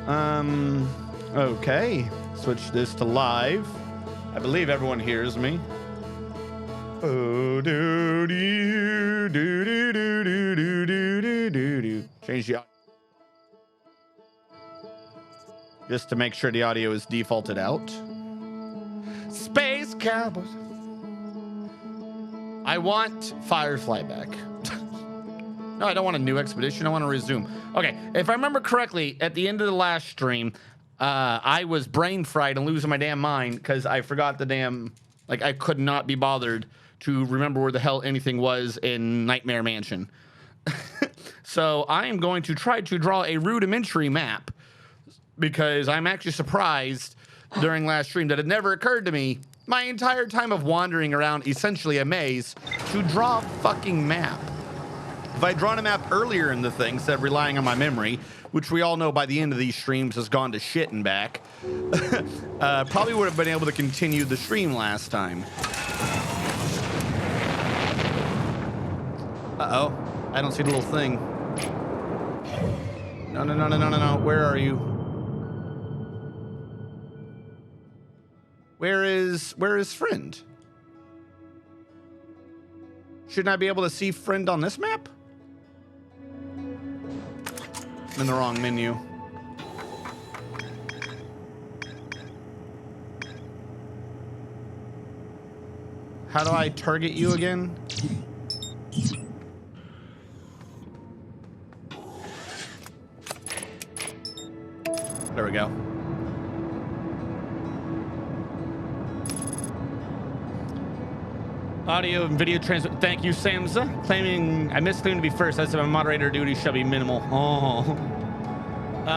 Okay. Switch this to live. I believe everyone hears me. Oh, do do do do do do do do do do. Change the audio. Just to make sure the audio is defaulted out. Space Cowboys. I want Firefly back. No, I don't want a new expedition. I want to resume. Okay, if I remember correctly, at the end of the last stream, I was brain fried and losing my damn mind because I forgot the damn, like, I could not be bothered to remember where the hell anything was in Nightmare Mansion. So I am going to try to draw a rudimentary map because I'm actually surprised during last stream that it never occurred to me my entire time of wandering around essentially a maze to draw a fucking map. If I'd drawn a map earlier in the thing, instead of relying on my memory, which we all know by the end of these streams has gone to shit and back, probably would have been able to continue the stream last time. Uh-oh. I don't see the little thing. No, no, no, no, no, no, no. Where are you? Where is friend? Shouldn't I be able to see friend on this map? I'm in the wrong menu. How do I target you again? There we go. Audio and video transfer. Thank you, Samza. Claiming I missed claiming to be first. I said my moderator duty shall be minimal. Oh.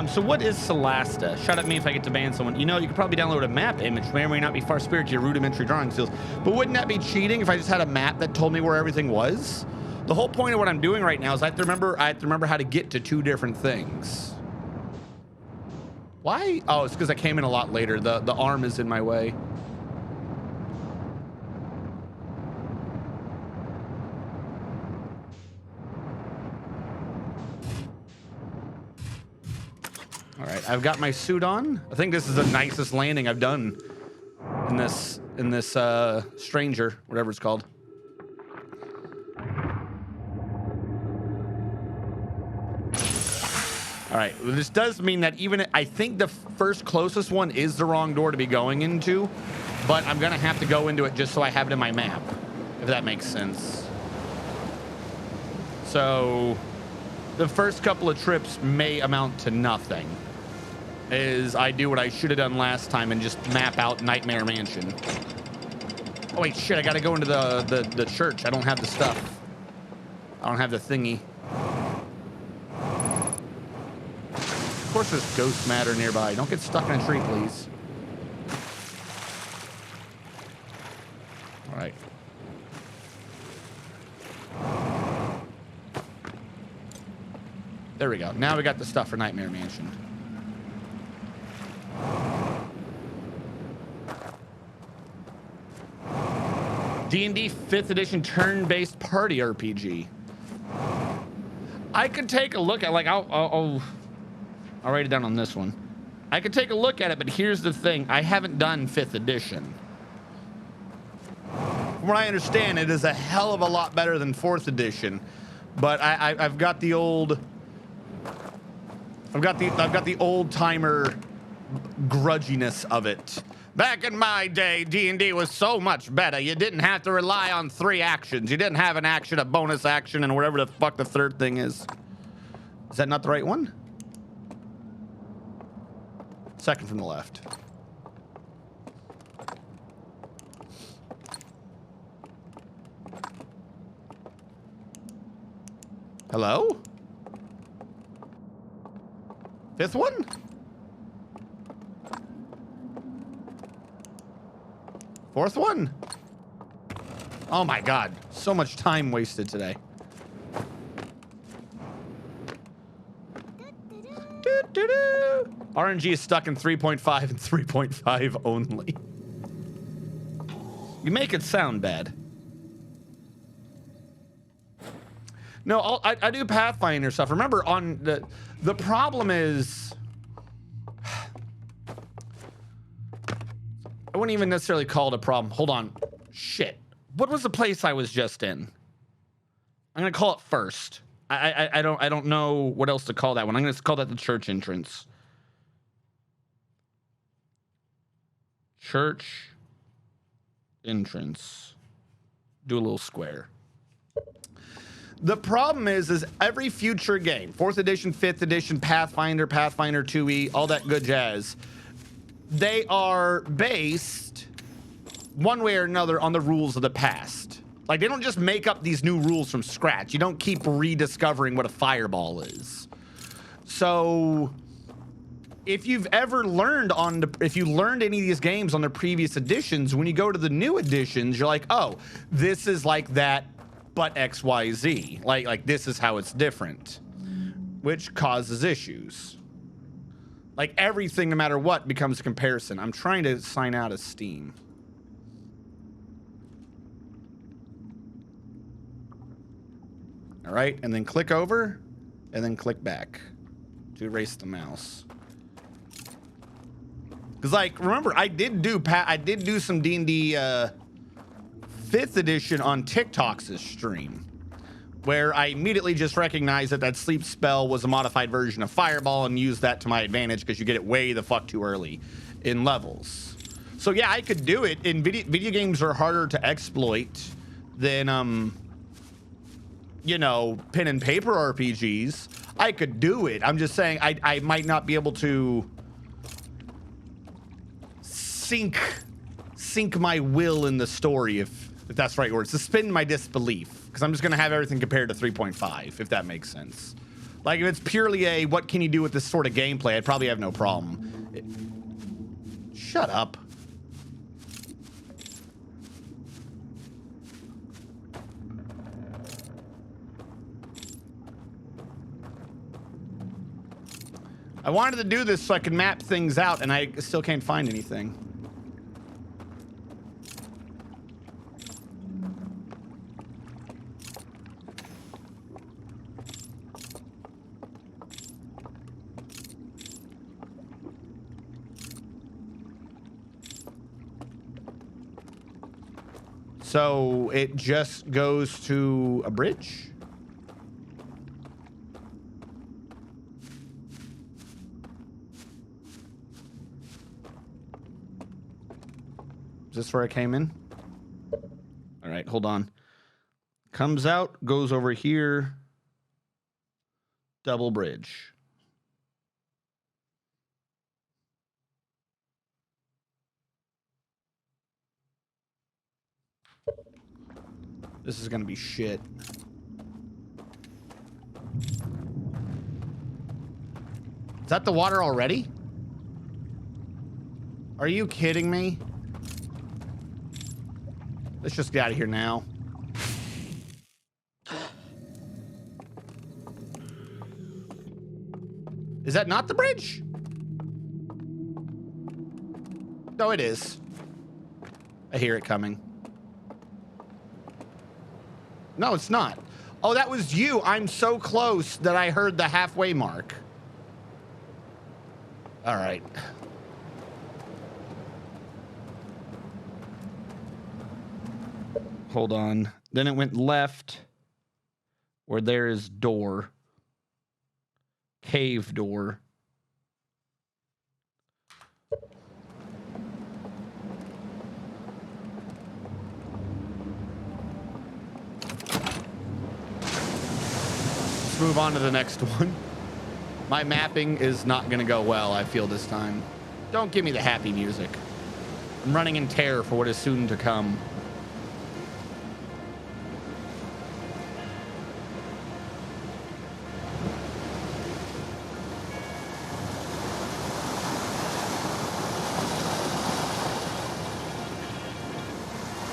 So what is Celasta? Shout at me if I get to ban someone. You know, you could probably download a map image. May or may not be far superior to your rudimentary drawing skills. But wouldn't that be cheating if I just had a map that told me where everything was? The whole point of what I'm doing right now is I have to remember how to get to two different things. Why? Oh, it's because I came in a lot later. The arm is in my way. All right, I've got my suit on. I think this is the nicest landing I've done in this stranger, whatever it's called. All right, well, this does mean that even I think the first closest one is the wrong door to be going into, but I'm gonna have to go into it just so I have it in my map, if that makes sense. So the first couple of trips may amount to nothing as I do what I should have done last time and just map out Nightmare Mansion. Oh wait, shit, I gotta go into the church. I don't have the stuff. I don't have the thingy. Of course there's ghost matter nearby. Don't get stuck in a tree, please. All right. There we go. Now we got the stuff for Nightmare Mansion. D&D 5th edition turn-based party RPG. I could take a look at, like, I'll write it down on this one. I could take a look at it, but here's the thing. I haven't done 5th edition. From what I understand, it is a hell of a lot better than 4th edition. But I've got the old... I've got the old-timer grudginess of it. Back in my day, D&D was so much better. You didn't have to rely on 3 actions. You didn't have an action, a bonus action, and whatever the fuck the third thing is. Is that not the right one? Second from the left. Hello? 5th one? Fourth one? Oh my god. So much time wasted today. RNG is stuck in 3.5 and 3.5 only. You make it sound bad. No, I do Pathfinder stuff. Remember, on the problem is wouldn't even necessarily call it a problem. Hold on. Shit. What was the place I was just in? I'm gonna call it first. I don't know what else to call that one. I'm gonna call that the church entrance. Church entrance. Do a little square. The problem is every future game, 4th edition, 5th edition, Pathfinder, Pathfinder 2e, all that good jazz, they are based one way or another on the rules of the past. Like, they don't just make up these new rules from scratch. You don't keep rediscovering what a fireball is. So if you've ever learned if you learned any of these games on the previous editions, when you go to the new editions, you're like, oh, this is like that, but XYZ. Like this is how it's different, which causes issues. Like everything, no matter what, becomes a comparison. I'm trying to sign out of Steam. All right, and then click over, and then click back to erase the mouse. Because, like, remember, I did do some D&D 5th edition on TikTok's stream, where I immediately just recognized that sleep spell was a modified version of Fireball and used that to my advantage because you get it way the fuck too early in levels. So yeah, I could do it. And video games are harder to exploit than you know, pen and paper RPGs. I could do it. I'm just saying I might not be able to sink my will in the story, if that's the right word. Suspend my disbelief, because I'm just gonna have everything compared to 3.5, if that makes sense. Like if it's purely a what can you do with this sort of gameplay, I'd probably have no problem. Shut up. I wanted to do this so I could map things out, and I still can't find anything. So it just goes to a bridge? Is this where I came in? All right, hold on. Comes out, goes over here. Double bridge. This is gonna be shit. Is that the water already? Are you kidding me? Let's just get out of here now. Is that not the bridge? No, it is. I hear it coming. No, it's not. Oh, that was you. I'm so close that I heard the halfway mark. All right. Hold on. Then it went left where there is door. Cave door. Let's move on to the next one. My mapping is not going to go well, I feel, this time. Don't give me the happy music. I'm running in terror for what is soon to come.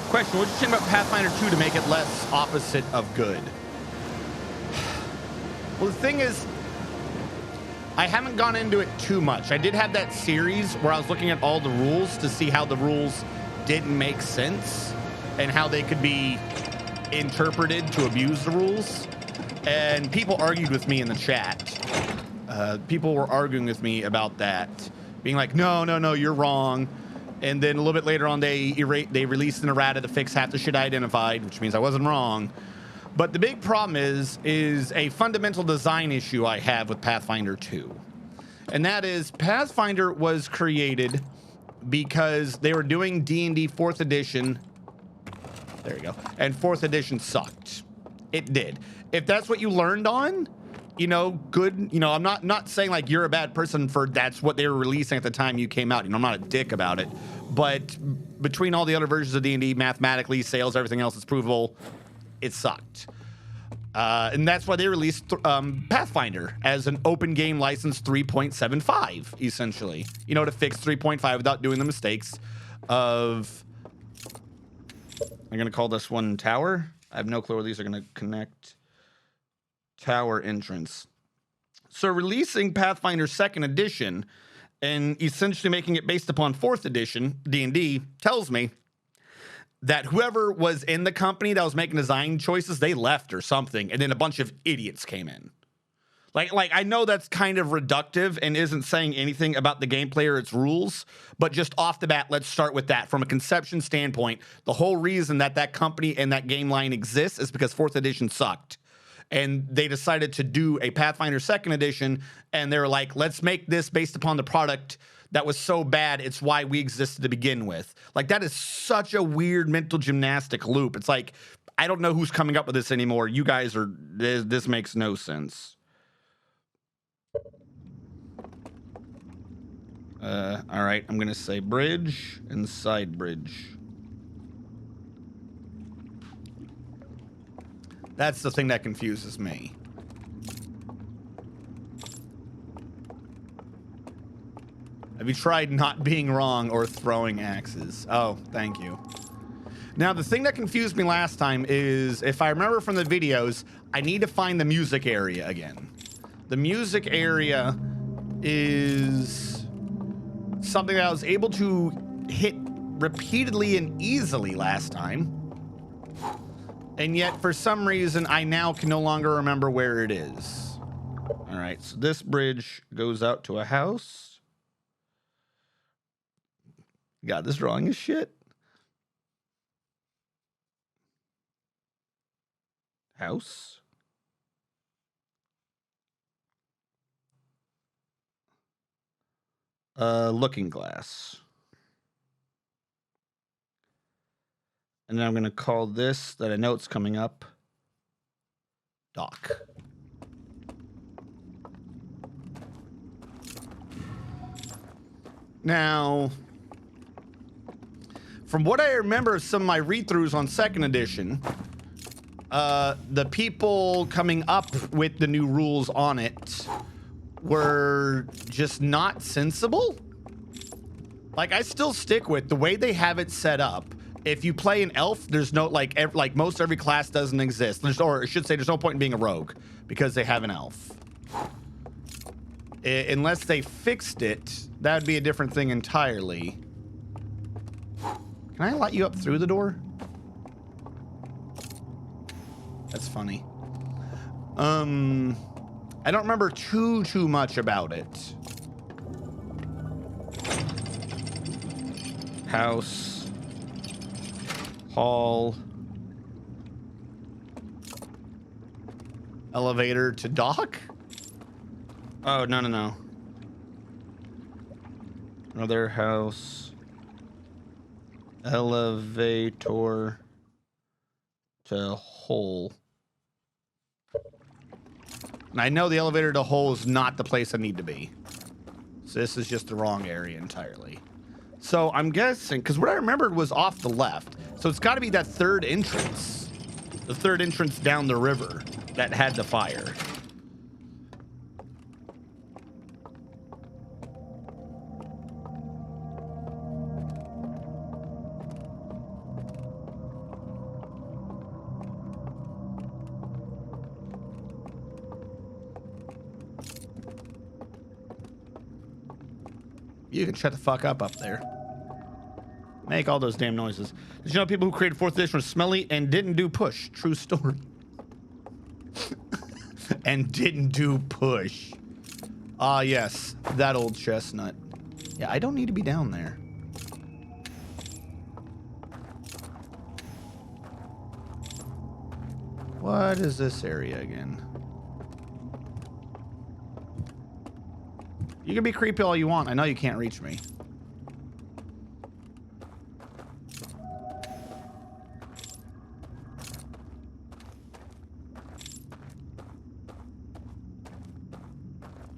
Question, what did you think about Pathfinder 2 to make it less opposite of good? Well, the thing is, I haven't gone into it too much. I did have that series where I was looking at all the rules to see how the rules didn't make sense and how they could be interpreted to abuse the rules. And people argued with me in the chat. People were arguing with me about that, being like, no, you're wrong. And then a little bit later on, they released an errata to fix half the shit I identified, which means I wasn't wrong. But the big problem is a fundamental design issue I have with Pathfinder 2. And that is Pathfinder was created because they were doing D&D 4th edition. There you go. And 4th edition sucked. It did. If that's what you learned on, you know, good. You know, I'm not saying like you're a bad person for that's what they were releasing at the time you came out. You know, I'm not a dick about it. But between all the other versions of D&D, mathematically, sales, everything else is provable, it sucked. And that's why they released Pathfinder as an open game license 3.75, essentially. You know, to fix 3.5 without doing the mistakes of... I'm going to call this one Tower. I have no clue where these are going to connect. Tower entrance. So releasing Pathfinder 2nd edition and essentially making it based upon 4th edition, D&D, tells me that whoever was in the company that was making design choices, they left or something, and then a bunch of idiots came in. Like I know that's kind of reductive and isn't saying anything about the gameplay or its rules, but just off the bat, let's start with that. From a conception standpoint, the whole reason that that company and that game line exists is because 4th edition sucked. And they decided to do a Pathfinder 2nd edition, and they were like, let's make this based upon the product that was so bad, it's why we existed to begin with. Like, that is such a weird mental gymnastic loop. It's like, I don't know who's coming up with this anymore. You guys are, this makes no sense. All right, I'm going to say bridge and side bridge. That's the thing that confuses me. Have you tried not being wrong or throwing axes? Oh, thank you. Now, the thing that confused me last time is, if I remember from the videos, I need to find the music area again. The music area is something that I was able to hit repeatedly and easily last time. And yet, for some reason, I now can no longer remember where it is. All right, so this bridge goes out to a house. Got this wrong as shit. House. Looking glass. And then I'm going to call this, that I know it's coming up, dock. Now, from what I remember of some of my read-throughs on 2nd edition, the people coming up with the new rules on it were just not sensible. Like, I still stick with the way they have it set up. If you play an elf, there's no, like most every class doesn't exist. Or I should say, there's no point in being a rogue because they have an elf. Unless they fixed it, that would be a different thing entirely. Can I let you up through the door? That's funny. I don't remember too much about it. House. Hall. Elevator to dock? Oh, no. Another house. Elevator to hole. And I know the elevator to hole is not the place I need to be. So this is just the wrong area entirely. So I'm guessing, because what I remembered was off the left. So it's got to be that third entrance. The third entrance down the river that had the fire. You can shut the fuck up there. Make all those damn noises. Did you know people who created 4th edition were smelly and didn't do push? True story. And didn't do push. Ah, yes. That old chestnut. Yeah, I don't need to be down there. What is this area again? You can be creepy all you want. I know you can't reach me.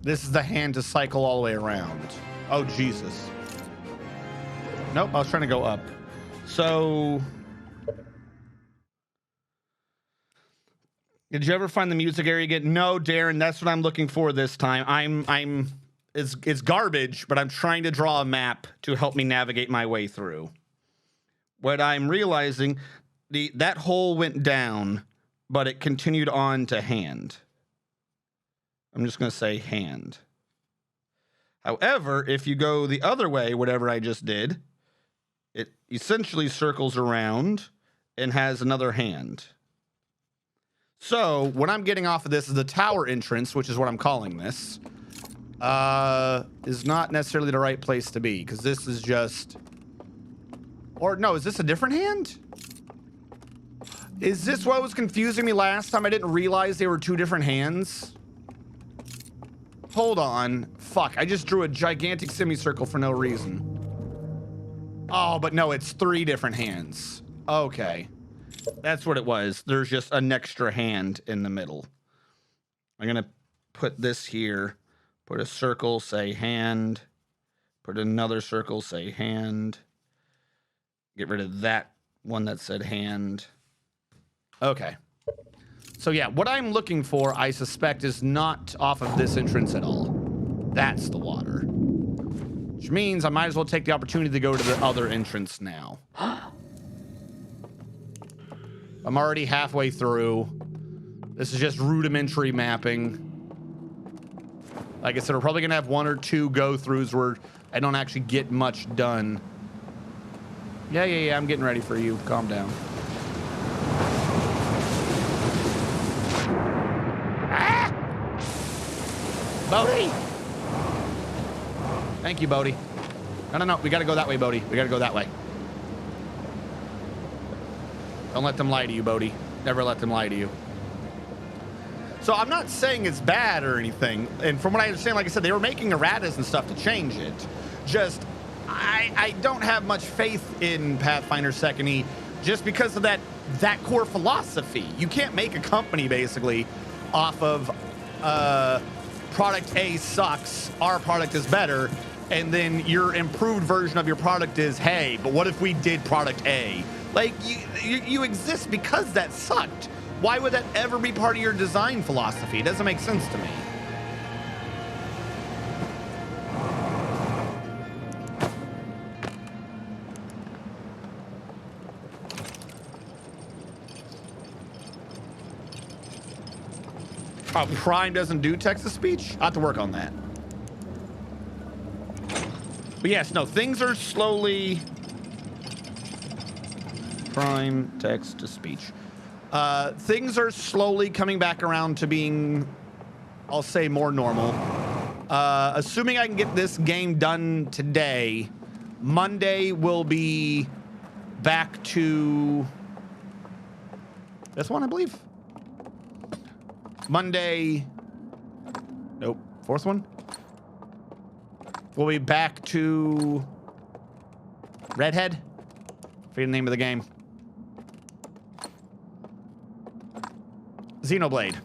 This is the hand to cycle all the way around. Oh, Jesus. Nope, I was trying to go up. So... Did you ever find the music area again? No, Darren, that's what I'm looking for this time. It's garbage, but I'm trying to draw a map to help me navigate my way through. What I'm realizing, that hole went down, but it continued on to hand. I'm just going to say hand. However, if you go the other way, whatever I just did, it essentially circles around and has another hand. So what I'm getting off of this is the tower entrance, which is what I'm calling this, is not necessarily the right place to be, because this is just... Or no, is this a different hand? Is this what was confusing me last time? I didn't realize they were two different hands. Hold on. Fuck, I just drew a gigantic semicircle for no reason. Oh, but no, it's three different hands. Okay. That's what it was. There's just an extra hand in the middle. I'm going to put this here. Put a circle, say hand. Put another circle, say hand. Get rid of that one that said hand. Okay. So yeah, what I'm looking for, I suspect, is not off of this entrance at all. That's the water. Which means I might as well take the opportunity to go to the other entrance now. I'm already halfway through. This is just rudimentary mapping. Like I said, we're probably going to have one or two go-throughs where I don't actually get much done. Yeah, I'm getting ready for you. Calm down. Ah! Bodhi! Thank you, Bodhi. No. We got to go that way, Bodhi. We got to go that way. Don't let them lie to you, Bodhi. Never let them lie to you. So I'm not saying it's bad or anything. And from what I understand, like I said, they were making erratas and stuff to change it. Just, I don't have much faith in Pathfinder 2nd E just because of that core philosophy. You can't make a company, basically, off of product A sucks, our product is better, and then your improved version of your product is, hey, but what if we did product A? Like, you exist because that sucked. Why would that ever be part of your design philosophy? It doesn't make sense to me. Oh, Prime doesn't do text-to-speech? I'll have to work on that. But yes, no, things are slowly... Prime text-to-speech. Things are slowly coming back around to being, I'll say, more normal. Assuming I can get this game done today, Monday will be back to this one, I believe. Monday, nope, fourth one. We'll be back to Redhead. Forget the name of the game. Xenoblade.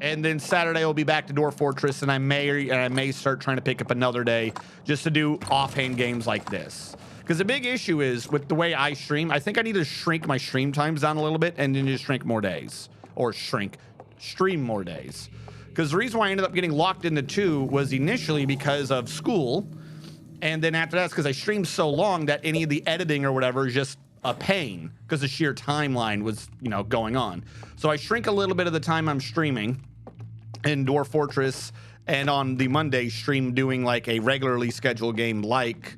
And then Saturday we'll be back to Dwarf Fortress, and I may start trying to pick up another day just to do offhand games like this. Because the big issue is with the way I stream, I think I need to shrink my stream times down a little bit and then just shrink more days. Or stream more days. Because the reason why I ended up getting locked into 2 was initially because of school. And then after that's because I streamed so long that any of the editing or whatever is just a pain because the sheer timeline was, you know, going on. So I shrink a little bit of the time I'm streaming in Dwarf Fortress, and on the Monday stream doing like a regularly scheduled game like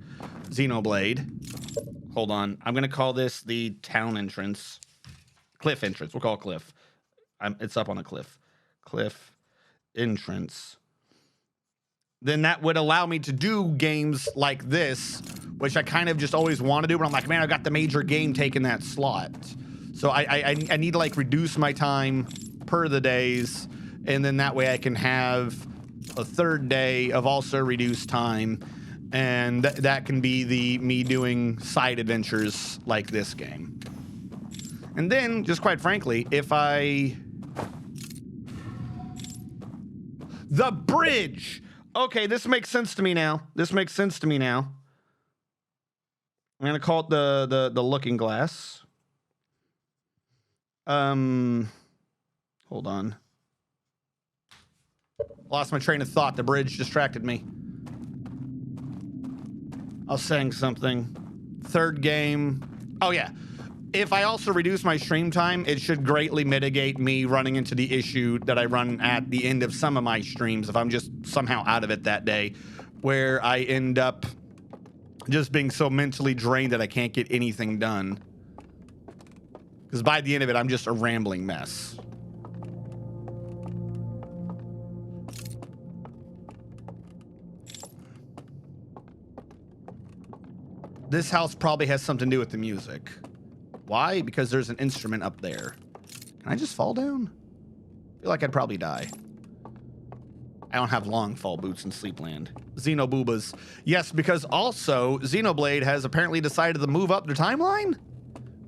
Xenoblade. Hold on. I'm going to call this the town entrance. Cliff entrance. We'll call it Cliff. It's up on a cliff. Cliff entrance. Then that would allow me to do games like this, which I kind of just always want to do, but I'm like, man, I got the major game taking that slot. So I need to like reduce my time per the days, and then that way I can have a third day of also reduced time, and that can be the me doing side adventures like this game. And then, just quite frankly, if I... The bridge! Okay, this makes sense to me now. This makes sense to me now. I'm gonna call it the looking glass. Hold on. Lost my train of thought. The bridge distracted me. I was saying something. Third game. Oh, yeah. If I also reduce my stream time, it should greatly mitigate me running into the issue that I run at the end of some of my streams if I'm just somehow out of it that day, where I end up just being so mentally drained that I can't get anything done. Because by the end of it, I'm just a rambling mess. This house probably has something to do with the music. Why? Because there's an instrument up there. Can I just fall down? I feel like I'd probably die. I don't have long fall boots in Sleepland. Xenoboobas. Yes, because also Xenoblade has apparently decided to move up their timeline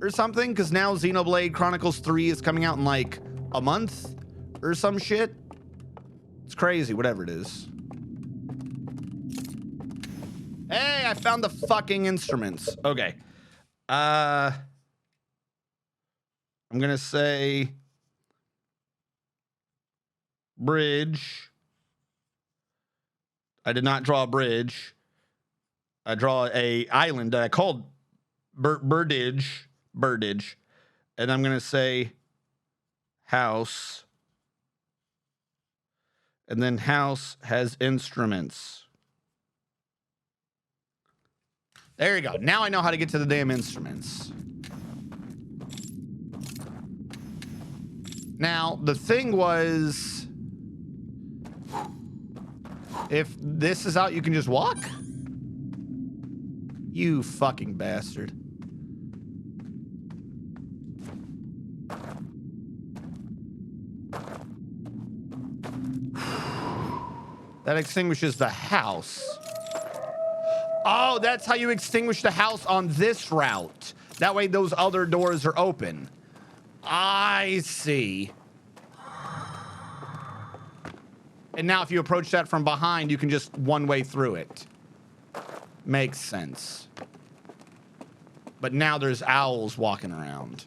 or something, because now Xenoblade Chronicles 3 is coming out in like a month or some shit. It's crazy, whatever it is. Hey, I found the fucking instruments. Okay. I'm gonna say bridge. I did not draw a bridge. I draw a island that I called Birdage. And I'm gonna say house. And then house has instruments. There you go. Now I know how to get to the damn instruments. Now, the thing was, if this is out, you can just walk? You fucking bastard. That extinguishes the house. Oh, that's how you extinguish the house on this route. That way those other doors are open. I see. And now if you approach that from behind, you can just one way through it. Makes sense. But now there's owls walking around.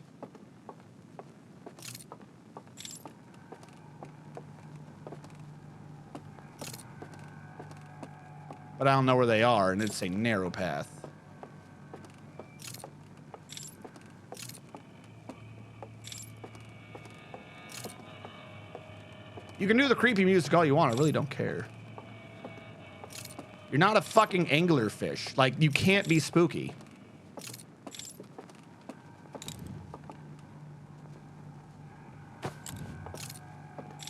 But I don't know where they are, and it's a narrow path. You can do the creepy music all you want. I really don't care. You're not a fucking anglerfish. Like, you can't be spooky.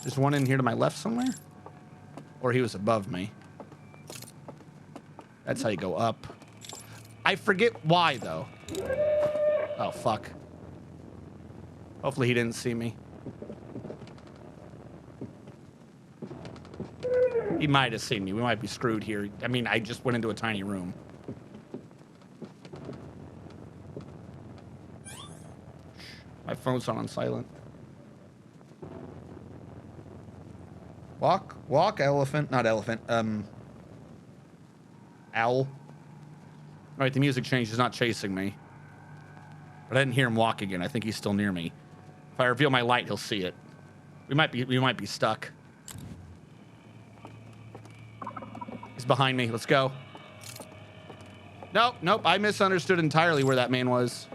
There's one in here to my left somewhere? Or he was above me. That's how you go up. I forget why, though. Oh, fuck. Hopefully he didn't see me. He might have seen me. We might be screwed here. I mean, I just went into a tiny room. My phone's on silent. Walk, elephant. Not elephant. Owl. All right, the music changed. He's not chasing me. But I didn't hear him walk again. I think he's still near me. If I reveal my light, he'll see it. We might be stuck. He's behind me. Let's go. Nope. I misunderstood entirely where that man was.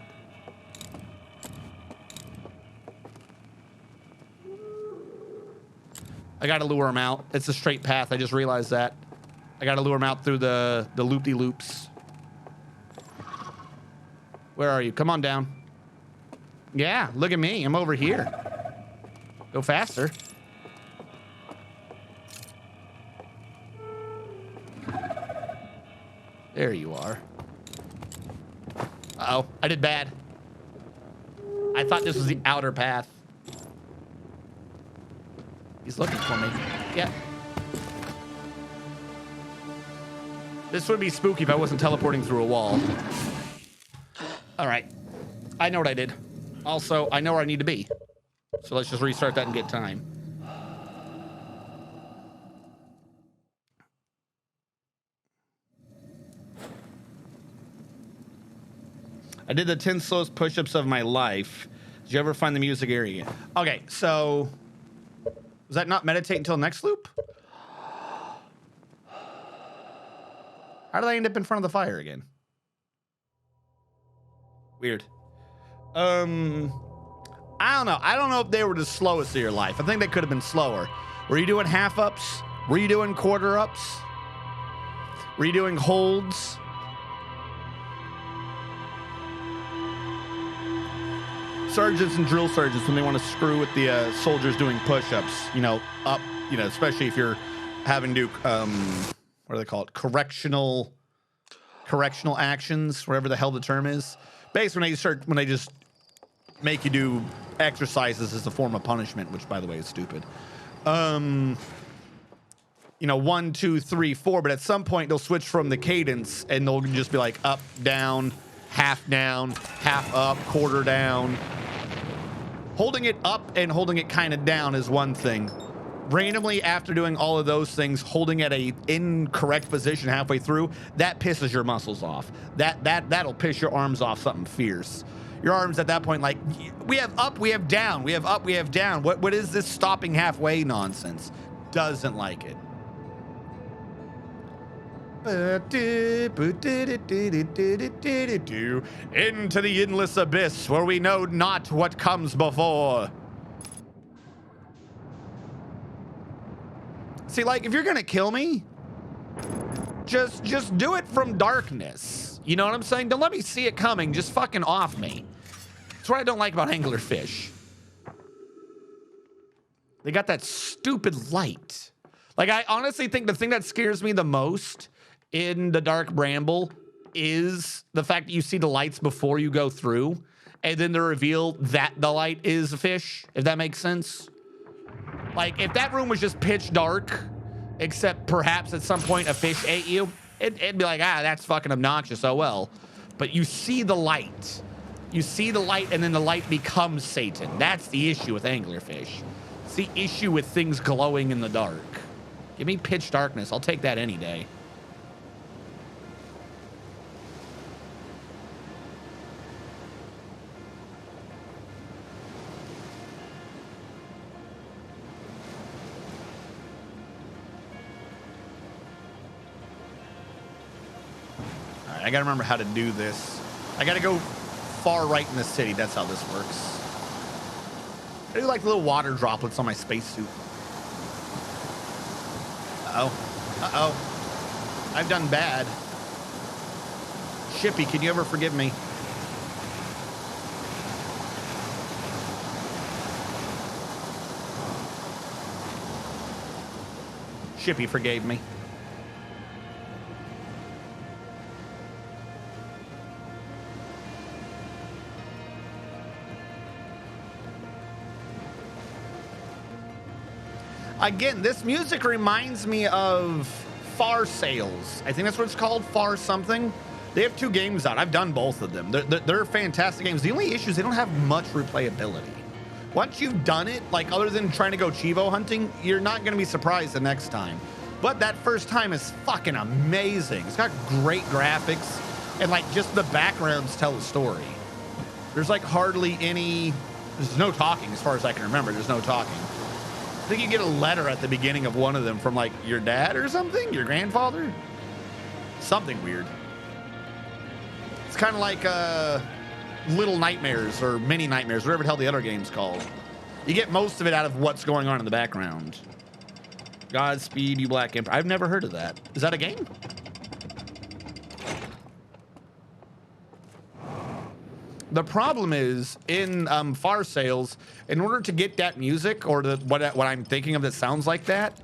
I gotta lure him out. It's a straight path. I just realized that. I gotta lure him out through the loop-de-loops. Where are you? Come on down. Yeah, look at me. I'm over here. Go faster. There you are. Uh-oh, I did bad. I thought this was the outer path. He's looking for me. Yeah. This would be spooky if I wasn't teleporting through a wall. All right. I know what I did. Also, I know where I need to be. So let's just restart that and get time. I did the 10 slowest push-ups of my life. Did you ever find the music area? Okay, so was that not meditate until next loop? How did I end up in front of the fire again? Weird. I don't know. I don't know if they were the slowest of your life. I think they could have been slower. Were you doing half ups? Were you doing quarter ups? Were you doing holds? Sergeants and drill sergeants, when they want to screw with the soldiers doing push-ups, you know, up, you know, especially if you're having to, what do they call it? Correctional actions, whatever the hell the term is. Basically, when they just make you do exercises as a form of punishment, which by the way is stupid. You know, 1, 2, 3, 4, but at some point they'll switch from the cadence and they'll just be like up, down, half up, quarter down. Holding it up and holding it kind of down is one thing. Randomly, after doing all of those things, holding at a incorrect position halfway through, that pisses your muscles off. That'll piss your arms off something fierce. Your arms at that point, like, we have up, we have down, we have up, we have down. What is this stopping halfway nonsense? Doesn't like it. Into the endless abyss where we know not what comes before. See, like, if you're gonna kill me, just do it from darkness. You know what I'm saying? Don't let me see it coming. Just fucking off me. That's what I don't like about anglerfish. They got that stupid light. Like, I honestly think the thing that scares me the most in the dark bramble is the fact that you see the lights before you go through, and then the reveal that the light is a fish, if that makes sense. Like, if that room was just pitch dark, except perhaps at some point a fish ate you, it'd be like, ah, that's fucking obnoxious, oh well. But you see the light. You see the light, and then the light becomes Satan. That's the issue with anglerfish. It's the issue with things glowing in the dark. Give me pitch darkness. I'll take that any day. I gotta remember how to do this. I gotta go far right in the city. That's how this works. I do like little water droplets on my spacesuit. Uh-oh. Uh-oh. I've done bad. Shippy, can you ever forgive me? Shippy forgave me. Again, this music reminds me of Far Sales. I think that's what it's called, Far something. They have 2 games out. I've done both of them. They're fantastic games. The only issue is they don't have much replayability. Once you've done it, like other than trying to go Chivo hunting, you're not going to be surprised the next time. But that first time is fucking amazing. It's got great graphics, and like just the backgrounds tell the story. There's like hardly any, there's no talking as far as I can remember. There's no talking. I think you get a letter at the beginning of one of them from like your dad or something, your grandfather, something weird. It's kind of like Little Nightmares or Mini Nightmares, whatever the hell the other game's called. You get most of it out of what's going on in the background. Godspeed, you Black Emperor. I've never heard of that. Is that a game? The problem is in Far Sales, in order to get that music or what I'm thinking of that sounds like that,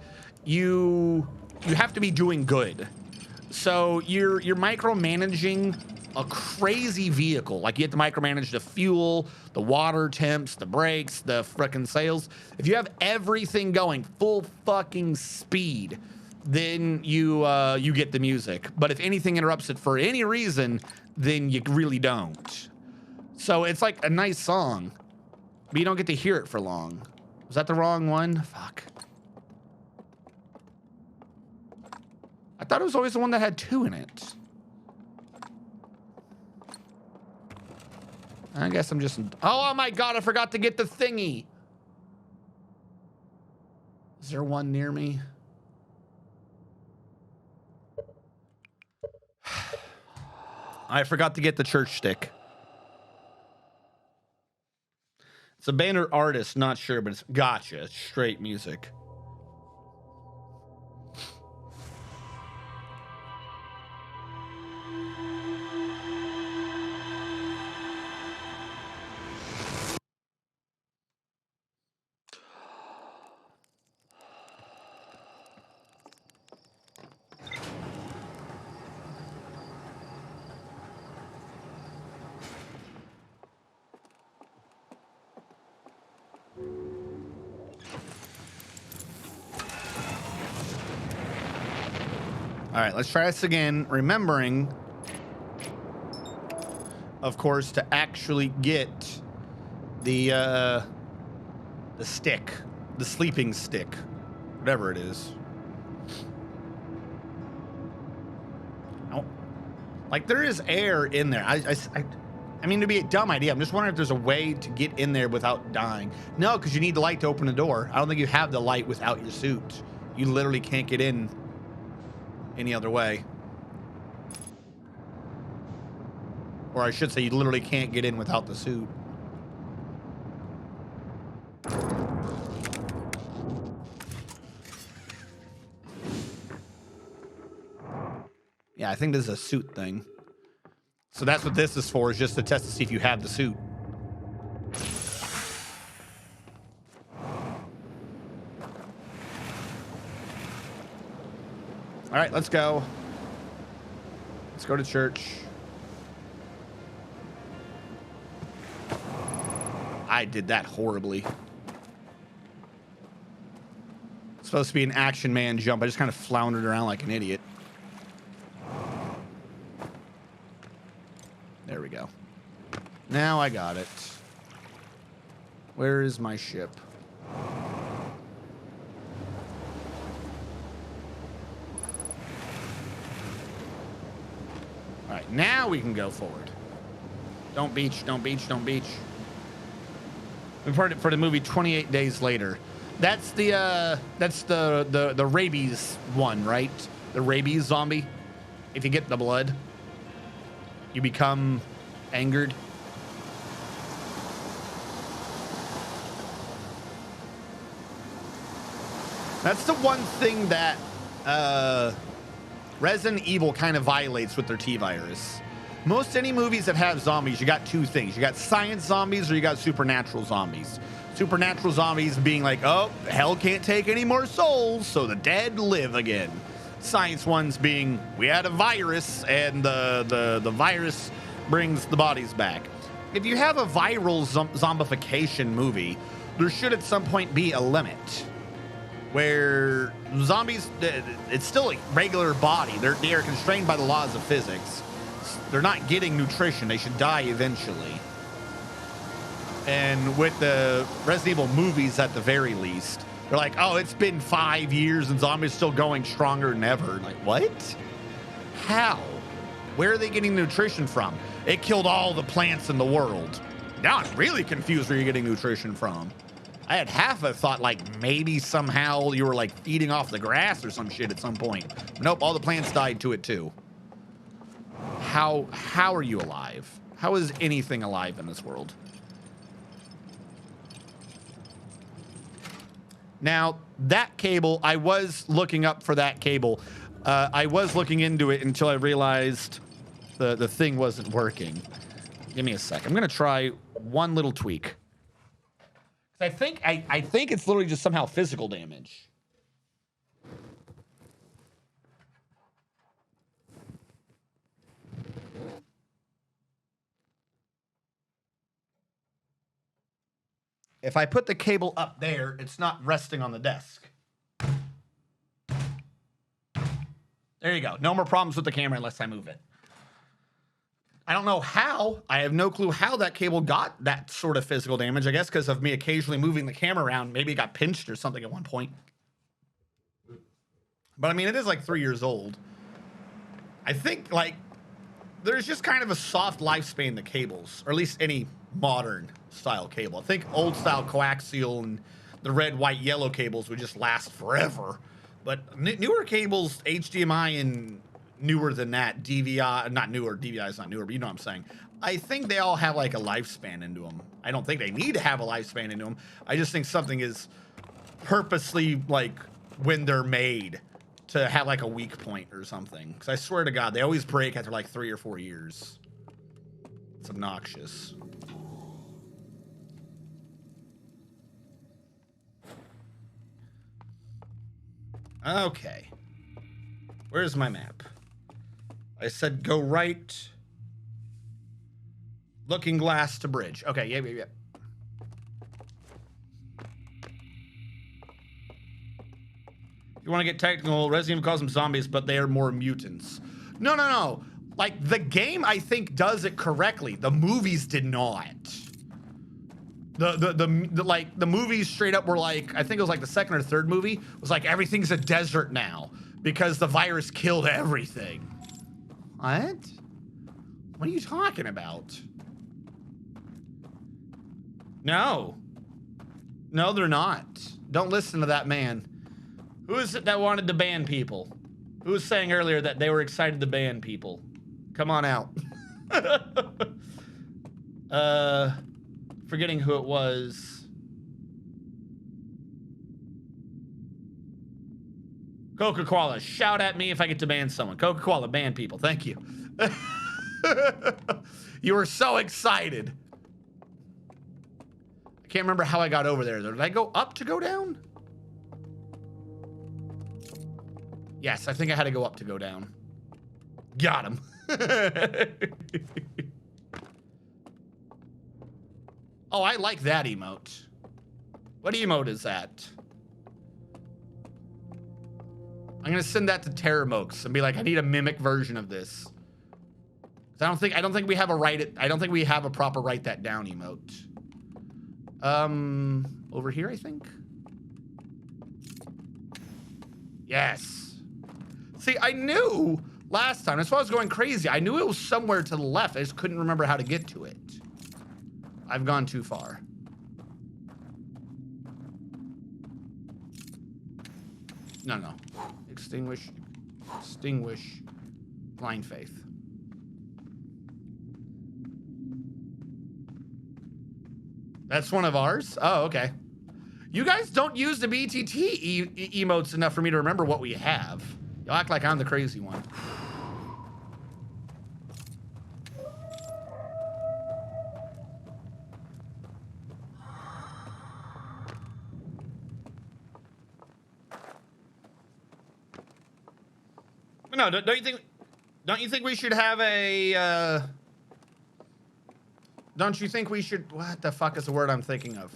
you have to be doing good. So you're micromanaging a crazy vehicle, like you have to micromanage the fuel, the water temps, the brakes, the frickin' sails. If you have everything going full fucking speed, then you get the music. But if anything interrupts it for any reason, then you really don't. So it's like a nice song, but you don't get to hear it for long. Was that the wrong one? Fuck. I thought it was always the one that had 2 in it. I guess I'm just... Oh my God, I forgot to get the thingy. Is there one near me? I forgot to get the church stick. It's a band or artist, not sure, but it's gotcha. It's straight music. All right, let's try this again. Remembering, of course, to actually get the stick, the sleeping stick, whatever it is. Oh, like there is air in there. I mean, to be a dumb idea. I'm just wondering if there's a way to get in there without dying. No, because you need the light to open the door. I don't think you have the light without your suit. You literally can't get in any other way. Or I should say you literally can't get in without the suit. Yeah, I think this is a suit thing. So that's what this is for, is just to test to see if you have the suit. All right, let's go. Let's go to church. I did that horribly. It's supposed to be an action man jump. I just kind of floundered around like an idiot. There we go. Now I got it. Where is my ship? All right, now we can go forward. Don't beach, don't beach, don't beach. We've heard it for the movie 28 Days Later. That's the rabies one, right? The rabies zombie. If you get the blood, you become angered. That's the one thing that Resident Evil kind of violates with their T-virus. Most any movies that have zombies, you got 2 things. You got science zombies or you got supernatural zombies. Supernatural zombies being like, oh, hell can't take any more souls, so the dead live again. Science ones being, we had a virus and the virus brings the bodies back. If you have a viral zombification movie, there should at some point be a limit where zombies, it's still a regular body. They are constrained by the laws of physics. They're not getting nutrition. They should die eventually. And with the Resident Evil movies, at the very least, they're like, oh, it's been 5 years and zombies still going stronger than ever. Like, what? How? Where are they getting nutrition from? It killed all the plants in the world. Now I'm really confused where you're getting nutrition from. I had half a thought like maybe somehow you were like feeding off the grass or some shit at some point. Nope, all the plants died to it too. How are you alive? How is anything alive in this world? Now, that cable, I was looking up for that cable. I was looking into it until I realized the thing wasn't working. Give me a sec. I'm going to try one little tweak. I think it's literally just somehow physical damage. if I put the cable up there, it's not resting on the desk. There you go. No more problems with the camera unless I move it. I don't know how. I have no clue how that cable got that sort of physical damage. I guess because of me occasionally moving the camera around. Maybe it got pinched or something at one point. But I mean, it is like 3 years old. I think like there's just kind of a soft lifespan to cables, or at least any modern style cable. I think old style coaxial and the red, white, yellow cables would just last forever. But newer cables, HDMI and newer than that, DVI, not newer, DVI is not newer, but you know what I'm saying. I think they all have like a lifespan into them. I don't think they need to have a lifespan into them. I just think something is purposely like when they're made to have like a weak point or something. Because I swear to God, they always break after like 3 or 4 years. It's obnoxious. Okay. Where's my map? I said go right. Looking glass to bridge. Okay, yeah. You want to get technical, Resident Evil calls them zombies, but they are more mutants. No. Like, the game, I think, does it correctly. The movies did not. The movies straight up were like, I think it was like the second or third movie, was like, everything's a desert now because the virus killed everything. What? What are you talking about? No, they're not. Don't listen to that man. Who is it that wanted to ban people? Who was saying earlier that they were excited to ban people? Come on out. Forgetting who it was. Coca-Cola, shout at me if I get to ban someone. Coca-Cola, ban people. Thank you. You were so excited. I can't remember how I got over there. Did I go up to go down? Yes, I think I had to go up to go down. Got him. Oh, I like that emote. What emote is that? I'm gonna send that to Terramokes and be like, I need a mimic version of this. I don't think we have a I don't think we have a proper write that down emote. Over here, I think. Yes. See, I knew last time. That's why I was going crazy. I knew it was somewhere to the left. I just couldn't remember how to get to it. I've gone too far. No. Extinguish. Blind faith. That's one of ours? Oh, okay. You guys don't use the BTT emotes enough for me to remember what we have. You act like I'm the crazy one. No, don't you think we should have a don't you think we should, what the fuck is the word I'm thinking of?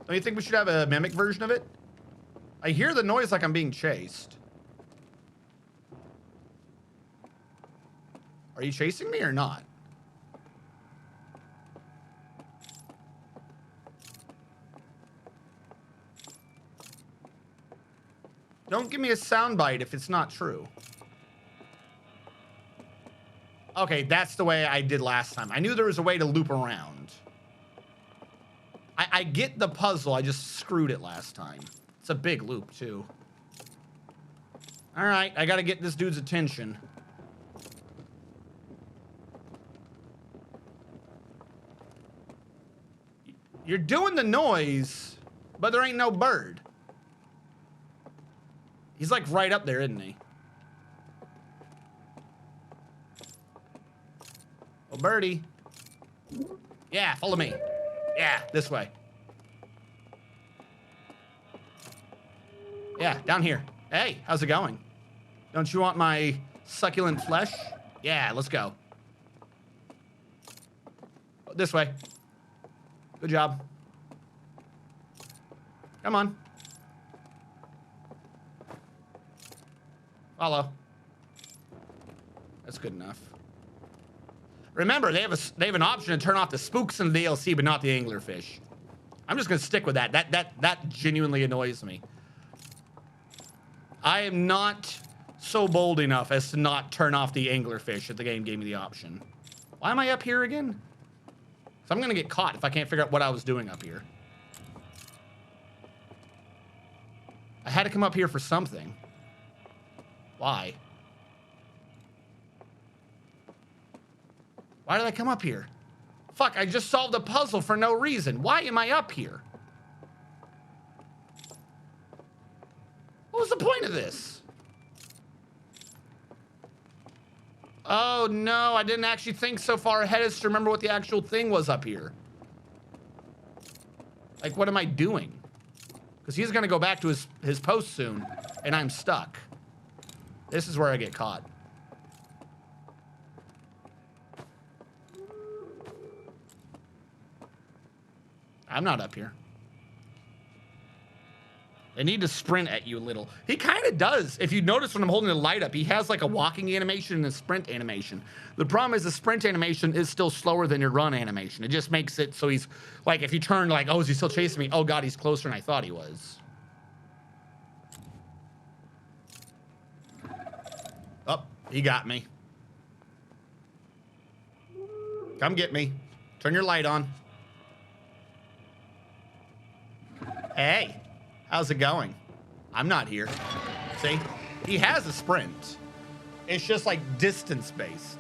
Don't you think we should have a mimic version of it? I hear the noise like I'm being chased. Are you chasing me or not? Don't give me a soundbite if it's not true. Okay, that's the way I did last time. I knew there was a way to loop around. I get the puzzle, I just screwed it last time. It's a big loop, too. All right, I gotta get this dude's attention. You're doing the noise, but there ain't no bird. He's like right up there, isn't he? Oh, birdie. Yeah, follow me. Yeah, this way. Yeah, down here. Hey, how's it going? Don't you want my succulent flesh? Yeah, let's go. This way. Good job. Come on. Follow. That's good enough. Remember, they have an option to turn off the spooks in the DLC, but not the anglerfish. I'm just gonna stick with that. That genuinely annoys me. I am not so bold enough as to not turn off the anglerfish if the game gave me the option. Why am I up here again? So I'm gonna get caught if I can't figure out what I was doing up here. I had to come up here for something. Why? Why did I come up here? Fuck, I just solved a puzzle for no reason. Why am I up here? What was the point of this? Oh no, I didn't actually think so far ahead as to remember what the actual thing was up here. Like, what am I doing? Because he's gonna go back to his post soon, and I'm stuck. This is where I get caught. I'm not up here. They need to sprint at you a little. He kind of does. If you notice when I'm holding the light up, he has like a walking animation and a sprint animation. The problem is the sprint animation is still slower than your run animation. It just makes it so he's like, if you turn like, oh, is he still chasing me? Oh God, he's closer than I thought he was. Oh, he got me. Come get me. Turn your light on. Hey, how's it going? I'm not here. See? He has a sprint. It's just like distance-based.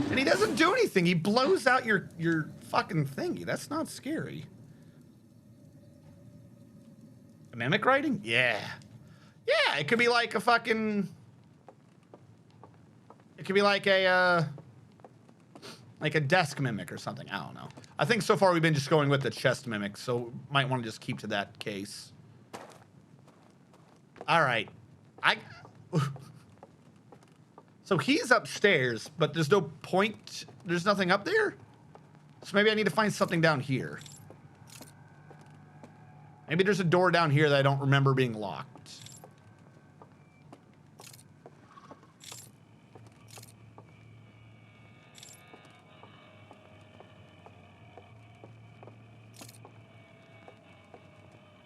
And he doesn't do anything. He blows out your fucking thingy. That's not scary. A mimic writing? Yeah. Yeah, it could be like a fucking... It could be like a desk mimic or something. I don't know. I think so far we've been just going with the chest mimic, so might want to just keep to that case. All right. So he's upstairs, but there's no point. There's nothing up there? So maybe I need to find something down here. Maybe there's a door down here that I don't remember being locked.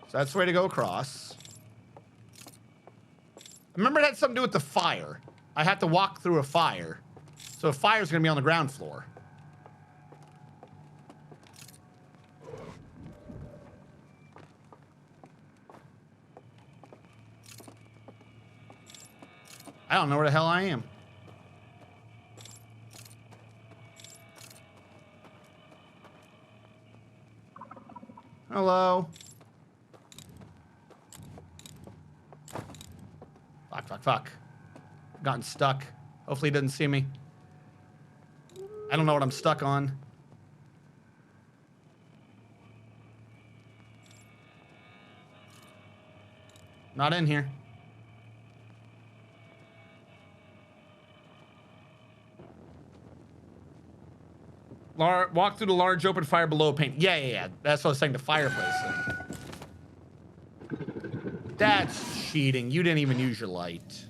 So that's the way to go across. Remember, it had something to do with the fire. I have to walk through a fire. So a fire's gonna be on the ground floor. I don't know where the hell I am. Hello. Fuck. I've gotten stuck. Hopefully he doesn't see me. I don't know what I'm stuck on. Not in here. Walk through the large open fire below paint. Yeah. That's what I was saying, the fireplace thing. That's cheating. You didn't even use your light.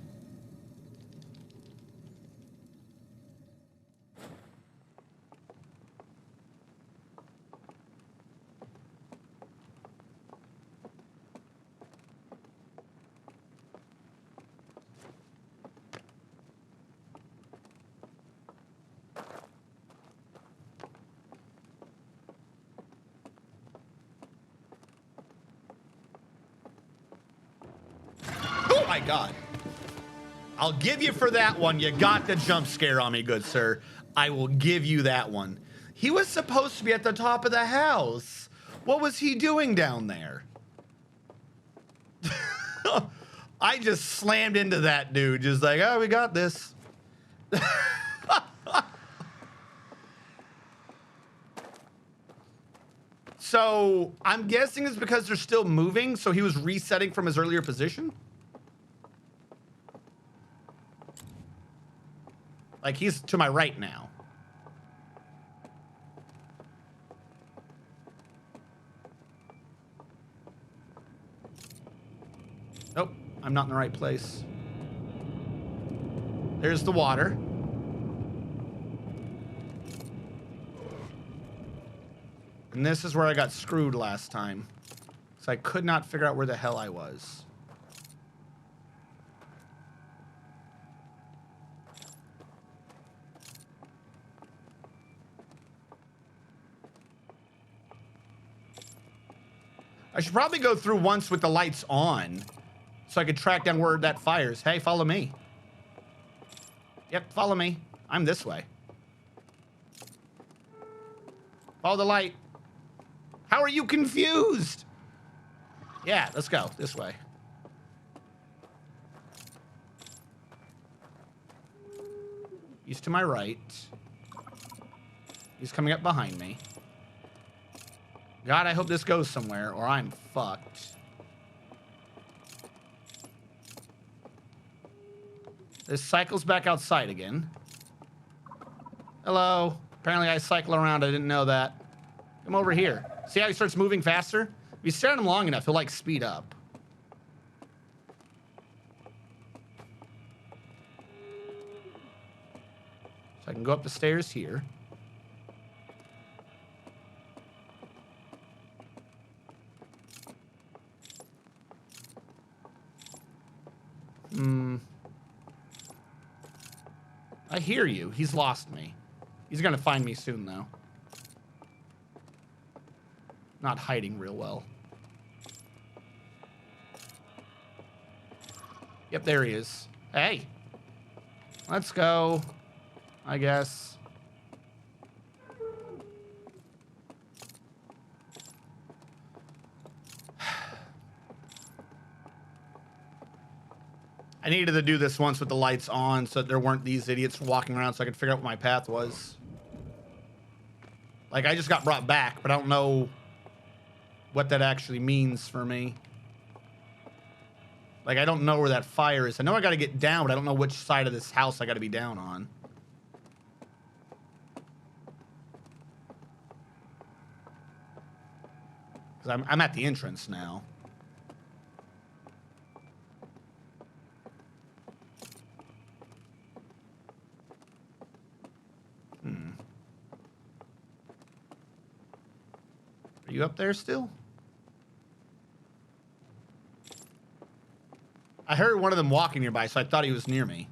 My God. I'll give you for that one. You got the jump scare on me, good sir. I will give you that one. He was supposed to be at the top of the house. What was he doing down there? I just slammed into that dude. Just like, oh, we got this. So I'm guessing it's because they're still moving. So he was resetting from his earlier position. Like, he's to my right now. I'm not in the right place. There's the water. And this is where I got screwed last time. So I could not figure out where the hell I was. I should probably go through once with the lights on so I could track down where that fire is. Hey, follow me. Yep, follow me. I'm this way. Follow the light. How are you confused? Yeah, let's go this way. He's to my right. He's coming up behind me. God, I hope this goes somewhere or I'm fucked. This cycles back outside again. Hello. Apparently I cycle around. I didn't know that. Come over here. See how he starts moving faster? If you stare at him long enough, he'll like speed up. So I can go up the stairs here. I hear you. He's lost me. He's gonna find me soon, though. Not hiding real well. Yep, there he is. Hey. Let's go, I guess. I needed to do this once with the lights on so that there weren't these idiots walking around so I could figure out what my path was. Like, I just got brought back, but I don't know what that actually means for me. Like, I don't know where that fire is. I know I got to get down, but I don't know which side of this house I got to be down on. Because I'm at the entrance now. Are you up there still? I heard one of them walking nearby, so I thought he was near me.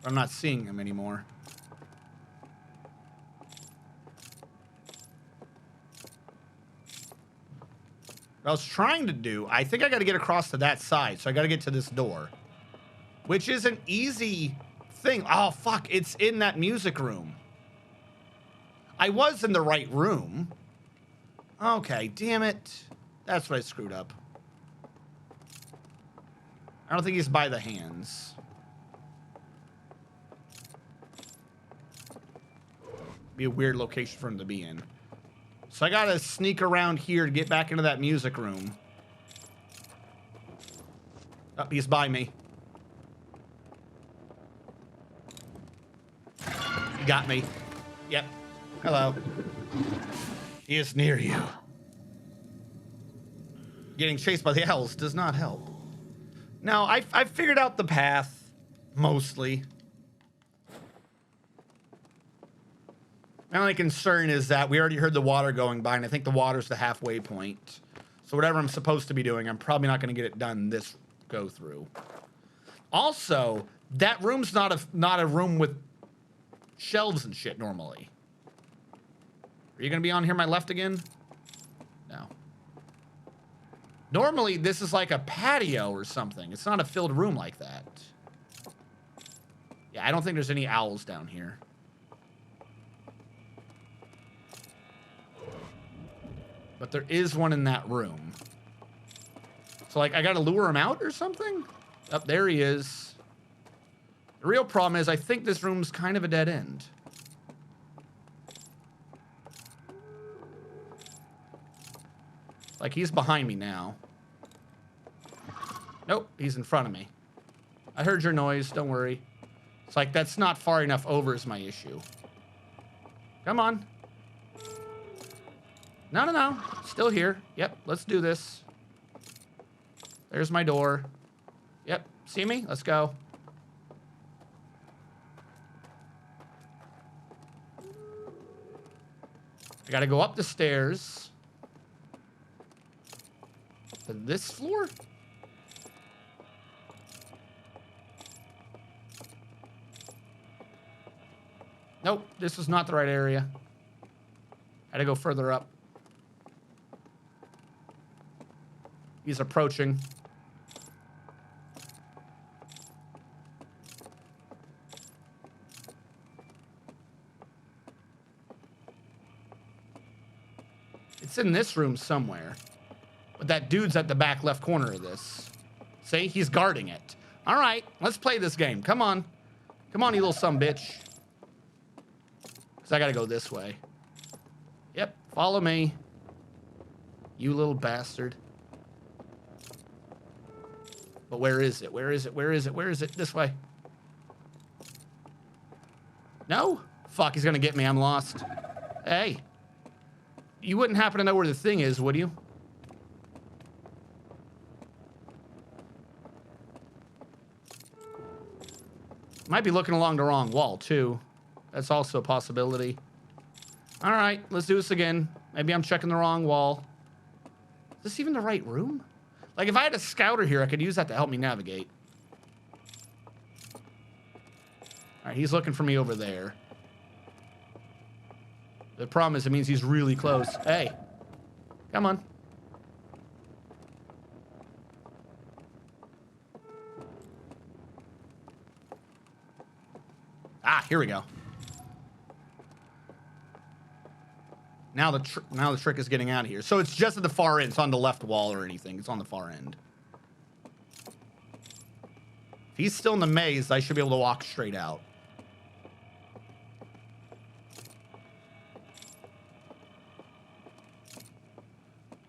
But I'm not seeing him anymore. What I was trying to do, I think I got to get across to that side, so I got to get to this door. Which is an easy thing. Oh, fuck, it's in that music room. I was in the right room. Okay, damn it. That's what I screwed up. I don't think he's by the hands. Be a weird location for him to be in. So I gotta sneak around here to get back into that music room. Oh, he's by me. He got me. Yep. Hello. He is near you. Getting chased by the owls does not help. Now, I've figured out the path, mostly. My only concern is that we already heard the water going by, and I think the water's the halfway point. So whatever I'm supposed to be doing, I'm probably not going to get it done this go-through. Also, that room's not a room with shelves and shit normally. Are you going to be on here my left again? No. Normally, this is like a patio or something. It's not a filled room like that. Yeah, I don't think there's any owls down here. But there is one in that room. So, like, I got to lure him out or something? Oh, there he is. The real problem is I think this room's kind of a dead end. Like, he's behind me now. Nope, he's in front of me. I heard your noise, don't worry. It's like, that's not far enough over is my issue. Come on. No. Still here. Yep, let's do this. There's my door. Yep. See me? Let's go. I gotta go up the stairs. To this floor? Nope, this is not the right area. I gotta go further up. He's approaching. It's in this room somewhere. But that dude's at the back left corner of this. See? He's guarding it. All right, let's play this game. Come on. Come on, you little sumbitch. Because I got to go this way. Yep, follow me. You little bastard. But where is it? Where is it? Where is it? Where is it? This way. No? Fuck, he's going to get me. I'm lost. Hey. You wouldn't happen to know where the thing is, would you? Might be looking along the wrong wall, too. That's also a possibility. All right, let's do this again. Maybe I'm checking the wrong wall. Is this even the right room? Like, if I had a scouter here, I could use that to help me navigate. All right, he's looking for me over there. The problem is it means he's really close. Hey, come on. Ah, here we go. Now the trick is getting out of here. So it's just at the far end. It's on the left wall or anything. It's on the far end. If he's still in the maze, I should be able to walk straight out.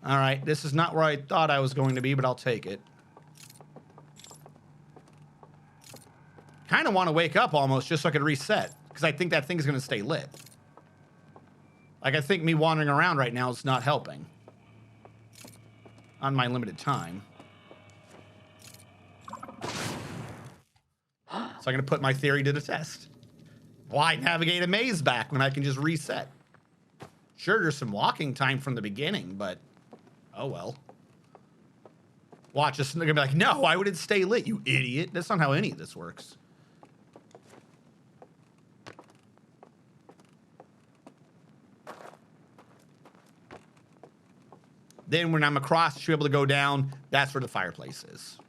All right, this is not where I thought I was going to be, but I'll take it. Kind of want to wake up almost just so I could reset, because I think that thing is going to stay lit. Like, I think me wandering around right now is not helping on my limited time. So I'm going to put my theory to the test. Why navigate a maze back when I can just reset? Sure, there's some walking time from the beginning, but oh well. Watch this. They're going to be like, no, why would it stay lit, you idiot? That's not how any of this works. Then when I'm across, she'll be able to go down. That's where the fireplace is.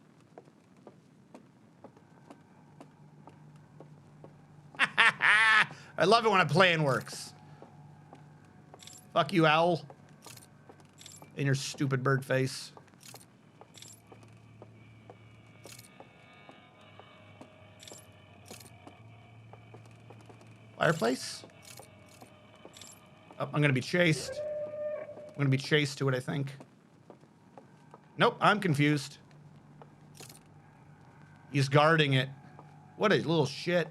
I love it when a plan works. Fuck you, owl. In your stupid bird face. Fireplace? Oh, I'm gonna be chased. I'm gonna be chased to it, I think. Nope, I'm confused. He's guarding it. What a little shit.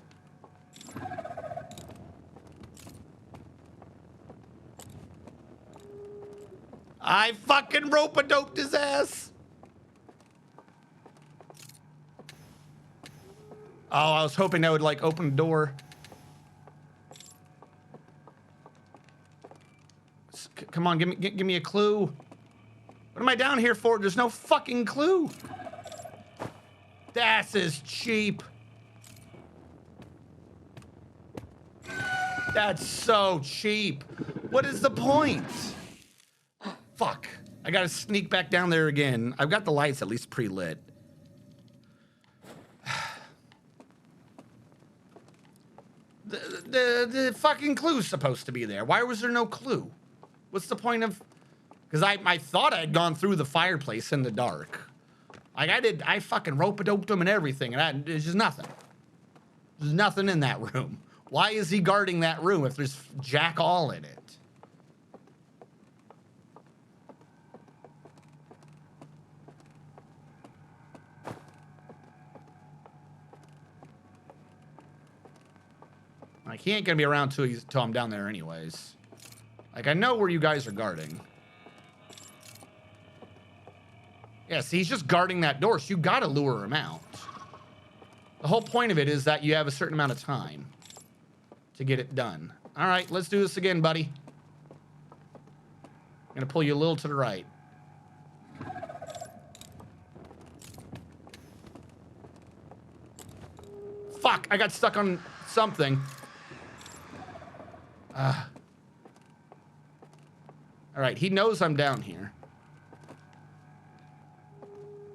I fucking rope-a-doped his ass. Oh, I was hoping that would, like, open the door. Come on, give me a clue. What am I down here for? There's no fucking clue. This is cheap. That's so cheap. What is the point? Fuck. I gotta sneak back down there again. I've got the lights at least pre-lit. The fucking clue's supposed to be there. Why was there no clue? What's the point of... Because I thought I'd gone through the fireplace in the dark. Like, I fucking rope-a-doped him and everything, and there's just nothing. There's nothing in that room. Why is he guarding that room if there's jack all in it? Like, he ain't gonna be around till I'm down there anyways. Like, I know where you guys are guarding. Yeah, see, he's just guarding that door, so you gotta lure him out. The whole point of it is that you have a certain amount of time to get it done. All right, let's do this again, buddy. I'm gonna pull you a little to the right. Fuck, I got stuck on something. All right, he knows I'm down here.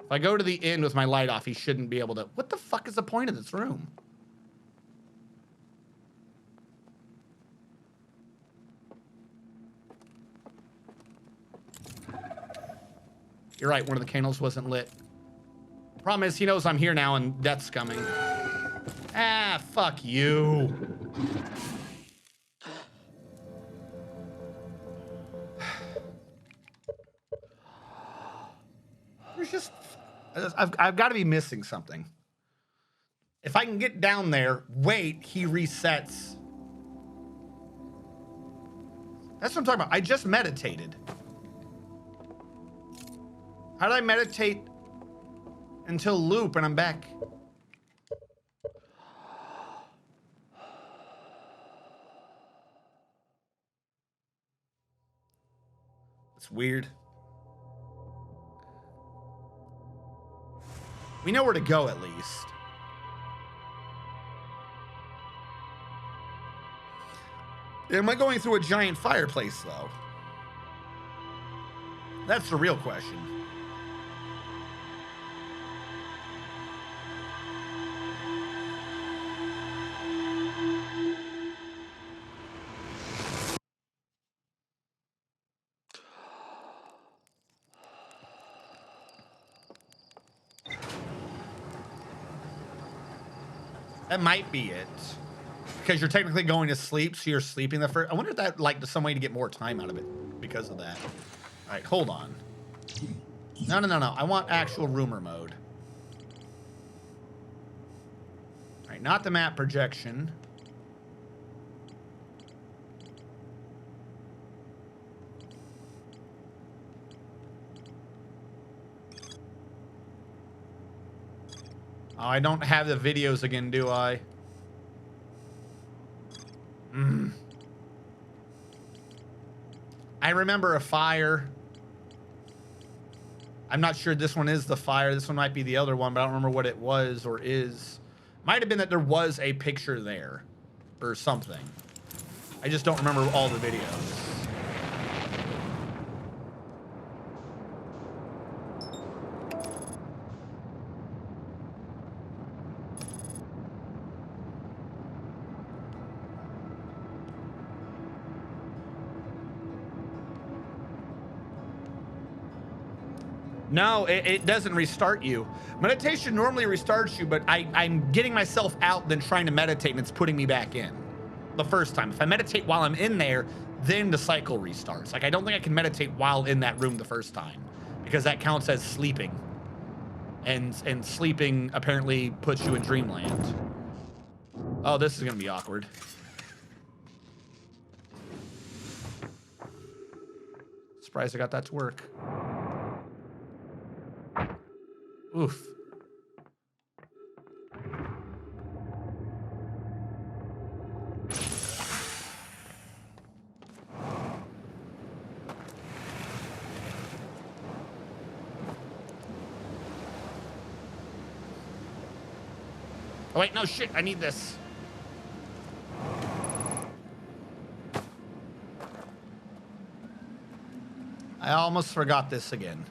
If I go to the end with my light off, he shouldn't be able to... What the fuck is the point of this room? You're right, one of the candles wasn't lit. Problem is, he knows I'm here now and death's coming. Ah, fuck you. There's just... I've got to be missing something. If I can get down there, wait, he resets. That's what I'm talking about. I just meditated. How did I meditate until loop and I'm back? It's weird. We know where to go at least. Am I going through a giant fireplace though? That's the real question. That might be it. Because you're technically going to sleep, so you're sleeping the first... I wonder if that, like, there's some way to get more time out of it because of that. All right, hold on. No. I want actual rumor mode. All right, not the map projection. Oh, I don't have the videos again, do I? I remember a fire. I'm not sure this one is the fire. This one might be the other one, but I don't remember what it was or is. Might have been that there was a picture there or something. I just don't remember all the videos. No, it doesn't restart you. Meditation normally restarts you, but I'm getting myself out, then trying to meditate, and it's putting me back in the first time. If I meditate while I'm in there, then the cycle restarts. Like, I don't think I can meditate while in that room the first time, because that counts as sleeping. And sleeping apparently puts you in dreamland. Oh, this is gonna be awkward. Surprised I got that to work. Oof. Oh wait, no shit, I need this. I almost forgot this again.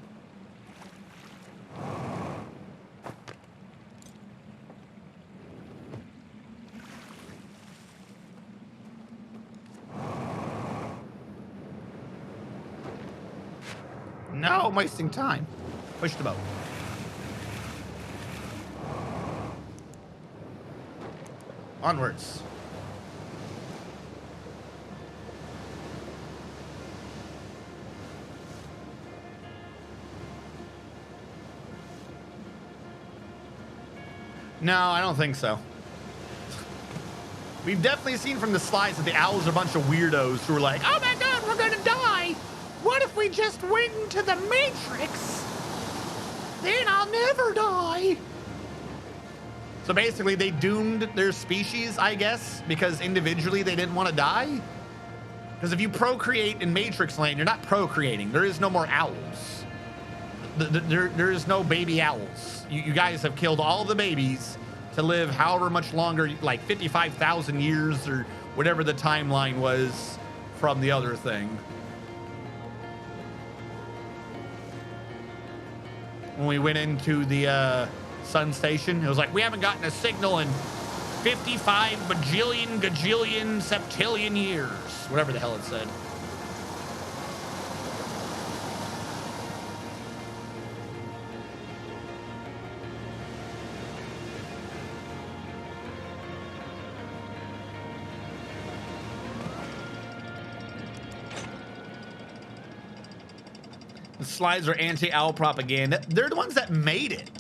No, I'm wasting time. Push the boat. Onwards. No, I don't think so. We've definitely seen from the slides that the owls are a bunch of weirdos who are like, oh my god, we're gonna die! What if we just went into the Matrix? Then I'll never die. So basically, they doomed their species, I guess, because individually they didn't want to die. Because if you procreate in Matrix Land, you're not procreating. There is no more owls. There is no baby owls. You guys have killed all the babies to live however much longer, like 55,000 years or whatever the timeline was from the other thing. When we went into the sun station, it was like, we haven't gotten a signal in 55 bajillion, gajillion, septillion years. Whatever the hell it said. The slides are anti-owl propaganda. They're the ones that made it.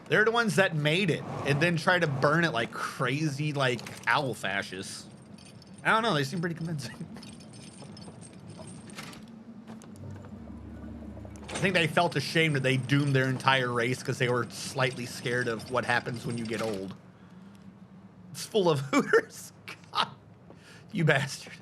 They're the ones that made it and then try to burn it like crazy, like owl fascists. I don't know. They seem pretty convincing. I think they felt ashamed that they doomed their entire race because they were slightly scared of what happens when you get old. It's full of hooters. God, you bastard.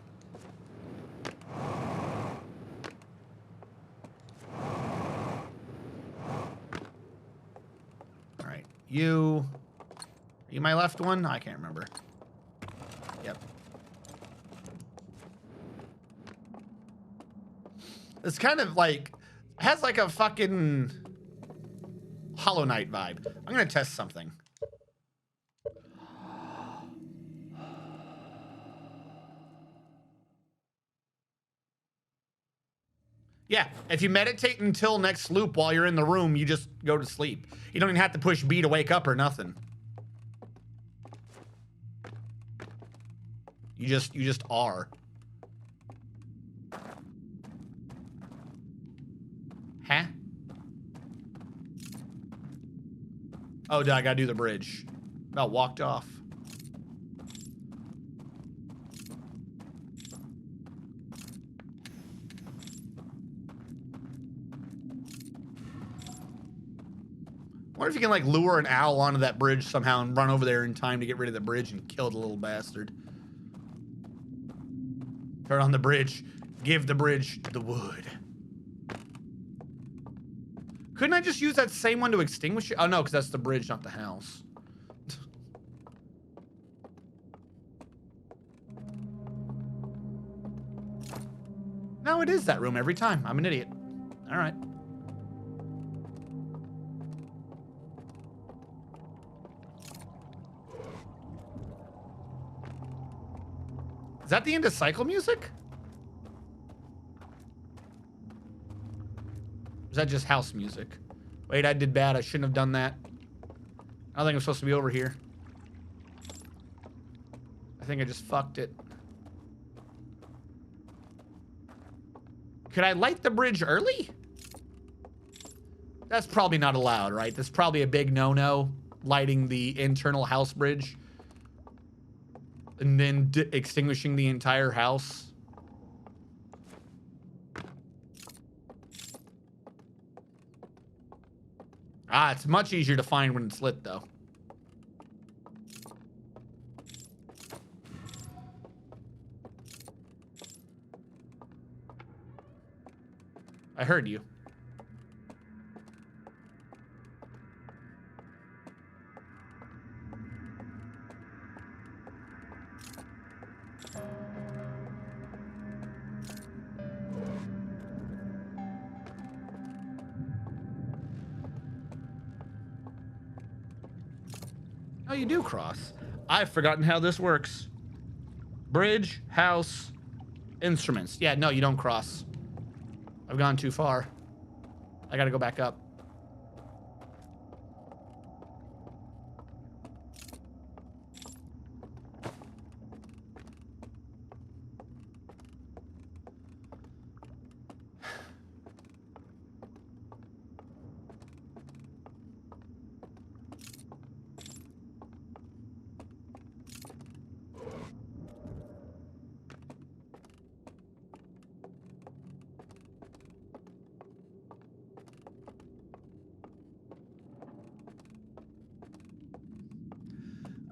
You, are you my left one? I can't remember. Yep. It's kind of like, has like a fucking Hollow Knight vibe. I'm gonna test something. Yeah, if you meditate until next loop while you're in the room, you just go to sleep. You don't even have to push B to wake up or nothing. You just are. Huh? Oh, I gotta do the bridge. About walked off. I wonder if you can like lure an owl onto that bridge somehow and run over there in time to get rid of the bridge and kill the little bastard. Turn on the bridge. Give the bridge the wood. Couldn't I just use that same one to extinguish it? Oh no, because that's the bridge, not the house. No, it is that room every time. I'm an idiot. All right. Is that the end of cycle music? Or is that just house music? Wait, I did bad. I shouldn't have done that. I don't think I'm supposed to be over here. I think I just fucked it. Could I light the bridge early? That's probably not allowed, right? That's probably a big no-no, lighting the internal house bridge. And then extinguishing the entire house. Ah, it's much easier to find when it's lit, though. I heard you. Oh, you do cross. I've forgotten how this works. Bridge, house, instruments. Yeah, no, you don't cross. I've gone too far. I gotta go back up.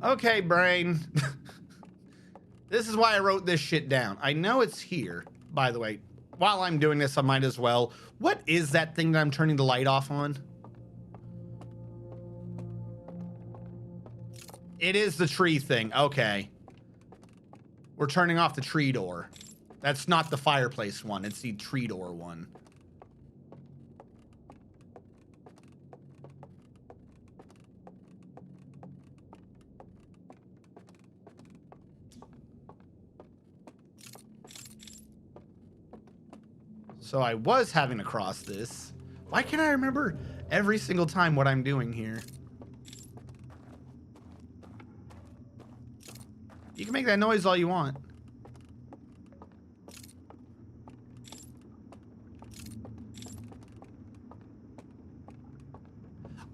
Okay, brain. This is why I wrote this shit down. I know it's here, by the way. While I'm doing this, I might as well. What is that thing that I'm turning the light off on? It is the tree thing. Okay. We're turning off the tree door. That's not the fireplace one. It's the tree door one. So I was having to cross this. Why can't I remember every single time what I'm doing here? You can make that noise all you want.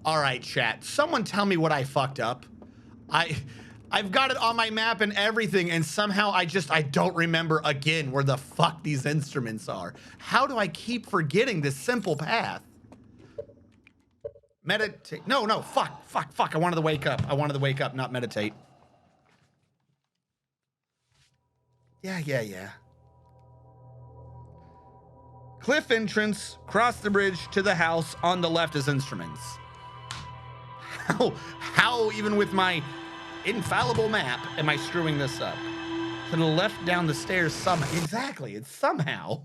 All right, chat. Someone tell me what I fucked up. I've got it on my map and everything, and somehow I don't remember again where the fuck these instruments are. How do I keep forgetting this simple path? Meditate. No, fuck. I wanted to wake up. I wanted to wake up, not meditate. Yeah. Cliff entrance, cross the bridge to the house, on the left is instruments. How even with my infallible map am I screwing this up? To the left down the stairs exactly, it's somehow.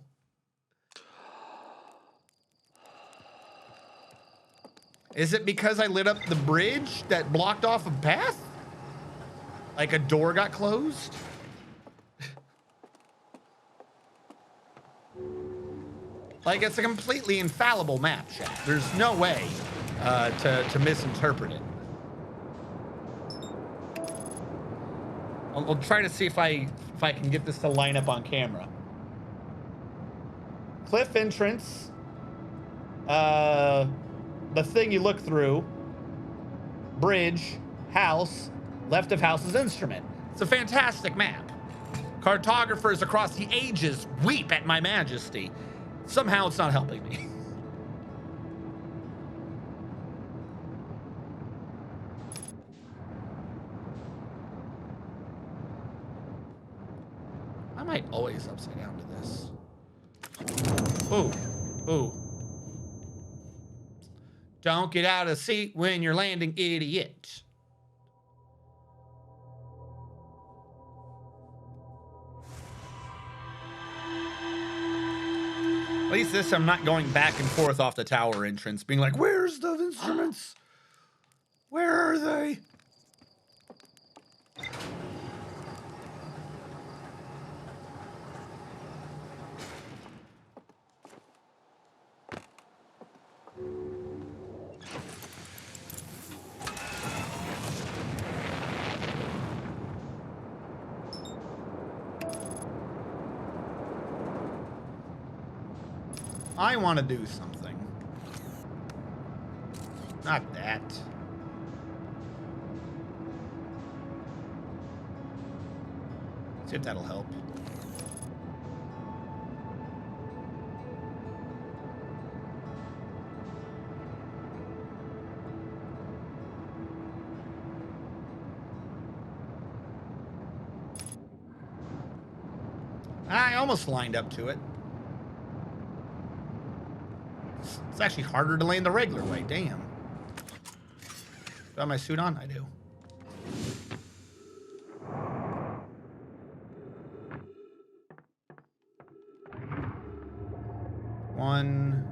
Is it because I lit up the bridge that blocked off a path? Like a door got closed? Like, it's a completely infallible map, chat. There's no way to misinterpret it. I'll try to see if I can get this to line up on camera. Cliff entrance. The thing you look through. Bridge. House. Left of house is instrument. It's a fantastic map. Cartographers across the ages weep at my majesty. Somehow it's not helping me. I might always upside down to this. Ooh. Don't get out of the seat when you're landing, idiot. At least this, I'm not going back and forth off the tower entrance, being like, where's the instruments? Where are they? I want to do something. Not that. See if that'll help. I almost lined up to it. It's actually harder to land the regular way. Damn. Do I have my suit on? I do. One.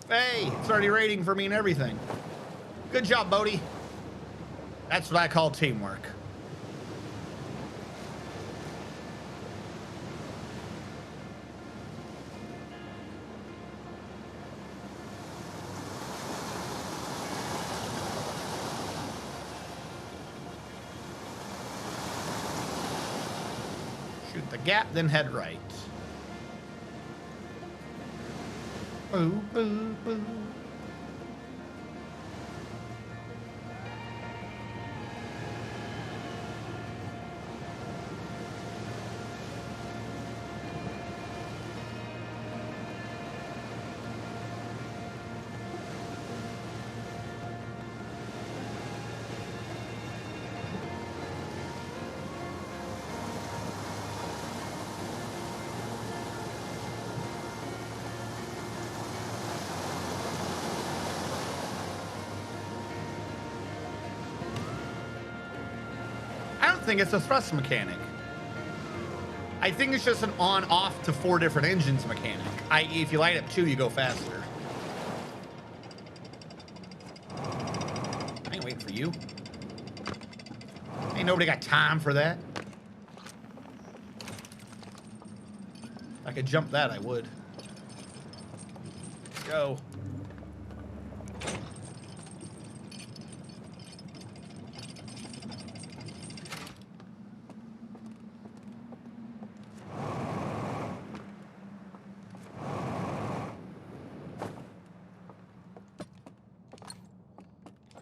Hey, it's already rating for me and everything. Good job, Bodhi. That's what I call teamwork. Shoot the gap, then head right. Boo, boo, boo. I don't think it's a thrust mechanic. I think it's just an on-off to 4 different engines mechanic. I.e., if you light up 2, you go faster. I ain't waiting for you. Ain't nobody got time for that. If I could jump that, I would. Let's go.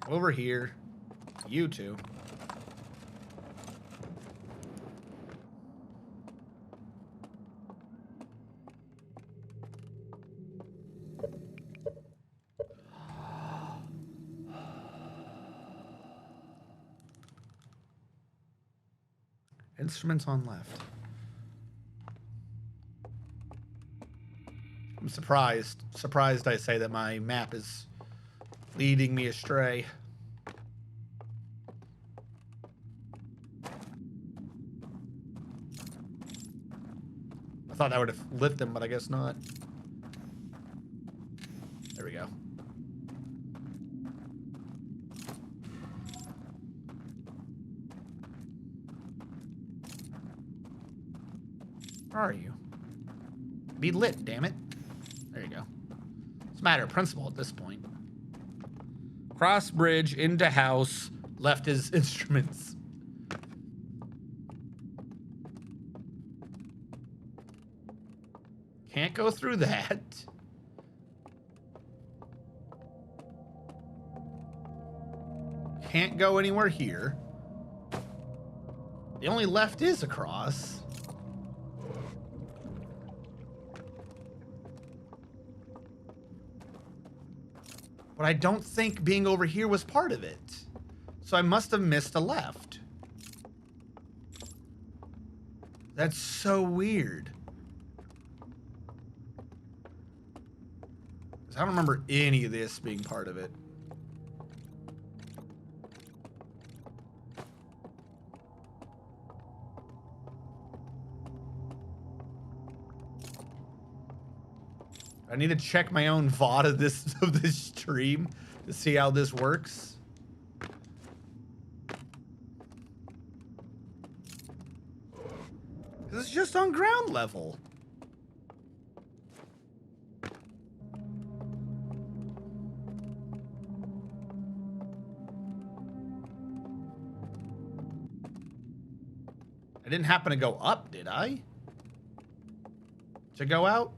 Over here. You two. Instruments on left. I'm surprised. Surprised I say that my map is leading me astray. I thought that would have lit them, but I guess not. There we go. Where are you? Be lit, damn it. There you go. It's a matter of principle at this point. Cross bridge into house. Left is instruments. Can't go through that. Can't go anywhere here. The only left is across. But I don't think being over here was part of it. So I must have missed a left. That's so weird. I don't remember any of this being part of it. I need to check my own VOD of this stream to see how this works. This is just on ground level. I didn't happen to go up, did I? To go out?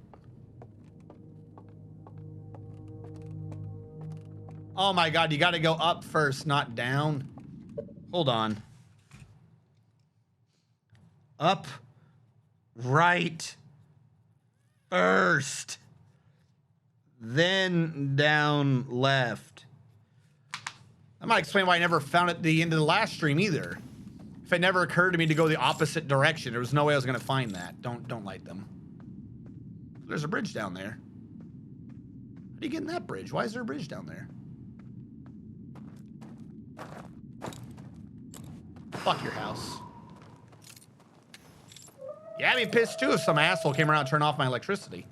Oh my god, you gotta go up first, not down. Hold on. Up. Right. First. Then down left. That might explain why I never found it at the end of the last stream either. If it never occurred to me to go the opposite direction, there was no way I was gonna find that. Don't light them. There's a bridge down there. How do you get in that bridge? Why is there a bridge down there? Fuck your house. Yeah, I'd be pissed too if some asshole came around and turned off my electricity.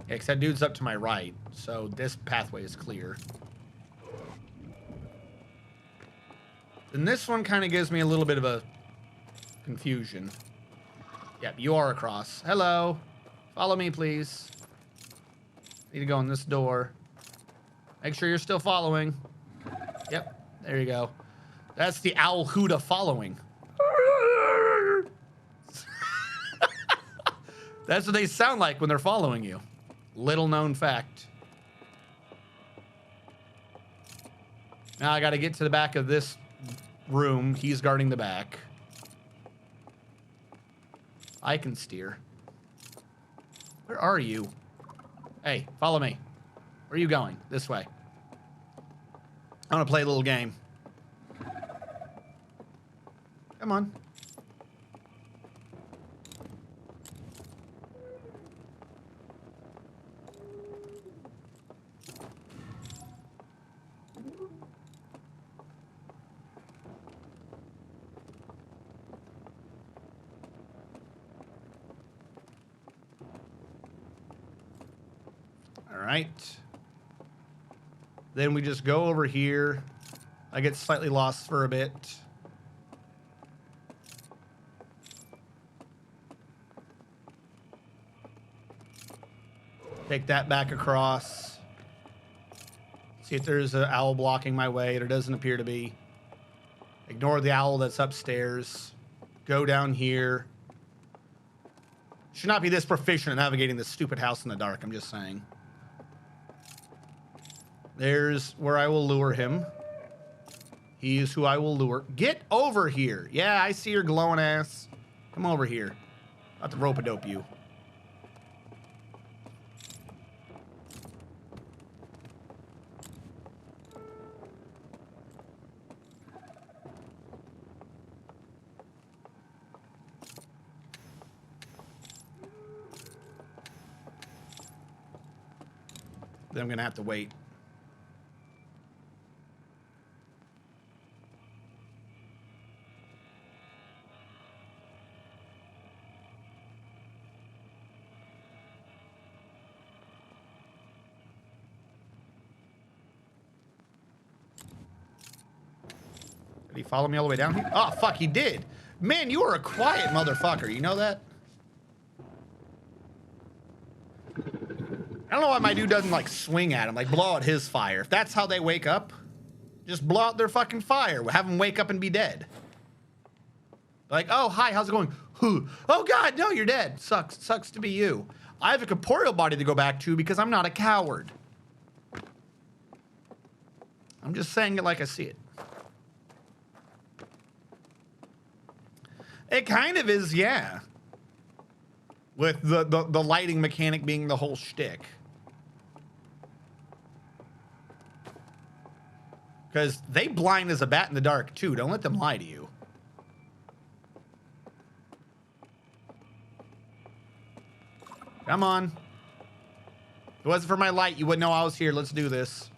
Yeah, 'cause that dude's up to my right, so this pathway is clear. And this one kind of gives me a little bit of a confusion. Yep, you are across. Hello. Follow me, please. Need to go in this door. Make sure you're still following. Yep, there you go. That's the owl Huda following. That's what they sound like when they're following you. Little known fact. Now I gotta get to the back of this room. He's guarding the back. I can steer. Where are you? Hey, follow me. Where are you going? This way. I want to play a little game. Come on. All right. Then we just go over here. I get slightly lost for a bit. Take that back across. See if there's an owl blocking my way. There doesn't appear to be. Ignore the owl that's upstairs. Go down here. Should not be this proficient at navigating this stupid house in the dark, I'm just saying. There's where I will lure him. He is who I will lure. Get over here. Yeah, I see your glowing ass. Come over here. About to rope-a-dope you. Then I'm going to have to wait. Did he follow me all the way down here? Oh, fuck, he did. Man, you are a quiet motherfucker. You know that? I don't know why my dude doesn't, like, swing at him, like, blow out his fire. If that's how they wake up, just blow out their fucking fire. Have them wake up and be dead. Like, oh, hi, how's it going? Oh, God, no, you're dead. Sucks to be you. I have a corporeal body to go back to because I'm not a coward. I'm just saying it like I see it. It kind of is, yeah. With the lighting mechanic being the whole shtick. Because they blind as a bat in the dark, too. Don't let them lie to you. Come on. If it wasn't for my light, you wouldn't know I was here. Let's do this.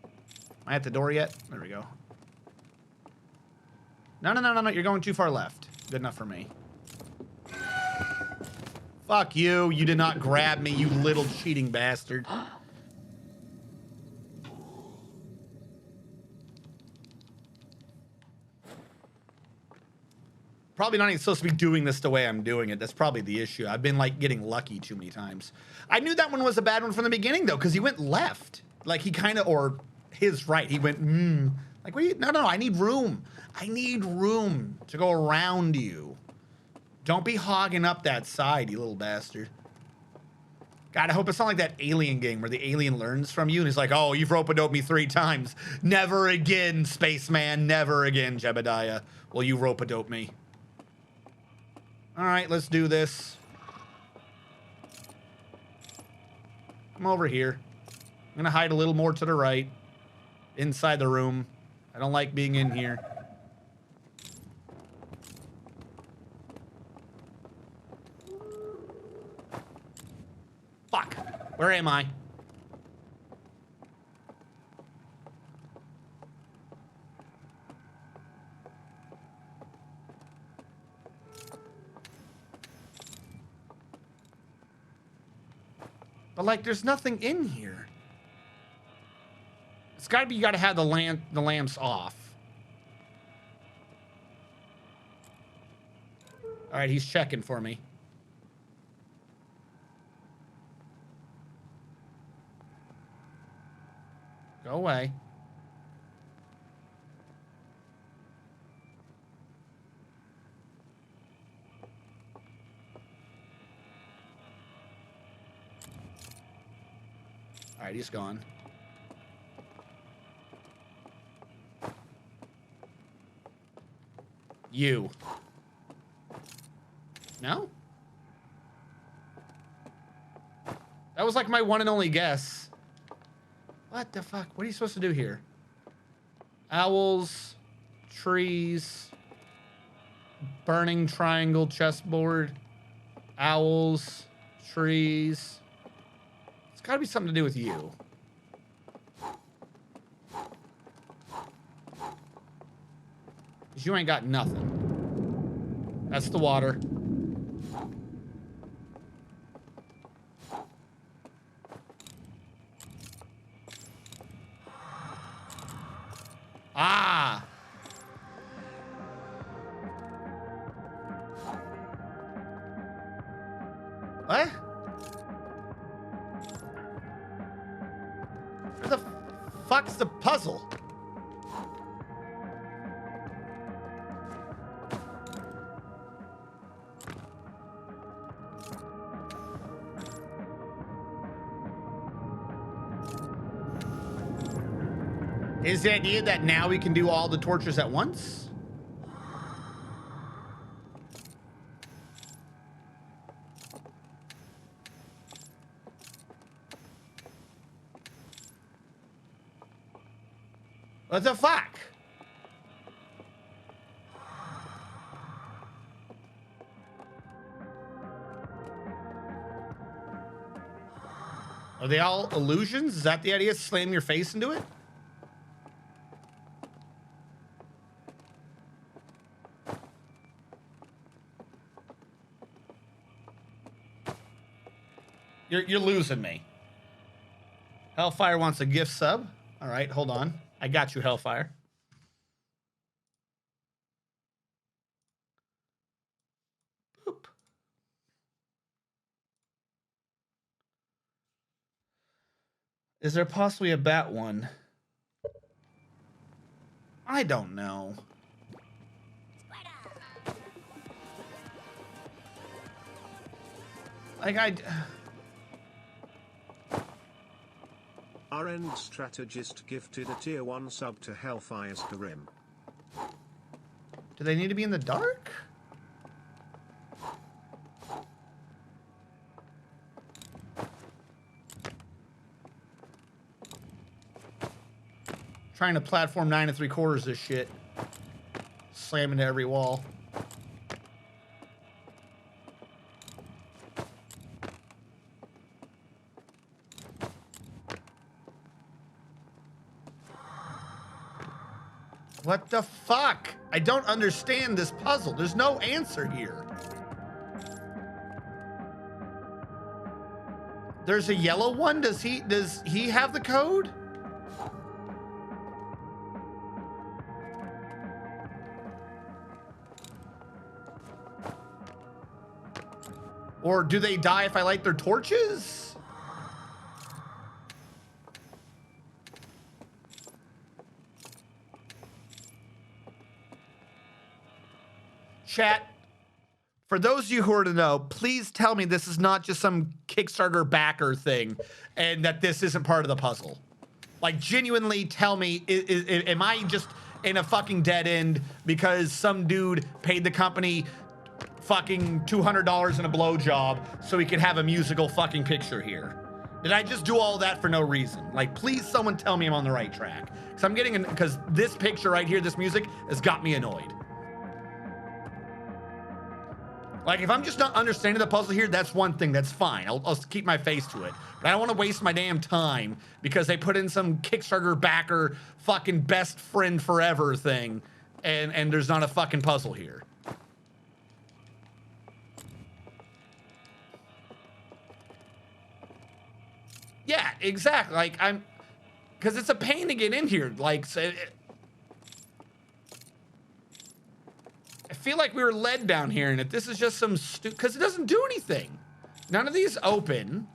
Am I at the door yet? There we go. No. You're going too far left. Good enough for me. Fuck you. You did not grab me, you little cheating bastard. Probably not even supposed to be doing this the way I'm doing it. That's probably the issue. I've been, like, getting lucky too many times. I knew that one was a bad one from the beginning, though, because he went left. Like, he kind of, or his right. He went, Like, wait, no, I need room. I need room to go around you. Don't be hogging up that side, you little bastard. God, I hope it's not like that alien game where the alien learns from you and he's like, oh, you've rope-a-doped me 3 times. Never again, spaceman. Never again, Jebediah. Will you rope-a-dope me? All right, let's do this. Come over here. I'm going to hide a little more to the right. Inside the room. I don't like being in here. Fuck. Where am I? But like, there's nothing in here. It's gotta be, you gotta have the lamps off. All right, he's checking for me. Go away. All right, he's gone. You. No? That was like my one and only guess. What the fuck? What are you supposed to do here? Owls, trees, burning triangle chessboard, owls, trees. It's got to be something to do with you. Because you ain't got nothing. That's the water. Ah! What? Where the fuck's the puzzle? Is the idea that now we can do all the tortures at once? What the fuck? Are they all illusions? Is that the idea? Slam your face into it? You're losing me. Hellfire wants a gift sub. All right, hold on. I got you, Hellfire. Boop. Is there possibly a bat one? I don't know. Like Our end strategist gifted a tier 1 sub to Hellfire's Karim. Do they need to be in the dark? Trying to platform 9 3/4 this shit. Slam into every wall. What the fuck? I don't understand this puzzle. There's no answer here. There's a yellow one. Does he have the code? Or do they die if I light their torches? Chat, for those of you who are to know, please tell me this is not just some Kickstarter backer thing and that this isn't part of the puzzle. Like, genuinely tell me, am I just in a fucking dead end because some dude paid the company fucking $200 in a blowjob so he could have a musical fucking picture here? Did I just do all that for no reason? Like, please someone tell me I'm on the right track. Because I'm getting, because this picture right here, this music, has got me annoyed. Like, if I'm just not understanding the puzzle here, that's one thing. That's fine. I'll keep my face to it. But I don't want to waste my damn time because they put in some Kickstarter backer fucking best friend forever thing, and there's not a fucking puzzle here. Yeah, exactly. Like, because it's a pain to get in here. Like, I feel like we were led down here, and if this is just some because it doesn't do anything. None of these open.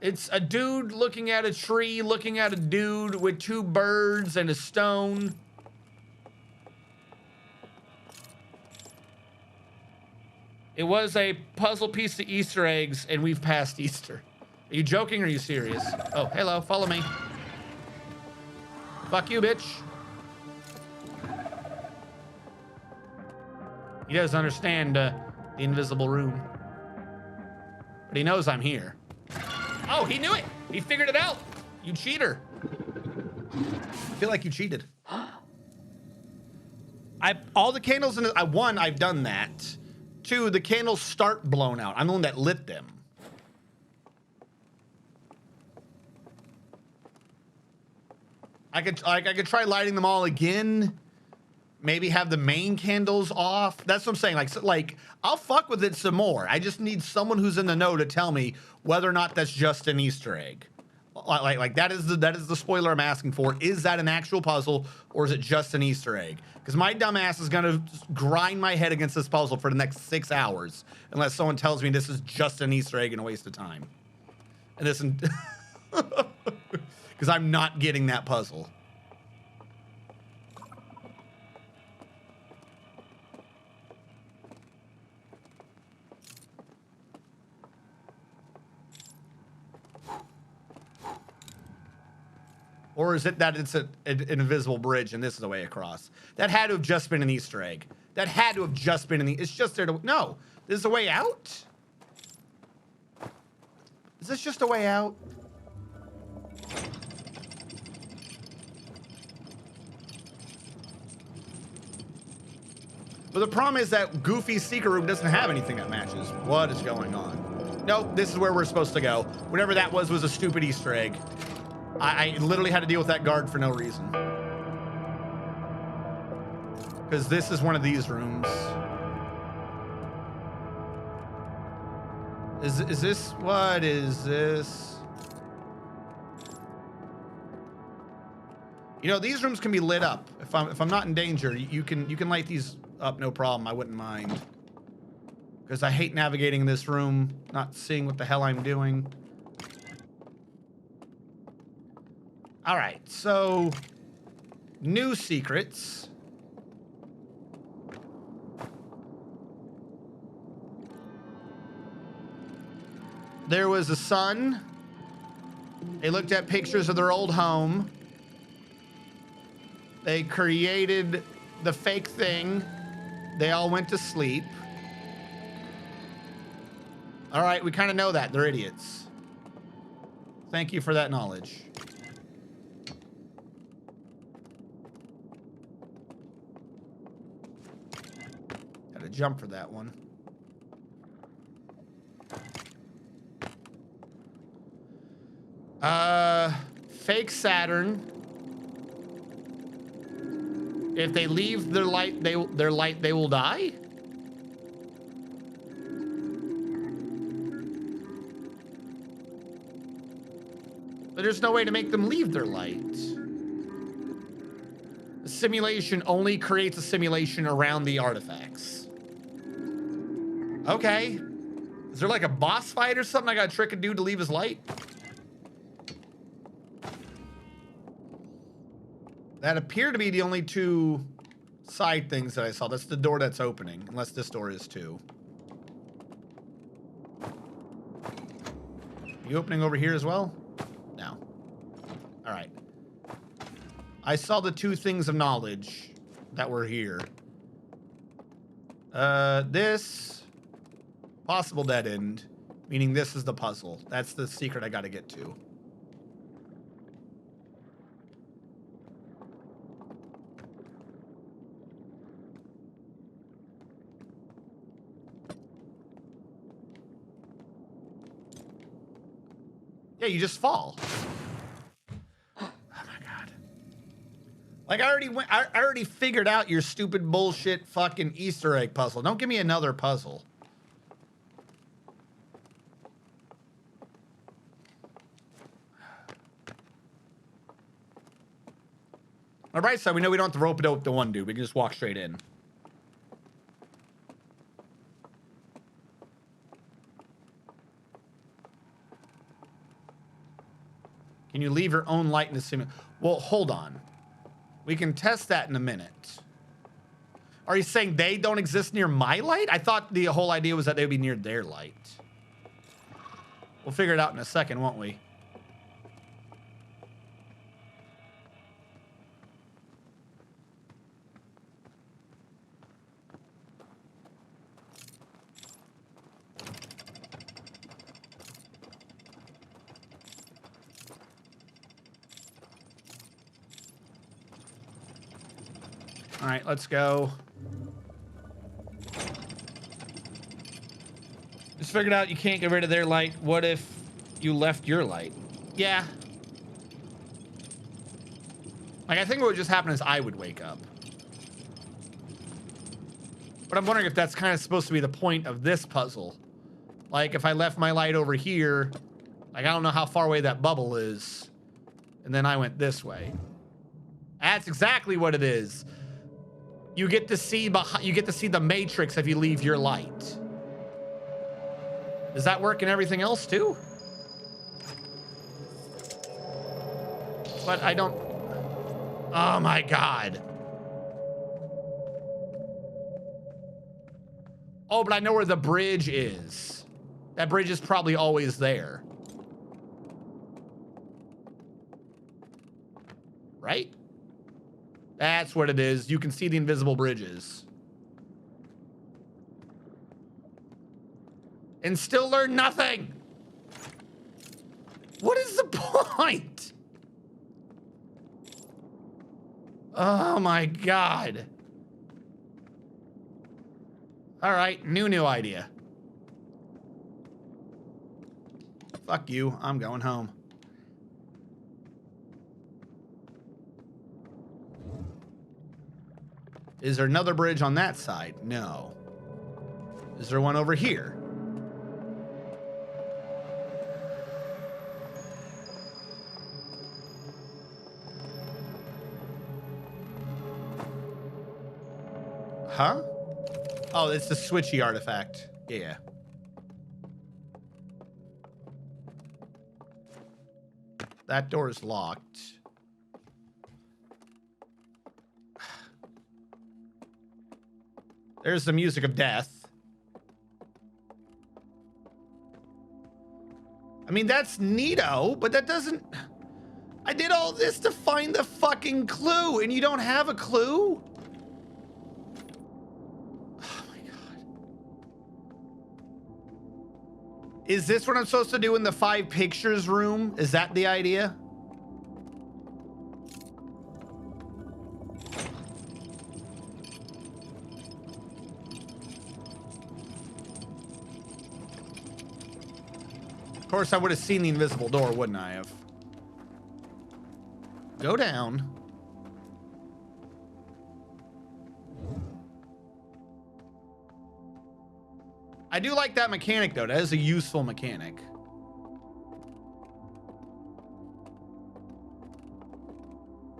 It's a dude looking at a tree, looking at a dude with 2 birds and a stone. It was a puzzle piece to Easter eggs, and we've passed Easter. Are you joking or are you serious? Oh, hello, follow me. Fuck you, bitch. He doesn't understand the invisible room. But he knows I'm here. Oh, he knew it. He figured it out. You cheater. I feel like you cheated. All the candles in the, one, I've done that. 2, the candles start blown out. I'm the one that lit them. I could try lighting them all again. Maybe have the main candles off. That's what I'm saying. Like I'll fuck with it some more. I just need someone who's in the know to tell me whether or not that's just an Easter egg. Like that is the spoiler I'm asking for. Is that an actual puzzle or is it just an Easter egg? Because my dumb ass is gonna grind my head against this puzzle for the next 6 hours unless someone tells me this is just an Easter egg and a waste of time. And this, because I'm not getting that puzzle. Or is it that it's an invisible bridge and this is the way across? That had to have just been an Easter egg. That had to have just been it's just there to, no, this is a way out? Is this just a way out? But the problem is that Goofy's secret room doesn't have anything that matches. What is going on? Nope, this is where we're supposed to go. Whatever that was a stupid Easter egg. I literally had to deal with that guard for no reason. Because this is one of these rooms. Is this, what is this? You know, these rooms can be lit up. If I'm not in danger, you can light these up, no problem. I wouldn't mind. Because I hate navigating this room, not seeing what the hell I'm doing. All right, so new secrets. There was a son. They looked at pictures of their old home. They created the fake thing. They all went to sleep. All right, we kind of know that. They're idiots. Thank you for that knowledge. Had to jump for that one. Fake Saturn. If they leave their light, they will die. But there's no way to make them leave their light. The simulation only creates a simulation around the artifacts. Okay. Is there like a boss fight or something I gotta trick a dude to leave his light? That appear to be the only 2 side things that I saw. That's the door that's opening, unless this door is too. You opening over here as well? No. All right. I saw the 2 things of knowledge that were here. This possible dead end, meaning this is the puzzle. That's the secret I got to get to. Yeah, you just fall. Oh my god. Like I already figured out your stupid bullshit fucking Easter egg puzzle. Don't give me another puzzle. On the right side, we know we don't have to rope it out to one dude. We can just walk straight in. Can you leave your own light in the simulator? Well, hold on. We can test that in a minute. Are you saying they don't exist near my light? I thought the whole idea was that they would be near their light. We'll figure it out in a second, won't we? All right, let's go. Just figured out you can't get rid of their light. What if you left your light? Yeah. Like, I think what would just happen is I would wake up. But I'm wondering if that's kind of supposed to be the point of this puzzle. Like, if I left my light over here, like, I don't know how far away that bubble is. And then I went this way. That's exactly what it is. You get to see the matrix if you leave your light. Does that work in everything else too? But I don't. Oh my God. Oh, but I know where the bridge is. That bridge is probably always there. Right? That's what it is. You can see the invisible bridges. And still learn nothing. What is the point? Oh my God. All right, new idea. Fuck you, I'm going home. Is there another bridge on that side? No. Is there one over here? Huh? Oh, it's the switchy artifact. Yeah. That door is locked. There's the music of death. I mean, that's neato, but that doesn't... I did all this to find the fucking clue, and you don't have a clue? Oh my God. Is this what I'm supposed to do in the 5 pictures room? Is that the idea? Of course, I would have seen the invisible door, wouldn't I have? Go down. I do like that mechanic, though. That is a useful mechanic.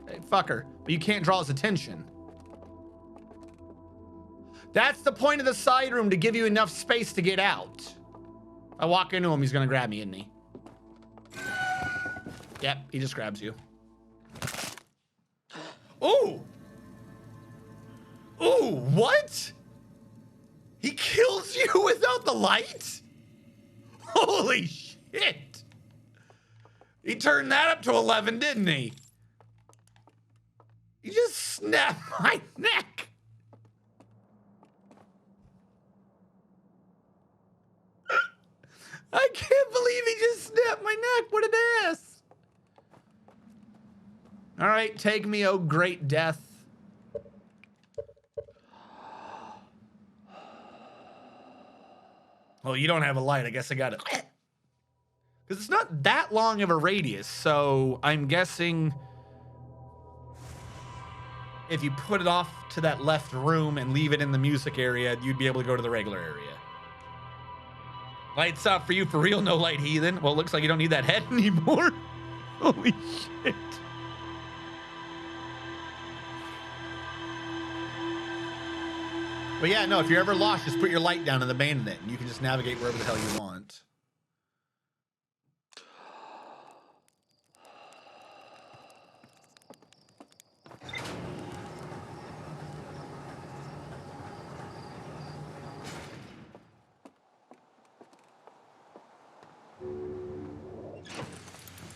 Hey, fucker. But you can't draw his attention. That's the point of the side room, to give you enough space to get out. I walk into him, he's gonna grab me, isn't he? Yep, he just grabs you. Ooh! Ooh, what? He kills you without the light? Holy shit! He turned that up to 11, didn't he? He just snapped my neck. I can't believe he just snapped my neck. What an ass. All right, take me, oh great death. Well, you don't have a light. I guess I got it. Because it's not that long of a radius, so I'm guessing if you put it off to that left room and leave it in the music area, you'd be able to go to the regular area. Lights out for you for real, no light heathen. Well, it looks like you don't need that head anymore. Holy shit. But yeah, no, if you're ever lost, just put your light down and abandon it, and you can just navigate wherever the hell you want.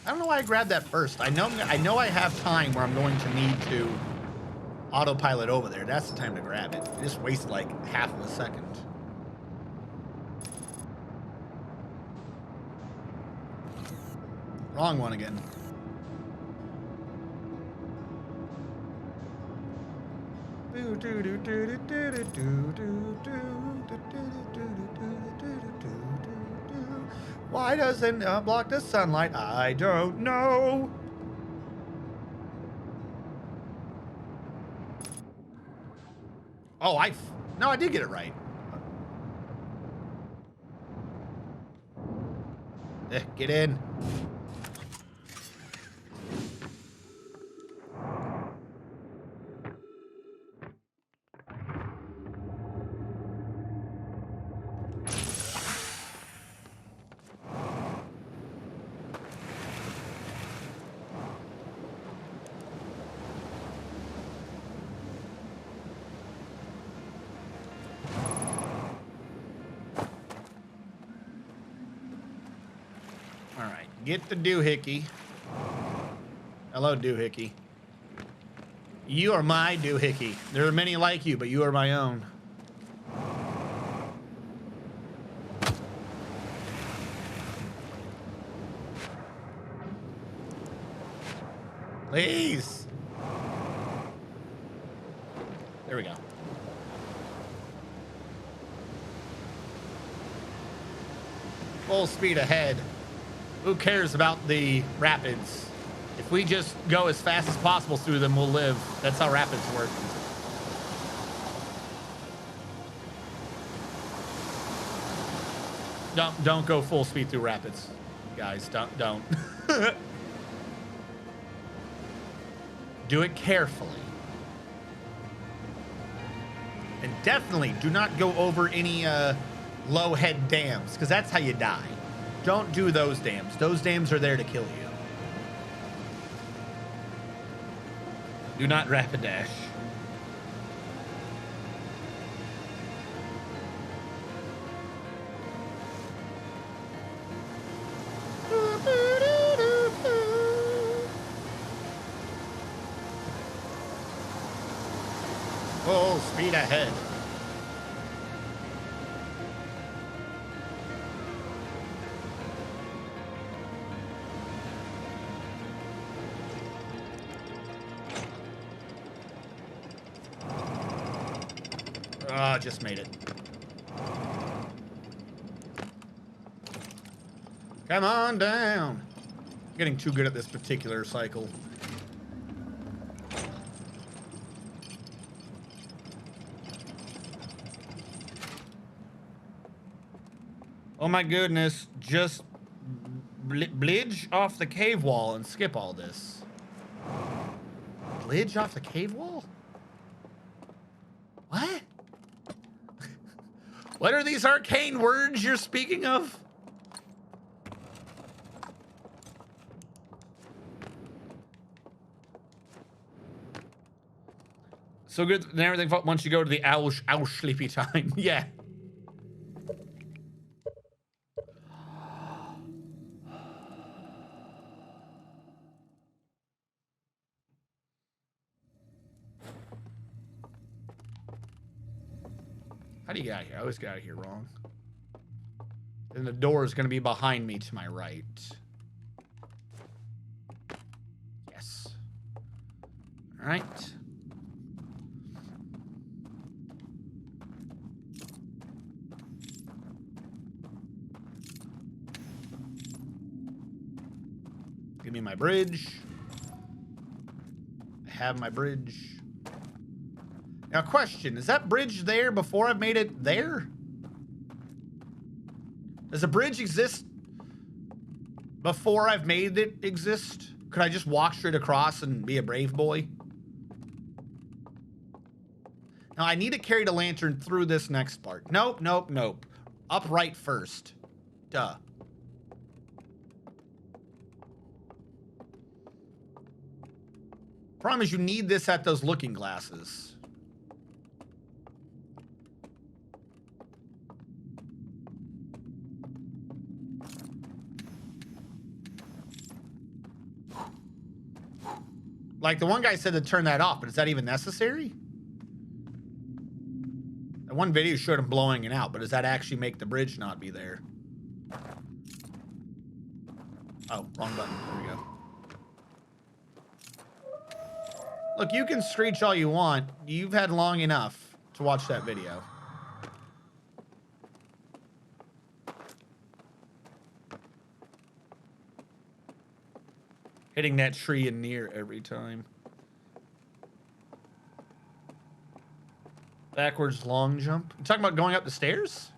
I don't know why I grabbed that first. I know I have time where I'm going to need to autopilot over there. That's the time to grab it. I just wasted like half of a second. Wrong one again. Why doesn't block the sunlight? I don't know. Oh, no, I did get it right. Get in. All right, get the doohickey. Hello, doohickey. You are my doohickey. There are many like you, but you are my own. Please. There we go. Full speed ahead. Who cares about the rapids? If we just go as fast as possible through them, we'll live. That's how rapids work. Don't go full speed through rapids, guys. Don't. Do it carefully. And definitely do not go over any low head dams, because that's how you die. Don't do those dams. Those dams are there to kill you. Do not rapid dash. Full speed ahead. Oh, just made it. Come on down. I'm getting too good at this particular cycle. Oh my goodness, just bridge off the cave wall and skip all this. Bridge off the cave wall? What? What are these arcane words you're speaking of? So good and everything once you go to the owl sleepy time. Yeah. How do you get out of here? I always get out of here wrong. Then the door is going to be behind me to my right. Yes. All right. Give me my bridge. I have my bridge. Now, question, is that bridge there before I've made it there? Does a bridge exist before I've made it exist? Could I just walk straight across and be a brave boy? Now, No, I need to carry the lantern through this next part. Nope, nope, nope. Up right first. Duh. Problem is you need this at those looking glasses. Like, the one guy said to turn that off, but is that even necessary? That one video showed him blowing it out, but does that actually make the bridge not be there? Oh, wrong button. There we go. Look, you can screech all you want. You've had long enough to watch that video. Hitting that tree in near every time. Backwards long jump. You talking about going up the stairs?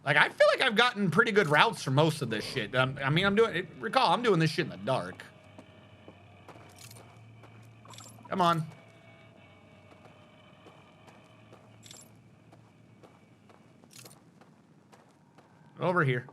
Like, I feel like I've gotten pretty good routes for most of this shit. I mean, I'm doing this shit in the dark. Come on. Over here.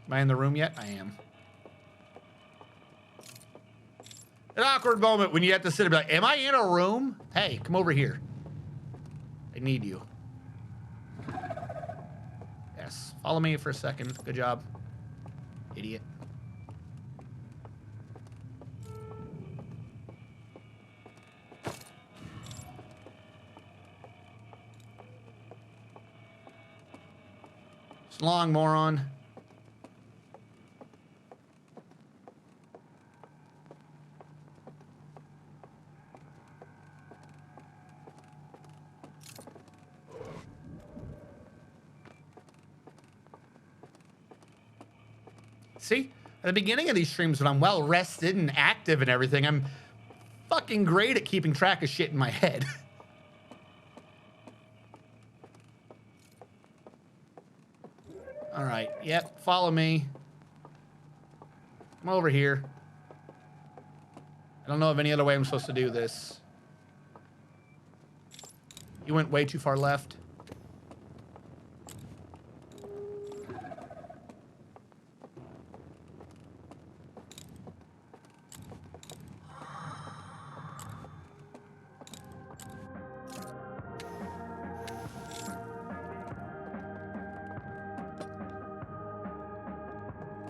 Am I in the room yet? I am. An awkward moment when you have to sit and be like, am I in a room? Hey, come over here. I need you. Yes. Follow me for a second. Good job. Idiot. So long, moron. See, at the beginning of these streams, when I'm well rested and active and everything, I'm fucking great at keeping track of shit in my head. All right, yep, follow me. Come over here. I don't know of any other way I'm supposed to do this. You went way too far left.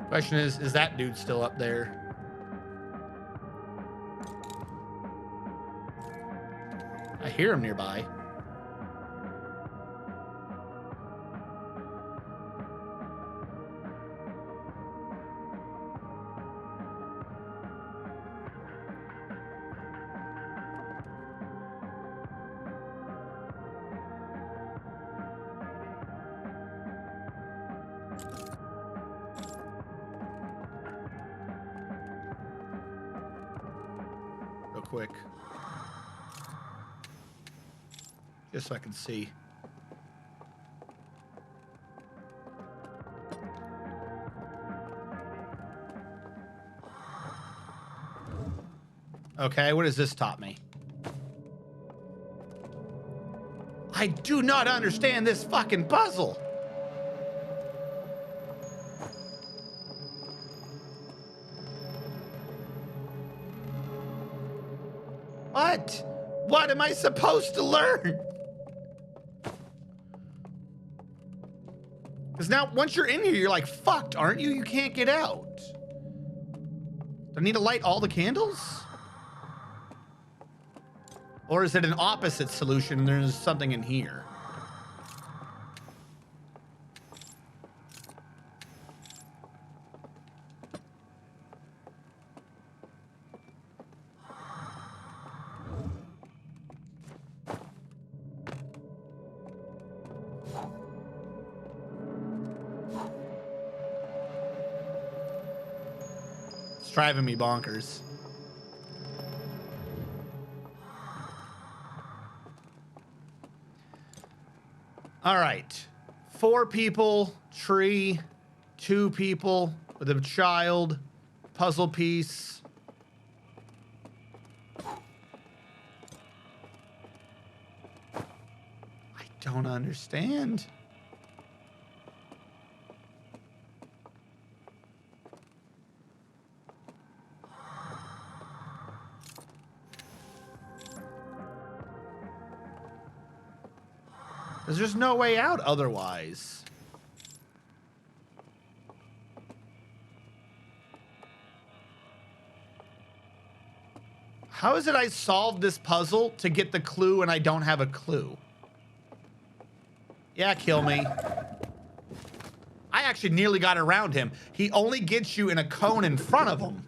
Question is that dude still up there? I hear him nearby. Real quick. Just so I can see. Okay, what has this taught me? I do not understand this fucking puzzle. What? What am I supposed to learn? Because now, once you're in here, you're like, fucked, aren't you? You can't get out. Do I need to light all the candles? Or is it an opposite solution? There's something in here. driving me bonkers. All right. 4 people, tree, 2 people with a child, puzzle piece. I don't understand. There's just no way out otherwise. How is it I solved this puzzle to get the clue and I don't have a clue? Yeah, kill me. I actually nearly got around him. He only gets you in a cone in front of him.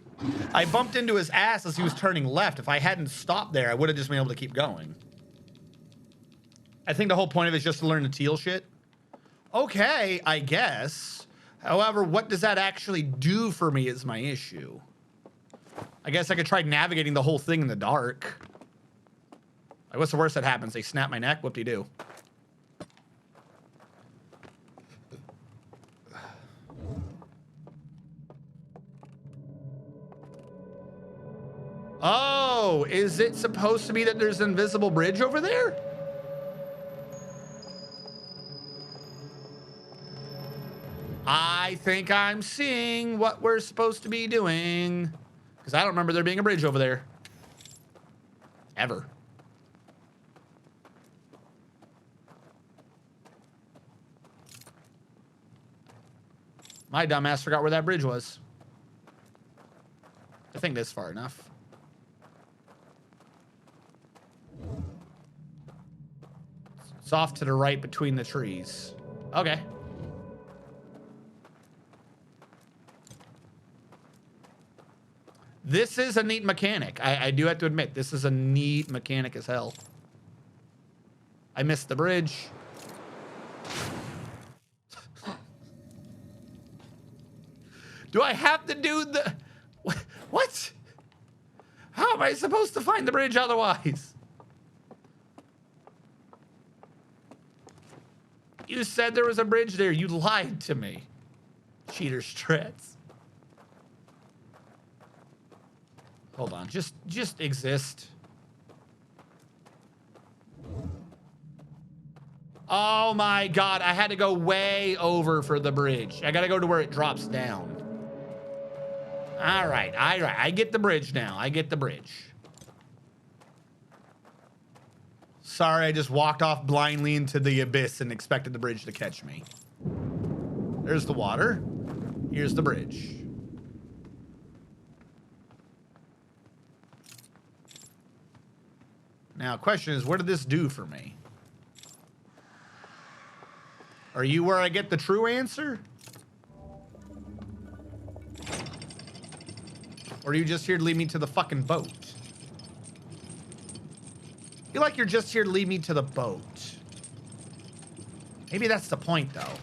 I bumped into his ass as he was turning left. If I hadn't stopped there, I would have just been able to keep going. I think the whole point of it is just to learn the teal shit. Okay, I guess. However, what does that actually do for me is my issue. I guess I could try navigating the whole thing in the dark. Like, what's the worst that happens? They snap my neck? Whoop-de-doo. Oh, is it supposed to be that there's an invisible bridge over there? I think I'm seeing what we're supposed to be doing. Because I don't remember there being a bridge over there. Ever. My dumbass forgot where that bridge was. I think that's far enough. It's off to the right between the trees. Okay. This is a neat mechanic. I do have to admit, this is a neat mechanic as hell. I missed the bridge. Do I have to do the... What? How am I supposed to find the bridge otherwise? You said there was a bridge there. You lied to me. Cheater strats. Hold on, just exist. Oh my God, I had to go way over for the bridge. I gotta go to where it drops down. All right, I get the bridge now. I get the bridge. Sorry, I just walked off blindly into the abyss and expected the bridge to catch me. There's the water. Here's the bridge. Now, question is, what did this do for me? Are you where I get the true answer? Or are you just here to lead me to the fucking boat? I feel like you're just here to lead me to the boat. Maybe that's the point, though.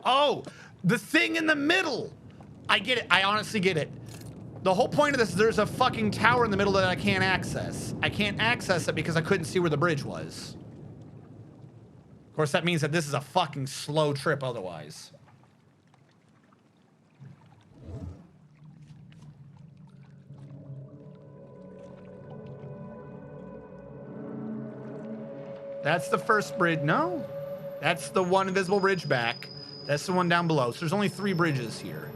Oh, the thing in the middle. I get it. I honestly get it. The whole point of this is there's a fucking tower in the middle that I can't access. I can't access it because I couldn't see where the bridge was. Of course, that means that this is a fucking slow trip otherwise. That's the first bridge. No, that's the one invisible bridge back. That's the one down below. So there's only 3 bridges here.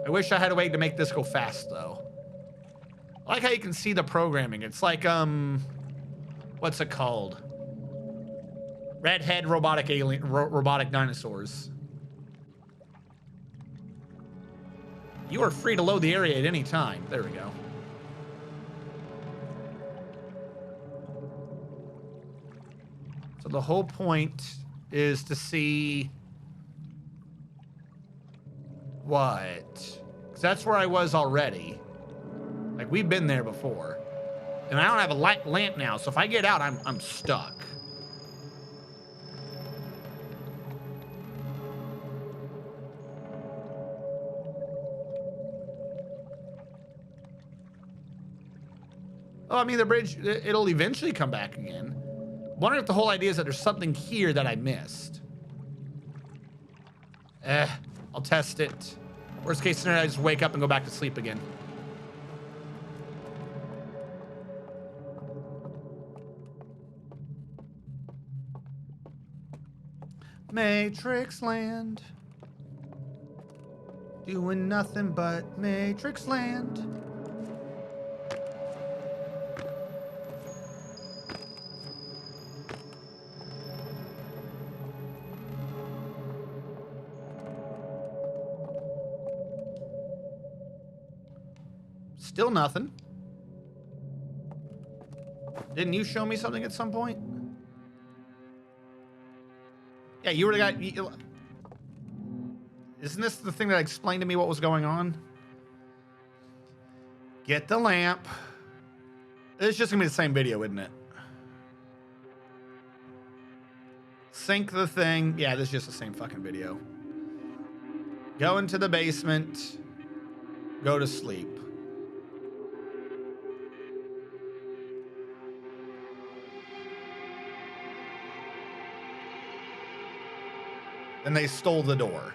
I wish I had a way to make this go fast, though. I like how you can see the programming. It's like, what's it called? Redhead robotic alien, robotic dinosaurs. You are free to load the area at any time. There we go. So the whole point is to see what? Because that's where I was already. Like, we've been there before. And I don't have a light lamp now, so if I get out, I'm stuck. Oh, I mean, the bridge, it'll eventually come back again. Wondering if the whole idea is that there's something here that I missed. I'll test it. Worst case scenario, I just wake up and go back to sleep again. Matrix Land. Doing nothing but Matrix Land. Still nothing. Didn't you show me something at some point? Yeah, you would've got... Isn't this the thing that explained to me what was going on? Get the lamp. It's just gonna be the same video, isn't it? Sync the thing. Yeah, this is just the same fucking video. Go into the basement. Go to sleep. And they stole the door.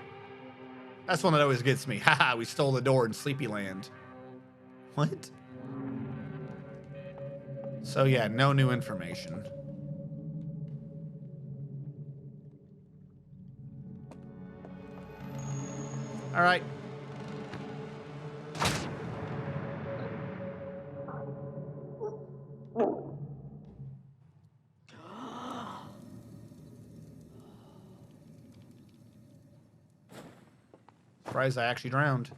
That's one that always gets me. Haha, we stole the door in Sleepyland. What? So yeah, no new information. All right. Surprised I actually drowned.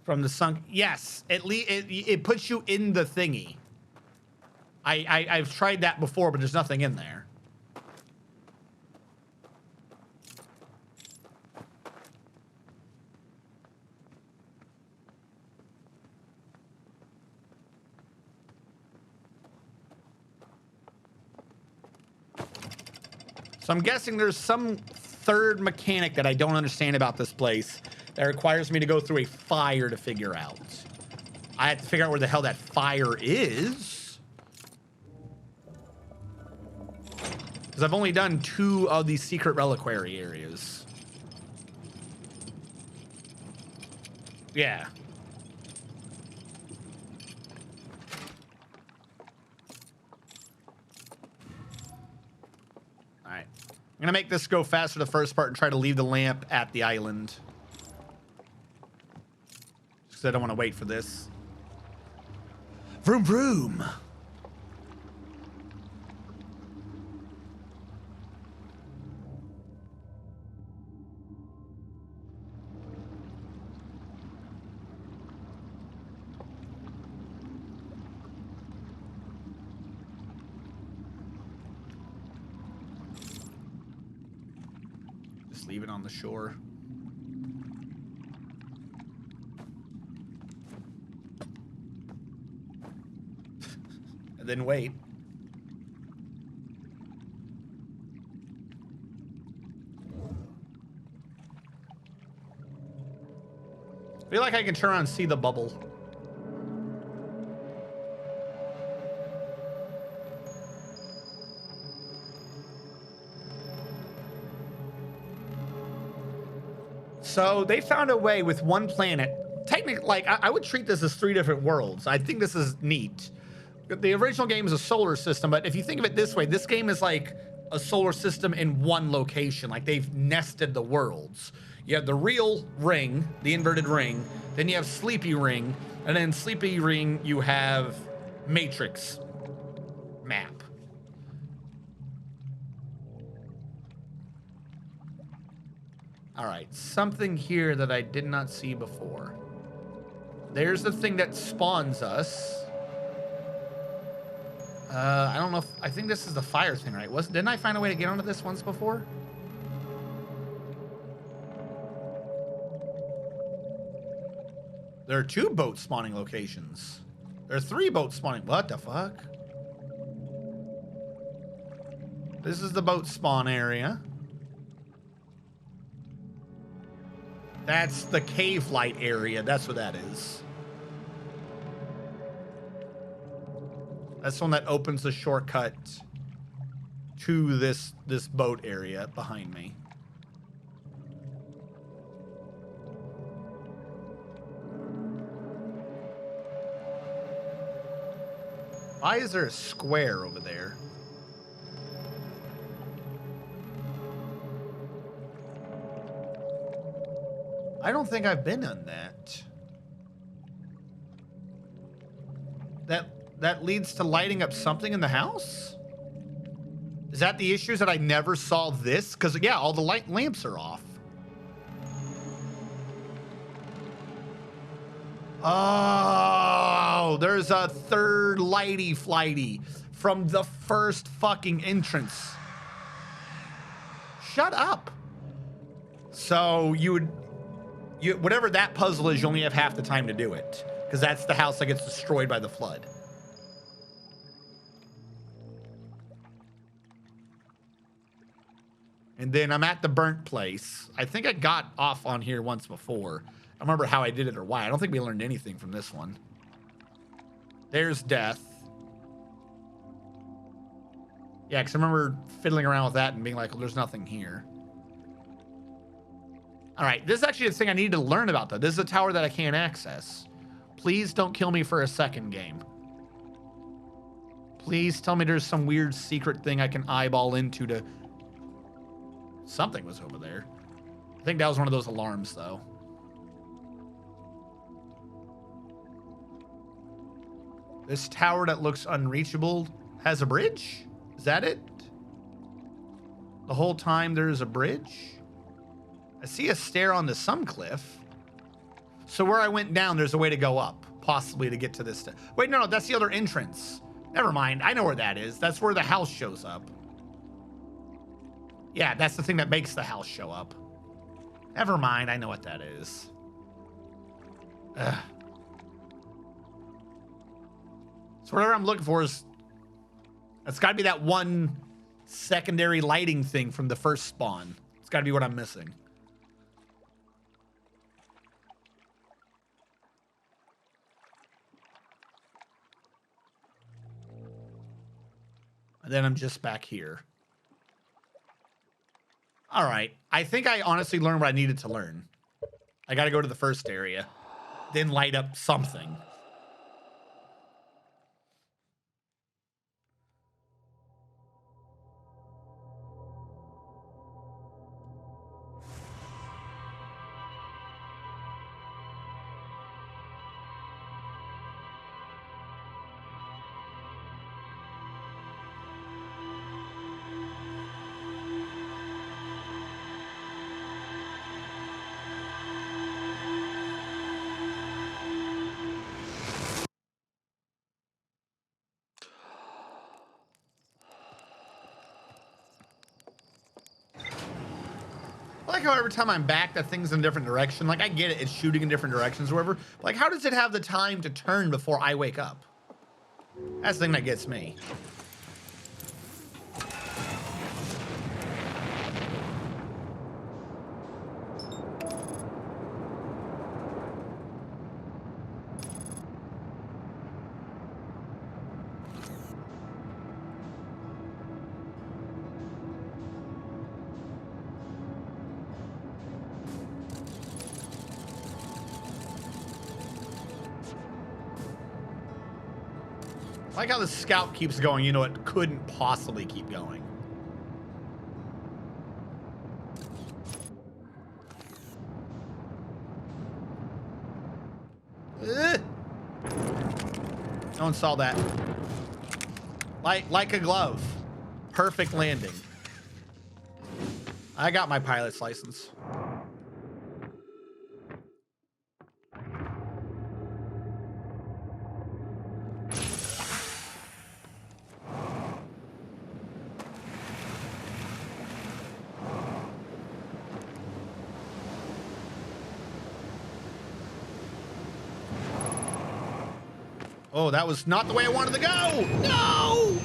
From the sunk, yes. It puts you in the thingy. I've tried that before, but there's nothing in there. So I'm guessing there's some third mechanic that I don't understand about this place that requires me to go through a fire to figure out. I have to figure out where the hell that fire is. Because I've only done 2 of these secret reliquary areas. Yeah. Alright. I'm gonna make this go faster the first part and try to leave the lamp at the island. Because I don't want to wait for this. Vroom vroom. Just leave it on the shore. And then wait. I feel like I can turn around and see the bubble. So they found a way with one planet. Technically, like, I would treat this as 3 different worlds. I think this is neat. The original game is a solar system, but if you think of it this way, this game is like a solar system in one location. Like, they've nested the worlds. You have the real ring, the inverted ring, then you have Sleepy Ring, and then Sleepy Ring you have Matrix map. All right, something here that I did not see before. There's the thing that spawns us. I don't know if, I think this is the fire thing, right? Didn't I find a way to get onto this once before? There are 2 boat spawning locations. There are 3 boats spawning. What the fuck? This is the boat spawn area. That's the cave light area. That's what that is. That's the one that opens the shortcut to this boat area behind me. Why is there a square over there? I don't think I've been on that. That leads to lighting up something in the house? Is that the issue? Is that I never saw this? Because, yeah, all the lamps are off. Oh, there's a third lighty flighty from the first fucking entrance. Shut up. So whatever that puzzle is, you only have half the time to do it. Because that's the house that gets destroyed by the flood. And then I'm at the burnt place. I think I got off on here once before. I don't remember how I did it or why. I don't think we learned anything from this one. There's death. Yeah, because I remember fiddling around with that and being like, well, there's nothing here. All right, this is actually the thing I need to learn about, though. This is a tower that I can't access. Please don't kill me for a second game. Please tell me there's some weird secret thing I can eyeball into to... Something was over there. I think that was one of those alarms, though. This tower that looks unreachable has a bridge? Is that it? The whole time there's a bridge? I see a stair onto some cliff. So where I went down, there's a way to go up, possibly to get to this. Wait, no, that's the other entrance. Never mind. I know where that is. That's where the house shows up. Yeah, that's the thing that makes the house show up. Never mind. I know what that is. Ugh. So whatever I'm looking for is... It's got to be that one secondary lighting thing from the first spawn. It's got to be what I'm missing. And then I'm just back here. All right. I think I honestly learned what I needed to learn. I got to go to the first area, then light up something. I like how every time I'm back, that thing's in a different direction. Like, I get it, it's shooting in different directions or whatever. But like, how does it have the time to turn before I wake up? That's the thing that gets me. I like how the scout keeps going. You know, it couldn't possibly keep going. Ugh. No one saw that. Like a glove. Perfect landing. I got my pilot's license. Oh, that was not the way I wanted to go. No!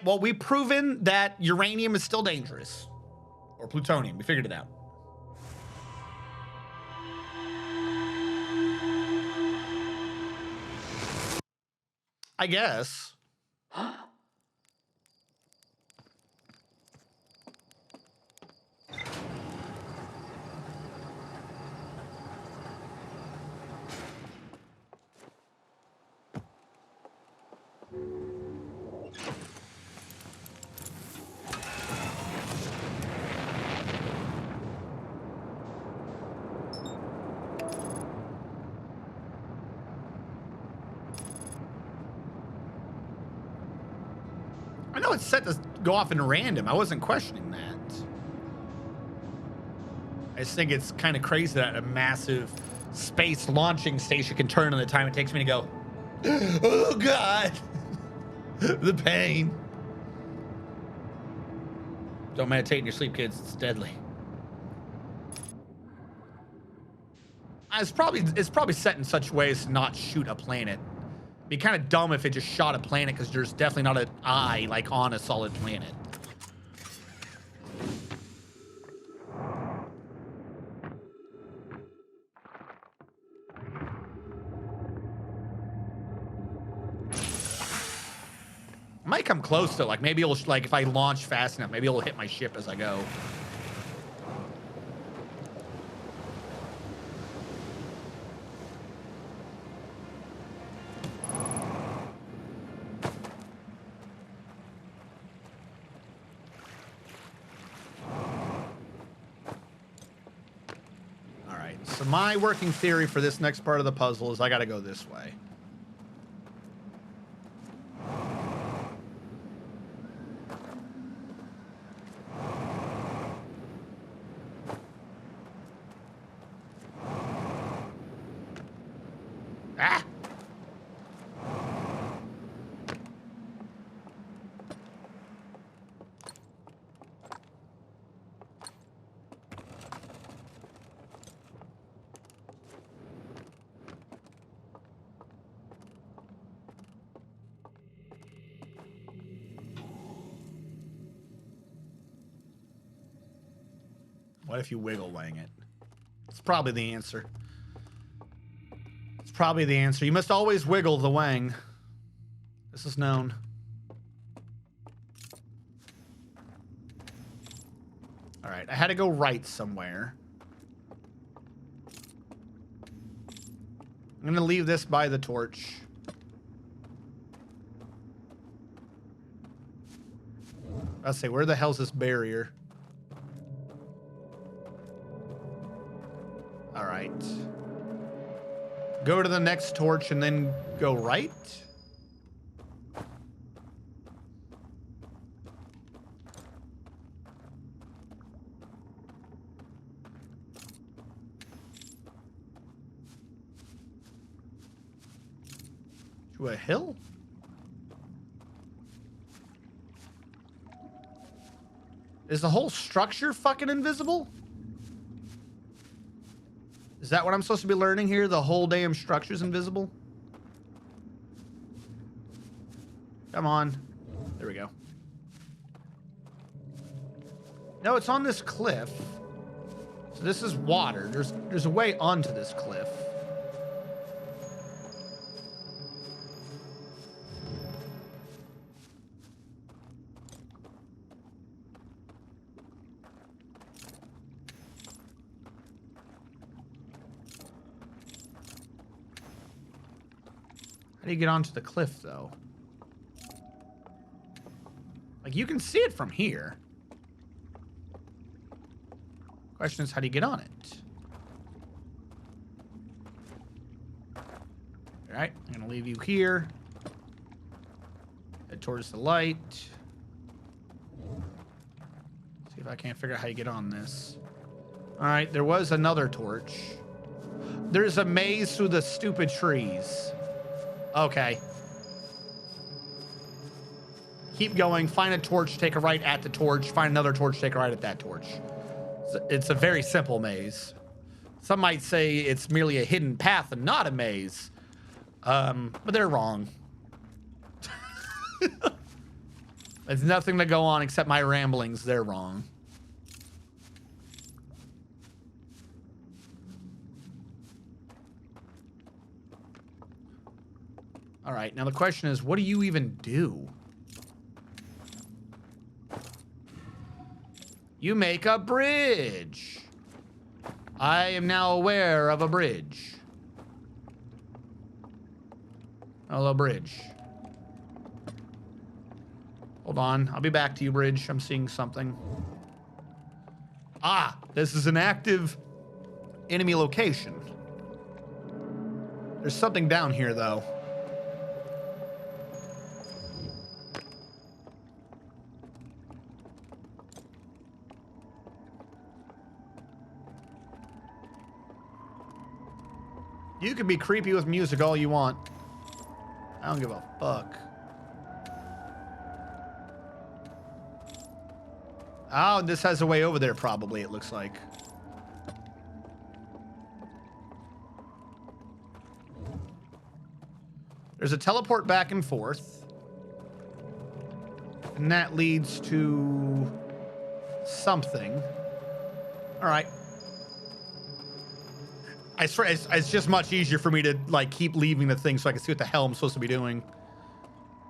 right, well, we've proven that uranium is still dangerous. Or plutonium. We figured it out. I guess. I know it's set to go off in random. I wasn't questioning that. I just think it's kind of crazy that a massive space launching station can turn in the time it takes me to go, oh God, the pain. Don't meditate in your sleep, kids. It's deadly. It's probably set in such ways to not shoot a planet. Be kind of dumb if it just shot a planet, because there's definitely not an eye like on a solid planet. I might come close to, like, maybe it'll, like, if I launch fast enough, maybe it'll hit my ship as I go. All right, so my working theory for this next part of the puzzle is I gotta go this way. What if you wiggle wang it? It's probably the answer. It's probably the answer. You must always wiggle the wang. This is known. All right, I had to go right somewhere. I'm gonna leave this by the torch. I'll say, where the hell's this barrier? All right. Go to the next torch and then go right. To a hill? Is the whole structure fucking invisible? Is that what I'm supposed to be learning here? The whole damn structure's invisible? Come on. There we go. No, it's on this cliff. So this is water. There's a way onto this cliff. How do you get onto the cliff, though? Like, you can see it from here. Question is, how do you get on it? All right, I'm gonna leave you here. Head towards the light. See if I can't figure out how you get on this. All right, there was another torch. There's a maze through the stupid trees. Okay. Keep going. Find a torch, take a right at the torch. Find another torch, take a right at that torch. It's a very simple maze. Some might say it's merely a hidden path and not a maze. But they're wrong. There's nothing to go on except my ramblings. They're wrong. All right, now the question is, what do you even do? You make a bridge. I am now aware of a bridge. Hello, bridge. Hold on, I'll be back to you, bridge. I'm seeing something. Ah, this is an active enemy location. There's something down here, though. You can be creepy with music all you want. I don't give a fuck. Oh, this has a way over there, probably, it looks like. There's a teleport back and forth. And that leads to something. All right. I swear, it's just much easier for me to like keep leaving the thing so I can see what the hell I'm supposed to be doing.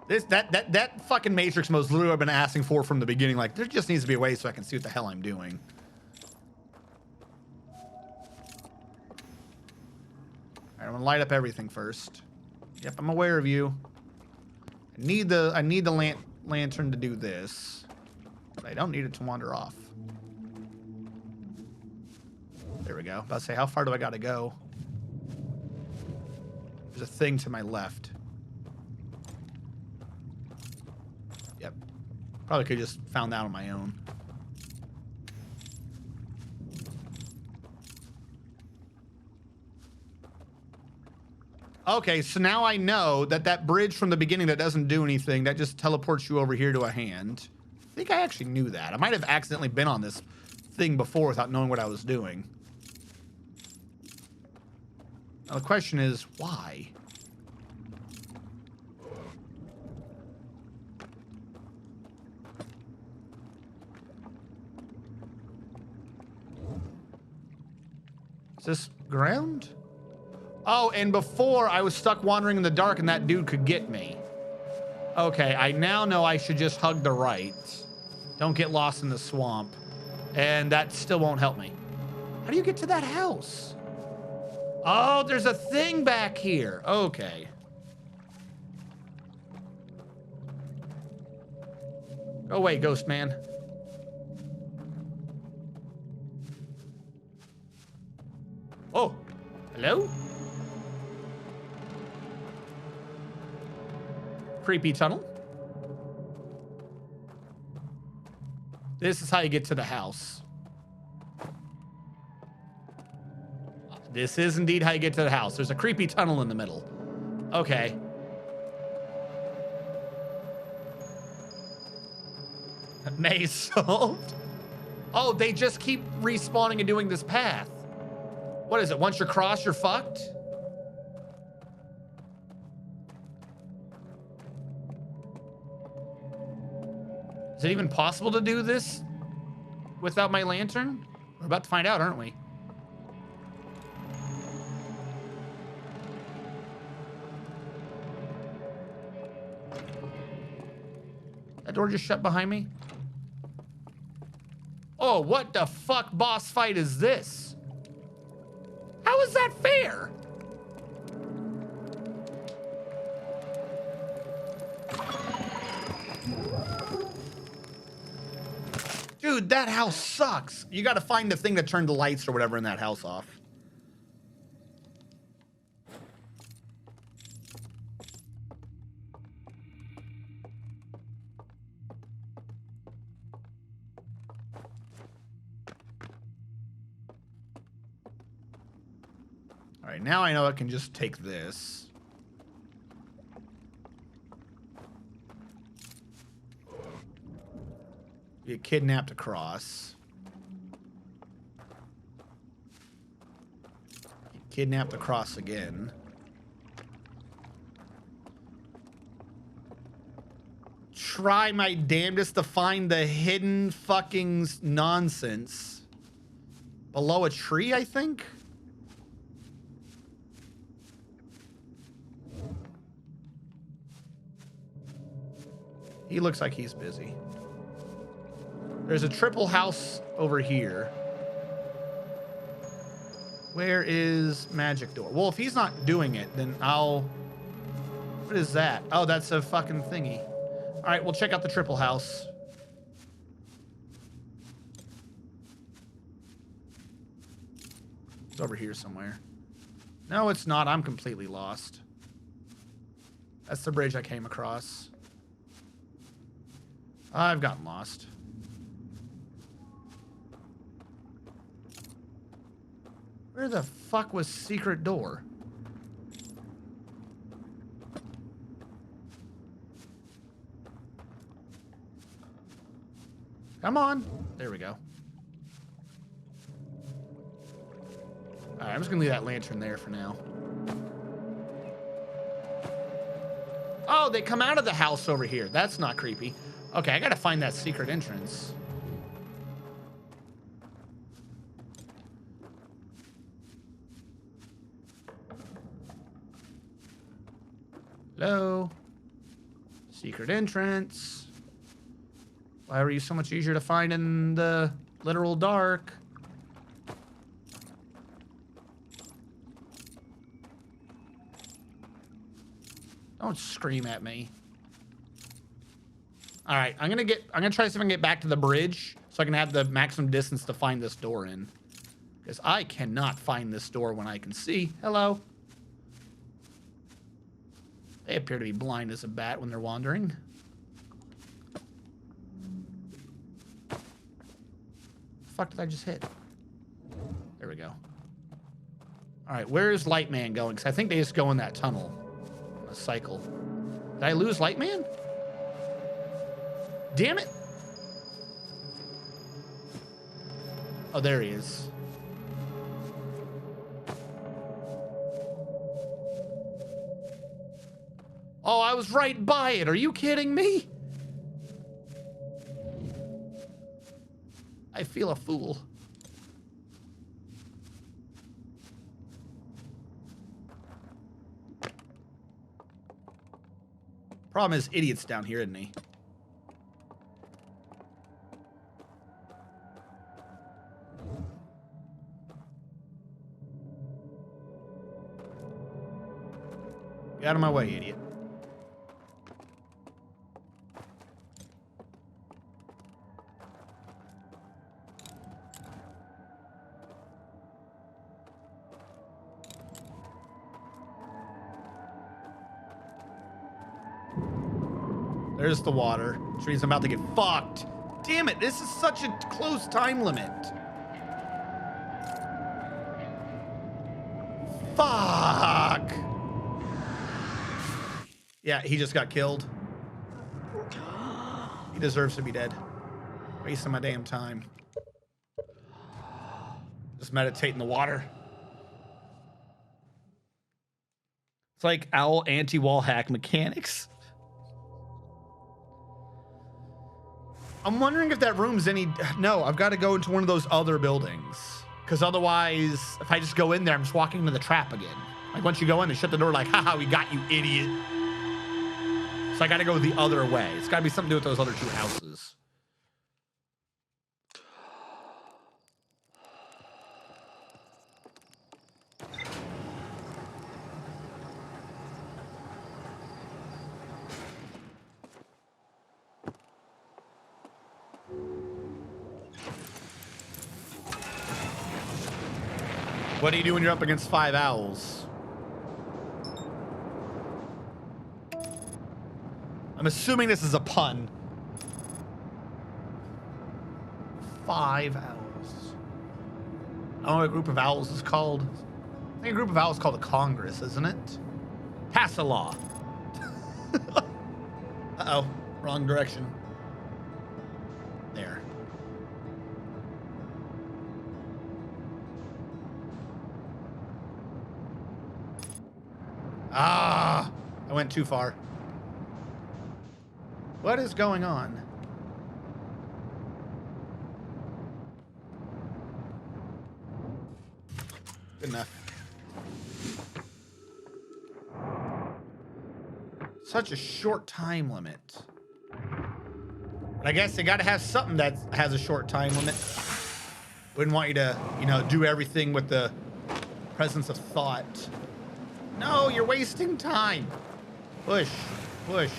That fucking Matrix mode is literally what I've been asking for from the beginning. Like, there just needs to be a way so I can see what the hell I'm doing. All right, I'm gonna light up everything first. Yep, I'm aware of you. I need the lantern to do this, but I don't need it to wander off. There we go. About to say, how far do I gotta go? There's a thing to my left. Yep. Probably could have just found that on my own. Okay, so now I know that that bridge from the beginning that doesn't do anything, that just teleports you over here to a hand. I think I actually knew that. I might have accidentally been on this thing before without knowing what I was doing. Now the question is, why? Is this ground? Oh, and before I was stuck wandering in the dark and that dude could get me. Okay, I now know I should just hug the right. Don't get lost in the swamp. And that still won't help me. How do you get to that house? Oh, there's a thing back here. Okay. Go away, ghost man. Oh, hello? Creepy tunnel. This is how you get to the house. This is indeed how you get to the house. There's a creepy tunnel in the middle. Okay. Maze solved. Oh, they just keep respawning and doing this path. What is it? Once you're crossed, you're fucked? Is it even possible to do this without my lantern? We're about to find out, aren't we? That door just shut behind me? Oh, what the fuck boss fight is this? How is that fair? Dude, that house sucks. You gotta find the thing that turned the lights or whatever in that house off. All right, now I know I can just take this. Get kidnapped across. Get kidnapped across again. try my damnedest to find the hidden fucking nonsense. Below a tree, I think? He looks like he's busy. There's a triple house over here. Where is magic door? Well, if he's not doing it, then I'll... What is that? Oh, that's a fucking thingy. All right, we'll check out the triple house. It's over here somewhere. No, it's not. I'm completely lost. That's the bridge I came across. I've gotten lost. Where the fuck was secret door? Come on. There we go. All right, I'm just gonna leave that lantern there for now. Oh, they come out of the house over here. That's not creepy. Okay, I gotta find that secret entrance. Hello? Secret entrance. Why were you so much easier to find in the literal dark? Don't scream at me. All right, I'm gonna try to see if I can get back to the bridge so I can have the maximum distance to find this door in. Because I cannot find this door when I can see. Hello. They appear to be blind as a bat when they're wandering. The fuck did I just hit? There we go. All right, where's Lightman going? Because I think they just go in that tunnel. A cycle. Did I lose Lightman? Damn it. Oh, there he is. Oh, I was right by it. Are you kidding me? I feel a fool. Problem is, idiot's down here, isn't he? Get out of my way, idiot. There's the water, which means I'm about to get fucked. Damn it, this is such a close time limit. Fuck. Yeah, he just got killed. He deserves to be dead. Wasting my damn time. Just meditate in the water. It's like owl anti-wall hack mechanics. I'm wondering if that room's any... No, I've got to go into one of those other buildings. Because otherwise, if I just go in there, I'm just walking into the trap again. Like, once you go in, they shut the door like, haha, we got you, idiot. So I got to go the other way. It's got to be something to do with those other two houses. What do you do when you're up against 5 owls? I'm assuming this is a pun. 5 owls. I don't know what a group of owls is called. I think a group of owls is called a congress, isn't it? Pass a law. Uh-oh, wrong direction. There. Ah, I went too far. What is going on? Good enough. Such a short time limit. But I guess they got to have something that has a short time limit. Wouldn't want you to, you know, do everything with the presence of thought. No, you're wasting time. Push, push.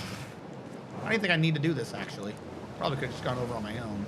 I don't think I need to do this, actually. Probably could have just gone over on my own.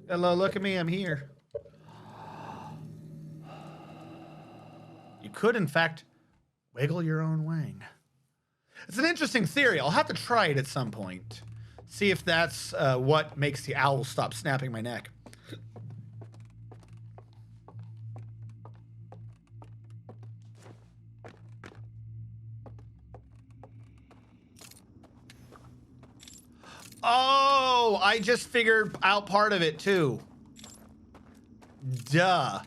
Hello, look at me, I'm here. You could, in fact, wiggle your own wing. It's an interesting theory. I'll have to try it at some point. See if that's what makes the owl stop snapping my neck. Oh, I just figured out part of it too. Duh.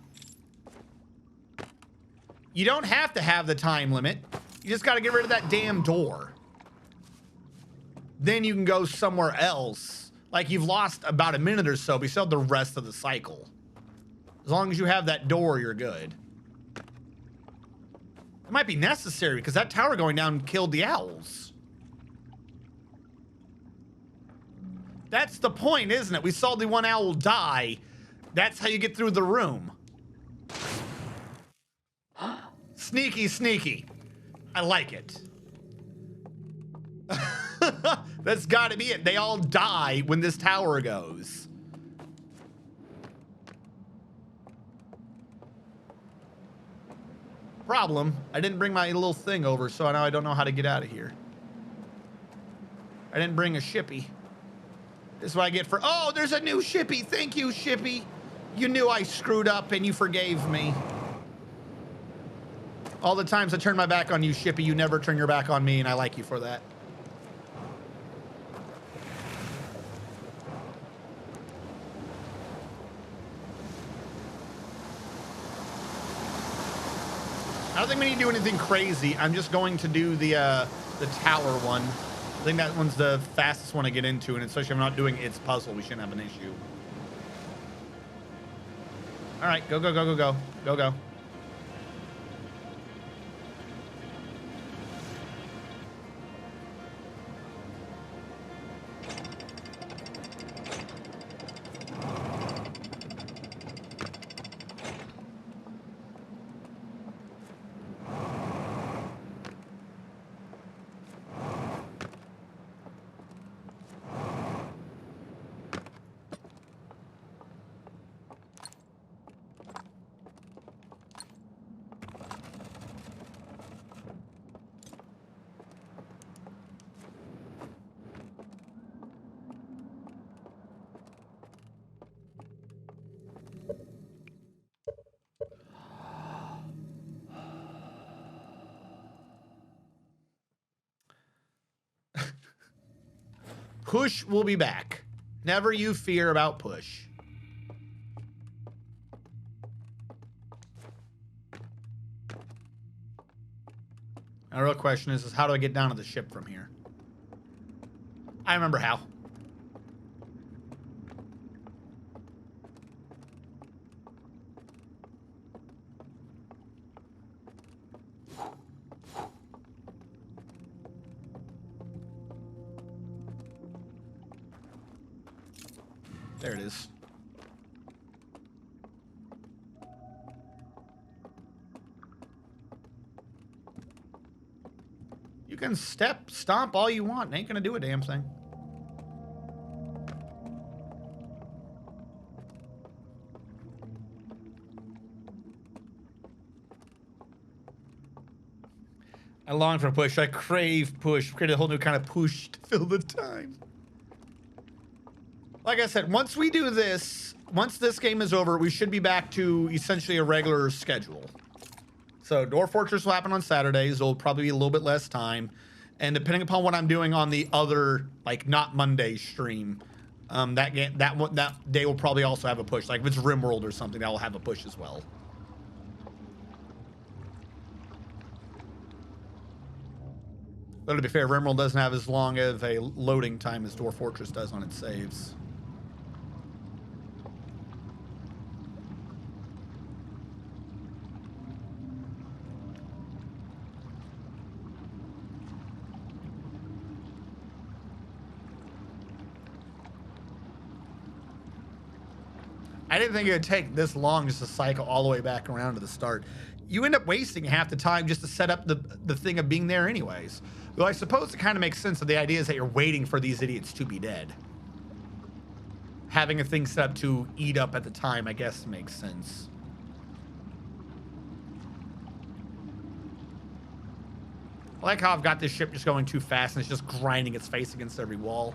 You don't have to have the time limit. You just got to get rid of that damn door. Then you can go somewhere else. Like you've lost about a minute or so, but you still have the rest of the cycle. As long as you have that door, you're good. It might be necessary because that tower going down killed the owls. That's the point, isn't it? We saw the one owl die. That's how you get through the room. Sneaky, sneaky. I like it. That's got to be it. They all die when this tower goes. Problem, I didn't bring my little thing over, so now I don't know how to get out of here. I didn't bring a shippy. This is what I get for... Oh, there's a new shippy. Thank you, shippy. You knew I screwed up and you forgave me. All the times I turn my back on you, shippy, you never turn your back on me, and I like you for that. I don't think we need to do anything crazy. I'm just going to do the tower one. I think that one's the fastest one to get into, and especially if I'm not doing its puzzle, we shouldn't have an issue. All right, go, go, go, go, go. Go, go. Push will be back. Never you fear about Push. Now, the real question is how do I get down to the ship from here? I remember how. There it is. You can stomp all you want. Ain't gonna do a damn thing. I long for push. I crave push. Create a whole new kind of push to fill the time. Like I said, once we do this, once this game is over, we should be back to essentially a regular schedule. So Dwarf Fortress will happen on Saturdays. There'll probably be a little bit less time. And depending upon what I'm doing on the other, like not Monday stream, that day will probably also have a push. Like if it's RimWorld or something, that will have a push as well. But to be fair, RimWorld doesn't have as long of a loading time as Dwarf Fortress does on its saves. I didn't think it would take this long just to cycle all the way back around to the start. You end up wasting half the time just to set up the thing of being there anyways. Though I suppose it kind of makes sense that the idea is that you're waiting for these idiots to be dead. Having a thing set up to eat up at the time, I guess, makes sense. I like how I've got this ship just going too fast and it's just grinding its face against every wall.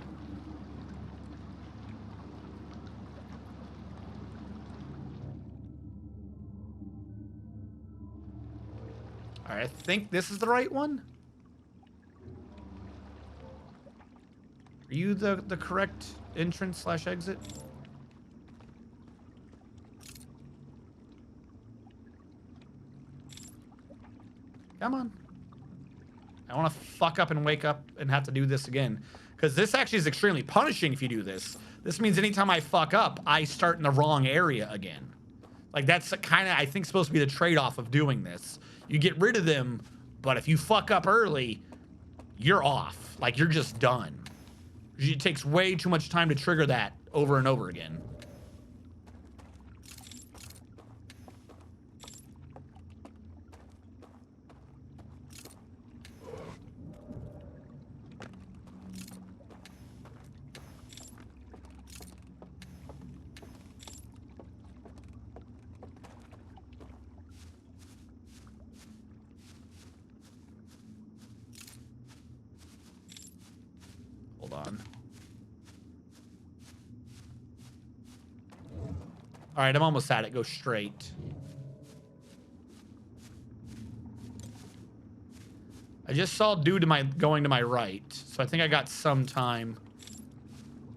All right, I think this is the right one. Are you the correct entrance / exit? Come on. I want to fuck up and wake up and have to do this again. Because this actually is extremely punishing if you do this. This means anytime I fuck up, I start in the wrong area again. Like that's kind of, I think, supposed to be the trade-off of doing this. You get rid of them, but if you fuck up early, you're off. Like you're just done. It takes way too much time to trigger that over and over again. Hold on. All right, I'm almost at it. Go straight. I just saw dude going to my right, so I think I got some time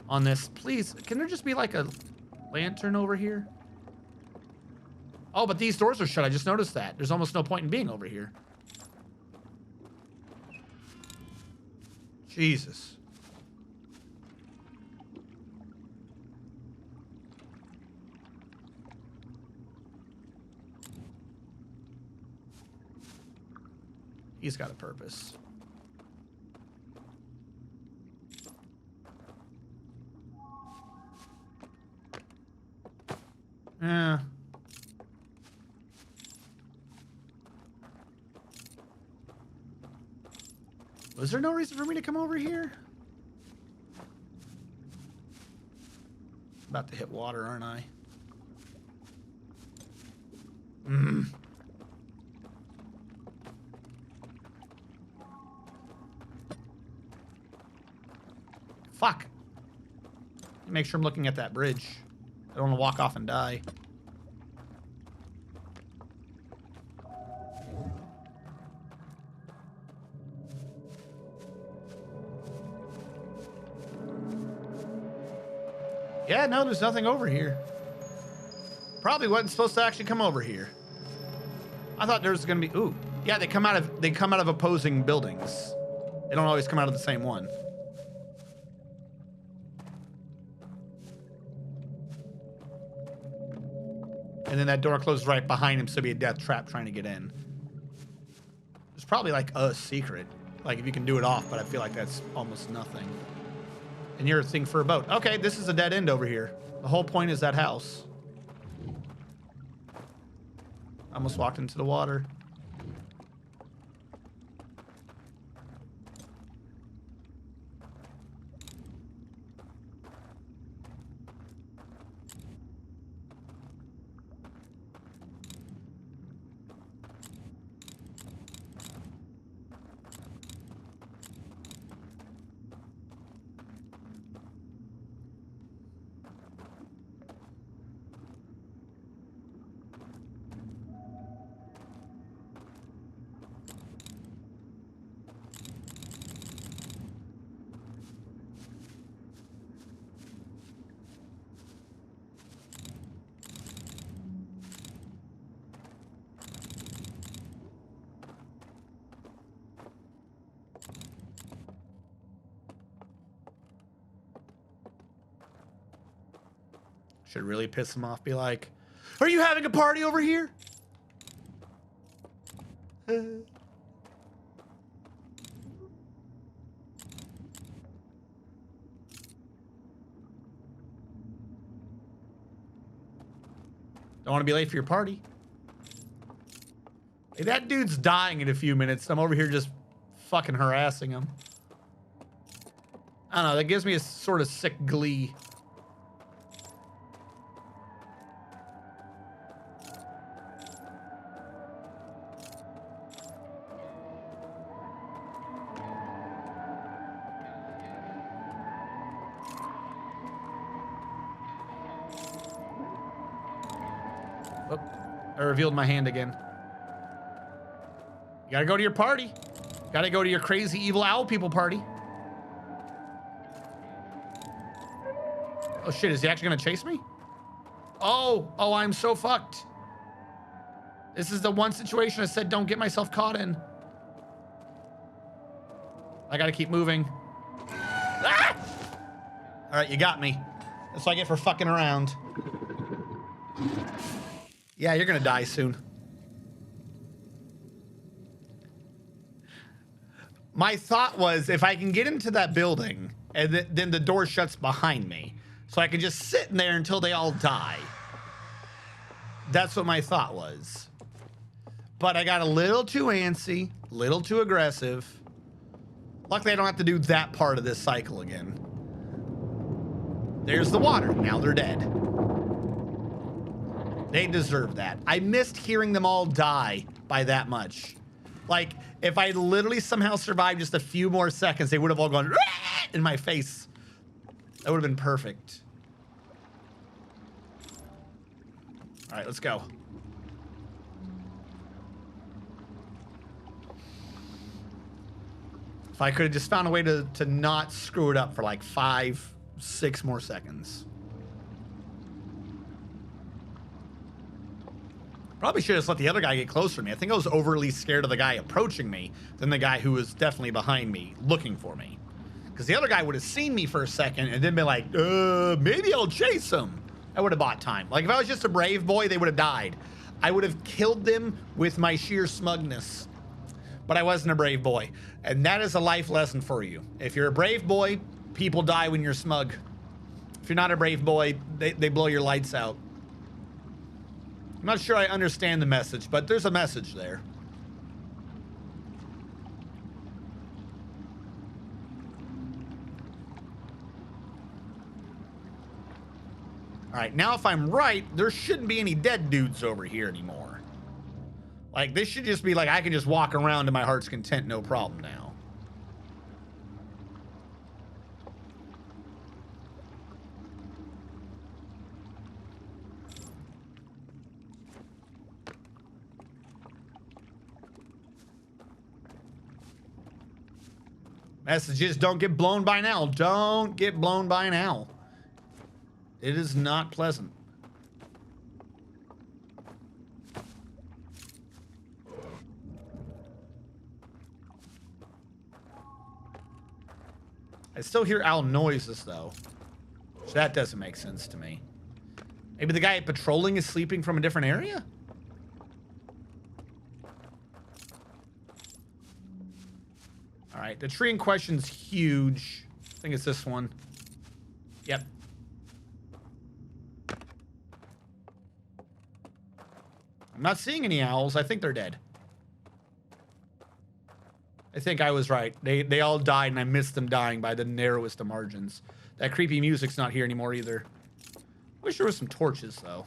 on this. Please, can there just be like a lantern over here? Oh, but these doors are shut. I just noticed that. There's almost no point in being over here. Jesus. He's got a purpose. Yeah. Was there no reason for me to come over here? About to hit water, aren't I? Fuck. Make sure I'm looking at that bridge. I don't want to walk off and die. Yeah, no, there's nothing over here. Probably wasn't supposed to actually come over here. I thought there was gonna be. Ooh, yeah, they come out of opposing buildings. They don't always come out of the same one. And then that door closed right behind him, so it'd be a death trap trying to get in. There's probably like a secret, like if you can do it off, but I feel like that's almost nothing. And you're a thing for a boat. Okay, this is a dead end over here. The whole point is that house. I almost walked into the water. Should really piss him off. Be like, are you having a party over here? Don't want to be late for your party. Hey, that dude's dying in a few minutes. I'm over here just fucking harassing him. I don't know. That gives me a sort of sick glee. Oh, I revealed my hand again. You gotta go to your party. Gotta go to your crazy evil owl people party. Oh shit, is he actually gonna chase me? Oh, I'm so fucked. This is the one situation I said don't get myself caught in. I gotta keep moving. Ah! All right, you got me. That's what I get for fucking around. Yeah, you're gonna die soon. My thought was if I can get into that building and then the door shuts behind me, so I can just sit in there until they all die. That's what my thought was. But I got a little too antsy, a little too aggressive. Luckily, I don't have to do that part of this cycle again. There's the water. Now they're dead. They deserve that. I missed hearing them all die by that much. Like, if I literally somehow survived just a few more seconds, they would have all gone in my face. That would have been perfect. All right, let's go. If I could have just found a way to not screw it up for like 5, 6 more seconds. Probably should have just let the other guy get closer to me. I think I was overly scared of the guy approaching me than the guy who was definitely behind me looking for me. Because the other guy would have seen me for a second and then been like, maybe I'll chase him. I would have bought time. Like if I was just a brave boy, they would have died. I would have killed them with my sheer smugness. But I wasn't a brave boy. And that is a life lesson for you. If you're a brave boy, people die when you're smug. If you're not a brave boy, they blow your lights out. I'm not sure I understand the message, but there's a message there. All right, now if I'm right, there shouldn't be any dead dudes over here anymore. Like, this should just be like, I can just walk around to my heart's content, no problem now. Messages, don't get blown by an owl. Don't get blown by an owl. It is not pleasant. I still hear owl noises, though. So that doesn't make sense to me. Maybe the guy patrolling is sleeping from a different area? All right, the tree in question's huge. I think it's this one. Yep. I'm not seeing any owls. I think they're dead. I think I was right. They all died, and I missed them dying by the narrowest of margins. That creepy music's not here anymore either. Wish there was some torches, though.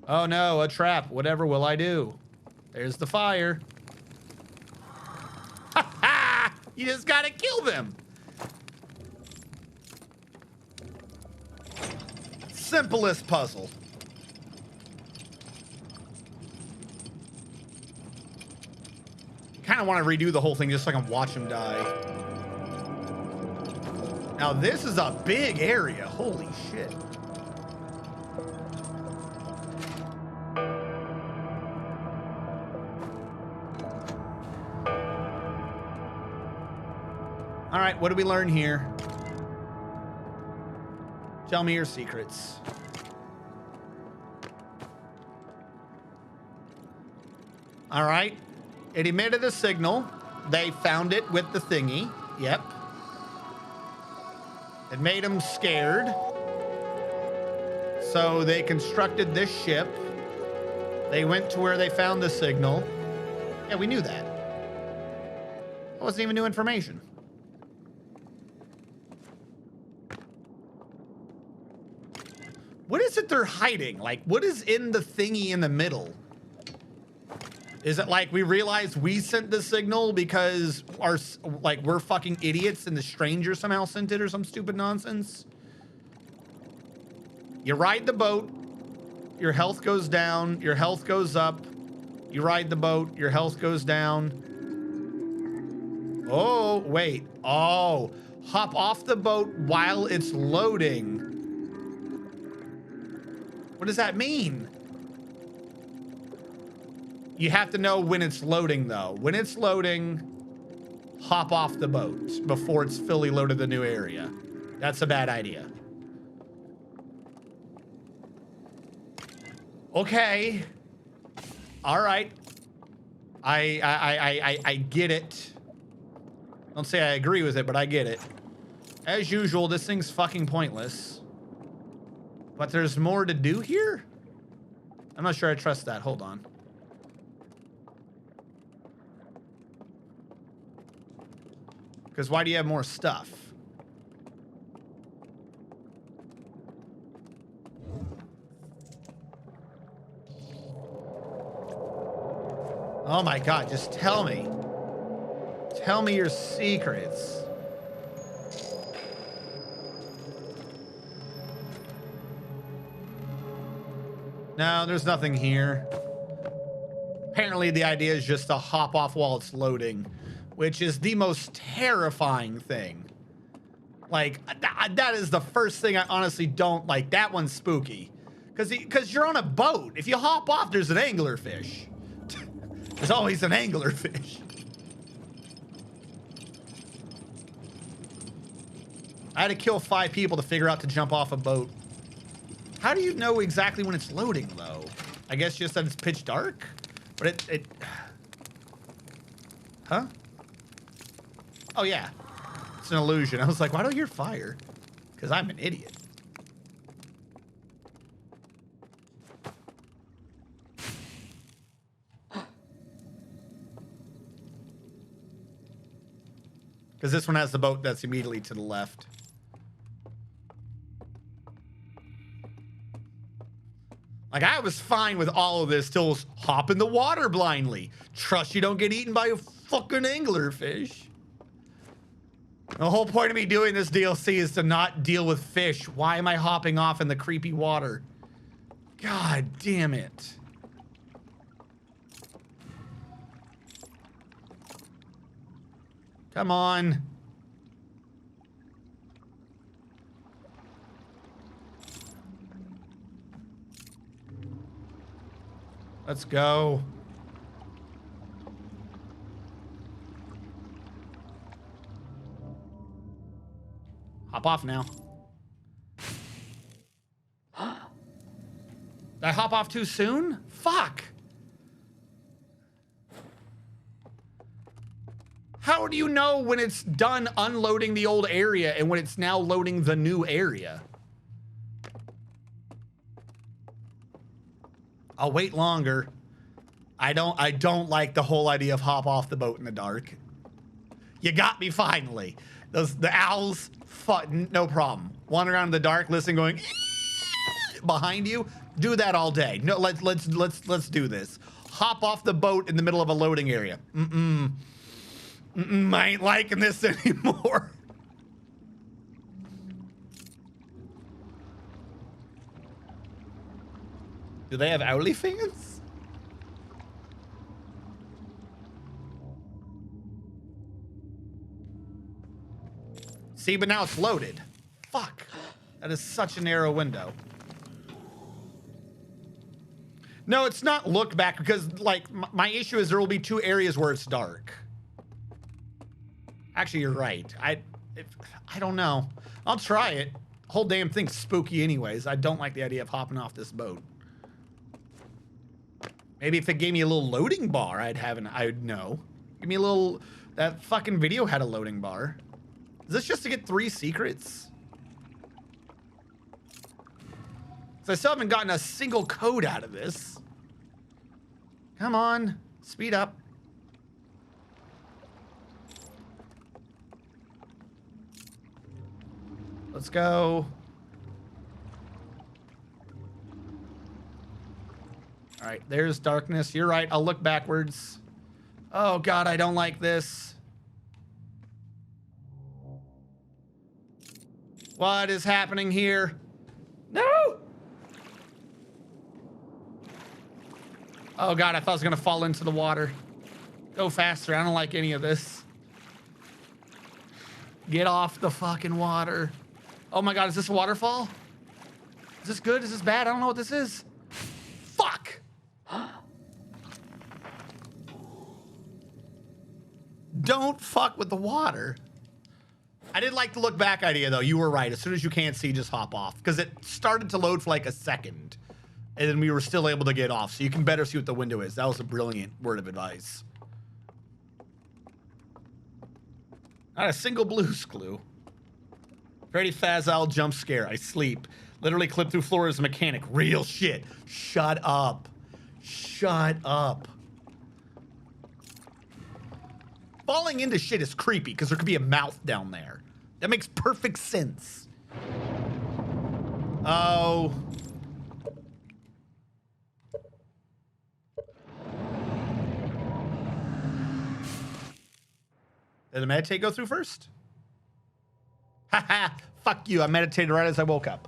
Oh no, a trap. Whatever will I do? There's the fire. Ha ha! You just gotta kill them. Simplest puzzle. Kind of want to redo the whole thing just so I can watch him die. Now this is a big area. Holy shit. All right, what did we learn here? Tell me your secrets. All right. It emitted a signal. They found it with the thingy. Yep. It made them scared. So they constructed this ship. They went to where they found the signal. Yeah, we knew that. That wasn't even new information. What is it they're hiding? Like, what is in the thingy in the middle? Is it like we realized we sent the signal because we're fucking idiots and the stranger somehow sent it or some stupid nonsense? You ride the boat, your health goes down, your health goes up. You ride the boat, your health goes down. Oh, wait. Oh, hop off the boat while it's loading. What does that mean? You have to know when it's loading, though. When it's loading, hop off the boat before it's fully loaded the new area. That's a bad idea. Okay. All right. I get it. Don't say I agree with it, but I get it. As usual, this thing's fucking pointless. But there's more to do here? I'm not sure I trust that. Hold on. Because why do you have more stuff? Oh my God, just tell me. Tell me your secrets. No, there's nothing here. Apparently the idea is just to hop off while it's loading, which is the most terrifying thing. Like, that is the first thing I honestly don't like. That one's spooky. Because you're on a boat. If you hop off, there's an anglerfish. There's always an anglerfish. I had to kill 5 people to figure out to jump off a boat. How do you know exactly when it's loading, though? I guess just that it's pitch dark? But it... Huh? Oh, yeah. It's an illusion. I was like, why do I hear fire? Because I'm an idiot. Because this one has the boat that's immediately to the left. Like, I was fine with all of this till hop in the water blindly. Trust you don't get eaten by a fucking anglerfish. The whole point of me doing this DLC is to not deal with fish. Why am I hopping off in the creepy water? God damn it. Come on. Let's go. Hop off now. Did I hop off too soon? Fuck. How do you know when it's done unloading the old area and when it's now loading the new area? I'll wait longer. I don't like the whole idea of hop off the boat in the dark. You got me finally. The owls, no problem. Wander around in the dark, listening, going behind you. Do that all day. No, let's do this. Hop off the boat in the middle of a loading area. I ain't liking this anymore. Do they have owly fans? See, but now it's loaded. Fuck. That is such a narrow window. No, it's not look back because, like, my issue is there will be 2 areas where it's dark. Actually, you're right. I don't know. I'll try it. Whole damn thing's spooky anyways. I don't like the idea of hopping off this boat. Maybe if it gave me a little loading bar, I'd know. Give me a little... That fucking video had a loading bar. Is this just to get 3 secrets? So I still haven't gotten a single code out of this. Come on. Speed up. Let's go. All right, there's darkness. You're right. I'll look backwards. Oh, God, I don't like this. What is happening here? No! Oh, God, I thought I was going to fall into the water. Go faster. I don't like any of this. Get off the fucking water. Oh, my God, is this a waterfall? Is this good? Is this bad? I don't know what this is. Fuck! Don't fuck with the water. I did like the look back idea, though. You were right. As soon as you can't see, just hop off. Because it started to load for like a second. And then we were still able to get off. So you can better see what the window is. That was a brilliant word of advice. Not a single blues clue. Freddy Fazal jump scare. I sleep. Literally clip through floor as a mechanic. Real shit. Shut up. Shut up. Falling into shit is creepy because there could be a mouth down there. That makes perfect sense. Oh. Did the meditate go through first? Haha, fuck you. I meditated right as I woke up.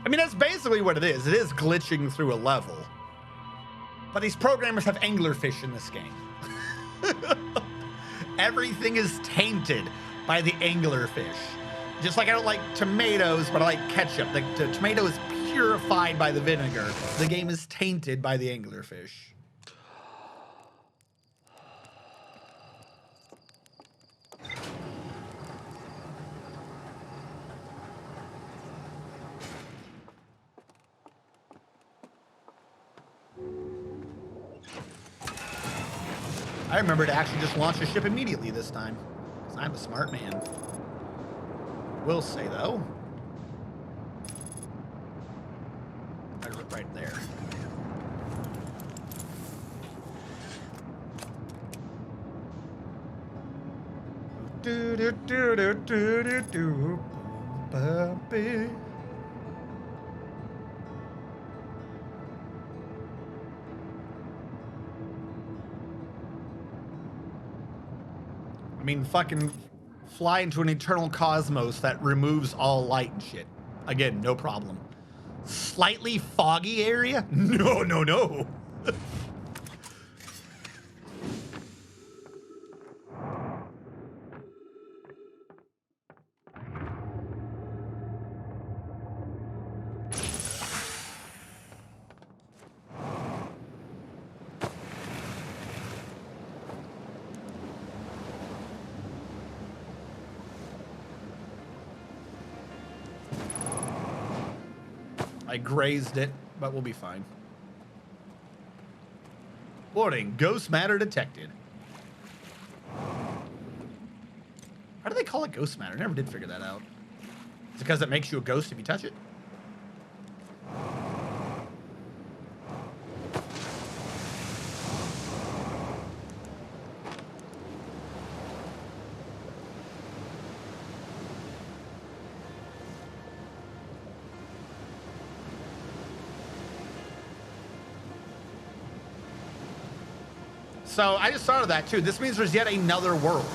I mean, that's basically what it is. It is glitching through a level. But these programmers have anglerfish in this game. Everything is tainted by the anglerfish. Just like I don't like tomatoes, but I like ketchup. The tomato is purified by the vinegar. The game is tainted by the anglerfish. I remember to actually just launch the ship immediately this time, because I'm a smart man. Will say, though. Right there. Do do do do do do do, puppy. I mean, fucking fly into an eternal cosmos that removes all light and shit. Again, no problem. Slightly foggy area? No, no, no. I grazed it, but we'll be fine. Warning, ghost matter detected. How do they call it ghost matter? I never did figure that out. Is it because it makes you a ghost if you touch it? So I just thought of that too. This means there's yet another world.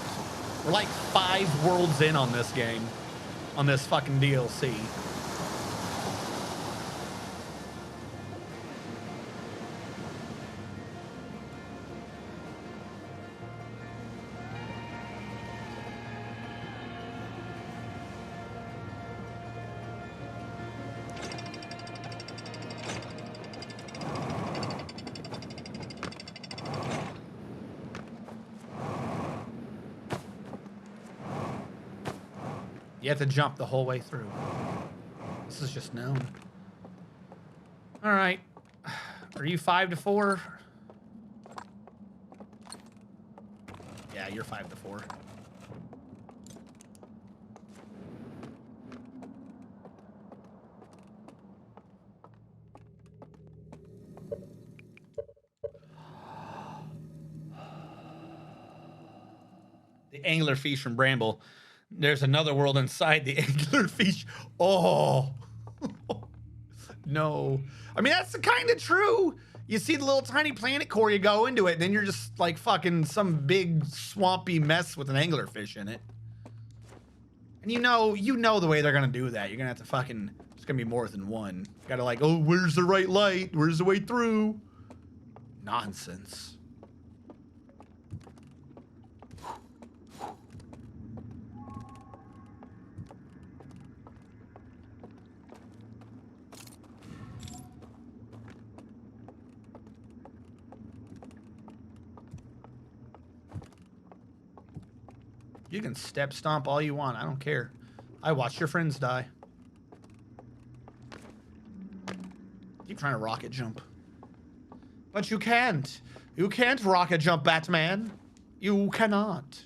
We're like 5 worlds in on this game, on this fucking DLC. You have to jump the whole way through. This is just known. All right. Are you 5 to 4? Yeah, you're 5 to 4. The anglerfish from Bramble. There's another world inside the anglerfish. Oh. No. I mean, that's kind of true. You see the little tiny planet core, you go into it, and then you're just like fucking some big swampy mess with an anglerfish in it. And you know the way they're gonna do that. You're gonna have to fucking, it's gonna be more than one. You gotta like, oh, where's the right light? Where's the way through? Nonsense. You can step stomp all you want. I don't care. I watched your friends die. Keep trying to rocket jump. But you can't. You can't rocket jump, Batman. You cannot.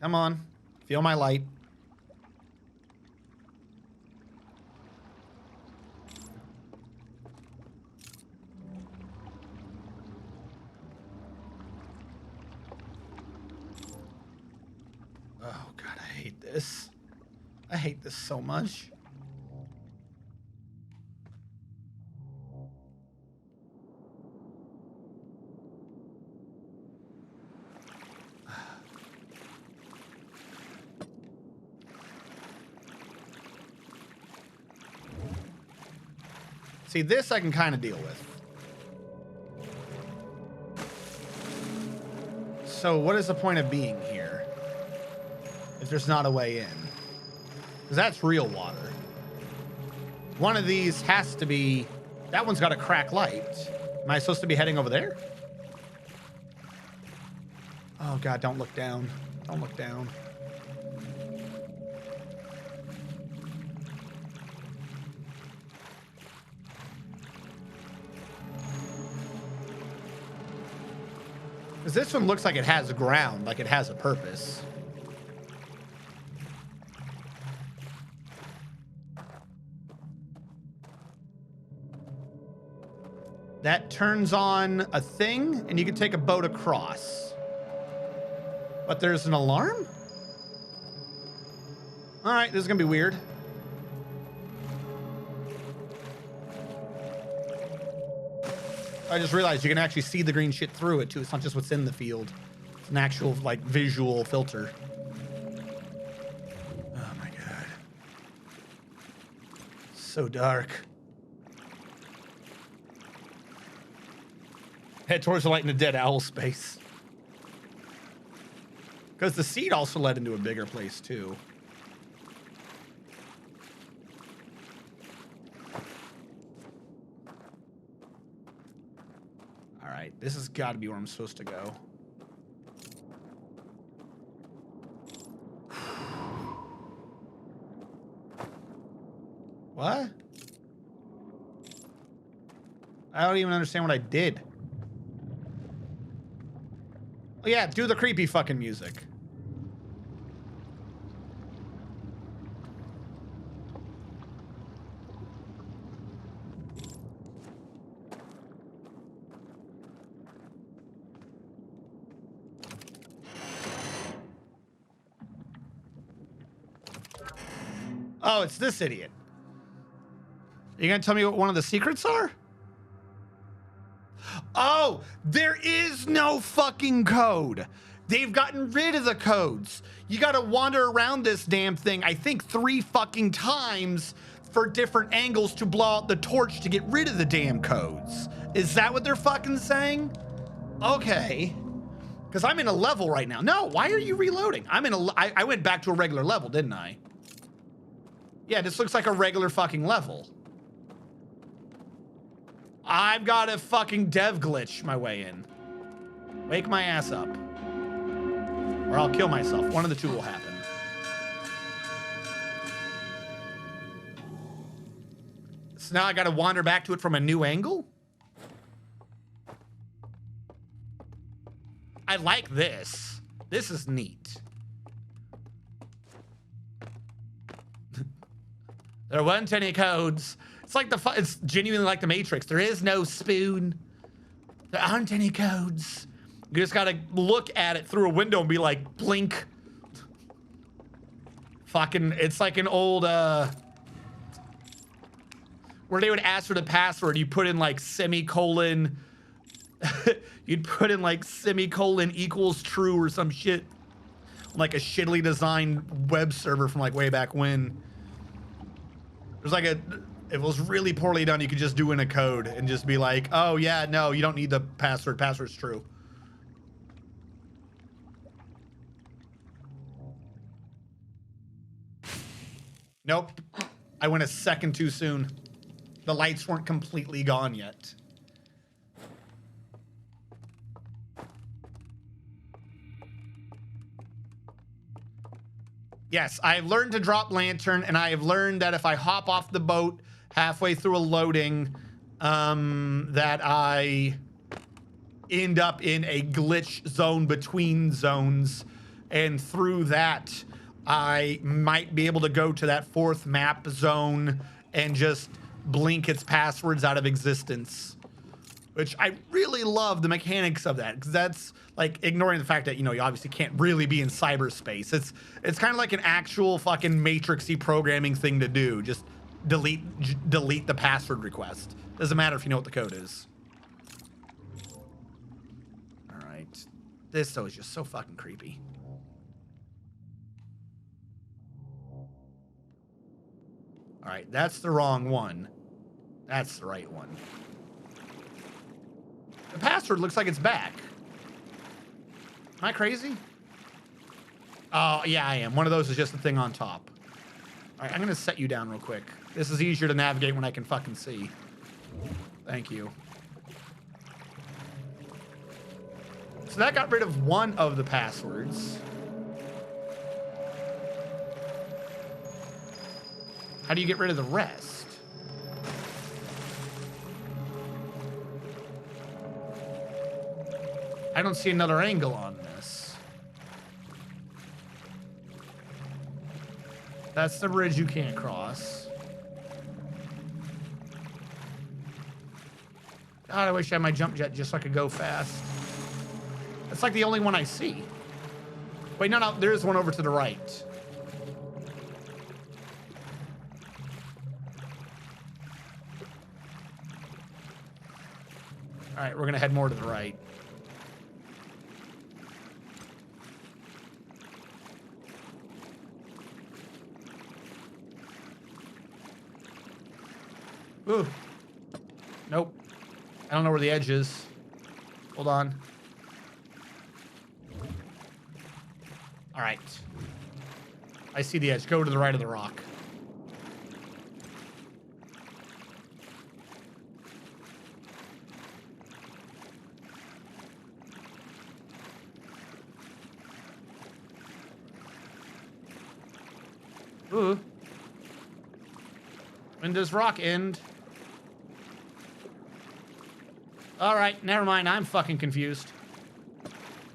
Come on. Feel my light. Oh, God, I hate this. I hate this so much. See, this I can kind of deal with. So what is the point of being here if there's not a way in? Because that's real water. One of these has to be... That one's got a crack light. Am I supposed to be heading over there? Oh, God, don't look down. Don't look down. Because this one looks like it has ground, like it has a purpose. That turns on a thing, and you can take a boat across. But there's an alarm? All right, this is gonna be weird. I just realized you can actually see the green shit through it too. It's not just what's in the field. It's an actual like visual filter. Oh my God. So dark. Head towards the light in the dead owl space. Because the seed also led into a bigger place too. All right, this has got to be where I'm supposed to go. What? I don't even understand what I did. Oh yeah, do the creepy fucking music. Oh, it's this idiot. Are you gonna tell me what one of the secrets are? Oh, there is no fucking code. They've gotten rid of the codes. You gotta wander around this damn thing, I think 3 fucking times for different angles to blow out the torch to get rid of the damn codes. Is that what they're fucking saying? Okay. Because I'm in a level right now. No, why are you reloading? I went back to a regular level, didn't I? Yeah, this looks like a regular fucking level. I've got a fucking dev glitch my way in. Wake my ass up. Or I'll kill myself. One of the two will happen. So now I gotta wander back to it from a new angle? I like this. This is neat. There weren't any codes. It's like it's genuinely like the Matrix. There is no spoon. There aren't any codes. You just gotta look at it through a window and be like, blink. Fucking, it's like an old, where they would ask for the password. You put in like semicolon. You'd put in like semicolon equals true or some shit. Like a shittily designed web server from like way back when. There's like if it was really poorly done, you could just do in a code and just be like, oh yeah, no, you don't need the password. Password's true. Nope. I went a second too soon. The lights weren't completely gone yet. Yes, I've learned to drop lantern, and I have learned that if I hop off the boat halfway through a loading, that I end up in a glitch zone between zones, and through that, I might be able to go to that fourth map zone and just blink its passwords out of existence. Which I really love the mechanics of that, because that's like ignoring the fact that, you know, you obviously can't really be in cyberspace. It's kind of like an actual fucking matrixy programming thing to do. Just delete the password request. Doesn't matter if you know what the code is. All right. This though is just so fucking creepy. All right, that's the wrong one. That's the right one. The password looks like it's back. Am I crazy? Oh, yeah, I am. One of those is just the thing on top. All right, I'm going to set you down real quick. This is easier to navigate when I can fucking see. Thank you. So that got rid of one of the passwords. How do you get rid of the rest? I don't see another angle on this. That's the bridge you can't cross. God, I wish I had my jump jet just so I could go fast. That's like the only one I see. Wait, no, there is one over to the right. All right, we're gonna head more to the right. Ooh. Nope. I don't know where the edge is. Hold on. All right. I see the edge. Go to the right of the rock. Ooh. When does rock end? All right, never mind. I'm fucking confused.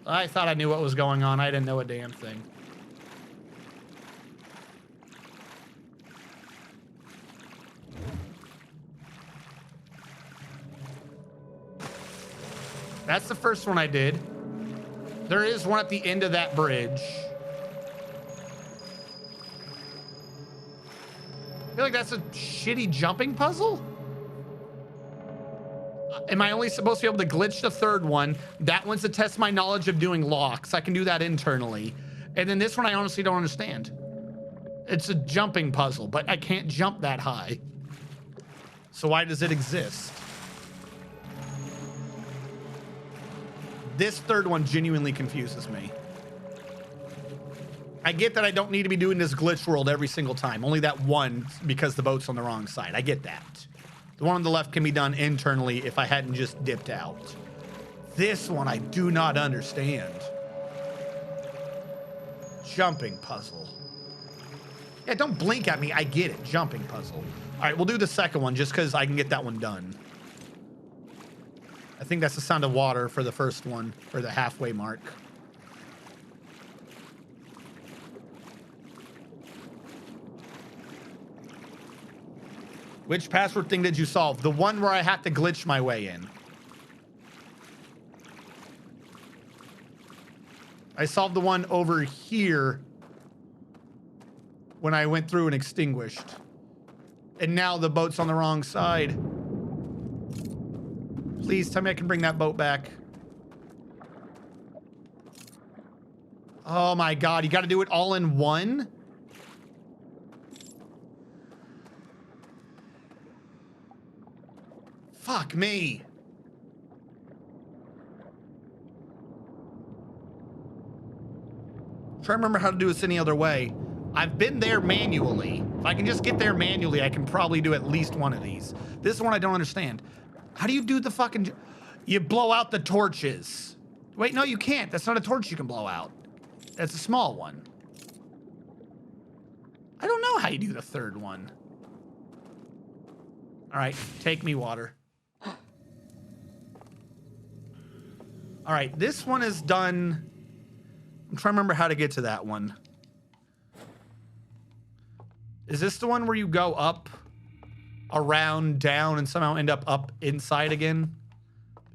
I thought I knew what was going on. I didn't know a damn thing. That's the first one I did. There is one at the end of that bridge. I feel like that's a shitty jumping puzzle. Am I only supposed to be able to glitch the third one? That one's to test my knowledge of doing locks. I can do that internally. And then this one I honestly don't understand. It's a jumping puzzle, but I can't jump that high. So why does it exist? This third one genuinely confuses me. I get that I don't need to be doing this glitch world every single time. Only that one because the boat's on the wrong side. I get that. The one on the left can be done internally if I hadn't just dipped out. This one I do not understand. Jumping puzzle. Yeah, don't blink at me. I get it. Jumping puzzle. All right, we'll do the second one just because I can get that one done. I think that's the sound of water for the first one, for the halfway mark. Which password thing did you solve? The one where I have to glitch my way in. I solved the one over here when I went through and extinguished. And now the boat's on the wrong side. Please tell me I can bring that boat back. Oh my God, you got to do it all in one? Fuck me. Try to remember how to do this any other way. I've been there manually. If I can just get there manually, I can probably do at least one of these. This is one I don't understand. How do you do the fucking... You blow out the torches. Wait, no, you can't. That's not a torch you can blow out. That's a small one. I don't know how you do the third one. All right, take me, water. All right, this one is done. I'm trying to remember how to get to that one. Is this the one where you go up, around, down, and somehow end up inside again?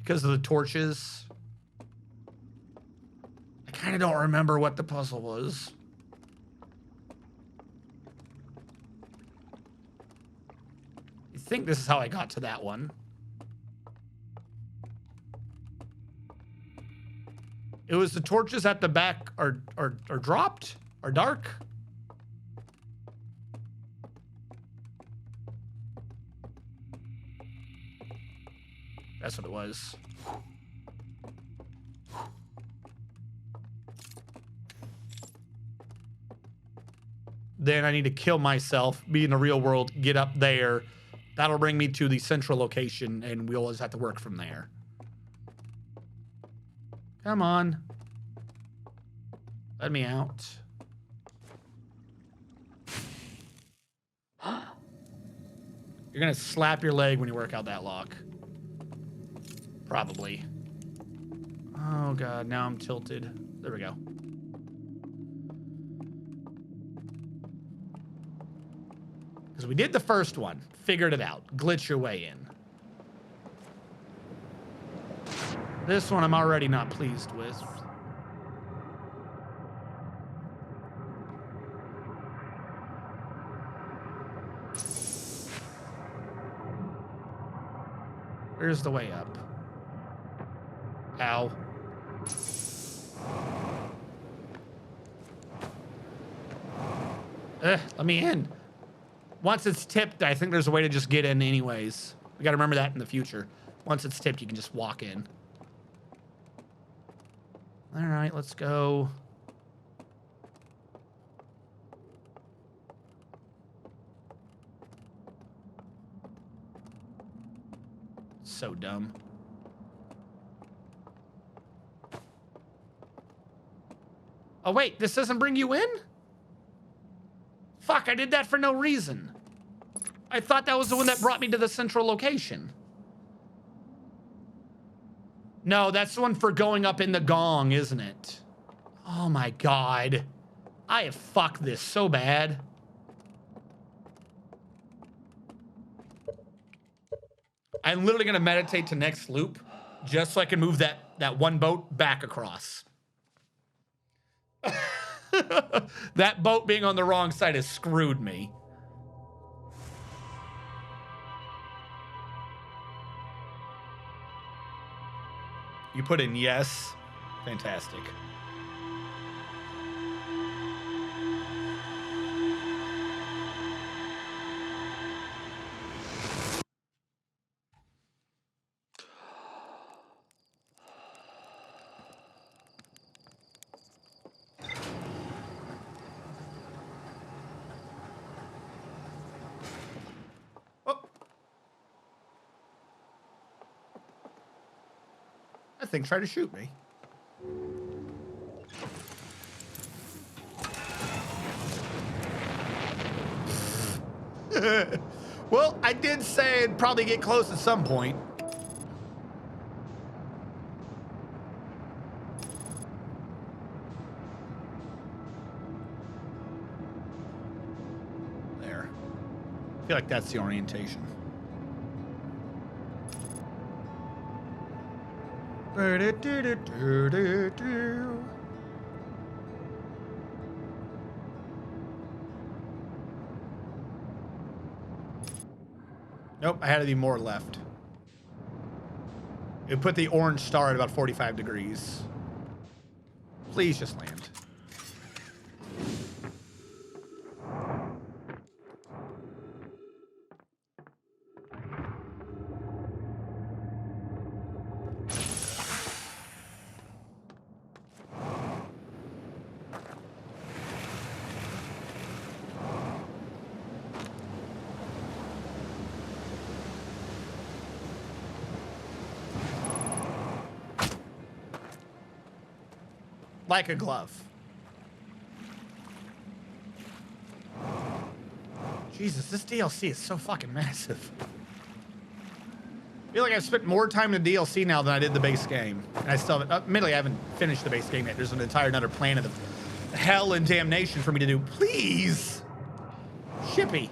Because of the torches? I kind of don't remember what the puzzle was. I think this is how I got to that one. It was the torches at the back are dropped? Are dark? That's what it was. Then I need to kill myself, be in the real world, get up there. That'll bring me to the central location, and we'll just have to work from there. Come on. Let me out. You're gonna slap your leg when you work out that lock. Probably. Oh God, now I'm tilted. There we go. Because we did the first one. Figured it out. Glitch your way in. This one I'm already not pleased with. Where's the way up? Ow. Let me in. Once it's tipped, I think there's a way to just get in anyways. We gotta remember that in the future. Once it's tipped, you can just walk in. All right, let's go. So dumb. Oh, wait, this doesn't bring you in? Fuck, I did that for no reason. I thought that was the one that brought me to the central location. No, that's the one for going up in the gong, isn't it? Oh my God. I have fucked this so bad. I'm literally gonna meditate to next loop just so I can move that one boat back across. That boat being on the wrong side has screwed me. You put in yes. Fantastic. that thing tried to shoot me. Well, I did say it'd probably get close at some point. There. I feel like that's the orientation. Nope, I had to be more left. It put the orange star at about 45 degrees. Please just land. Like a glove. Jesus, this DLC is so fucking massive. I feel like I've spent more time in the DLC now than I did the base game. And I still haven't, admittedly, I haven't finished the base game yet. There's an entire another planet of hell and damnation for me to do. Please! Shippy.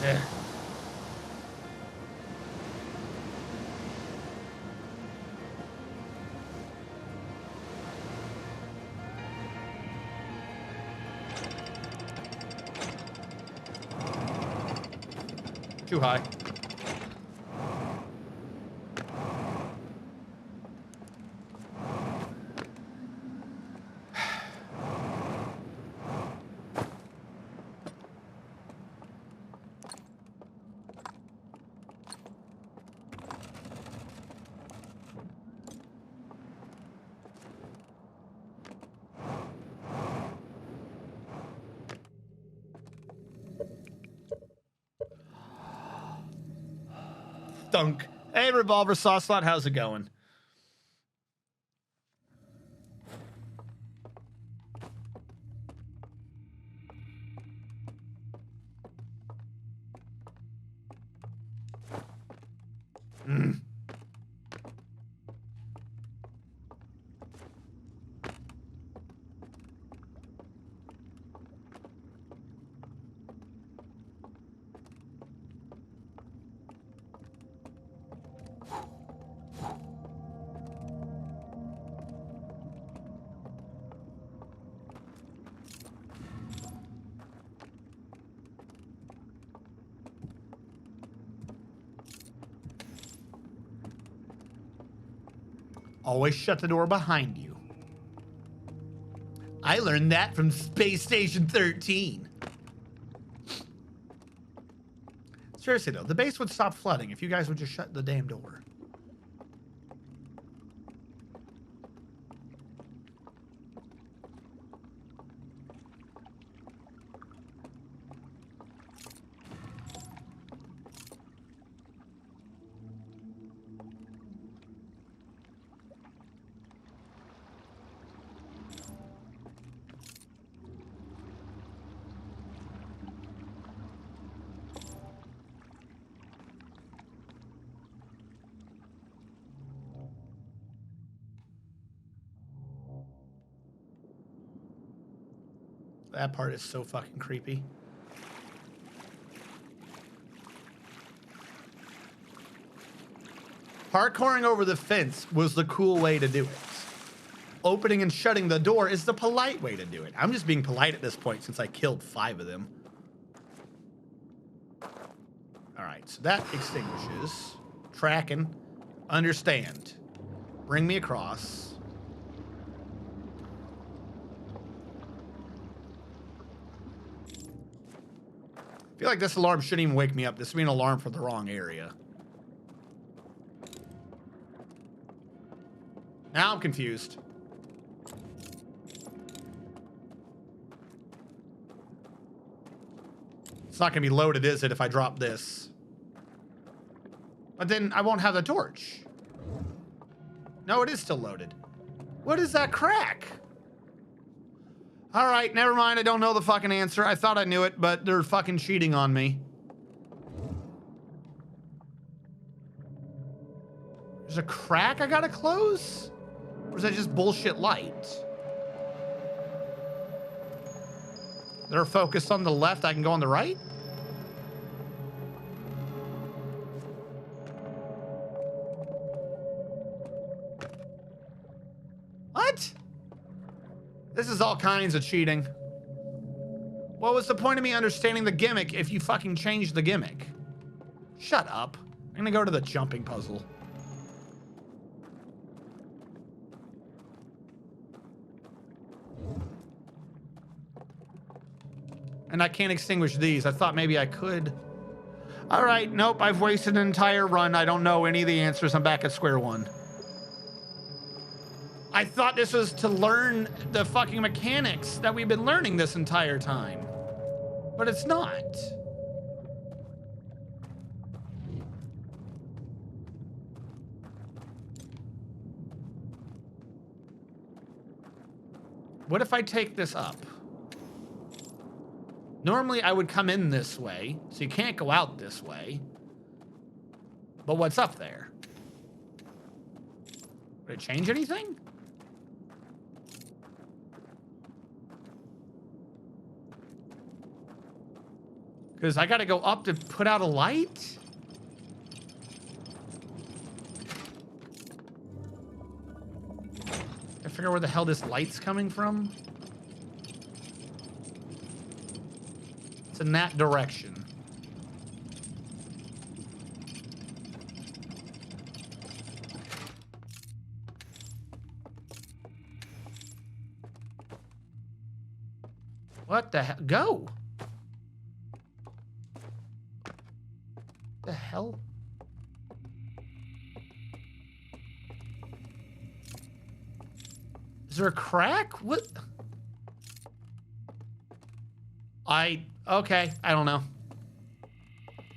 Yeah. Too high. Dunk. Hey, Revolver Sauce Slot, how's it going? Always shut the door behind you. I learned that from Space Station 13. Seriously though, the base would stop flooding if you guys would just shut the damn door. That part is so fucking creepy. Parkouring over the fence was the cool way to do it. Opening and shutting the door is the polite way to do it. I'm just being polite at this point since I killed 5 of them. All right, so that extinguishes. Tracking. Understand. Bring me across. feel like this alarm shouldn't even wake me up. This would be an alarm for the wrong area. Now I'm confused. It's not going to be loaded, is it, if I drop this? But then I won't have the torch. No, it is still loaded. What is that crack? All right, never mind. I don't know the fucking answer. I thought I knew it, but they're fucking cheating on me. There's a crack I gotta close? Or is that just bullshit light? They're focused on the left. I can go on the right? What? This is all kinds of cheating. What was the point of me understanding the gimmick if you fucking changed the gimmick? Shut up. I'm gonna go to the jumping puzzle. And I can't extinguish these. I thought maybe I could. All right, nope, I've wasted an entire run. I don't know any of the answers. I'm back at square one. I thought this was to learn the fucking mechanics that we've been learning this entire time. But it's not. What if I take this up? Normally I would come in this way, so you can't go out this way. But what's up there? Would it change anything? Because I gotta go up to put out a light? I figure out where the hell this light's coming from. It's in that direction. What the hell? Go! The hell? Is there a crack? What? Okay, I don't know.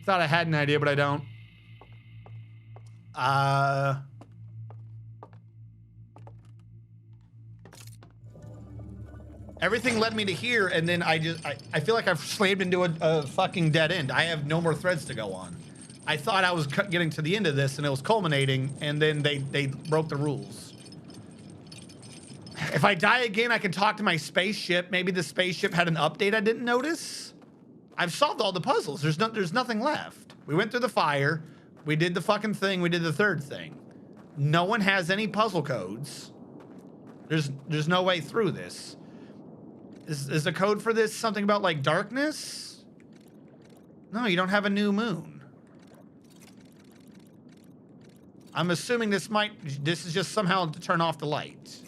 Thought I had an idea, but I don't. Everything led me to here, and then I feel like I've slammed into a fucking dead end. I have no more threads to go on. I thought I was getting to the end of this, and it was culminating, and then they broke the rules. If I die again, I can talk to my spaceship. Maybe the spaceship had an update I didn't notice. I've solved all the puzzles. There's nothing left. We went through the fire. We did the fucking thing. We did the third thing. No one has any puzzle codes. There's no way through this. Is the code for this something about like darkness? No, you don't have a new moon. I'm assuming this is just somehow to turn off the light.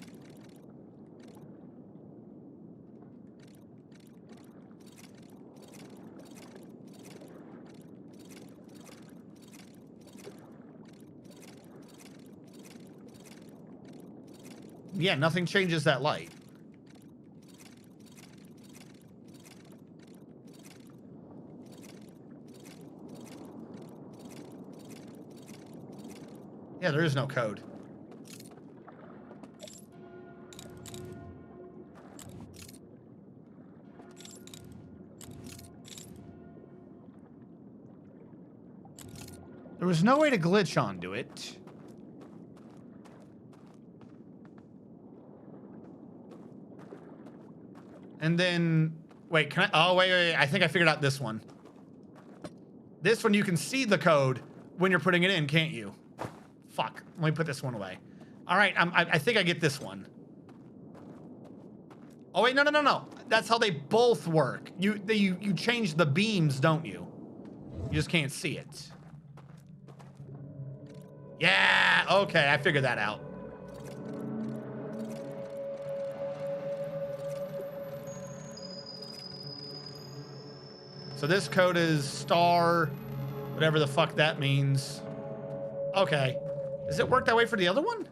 Yeah, nothing changes that light. Yeah, there is no code. There was no way to glitch onto it. And then, wait, can I? Oh, wait. I think I figured out this one. This one, you can see the code when you're putting it in, can't you? Fuck. Let me put this one away. All right, I think I get this one. Oh, wait, no. That's how they both work. You change the beams, don't you? You just can't see it. Yeah, okay, I figured that out. So this code is star, whatever the fuck that means. Okay. Does it work that way for the other one?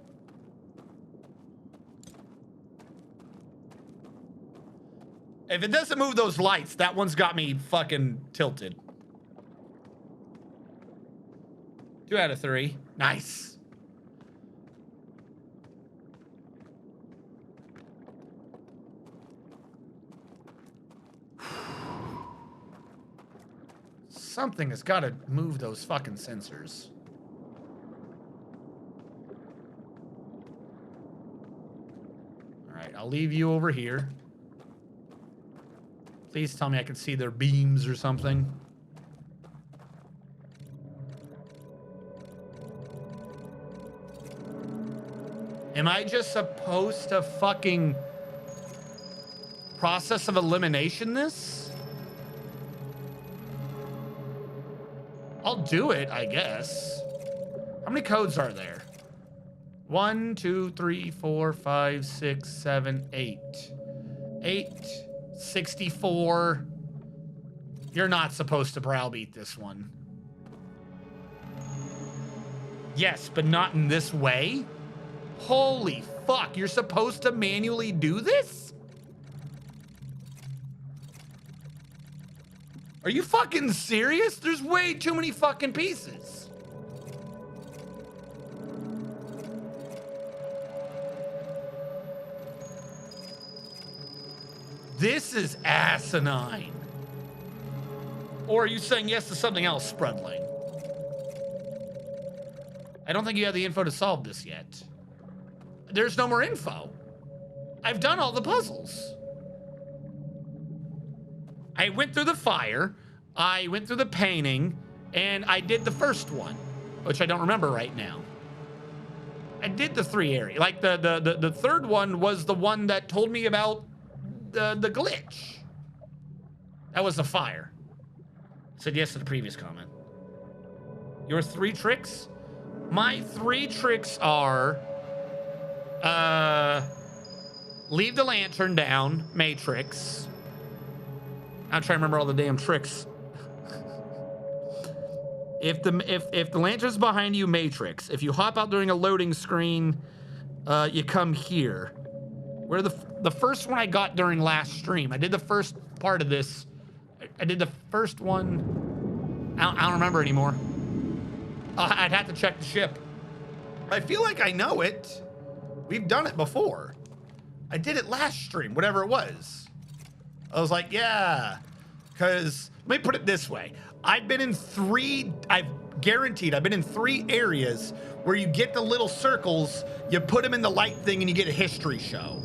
If it doesn't move those lights, that one's got me fucking tilted. 2 out of 3. Nice. Something has got to move those fucking sensors. All right, I'll leave you over here. Please tell me I can see their beams or something. Am I just supposed to fucking process of elimination this? I'll do it, I guess. How many codes are there? 1, 2, 3, 4, 5, 6, 7, 8. 8, 64. You're not supposed to browbeat this one. Yes, but not in this way. Holy fuck, you're supposed to manually do this? Are you fucking serious? There's way too many fucking pieces. This is asinine. Or are you saying yes to something else, Sprudling? I don't think you have the info to solve this yet. There's no more info. I've done all the puzzles. I went through the fire, I went through the painting, and I did the first one, which I don't remember right now. I did the 3 area. Like the third one was the one that told me about the glitch. That was the fire. Said yes to the previous comment. Your 3 tricks? My 3 tricks are leave the lantern down, Matrix. I'm trying to remember all the damn tricks. If the lantern's behind you, Matrix. If you hop out during a loading screen, you come here. Where the first one I got during last stream. I did the first part of this. I did the first one. I don't remember anymore. I'd have to check the ship. I feel like I know it. We've done it before. I did it last stream, whatever it was. I was like, yeah, because let me put it this way. I've been in 3 areas where you get the little circles, you put them in the light thing and you get a history show.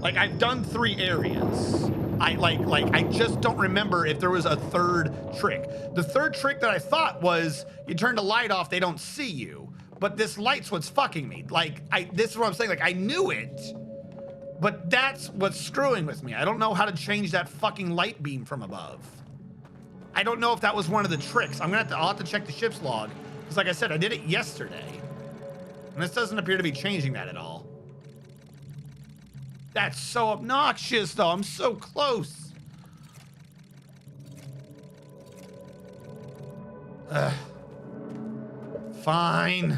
Like I've done 3 areas. I just don't remember if there was a 3rd trick. The 3rd trick that I thought was you turn the light off, they don't see you. But this light's what's fucking me. This is what I'm saying. Like I knew it. But that's what's screwing with me. I don't know how to change that fucking light beam from above. I don't know if that was one of the tricks. I'll have to check the ship's log. Because like I said, I did it yesterday. And this doesn't appear to be changing that at all. That's so obnoxious though. I'm so close. Ugh. Fine.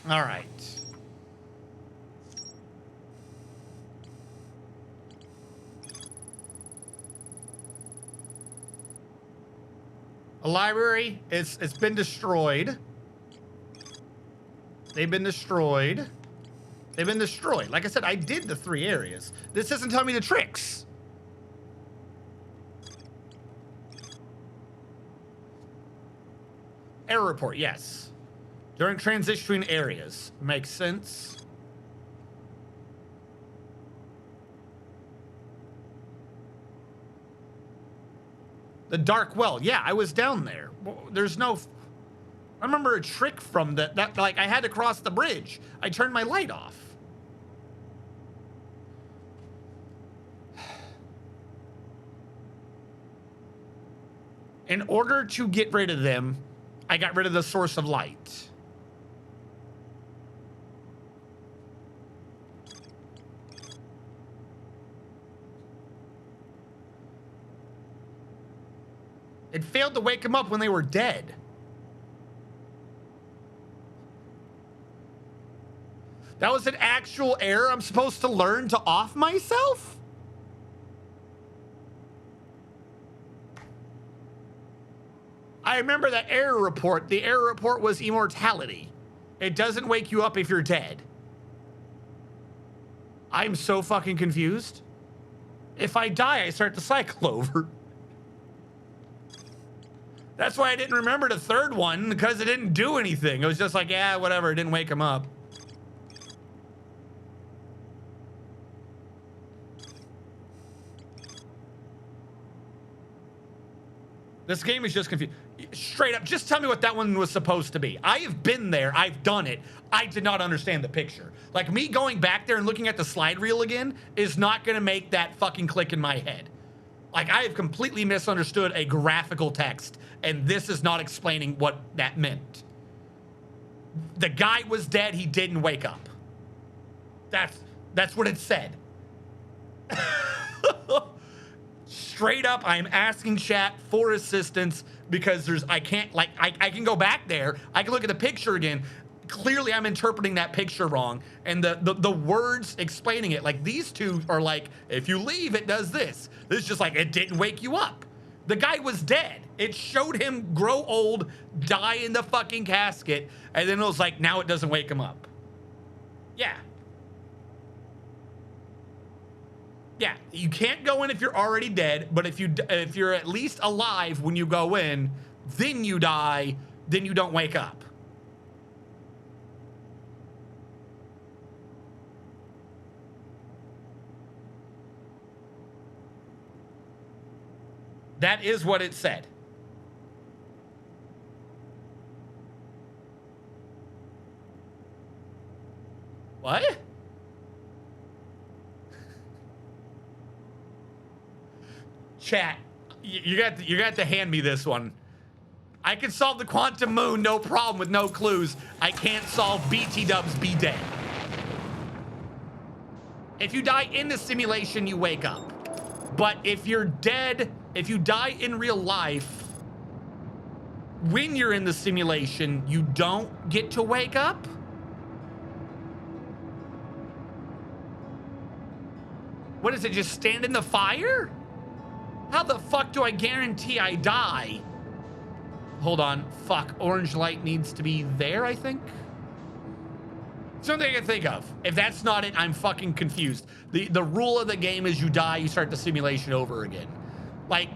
All right. A library, it's been destroyed. They've been destroyed. They've been destroyed. Like I said, I did the 3 areas. This doesn't tell me the tricks. Error report, yes. During transitioning areas. Makes sense. The dark well. Yeah, I was down there. There's no... I remember a trick from that, like, I had to cross the bridge. I turned my light off. In order to get rid of them, I got rid of the source of light. It failed to wake them up when they were dead. That was an actual error I'm supposed to learn to off myself? I remember that error report. The error report was immortality. It doesn't wake you up if you're dead. I'm so fucking confused. If I die, I start the cycle over. That's why I didn't remember the third one, because it didn't do anything. It was just like, yeah, whatever. It didn't wake him up. This game is just confused. Straight up, just tell me what that one was supposed to be. I have been there. I've done it. I did not understand the picture. Like, me going back there and looking at the slide reel again is not going to make that fucking click in my head. Like, I have completely misunderstood a graphical text, and this is not explaining what that meant. The guy was dead. He didn't wake up. That's what it said. Straight up, I'm asking chat for assistance because I can go back there. I can look at the picture again. Clearly, I'm interpreting that picture wrong. And the words explaining it, like these two are like, if you leave, it does this. This is just like, it didn't wake you up. The guy was dead. It showed him grow old, die in the fucking casket. And then it was like, now it doesn't wake him up. Yeah. Yeah, you can't go in if you're already dead, but if you're at least alive when you go in, then you die, then you don't wake up. That is what it said. What? Chat, you got to hand me this one. I can solve the quantum moon, no problem, with no clues. I can't solve BT Dubs be dead. If you die in the simulation, you wake up. But if you're dead, if you die in real life, when you're in the simulation, you don't get to wake up? What is it, just stand in the fire? How the fuck do I guarantee I die? Hold on. Fuck. Orange light needs to be there, I think. Something I can think of. If that's not it, I'm fucking confused. The rule of the game is you die, you start the simulation over again. Like,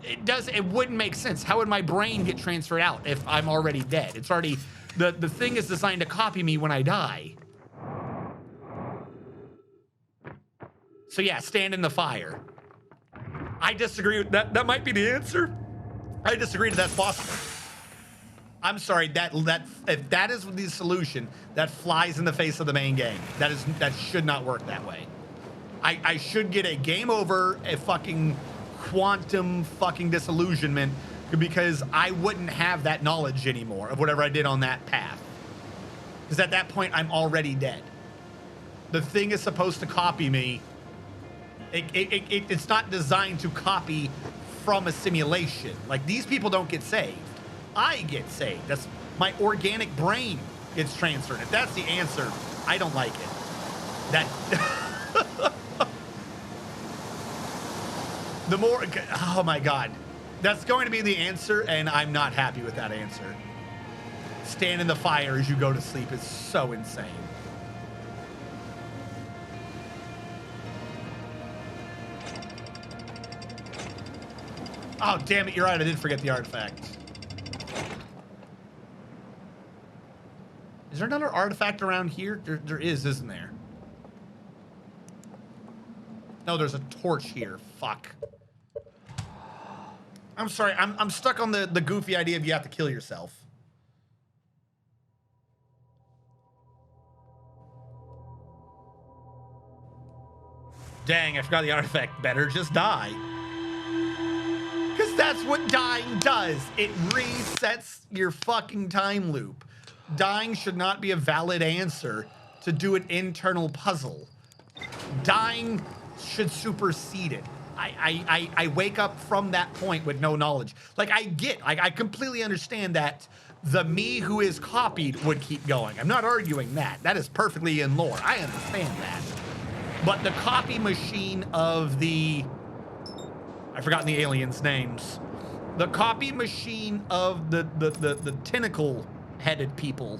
it wouldn't make sense. How would my brain get transferred out if I'm already dead? It's already, the thing is designed to copy me when I die. So yeah, stand in the fire. I disagree with that. That might be the answer. I disagree that that's possible. I'm sorry, if that is the solution, that flies in the face of the main game. That should not work that way. I should get a game over, a fucking quantum fucking disillusionment, because I wouldn't have that knowledge anymore of whatever I did on that path. Because at that point, I'm already dead. The thing is supposed to copy me. It's not designed to copy from a simulation. Like, these people don't get saved. I get saved. That's my organic brain gets transferred. If that's the answer, I don't like it. That the more, oh my God, that's going to be the answer, and I'm not happy with that answer. Stand in the fire as you go to sleep is so insane. Oh, damn it, you're right. I did forget the artifact. Is there another artifact around here? There is, isn't there? No, there's a torch here. Fuck. I'm sorry. I'm stuck on the goofy idea of you have to kill yourself. Dang, I forgot the artifact. Better just die. Because that's what dying does. It resets your fucking time loop. Dying should not be a valid answer to do an internal puzzle. Dying should supersede it. I wake up from that point with no knowledge. Like, I completely understand that the me who is copied would keep going. I'm not arguing that. That is perfectly in lore. I understand that. But the copy machine of the... I've forgotten the aliens' names. The copy machine of the tentacle-headed people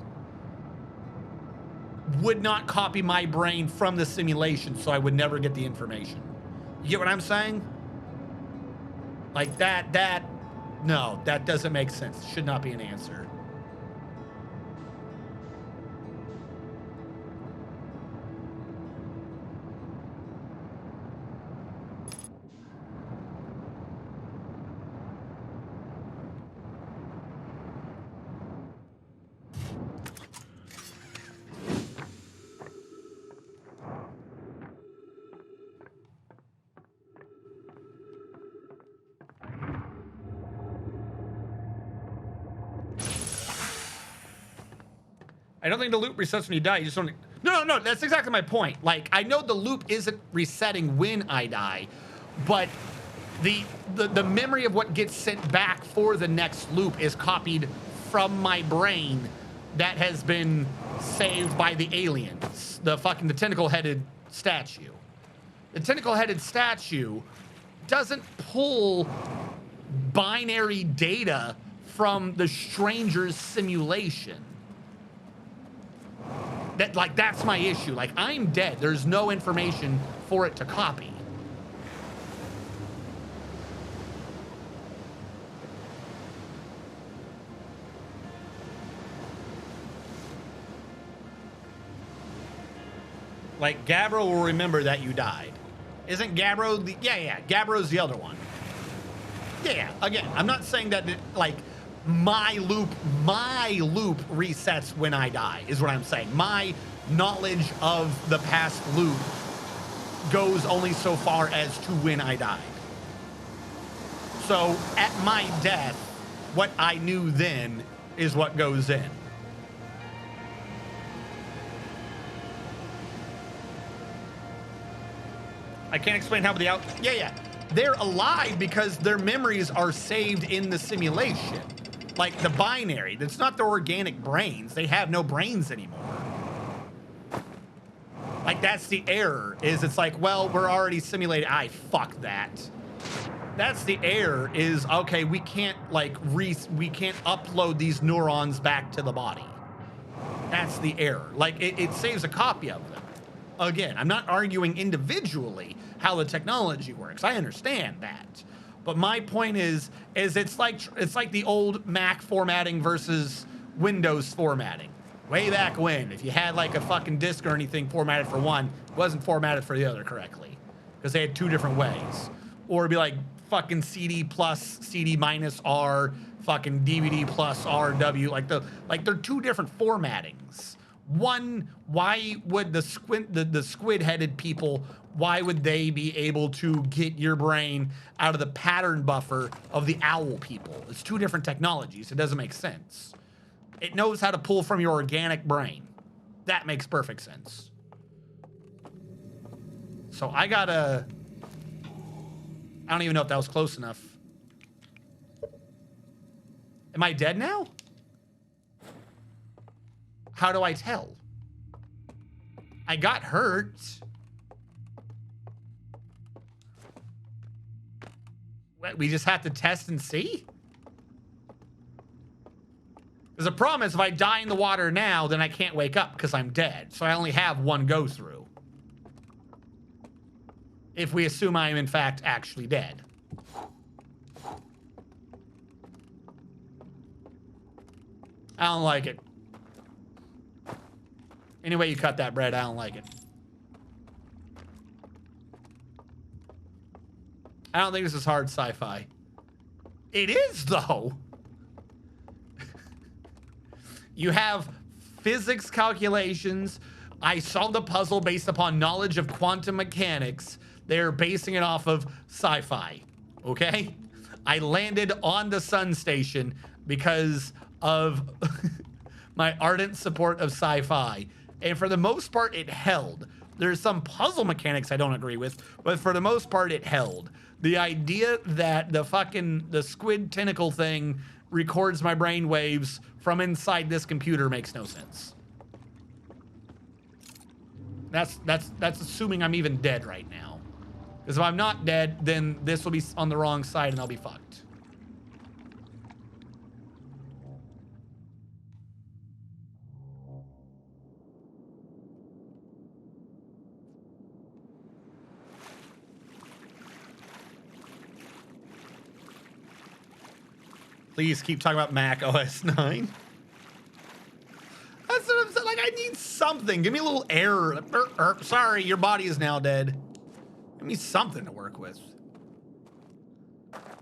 would not copy my brain from the simulation, so I would never get the information. You get what I'm saying? Like no, that doesn't make sense. Should not be an answer. I don't think the loop resets when you die. You just don't... No, that's exactly my point. Like, I know the loop isn't resetting when I die, but the memory of what gets sent back for the next loop is copied from my brain that has been saved by the aliens. The tentacle-headed statue. The tentacle-headed statue doesn't pull binary data from the stranger's simulation. That's my issue. Like, I'm dead. There's no information for it to copy. Like, Gabbro will remember that you died. Isn't Gabbro the... Yeah, Gabbro's the other one. Yeah, again, I'm not saying that, my loop resets when I die, is what I'm saying. My knowledge of the past loop goes only so far as to when I died. So, at my death, what I knew then is what goes in. I can't explain how, but yeah. They're alive because their memories are saved in the simulation. Like the binary, that's not their organic brains. They have no brains anymore. Like, that's the error, is it's like, well, we're already simulated. Fuck that. That's the error, is, okay, we can't, we can't upload these neurons back to the body. That's the error. Like, it saves a copy of them. Again, I'm not arguing individually how the technology works. I understand that. But my point is it's like the old Mac formatting versus Windows formatting. Way back when, if you had like a fucking disk or anything formatted for one, it wasn't formatted for the other correctly. Because they had two different ways. Or it'd be like fucking CD plus CD minus R, fucking DVD plus RW. Like they're two different formattings. One, why would the squid-headed people, why would they be able to get your brain out of the pattern buffer of the owl people? It's two different technologies. It doesn't make sense. It knows how to pull from your organic brain. That makes perfect sense. So I don't even know if that was close enough. Am I dead now? How do I tell? I got hurt. What, we just have to test and see? Because the problem is if I die in the water now, then I can't wake up because I'm dead. So I only have one go through. If we assume I am in fact actually dead. I don't like it. Any way you cut that bread, I don't like it. I don't think this is hard sci-fi. It is, though. You have physics calculations. I solved a puzzle based upon knowledge of quantum mechanics. They're basing it off of sci-fi, okay? I landed on the sun station because of my ardent support of sci-fi. And for the most part, it held. There's some puzzle mechanics I don't agree with, but for the most part, it held. The idea that the squid tentacle thing records my brain waves from inside this computer makes no sense. That's assuming I'm even dead right now. Because if I'm not dead, then this will be on the wrong side and I'll be fucked. Please keep talking about Mac OS 9. That's what I'm saying. Like, I need something. Give me a little error. Sorry, your body is now dead. Give me something to work with.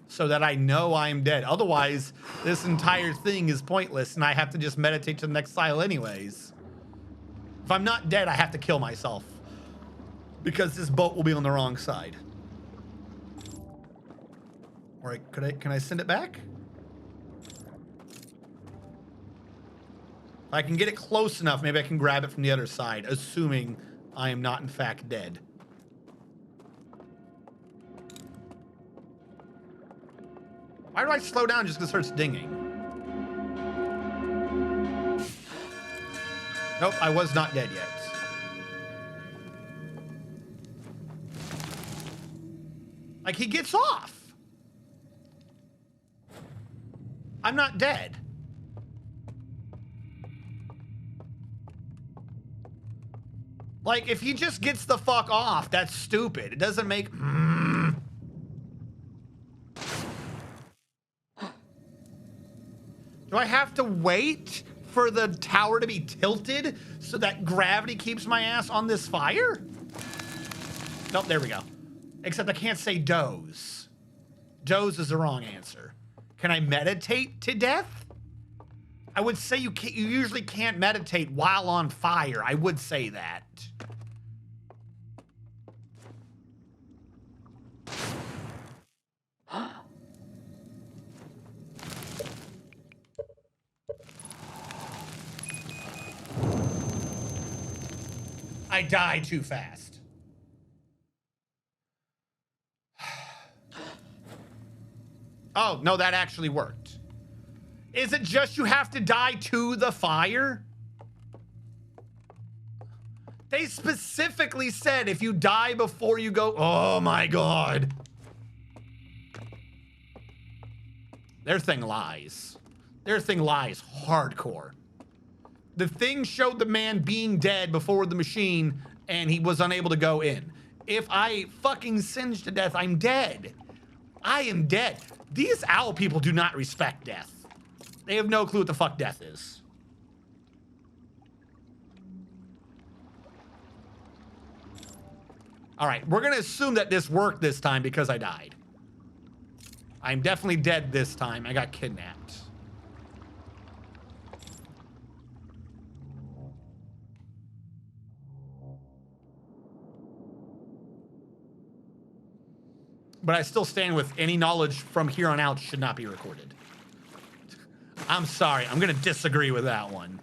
So that I know I'm dead. Otherwise, this entire thing is pointless and I have to just meditate to the next tile anyways. If I'm not dead, I have to kill myself. Because this boat will be on the wrong side. All right, can I send it back? If I can get it close enough, maybe I can grab it from the other side, assuming I am not in fact dead. Why do I slow down just because it starts dinging? Nope, I was not dead yet. Like, he gets off. I'm not dead. Like, if he just gets the fuck off, that's stupid. It doesn't make... Do I have to wait for the tower to be tilted so that gravity keeps my ass on this fire? Nope, there we go. Except I can't say doze. Doze is the wrong answer. Can I meditate to death? I would say you usually can't meditate while on fire. I would say that. I die too fast. Oh, no, that actually worked. Is it just you have to die to the fire? They specifically said if you die before you go, oh my God. Their thing lies. Their thing lies hardcore. The thing showed the man being dead before the machine and he was unable to go in. If I fucking singe to death, I'm dead. I am dead. These owl people do not respect death. They have no clue what the fuck death is. All right, we're gonna assume that this worked this time because I died. I'm definitely dead this time. I got kidnapped. But I still stand with any knowledge from here on out should not be recorded. I'm sorry, I'm gonna disagree with that one.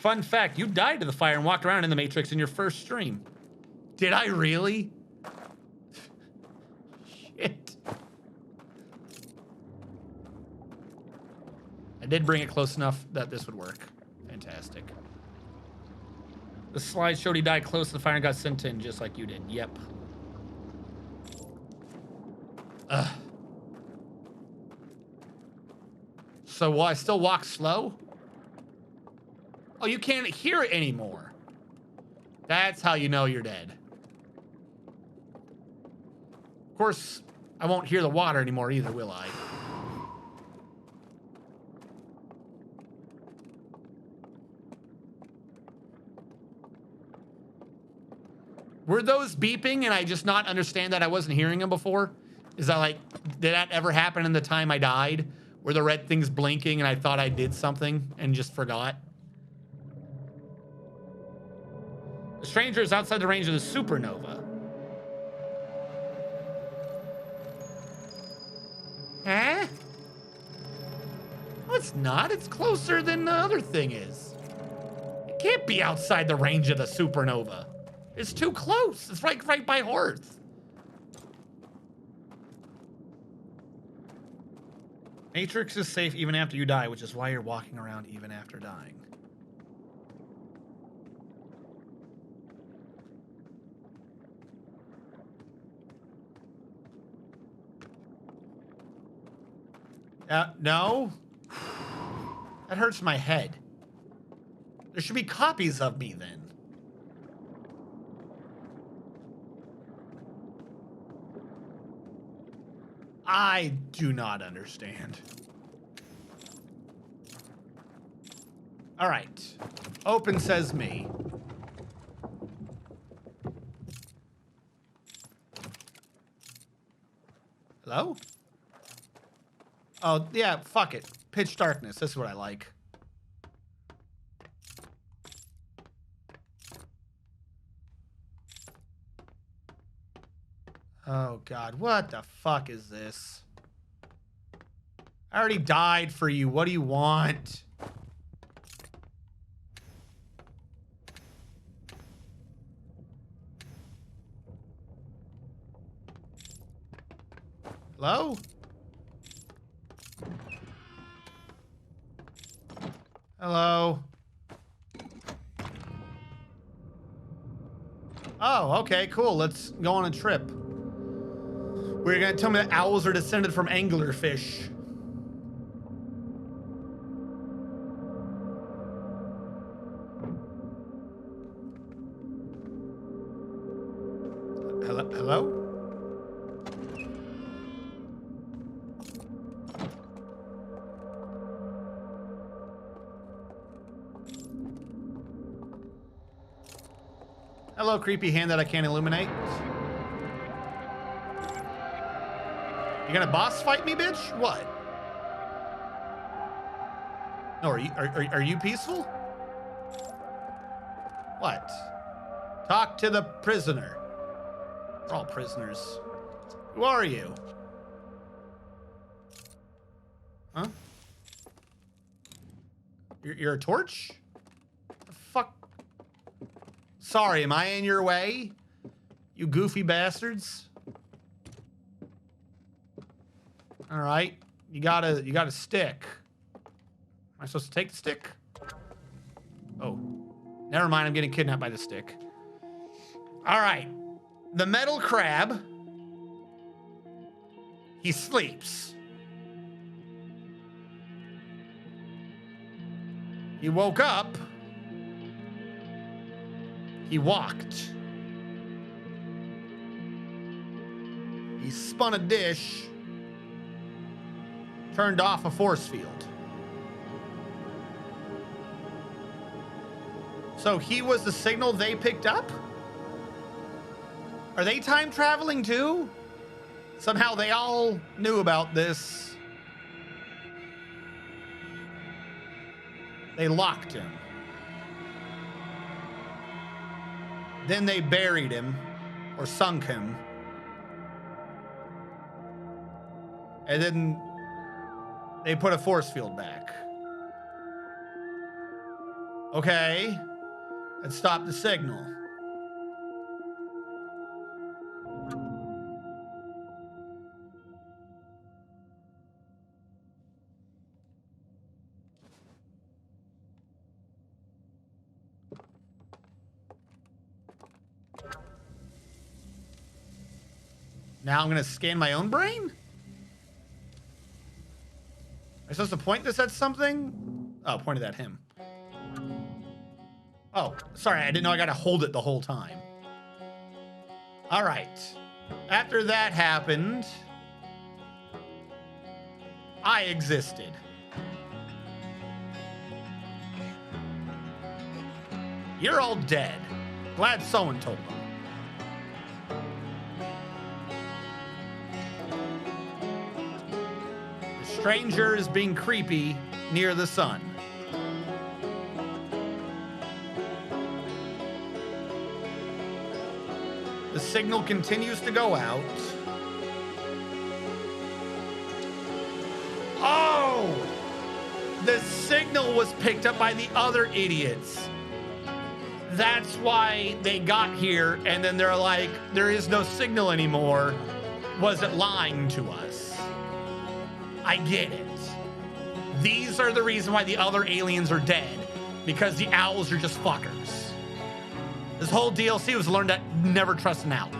Fun fact, you died to the fire and walked around in the Matrix in your first stream. Did I really? Shit. I did bring it close enough that this would work. Fantastic. The slide showed he died close to the fire and got sent in just like you did. Yep. Ugh. So will I still walk slow? Oh, you can't hear it anymore. That's how you know you're dead. Of course, I won't hear the water anymore either, will I? Were those beeping and I just not understand that I wasn't hearing them before? Is that like, did that ever happen in the time I died? Were the red things blinking and I thought I did something and just forgot? The stranger is outside the range of the supernova. Huh? No, it's not. It's closer than the other thing is. It can't be outside the range of the supernova. It's too close. It's right by Earth. Matrix is safe even after you die, which is why you're walking around even after dying. No. That hurts my head. There should be copies of me then. I do not understand. All right. Open says me. Hello? Oh, yeah, fuck it. Pitch darkness. This is what I like. Oh, God. What the fuck is this? I already died for you. What do you want? Hello? Hello? Oh, okay, cool. Let's go on a trip. We're gonna tell me that owls are descended from anglerfish. Hello? Hello, creepy hand that I can't illuminate. You gonna boss fight me, bitch? What? No, are you peaceful? What? Talk to the prisoner. We're all prisoners. Who are you? Huh? You're a torch? The fuck? Sorry, am I in your way? You goofy bastards. All right, you got a stick. Am I supposed to take the stick? Oh, never mind. I'm getting kidnapped by the stick. All right, the metal crab. He sleeps. He woke up. He walked. He spun a dish. Turned off a force field. So he was the signal they picked up? Are they time traveling too? Somehow they all knew about this. They locked him. Then they buried him or sunk him. And then they put a force field back. Okay. Let's stop the signal. Now I'm going to scan my own brain? Am I supposed to point this at something? Oh, pointed at him. Oh, sorry. I didn't know I got to hold it the whole time. All right. After that happened, I existed. You're all dead. Glad someone told them. Stranger is being creepy near the sun. The signal continues to go out. Oh! The signal was picked up by the other idiots. That's why they got here, and then they're like, there is no signal anymore. Was it lying to us? I get it. These are the reason why the other aliens are dead, because the owls are just fuckers. This whole DLC was learned to never trust an owl.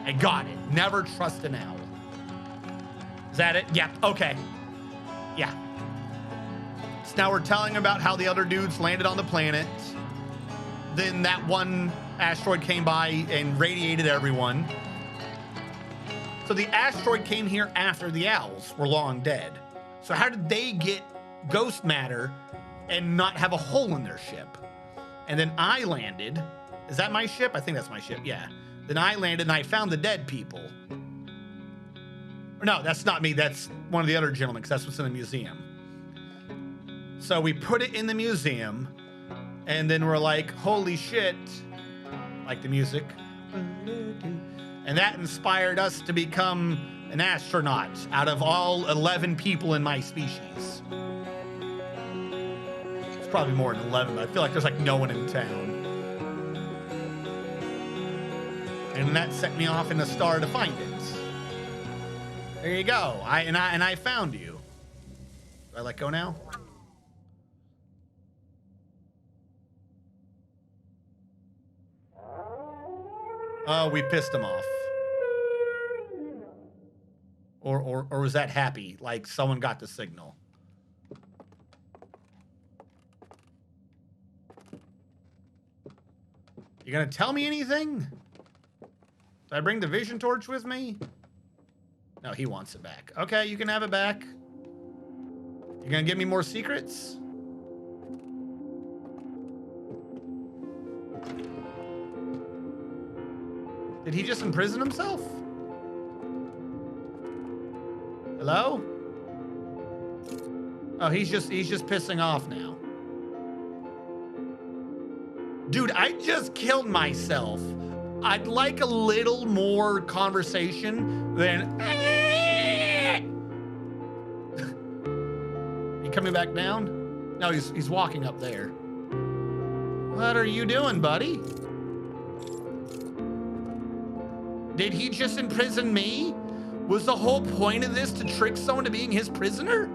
I got it. Never trust an owl. Is that it? Yeah. Okay. Yeah. So now we're telling about how the other dudes landed on the planet. Then that one asteroid came by and radiated everyone. So the asteroid came here after the owls were long dead. So how did they get ghost matter and not have a hole in their ship? And then I landed. Is that my ship? I think that's my ship. Yeah. Then I landed and I found the dead people. No, that's not me. That's one of the other gentlemen, because that's what's in the museum. So we put it in the museum, and then we're like, holy shit, like the music. And that inspired us to become an astronaut out of all 11 people in my species. It's probably more than 11, but I feel like there's like no one in town. And that set me off in the star to find it. There you go. I found you. Do I let go now? Oh, we pissed him off. Or was that happy? Like someone got the signal. You gonna tell me anything? Did I bring the vision torch with me? No, he wants it back. Okay, you can have it back. You gonna give me more secrets? Did he just imprison himself? Hello? Oh, he's just pissing off now. Dude, I just killed myself. I'd like a little more conversation than... He coming back down? No, he's walking up there. What are you doing, buddy? Did he just imprison me? Was the whole point of this to trick someone to being his prisoner?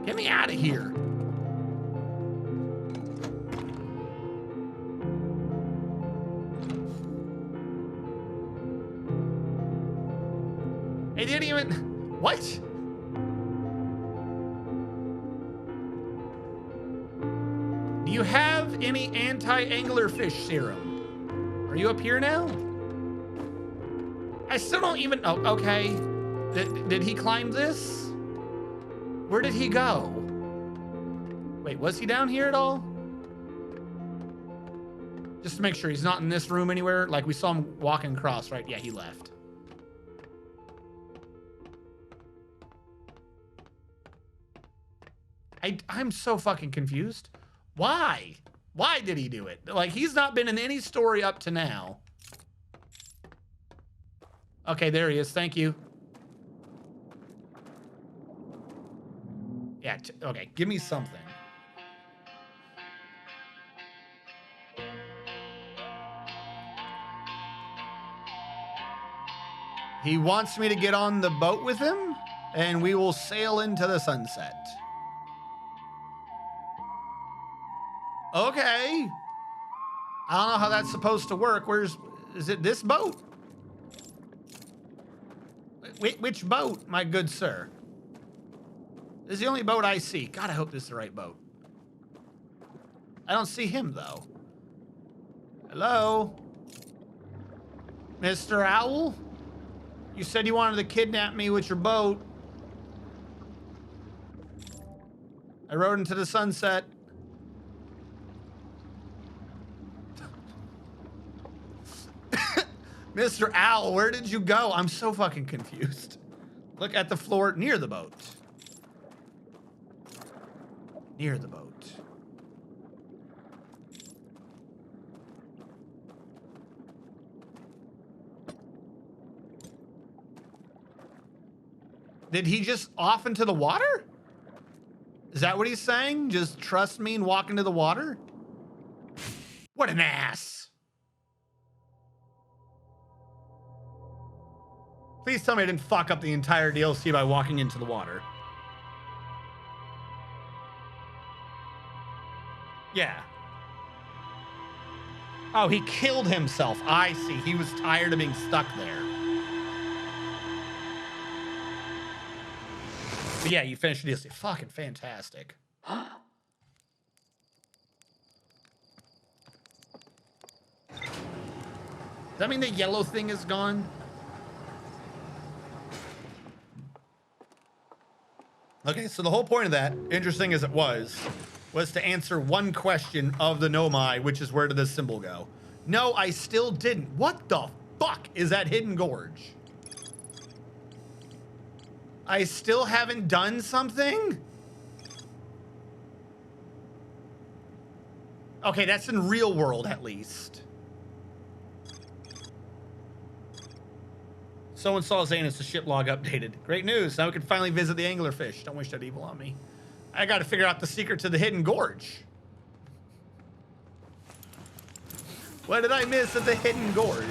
Get me out of here. He didn't even... What? Do you have any anti-anglerfish serum? Are you up here now? I still don't even... Oh, okay. Did he climb this? Where did he go? Wait, was he down here at all? Just to make sure he's not in this room anywhere. Like we saw him walking across, right? Yeah, he left. I'm so fucking confused. Why? Why did he do it? Like, he's not been in any story up to now. Okay, there he is. Thank you. Yeah, okay. Give me something. He wants me to get on the boat with him, and we will sail into the sunset. Okay. I don't know how that's supposed to work. Is it this boat? Which boat, my good sir? This is the only boat I see. God, I hope this is the right boat. I don't see him, though. Hello? Mr. Owl? You said you wanted to kidnap me with your boat. I rode into the sunset. Mr. Owl, where did you go? I'm so fucking confused. Look at the floor near the boat. Near the boat. Did he just off into the water? Is that what he's saying? Just trust me and walk into the water? What an ass. Please tell me I didn't fuck up the entire DLC by walking into the water. Yeah. Oh, he killed himself. I see. He was tired of being stuck there. But yeah, you finished the DLC. Fucking fantastic. Does that mean the yellow thing is gone? Okay, so the whole point of that, interesting as it was to answer one question of the Nomai, which is where did this symbol go? No, I still didn't. What the fuck is that hidden gorge? I still haven't done something? Okay, that's in real world at least. Someone saw Zanus, the ship log updated. Great news. Now we can finally visit the anglerfish. Don't wish that evil on me. I got to figure out the secret to the hidden gorge. What did I miss at the hidden gorge?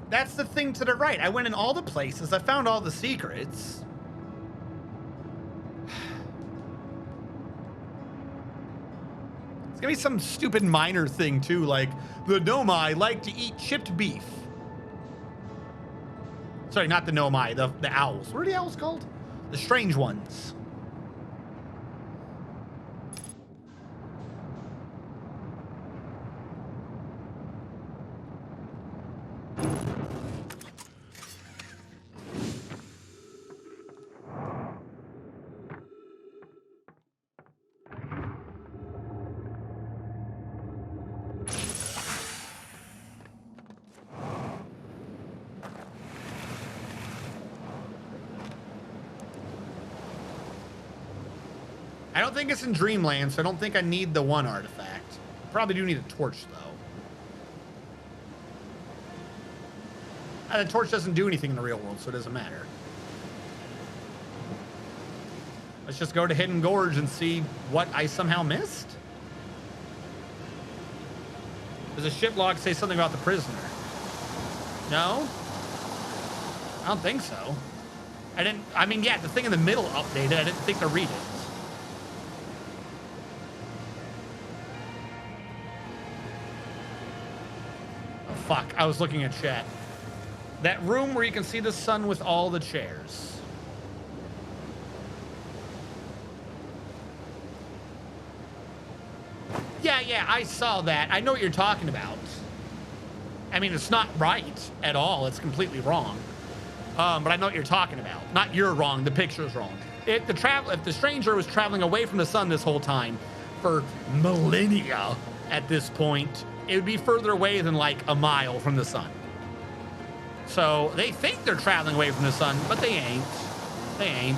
That's the thing to the right. I went in all the places. I found all the secrets. It's gonna be some stupid minor thing too, like the Nomai like to eat chipped beef. Sorry, not the Nomai, the owls. What are the owls called? The strange ones. I don't think it's in Dreamland, so I don't think I need the one artifact. Probably do need a torch, though. The torch doesn't do anything in the real world, so it doesn't matter. Let's just go to Hidden Gorge and see what I somehow missed. Does a ship log say something about the prisoner? No? I don't think so. I mean, yeah, the thing in the middle updated. I didn't think to read it. Fuck, I was looking at chat. That room where you can see the sun with all the chairs. Yeah, I saw that. I know what you're talking about. I mean, it's not right at all. It's completely wrong. But I know what you're talking about. Not you're wrong, the picture's wrong. If the stranger was traveling away from the sun this whole time for millennia at this point, it would be further away than like a mile from the sun. So they think they're traveling away from the sun, but they ain't. They ain't.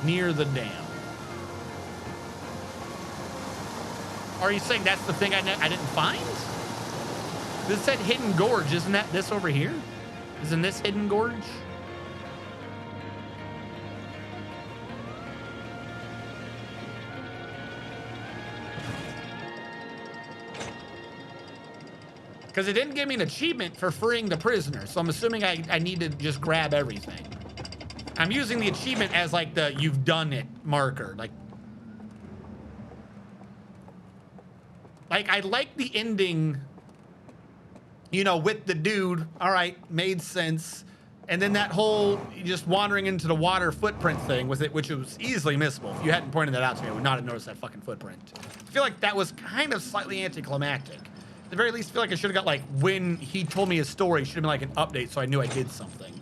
Near the dam. Are you saying that's the thing I didn't find? This said Hidden Gorge. Isn't that this over here? Isn't this Hidden Gorge? Because it didn't give me an achievement for freeing the prisoner, so I'm assuming I need to just grab everything. I'm using the achievement as like the you've done it marker. Like I like the ending, you know, with the dude. All right, made sense. And then that whole just wandering into the water footprint thing with it, which was easily missable. If you hadn't pointed that out to me, I would not have noticed that fucking footprint. I feel like that was kind of slightly anticlimactic. At the very least, I feel like I should have got, like, when he told me his story, should have been like an update so I knew I did something.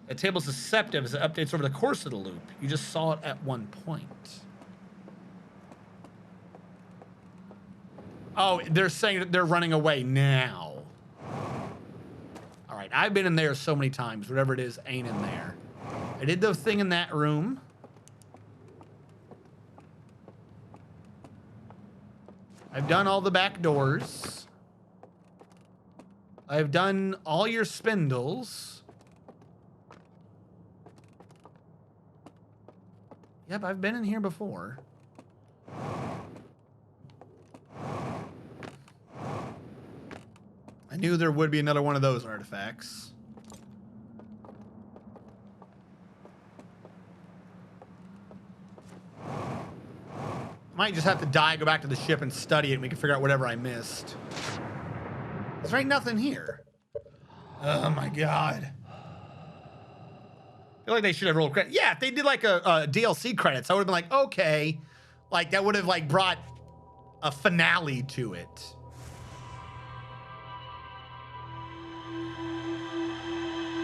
The table's deceptive as it updates over the course of the loop. You just saw it at one point. Oh, they're saying that they're running away now. All right, I've been in there so many times. Whatever it is ain't in there. I did the thing in that room. I've done all the back doors. I've done all your spindles. Yep, I've been in here before. I knew there would be another one of those artifacts. Might just have to die, go back to the ship and study it, and we can figure out whatever I missed. There ain't nothing here. Oh my god. I feel like they should have rolled credits. Yeah, if they did like a DLC credits, I would have been like, okay. Like that would have like brought a finale to it.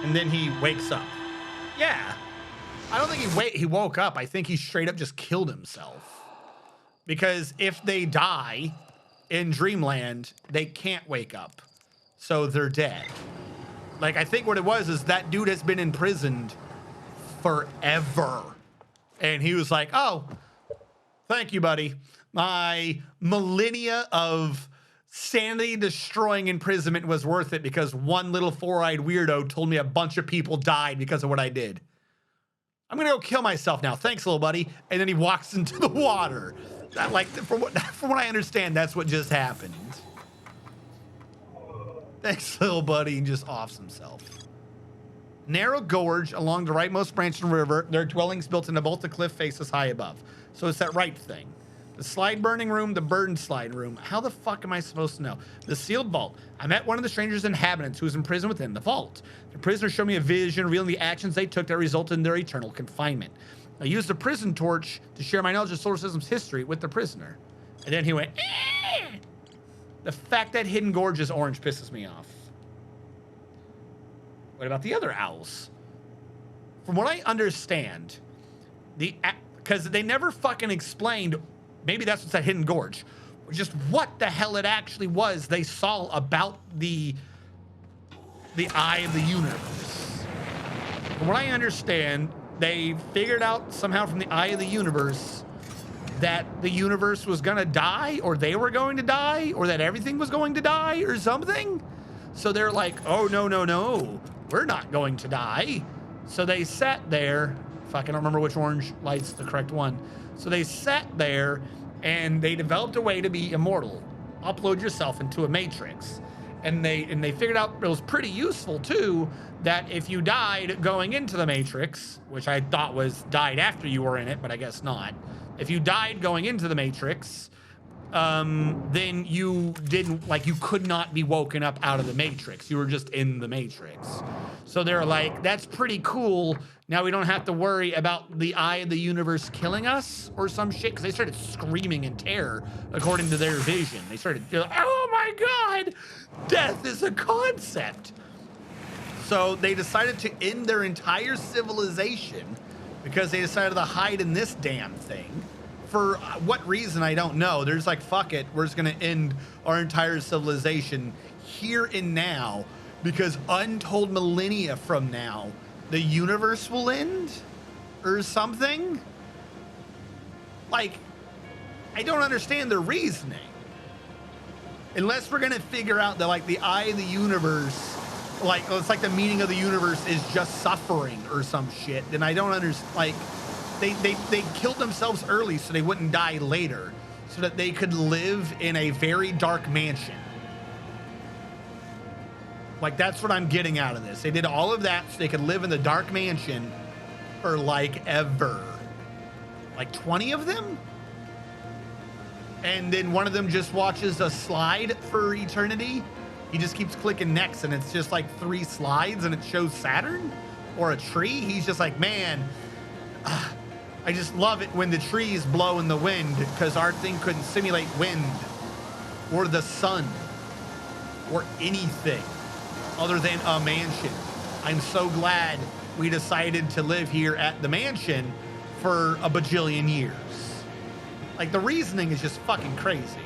And then he wakes up. Yeah. I don't think he woke up. I think he straight up just killed himself. Because if they die in Dreamland, they can't wake up. So they're dead. Like, I think what it was is that dude has been imprisoned forever. And he was like, oh, thank you, buddy. My millennia of sanity-destroying imprisonment was worth it because one little four-eyed weirdo told me a bunch of people died because of what I did. I'm gonna go kill myself now. Thanks, little buddy. And then he walks into the water. That, like, from what I understand, that's what just happened. Thanks, little buddy, and just offs himself. Narrow gorge along the rightmost branch of the river. There are dwellings built into both the cliff faces high above. So it's that right thing. The slide burning room, the burn slide room. How the fuck am I supposed to know? The sealed vault. I met one of the stranger's inhabitants who was imprisoned within the vault. The prisoner showed me a vision revealing the actions they took that resulted in their eternal confinement. I used the prison torch to share my knowledge of solar system's history with the prisoner. And then he went, eh! The fact that Hidden Gorge is orange pisses me off. What about the other owls? From what I understand, because they never fucking explained, maybe that's what's at Hidden Gorge, just what the hell it actually was they saw about the eye of the universe. From what I understand, they figured out somehow from the eye of the universe that the universe was gonna die, or they were going to die, or that everything was going to die, or something. So they're like, oh, no, we're not going to die. So they sat there. Fuck, I don't remember which orange light's the correct one. So they sat there and they developed a way to be immortal. Upload yourself into a matrix. And they figured out it was pretty useful too, that if you died going into the matrix, which I thought was died after you were in it, but I guess not. If you died going into the matrix, then you didn't, like, you could not be woken up out of the matrix. You were just in the matrix. So they're like, that's pretty cool. Now we don't have to worry about the eye of the universe killing us or some shit, because they started screaming in terror according to their vision. They started, oh my God, death is a concept. So they decided to end their entire civilization because they decided to hide in this damn thing. For what reason, I don't know. There's like, fuck it, we're just gonna end our entire civilization here and now, because untold millennia from now, the universe will end or something. Like, I don't understand their reasoning. Unless we're gonna figure out that, like, the eye of the universe, like, it's like the meaning of the universe is just suffering or some shit, then I don't understand. Like, they killed themselves early so they wouldn't die later, so that they could live in a very dark mansion. Like, that's what I'm getting out of this. They did all of that so they could live in the dark mansion for, like, ever. Like 20 of them? And then one of them just watches a slide for eternity. He just keeps clicking next, and it's just like 3 slides, and it shows Saturn or a tree. He's just like, man, I just love it when the trees blow in the wind, because our thing couldn't simulate wind or the sun or anything other than a mansion. I'm so glad we decided to live here at the mansion for a bajillion years. Like, the reasoning is just fucking crazy.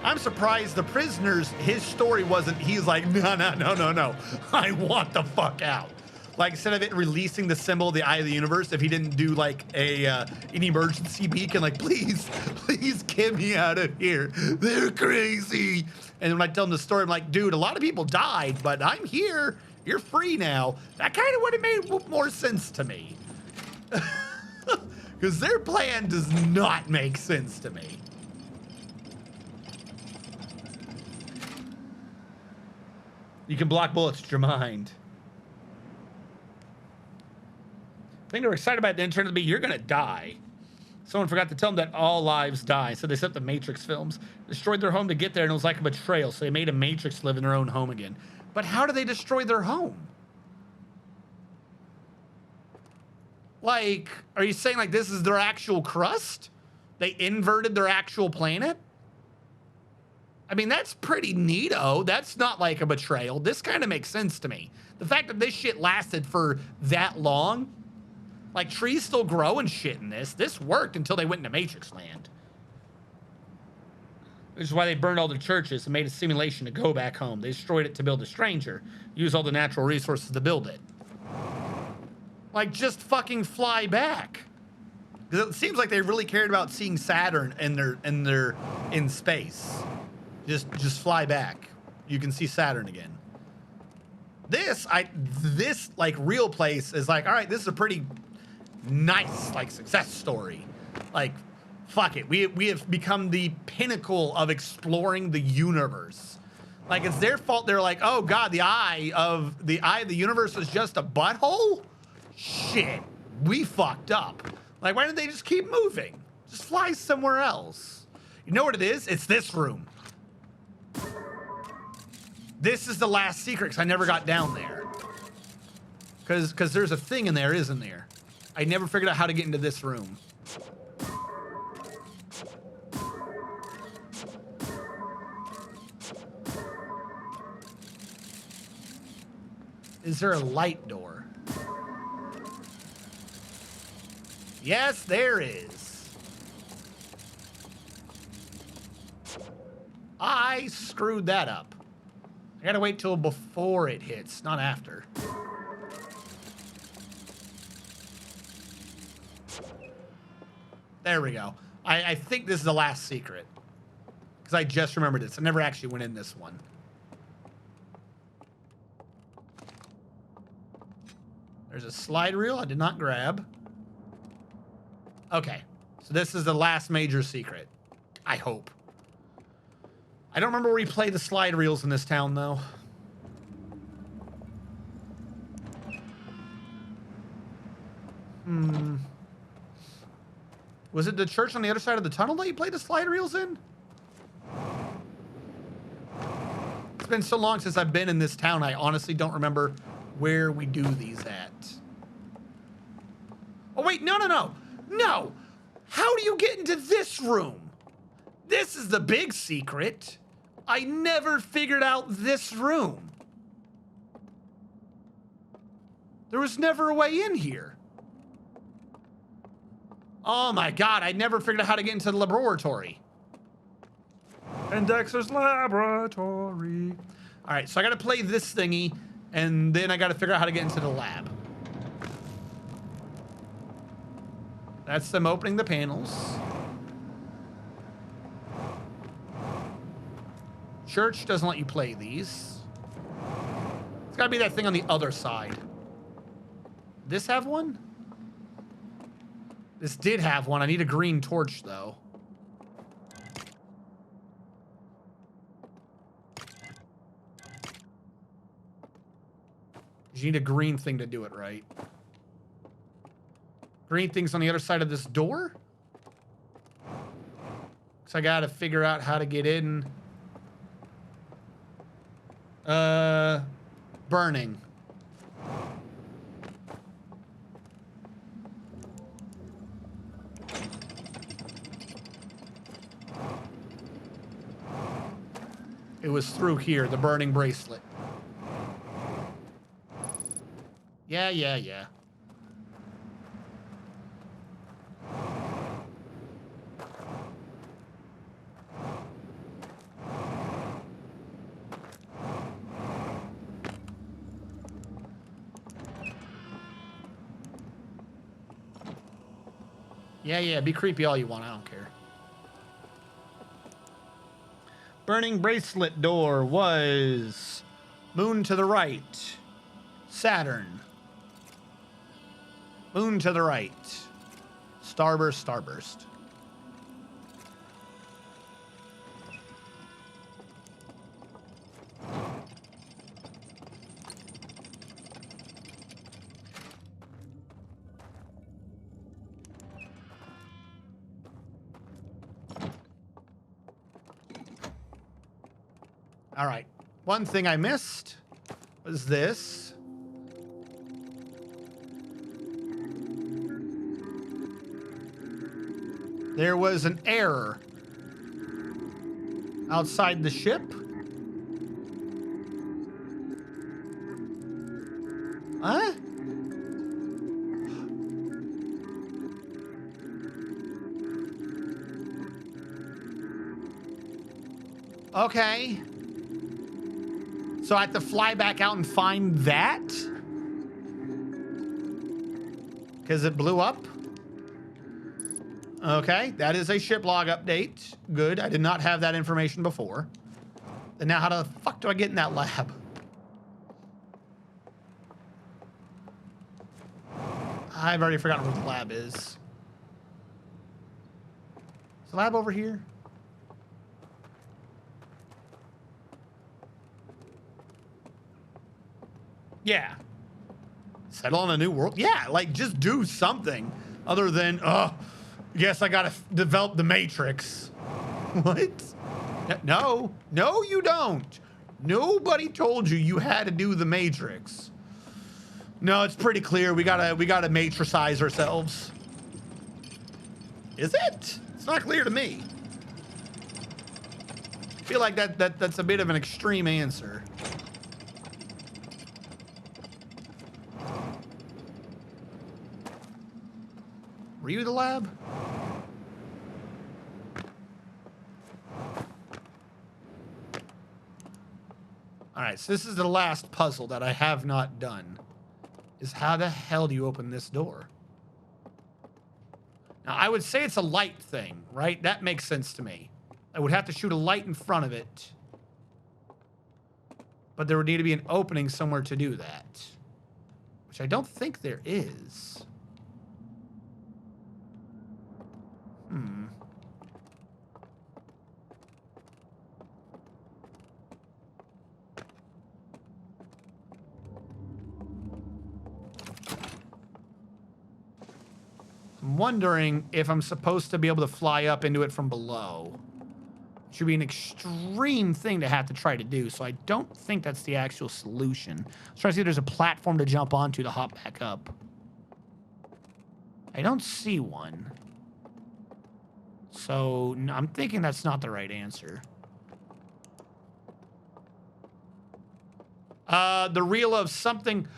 I'm surprised the prisoners, his story wasn't, he's like, no, no, no, no, no. I want the fuck out. Like, instead of it releasing the symbol of the eye of the universe, if he didn't do like an emergency beacon, like, please, please get me out of here. They're crazy. And when I tell him the story, I'm like, dude, a lot of people died, but I'm here. You're free now. That kind of would have made more sense to me. Because their plan does not make sense to me. You can block bullets with your mind. I think they were excited about it, then turned to be, you're gonna die. Someone forgot to tell them that all lives die, so they set the Matrix films, destroyed their home to get there, and it was like a betrayal, so they made a Matrix live in their own home again. But how do they destroy their home? Like, are you saying like this is their actual crust? They inverted their actual planet? I mean, that's pretty neato. That's not like a betrayal. This kind of makes sense to me. The fact that this shit lasted for that long, like trees still grow and shit in this. This worked until they went into Matrix land. Which is why they burned all the churches and made a simulation to go back home. They destroyed it to build a stranger. Use all the natural resources to build it. Like, just fucking fly back. Because it seems like they really cared about seeing Saturn in space. Just fly back. You can see Saturn again. This like real place is like, all right, this is a pretty nice like success story. Like, fuck it. We have become the pinnacle of exploring the universe. Like, it's their fault. They're like, oh god, the eye of the universe is just a butthole? Shit. We fucked up. Like, why didn't they just keep moving? Just fly somewhere else. You know what it is? It's this room. This is the last secret, because I never got down there. Because there's a thing in there, isn't there? I never figured out how to get into this room. Is there a light door? Yes, there is. I screwed that up. I gotta wait till before it hits, not after. There we go. I think this is the last secret. Because I just remembered this. I never actually went in this one. There's a slide reel I did not grab. Okay. So this is the last major secret. I hope. I don't remember where we play the slide reels in this town, though. Was it the church on the other side of the tunnel that you played the slide reels in? It's been so long since I've been in this town, I honestly don't remember where we do these at. Oh, wait, no, no, no. No! How do you get into this room? This is the big secret. I never figured out this room. There was never a way in here. Oh my god, I never figured out how to get into the laboratory. And Dexter's laboratory. All right, so I gotta play this thingy, and then I gotta figure out how to get into the lab. That's them opening the panels. Church doesn't let you play these. It's gotta be that thing on the other side. This have one? This did have one. I need a green torch, though. You need a green thing to do it right. Green thing's on the other side of this door? So I gotta figure out how to get in. Burning. It was through here, the burning bracelet. Yeah. Yeah, be creepy all you want. I don't care. Burning bracelet door was moon to the right. Saturn. Moon to the right. Starburst, starburst. All right. One thing I missed was this. There was an error outside the ship. Huh? Okay. So I have to fly back out and find that? Because it blew up? Okay, that is a ship log update. Good, I did not have that information before. And now how the fuck do I get in that lab? I've already forgotten where the lab is. Is the lab over here? Yeah. Settle on a new world? Yeah, like just do something other than, yes, I gotta develop the Matrix. What? No, no, you don't. Nobody told you had to do the Matrix. No, it's pretty clear. We gotta matricize ourselves. Is it? It's not clear to me. I feel like that's a bit of an extreme answer. Were you the lab? All right, so this is the last puzzle that I have not done. Is how the hell do you open this door? Now, I would say it's a light thing, right? That makes sense to me. I would have to shoot a light in front of it. But there would need to be an opening somewhere to do that. Which I don't think there is. I'm wondering if I'm supposed to be able to fly up into it from below. It should be an extreme thing to have to try to do, so I don't think that's the actual solution. Let's try to see if there's a platform to jump onto to hop back up. I don't see one. So no, I'm thinking that's not the right answer. The reel of something.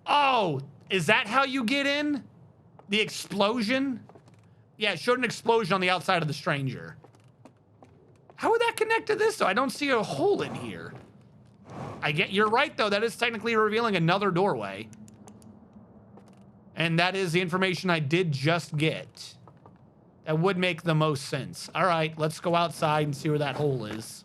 Oh, is that how you get in? The explosion? Yeah, it showed an explosion on the outside of the stranger. How would that connect to this, though? I don't see a hole in here. You're right, though. That is technically revealing another doorway. And that is the information I did just get. That would make the most sense. All right, let's go outside and see where that hole is.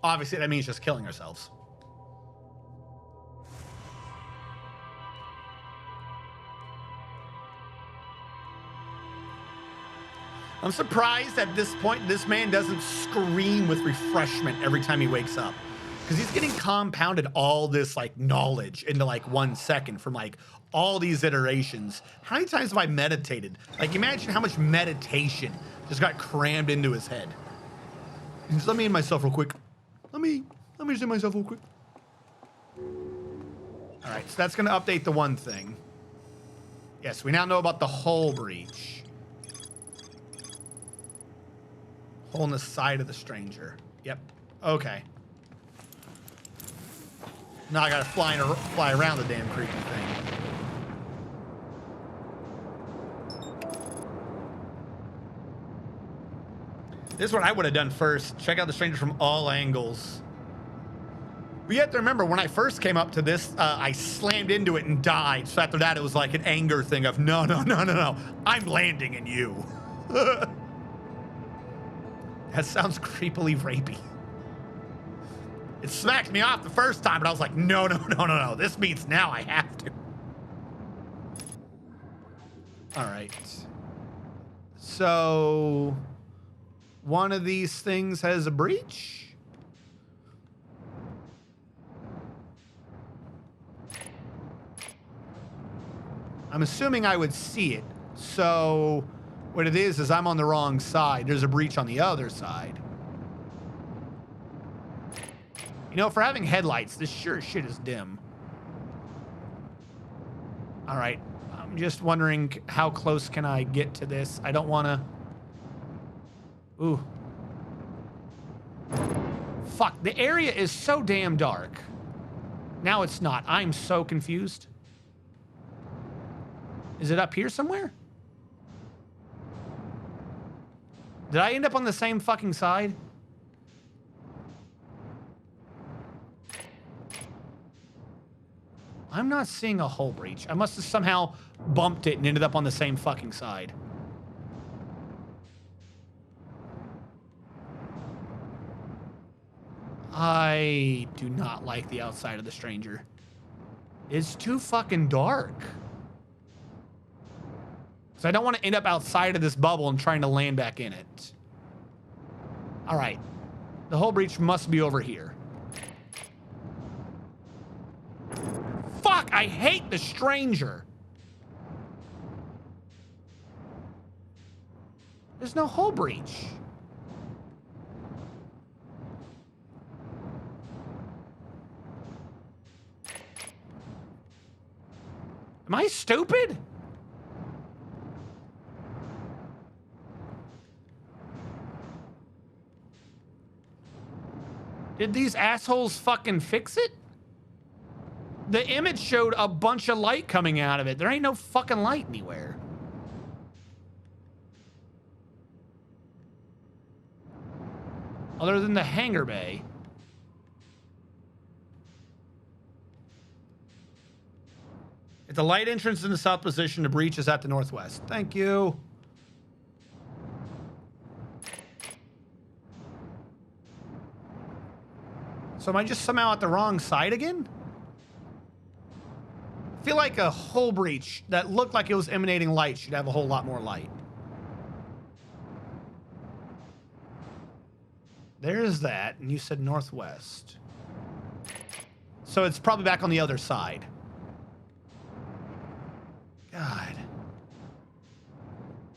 Obviously, that means just killing ourselves. I'm surprised at this point this man doesn't scream with refreshment every time he wakes up. Because he's getting compounded all this like knowledge into like 1 second from like all these iterations. How many times have I meditated? Like imagine how much meditation just got crammed into his head. Just let me in myself real quick. Let me just in myself real quick. All right, so that's gonna update the one thing. Yes, we now know about the hull breach. Hole in the side of the stranger. Yep. Okay. Now I gotta fly around the damn creepy thing. This is what I would have done first. Check out the stranger from all angles. But you have to remember, when I first came up to this, I slammed into it and died. So after that, it was like an anger thing of, no, no, no, no, no. I'm landing in you. That sounds creepily rapey. It smacked me off the first time, but I was like, no, no, no, no, no. This means now I have to. All right. So one of these things has a breach. I'm assuming I would see it. So what it is I'm on the wrong side. There's a breach on the other side. You know, for having headlights, this sure as shit is dim. All right. I'm just wondering how close can I get to this? I don't want to... Ooh. Fuck. The area is so damn dark. Now it's not. I'm so confused. Is it up here somewhere? Did I end up on the same fucking side? I'm not seeing a hull breach. I must have somehow bumped it and ended up on the same fucking side. I do not like the outside of the Stranger. It's too fucking dark. So I don't want to end up outside of this bubble and trying to land back in it. All right. The hull breach must be over here. Fuck, I hate the Stranger. There's no hull breach. Am I stupid? Did these assholes fucking fix it? The image showed a bunch of light coming out of it. There ain't no fucking light anywhere. Other than the hangar bay. At the light entrance in the south position, the breach is at the northwest. Thank you. So am I just somehow at the wrong side again? I feel like a hull breach that looked like it was emanating light should have a whole lot more light. There's that, and you said northwest. So it's probably back on the other side. God.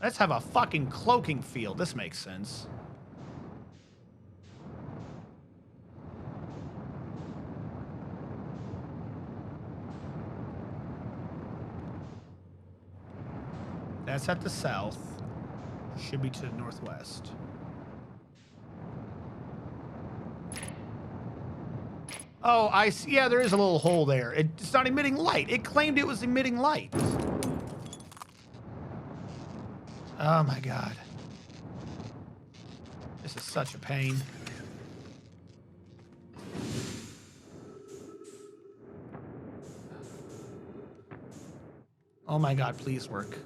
Let's have a fucking cloaking field. This makes sense. That's at the south. Should be to the northwest. Oh, I see. Yeah, there is a little hole there. It's not emitting light. It claimed it was emitting light. Oh my God. This is such a pain. Oh my God, please work.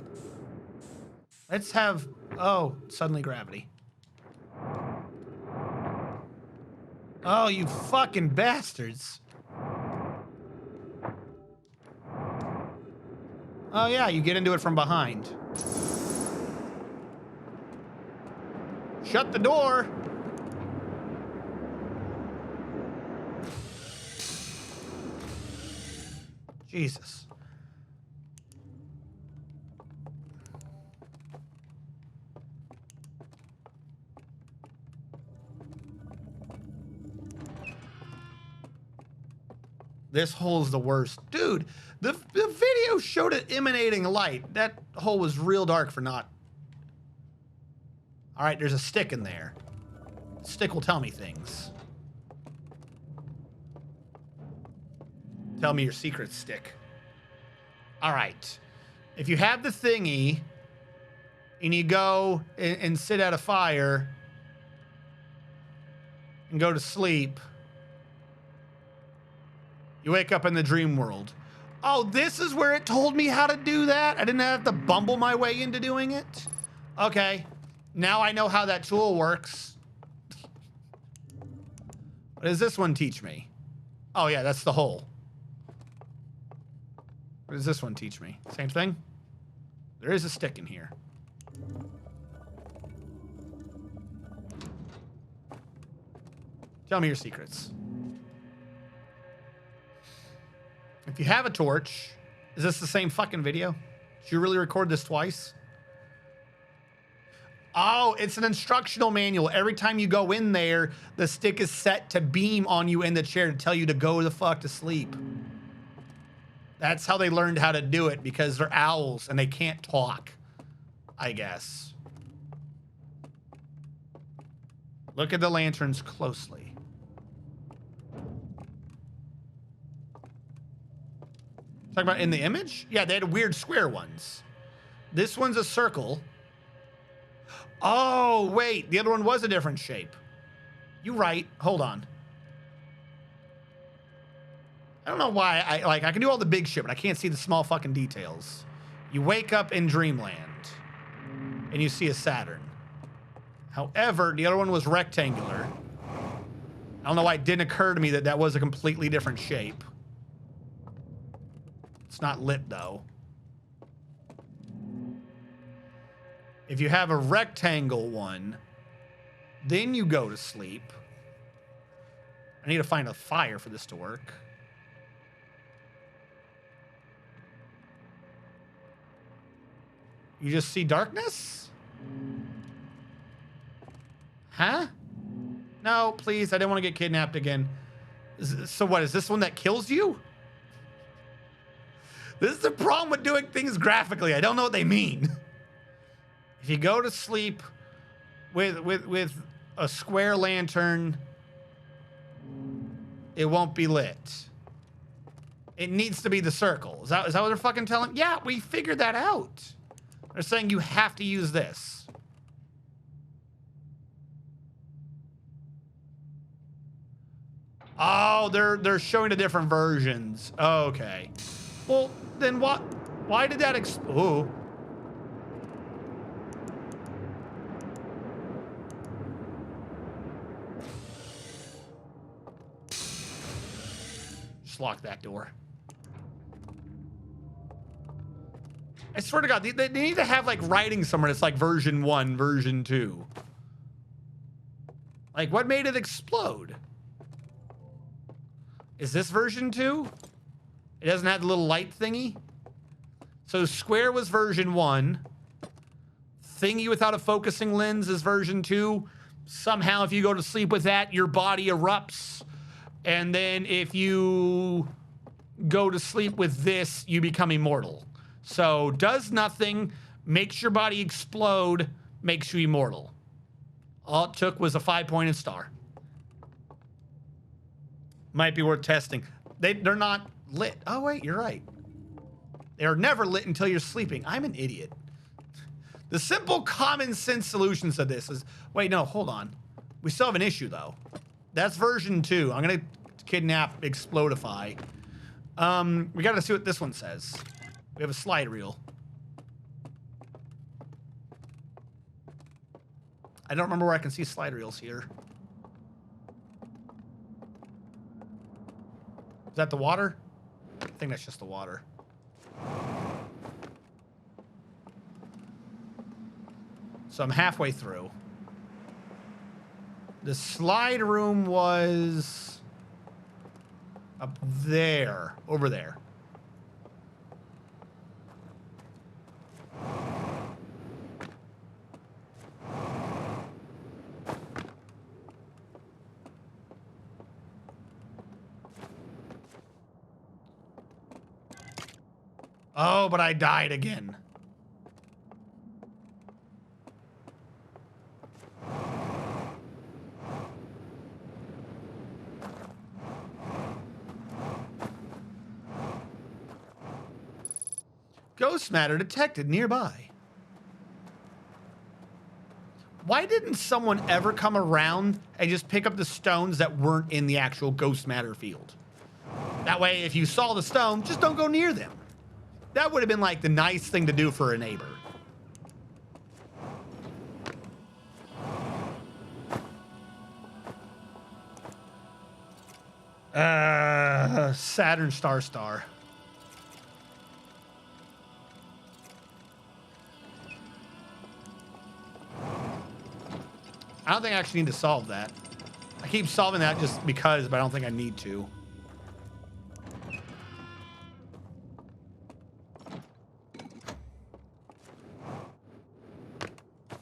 Let's have... Oh, suddenly gravity. Oh, you fucking bastards. Oh yeah, you get into it from behind. Shut the door. Jesus. This hole is the worst. Dude, the video showed it emanating light. That hole was real dark for not... All right, there's a stick in there. Stick will tell me things. Tell me your secret, stick. All right. If you have the thingy and you go and sit at a fire and go to sleep... You wake up in the dream world. Oh, this is where it told me how to do that? I didn't have to bumble my way into doing it? Okay. Now I know how that tool works. What does this one teach me? Oh, yeah, that's the hole. What does this one teach me? Same thing? There is a stick in here. Tell me your secrets. If you have a torch, is this the same fucking video? Did you really record this twice? Oh, it's an instructional manual. Every time you go in there, the stick is set to beam on you in the chair to tell you to go the fuck to sleep. That's how they learned how to do it, because they're owls and they can't talk, I guess. Look at the lanterns closely. Talking about in the image? Yeah, they had weird square ones. This one's a circle. Oh, wait. The other one was a different shape. You right. Hold on. I don't know why. I can do all the big shit, but I can't see the small fucking details. You wake up in Dreamland, and you see a Saturn. However, the other one was rectangular. I don't know why it didn't occur to me that that was a completely different shape. It's not lit, though. If you have a rectangle one, then you go to sleep. I need to find a fire for this to work. You just see darkness? Huh? No, please. I didn't want to get kidnapped again. So what, is this one that kills you? This is the problem with doing things graphically. I don't know what they mean. If you go to sleep with a square lantern, it won't be lit. It needs to be the circle. Is that what they're fucking telling? Yeah, we figured that out. They're saying you have to use this. Oh, they're showing the different versions. Okay. Well, then what? Why did that oh. Just lock that door. I swear to God, they need to have like writing somewhere that's like version 1, version 2. Like, what made it explode? Is this version 2? It doesn't have the little light thingy? So square was version 1. Thingy without a focusing lens is version 2. Somehow, if you go to sleep with that, your body erupts. And then if you go to sleep with this, you become immortal. So does nothing, makes your body explode, makes you immortal. All it took was a 5-pointed star. Might be worth testing. They're not lit. Oh, wait, you're right. They're never lit until you're sleeping. I'm an idiot. The simple common sense solution to this is, wait, no, hold on. We still have an issue, though. That's version 2. I'm going to kidnap Explodify. We got to see what this one says. We have a slide reel. I don't remember where I can see slide reels here. Is that the water? I think that's just the water. So I'm halfway through. The slide room was up there, over there. Oh, but I died again. Ghost matter detected nearby. Why didn't someone ever come around and just pick up the stones that weren't in the actual ghost matter field? That way, if you saw the stone, just don't go near them. That would have been like the nice thing to do for a neighbor. Saturn Star. I don't think I actually need to solve that. I keep solving that just because, but I don't think I need to.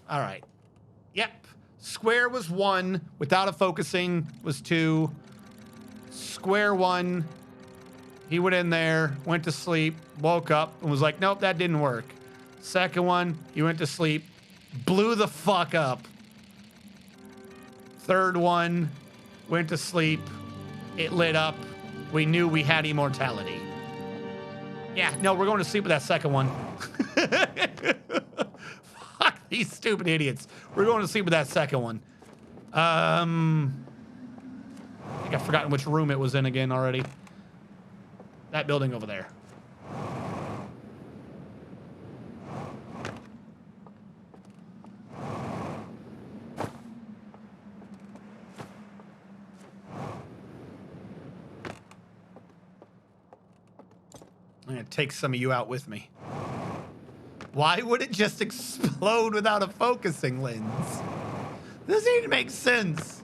All right. Yep. Square was 1. Without a focusing was 2. Square 1. He went in there, went to sleep, woke up, and was like, nope, that didn't work. Second one, he went to sleep, blew the fuck up. Third one, went to sleep, it lit up. We knew we had immortality. Yeah, no, we're going to sleep with that second one. Fuck these stupid idiots. We're going to sleep with that second one. I think I've forgotten which room it was in again already. That building over there. I'm gonna take some of you out with me. Why would it just explode without a focusing lens? This doesn't even make sense.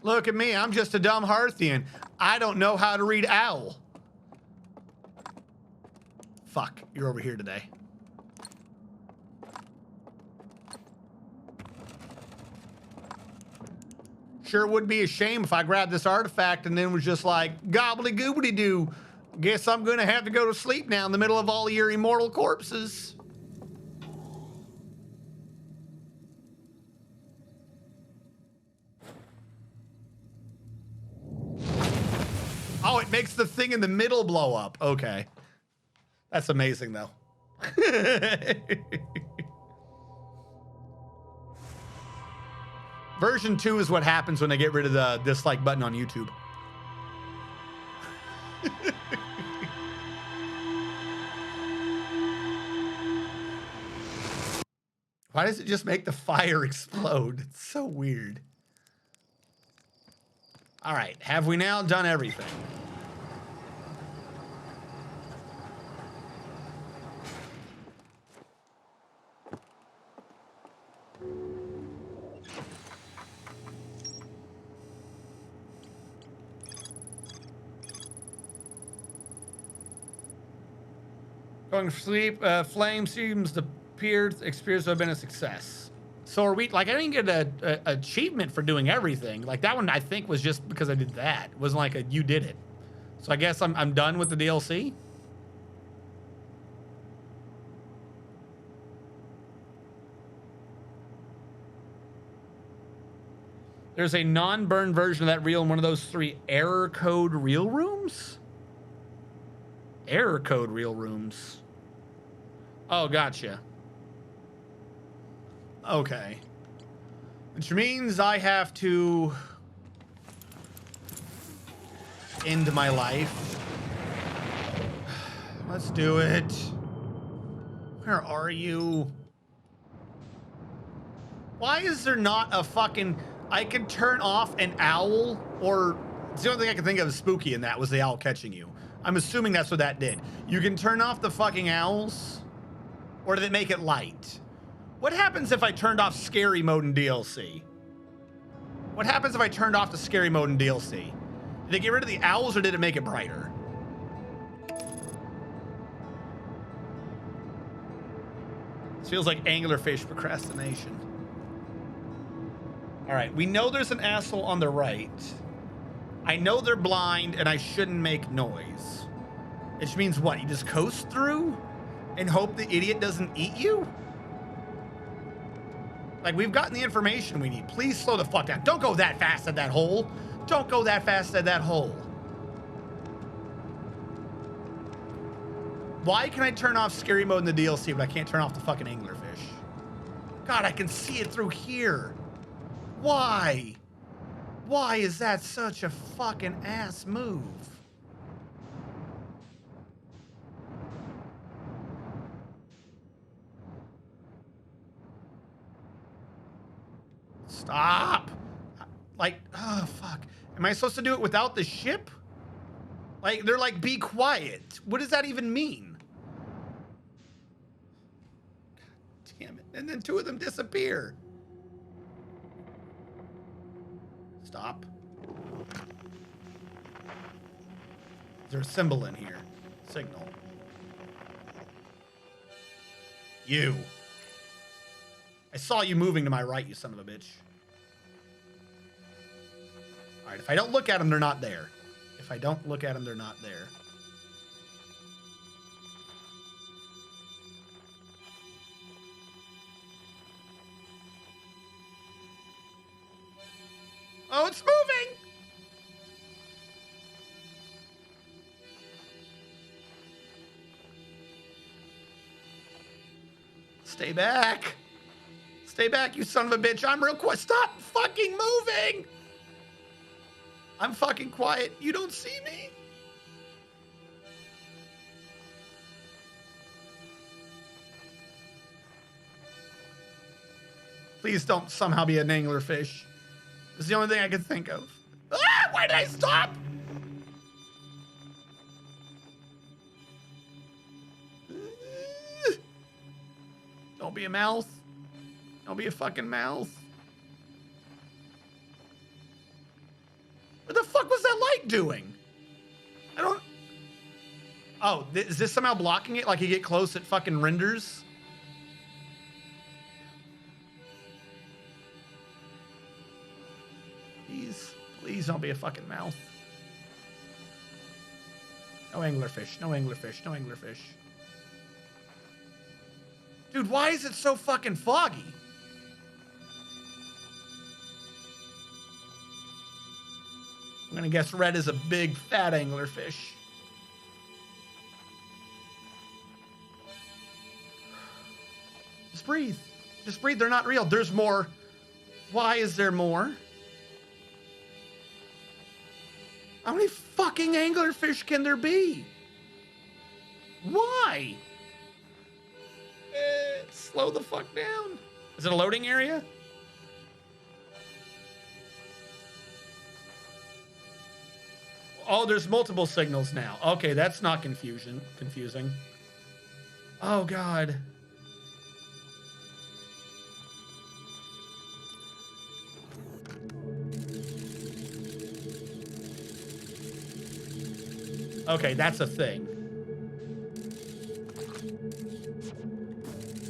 Look at me, I'm just a dumb Hearthian. I don't know how to read owl. Fuck, you're over here today. Sure would be a shame if I grabbed this artifact and then was just like, gobbly goobly doo. Guess I'm gonna have to go to sleep now in the middle of all your immortal corpses. Oh, it makes the thing in the middle blow up. Okay. That's amazing, though. Version 2 is what happens when they get rid of the dislike button on YouTube. Why does it just make the fire explode? It's so weird. All right, have we now done everything? Going to sleep, flame seems to appears to have been a success. So are we, like, I didn't get a achievement for doing everything. Like, that one, I think, was just because I did that. It wasn't like you did it. So I guess I'm done with the DLC. There's a non-burn version of that reel in one of those 3 error code reel rooms? Error code reel rooms. Oh, gotcha. Okay. Which means I have to end my life. Let's do it. Where are you? Why is there not a fucking... I could turn off an owl, or... It's the only thing I can think of is spooky in that was the owl catching you. I'm assuming that's what that did. You can turn off the fucking owls, or did it make it light? What happens if I turned off scary mode in DLC? What happens if I turned off the scary mode in DLC? Did it get rid of the owls, or did it make it brighter? This feels like anglerfish procrastination. All right, we know there's an asshole on the right. I know they're blind and I shouldn't make noise. Which means what? You just coast through and hope the idiot doesn't eat you? Like, we've gotten the information we need. Please slow the fuck down. Don't go that fast at that hole. Don't go that fast at that hole. Why can I turn off scary mode in the DLC, but I can't turn off the fucking anglerfish? God, I can see it through here. Why? Why is that such a fucking ass move? Stop. Like, oh, fuck. Am I supposed to do it without the ship? Like, they're like, be quiet. What does that even mean? God damn it. And then two of them disappear. Stop. Is there a symbol in here? Signal. You. I saw you moving to my right, you son of a bitch. All right, if I don't look at them, they're not there. If I don't look at them, they're not there. Oh, it's moving! Stay back. Stay back, you son of a bitch. I'm real quiet. Stop fucking moving! I'm fucking quiet. You don't see me? Please don't somehow be an anglerfish. It's the only thing I can think of. Ah! Why did I stop? Don't be a mouth. Don't be a fucking mouth. What the fuck was that light doing? I don't... Oh, is this somehow blocking it? Like you get close, it fucking renders? Please, please don't be a fucking mouth. No anglerfish, no anglerfish, no anglerfish. Dude, why is it so fucking foggy? I'm gonna guess red is a big fat anglerfish. Just breathe. Just breathe. They're not real. There's more. Why is there more? How many fucking anglerfish can there be? Why? Slow the fuck down. Is it a loading area? Oh, there's multiple signals now. Okay, that's not confusing. Oh, God. Okay, that's a thing.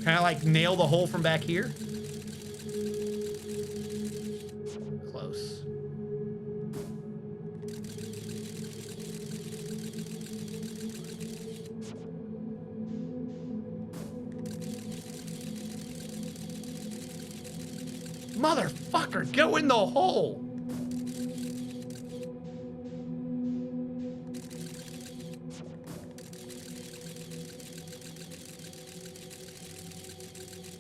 Can I, like, nail the hole from back here? Close. Motherfucker, go in the hole!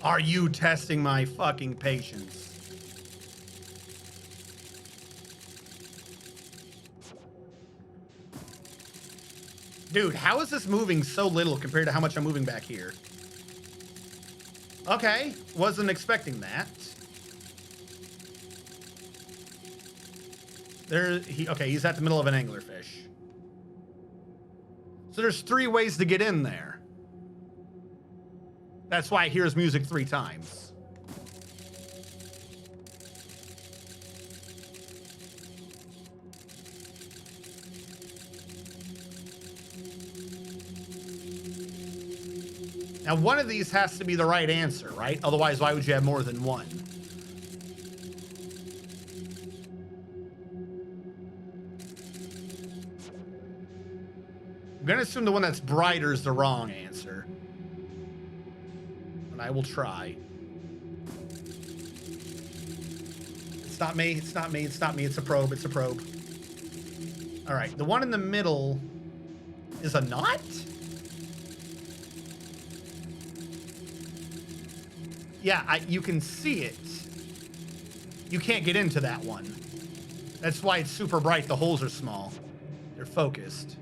Are you testing my fucking patience? Dude, how is this moving so little compared to how much I'm moving back here? Okay, wasn't expecting that. Okay, he's at the middle of an anglerfish. So there's 3 ways to get in there. That's why I hear his music 3 times. Now, one of these has to be the right answer, right? Otherwise, why would you have more than one? I'm gonna assume the one that's brighter is the wrong answer. But I will try. It's not me, it's not me, it's not me, it's a probe, it's a probe. All right, the one in the middle is a knot? Yeah, you can see it. You can't get into that one. That's why it's super bright. The holes are small. They're focused.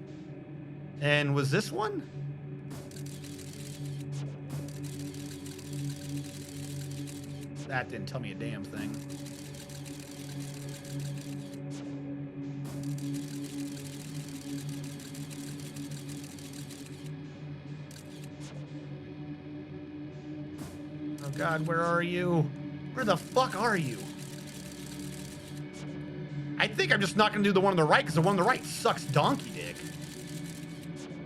And was this one? That didn't tell me a damn thing. Oh God, where are you? Where the fuck are you? I think I'm just not gonna do the one on the right because the one on the right sucks donkey dick.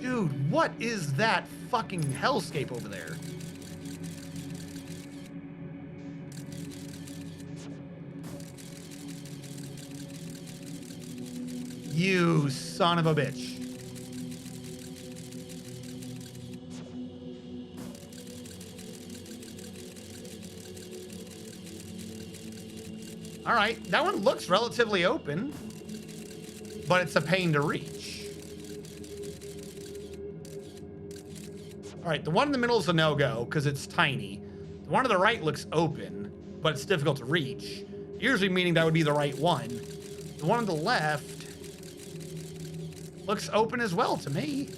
Dude, what is that fucking hellscape over there? You son of a bitch. All right, that one looks relatively open, but it's a pain to reach. All right, the one in the middle is a no-go because it's tiny. The one to the right looks open, but it's difficult to reach, usually meaning that would be the right one. The one on the left looks open as well to me.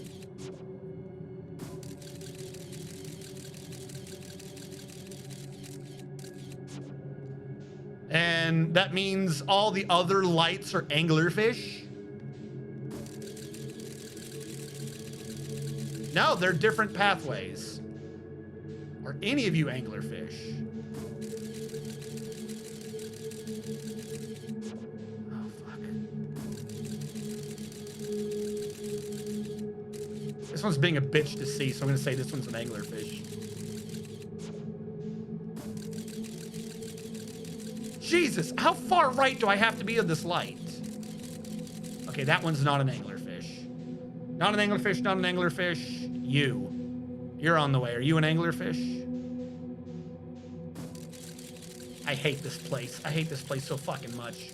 And that means all the other lights are anglerfish? No, they're different pathways. Are any of you anglerfish? Oh, fuck. This one's being a bitch to see, so I'm gonna say this one's an anglerfish. Jesus, how far right do I have to be of this light? Okay, that one's not an anglerfish. Not an anglerfish, not an anglerfish. You're on the way. Are you an anglerfish? I hate this place. I hate this place so fucking much.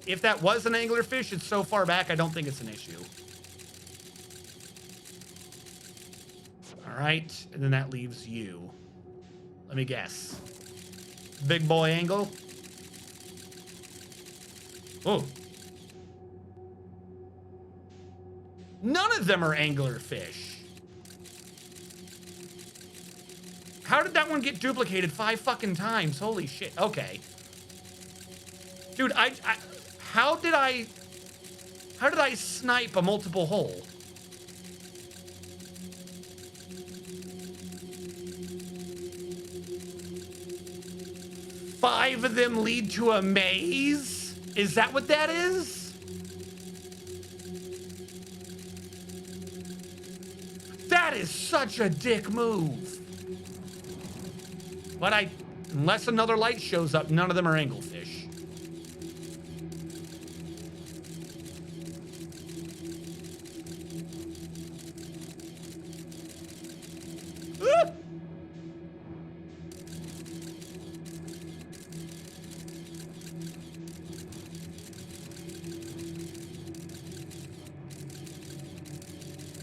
If that was an anglerfish, it's so far back, I don't think it's an issue. All right, and then that leaves you. Let me guess. Big boy angle. Oh. None of them are anglerfish. How did that one get duplicated 5 fucking times? Holy shit. Okay. Dude, how did I snipe a multiple hole? Five of them lead to a maze? Is that what that is? That is such a dick move. But unless another light shows up, none of them are anglefish. Ah!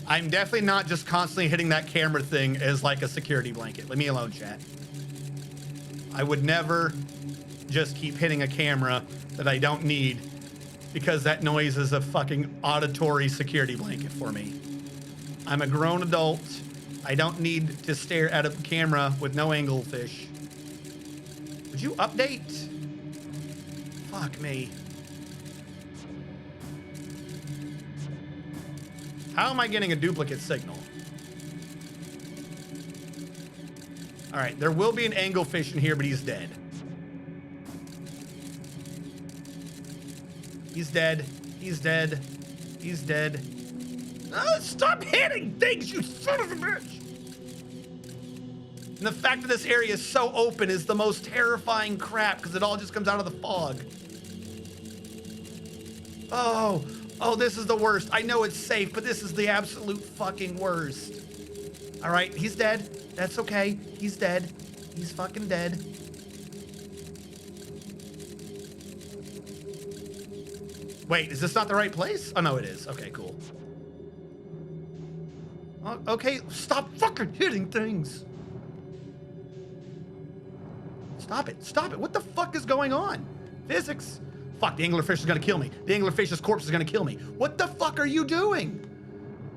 I'm definitely not just constantly hitting that camera thing as like a security blanket. Leave me alone, chat. I would never just keep hitting a camera that I don't need because that noise is a fucking auditory security blanket for me. I'm a grown adult. I don't need to stare at a camera with no anglefish. Would you update? Fuck me. How am I getting a duplicate signal? All right, there will be an anglefish in here, but he's dead. He's dead. He's dead. He's dead. Oh, stop hitting things, you son of a bitch! And the fact that this area is so open is the most terrifying crap because it all just comes out of the fog. Oh, this is the worst. I know it's safe, but this is the absolute fucking worst. All right, he's dead. That's okay. He's dead. He's fucking dead. Wait, is this not the right place? Oh, no, it is. Okay, cool. Oh, Okay, stop fucking hitting things. Stop it. Stop it. What the fuck is going on? Physics. Fuck, the anglerfish is gonna kill me. The anglerfish's corpse is gonna kill me. What the fuck are you doing?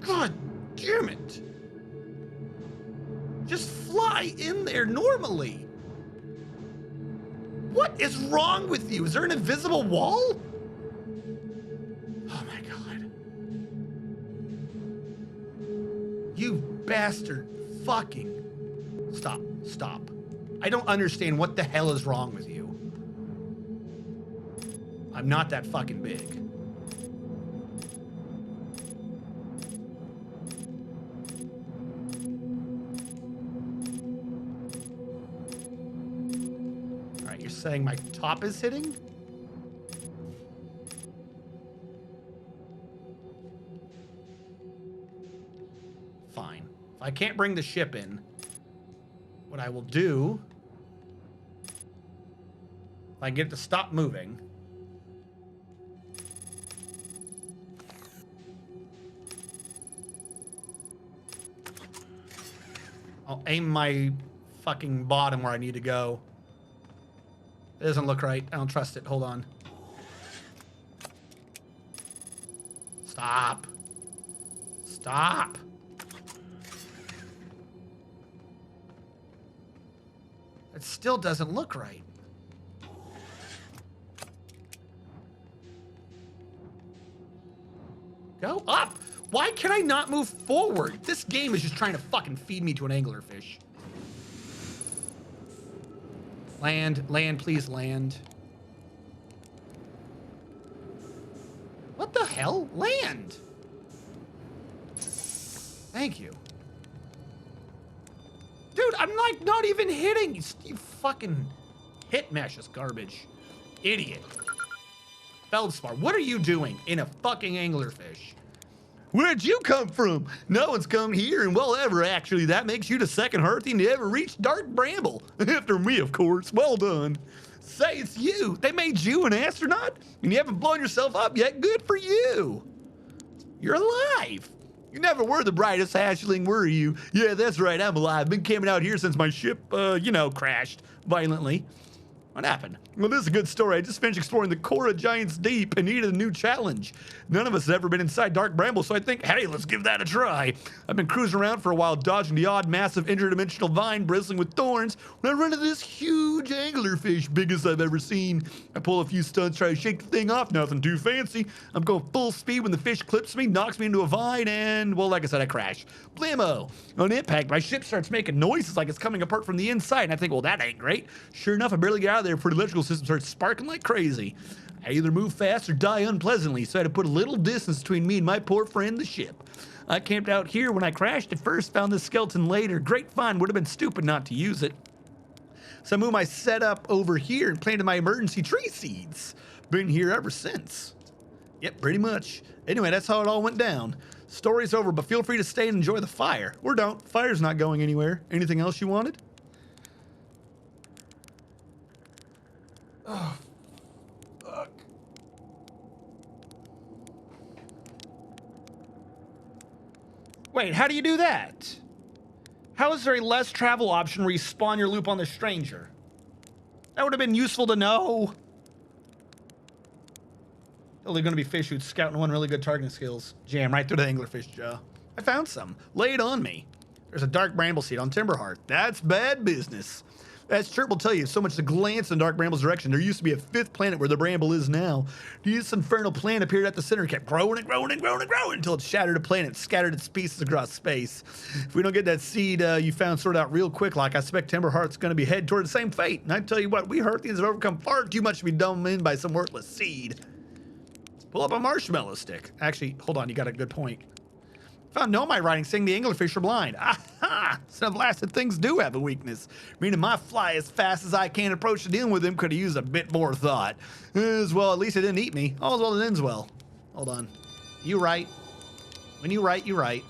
God damn it. Just fly in there normally. What is wrong with you? Is there an invisible wall? Oh my God. You bastard fucking. Stop, stop. I don't understand what the hell is wrong with you. I'm not that fucking big. All right, you're saying my top is hitting? Fine. If I can't bring the ship in, what I will do, if I get it to stop moving, I'll aim my fucking bottom where I need to go. It doesn't look right. I don't trust it. Hold on. Stop. Stop. It still doesn't look right. Go up. Why can I not move forward? This game is just trying to fucking feed me to an anglerfish. Land, land, please land. What the hell? Land. Thank you. Dude, I'm like not even hitting. You fucking hit mesh is garbage. Idiot. Feldspar, what are you doing in a fucking anglerfish? Where'd you come from? No one's come here in well ever, actually. That makes you the second Hearthian to ever reach Dark Bramble. After me, of course. Well done. Say it's you. They made you an astronaut? And you haven't blown yourself up yet? Good for you. You're alive. You never were the brightest hatchling, were you? Yeah, that's right, I'm alive. Been camping out here since my ship, crashed violently. What happened? Well, this is a good story. I just finished exploring the core of Giant's Deep and needed a new challenge. None of us has ever been inside Dark Bramble, so I think, hey, let's give that a try. I've been cruising around for a while, dodging the odd, massive, interdimensional vine bristling with thorns when I run into this huge anglerfish, biggest I've ever seen. I pull a few stunts, try to shake the thing off, nothing too fancy. I'm going full speed when the fish clips me, knocks me into a vine, and, well, like I said, I crash. Blammo! On impact, my ship starts making noises like it's coming apart from the inside, and I think, well, that ain't great. Sure enough, I barely get out of there before the electrical system starts sparking like crazy. I either move fast or die unpleasantly, so I had to put a little distance between me and my poor friend, the ship. I camped out here when I crashed at first, found this skeleton later. Great find, would have been stupid not to use it. So I moved my setup over here and planted my emergency tree seeds. Been here ever since. Yep, pretty much. Anyway, that's how it all went down. Story's over, but feel free to stay and enjoy the fire. Or don't. Fire's not going anywhere. Anything else you wanted? Oh, fuck. Wait, how do you do that? How is there a less travel option where you spawn your loop on the stranger? That would have been useful to know. Only going to be fish who'd scout and one really good targeting skills. Jam right through the anglerfish jaw. I found some. Lay it on me. There's a dark bramble seed on Timberheart. That's bad business. That chirp will tell you so much to glance in Dark Bramble's direction. There used to be a fifth planet where the bramble is now. This infernal plant appeared at the center, kept growing and growing and growing and growing until it shattered a planet, scattered its pieces across space. If we don't get that seed you found sorted out real quick, like I suspect Timberheart's going to be headed toward the same fate. And I tell you what, we Hearthians have overcome far too much to be dumbed in by some worthless seed. Pull up a marshmallow stick. Actually, hold on, you got a good point. Found no my writing saying the anglerfish are blind. Aha! Some blasted things do have a weakness. Meaning my fly as fast as I can approach to deal with them could have used a bit more thought. As well, at least it didn't eat me. All's well that ends well. Hold on. You right. When you right, you right.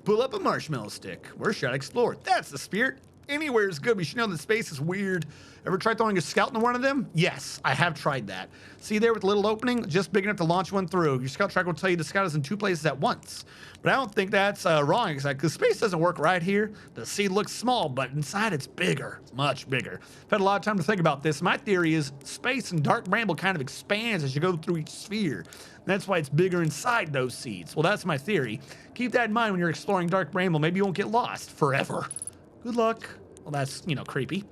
Pull up a marshmallow stick. Where should I explore? That's the spirit. Anywhere is good, but you should know that space is weird. Ever tried throwing a scout into one of them? Yes, I have tried that. See there with the little opening? Just big enough to launch one through. Your scout tracker will tell you the scout is in 2 places at once. But I don't think that's wrong, because space doesn't work right here. The seed looks small, but inside it's bigger, much bigger. I've had a lot of time to think about this. My theory is space and dark bramble kind of expands as you go through each sphere. That's why it's bigger inside those seeds. Well, that's my theory. Keep that in mind when you're exploring dark bramble. Maybe you won't get lost forever. Good luck. Well, that's, creepy.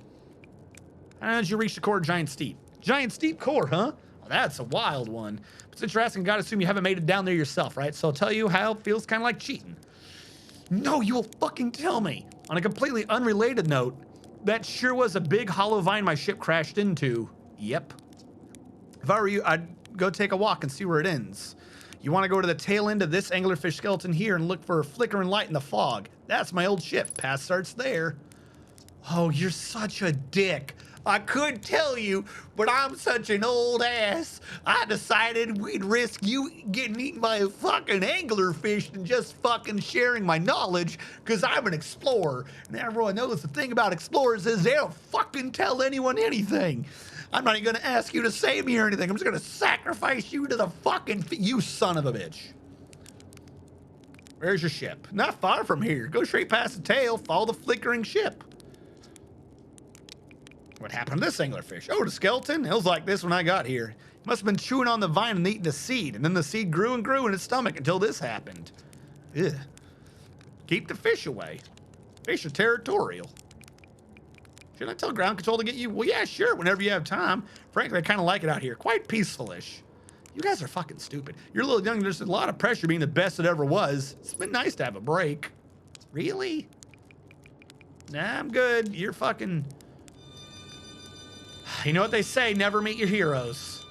As you reach the core of Giant Steep. Giant Steep core, huh? Well, that's a wild one. But since you're asking, gotta assume you haven't made it down there yourself, right? So I'll tell you how it feels kind of like cheating. No, you will fucking tell me. On a completely unrelated note, that sure was a big hollow vine my ship crashed into. Yep. If I were you, I'd go take a walk and see where it ends. You want to go to the tail end of this anglerfish skeleton here and look for a flickering light in the fog. That's my old ship. Path starts there. Oh, you're such a dick. I could tell you, but I'm such an old ass. I decided we'd risk you getting eaten by a fucking anglerfish than just fucking sharing my knowledge, because I'm an explorer. And everyone knows the thing about explorers is they'll fucking tell anyone anything. I'm not even gonna ask you to save me or anything. I'm just gonna sacrifice you to the fucking, you son of a bitch. Where's your ship? Not far from here. Go straight past the tail, follow the flickering ship. What happened to this anglerfish? Oh, the skeleton? It was like this when I got here. He must have been chewing on the vine and eating a seed, and then the seed grew and grew in his stomach until this happened. Ugh. Keep the fish away. Fish are territorial. Should I tell ground control to get you? Well, yeah, sure, whenever you have time. Frankly, I kind of like it out here. Quite peaceful-ish. You guys are fucking stupid. You're a little young. There's a lot of pressure being the best it ever was. It's been nice to have a break. Really? Nah, I'm good. You're fucking... You know what they say, never meet your heroes.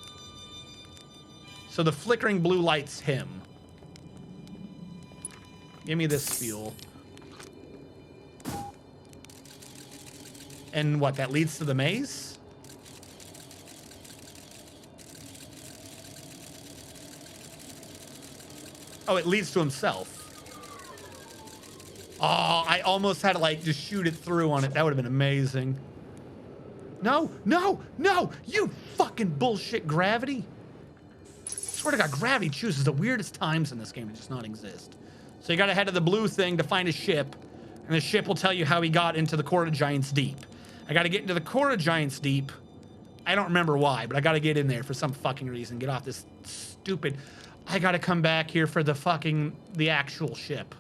So the flickering blue light's him. Give me this fuel. And what, that leads to the maze? Oh, it leads to himself. Oh, I almost had to like just shoot it through on it. That would have been amazing. No, no, no, you fucking bullshit gravity. I swear to God, gravity chooses the weirdest times in this game to just not exist. So you gotta head to the blue thing to find a ship, and the ship will tell you how he got into the core of Giant's Deep. I gotta get into the core of Giant's Deep. I don't remember why, but I gotta get in there for some fucking reason. Get off this stupid... I gotta come back here for the actual ship.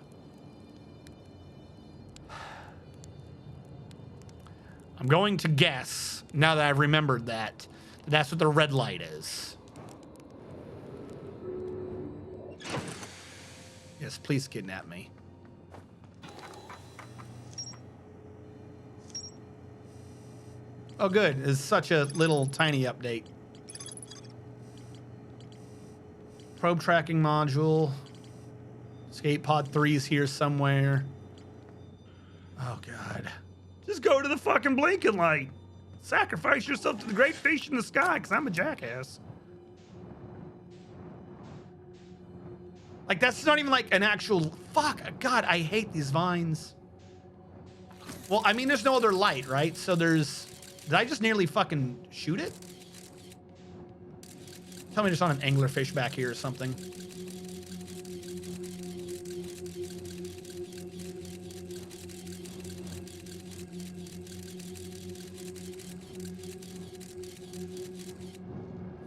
I'm going to guess, now that I've remembered that, that's what the red light is. Yes, please kidnap me. Oh, good. It's such a little tiny update. Probe tracking module. Escape pod 3 is here somewhere. Oh, God. Just go to the fucking blinking light. Sacrifice yourself to the great fish in the sky, because I'm a jackass. Like, that's not even like an actual... Fuck, God, I hate these vines. Well, I mean, there's no other light, right? So there's... Did I just nearly fucking shoot it? Tell me there's not an anglerfish back here or something.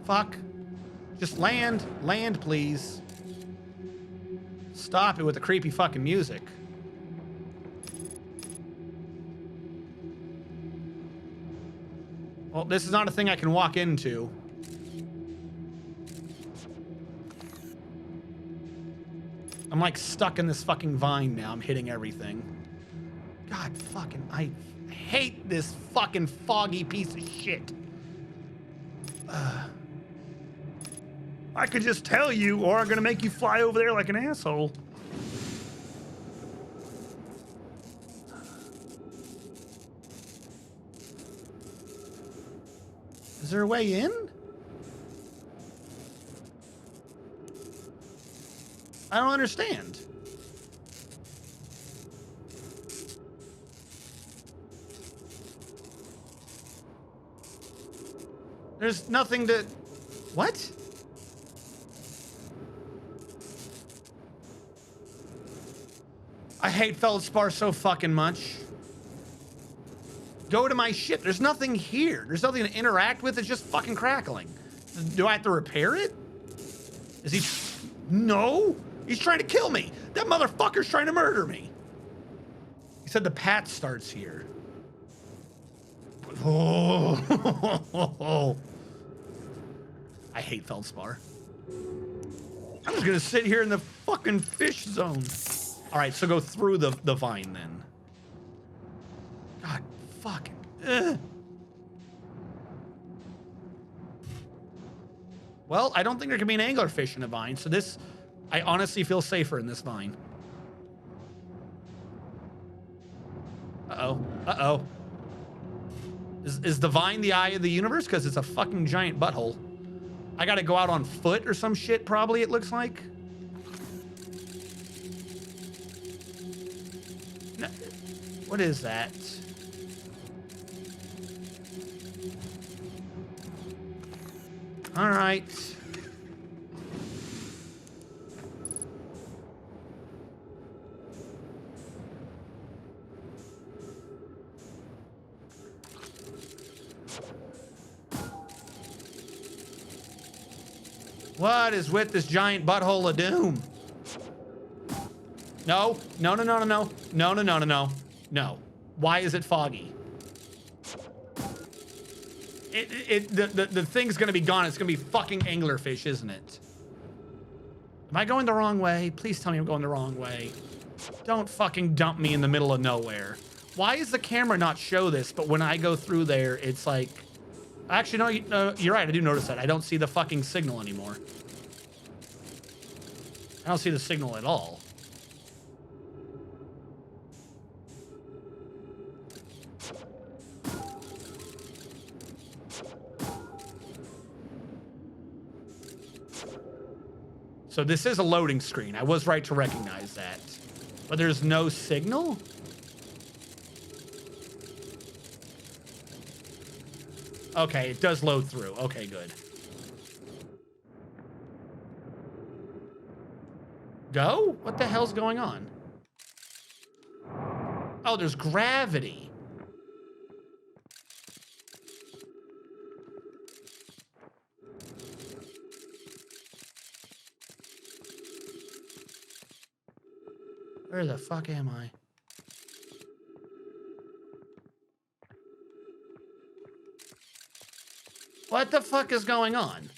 Fuck. Just land. Land, please. Stop it with the creepy fucking music. Well, this is not a thing I can walk into. I'm like stuck in this fucking vine now. I'm hitting everything. God fucking, I hate this fucking foggy piece of shit. I could just tell you, or I'm gonna make you fly over there like an asshole. Is there a way in? I don't understand. There's nothing to... What? I hate feldspar so fucking much. Go to my ship. There's nothing here. There's nothing to interact with. It's just fucking crackling. Do I have to repair it? Is he... No! He's trying to kill me! That motherfucker's trying to murder me! He said the path starts here. Oh. I hate feldspar. I'm just gonna sit here in the fucking fish zone. Alright, so go through the vine then. God fucking. Ugh. Well, I don't think there can be an anglerfish in a vine, so this, I honestly feel safer in this vine. Uh-oh. Uh-oh. Is the vine the eye of the universe? Because it's a fucking giant butthole. I gotta go out on foot or some shit, probably, it looks like. No, what is that? All right. What is with this giant butthole of doom? No, no, no, no, no, no, no, no, no, no, no, no. Why is it foggy? The thing's gonna be gone. It's gonna be fucking anglerfish, isn't it? Am I going the wrong way? Please tell me I'm going the wrong way. Don't fucking dump me in the middle of nowhere. Why does the camera not show this, but when I go through there, it's like... Actually, no, you're right. I do notice that. I don't see the fucking signal anymore. I don't see the signal at all. So this is a loading screen. I was right to recognize that. But there's no signal? Okay, it does load through. Okay, good. Go? What the hell's going on? Oh, there's gravity. Where the fuck am I? What the fuck is going on?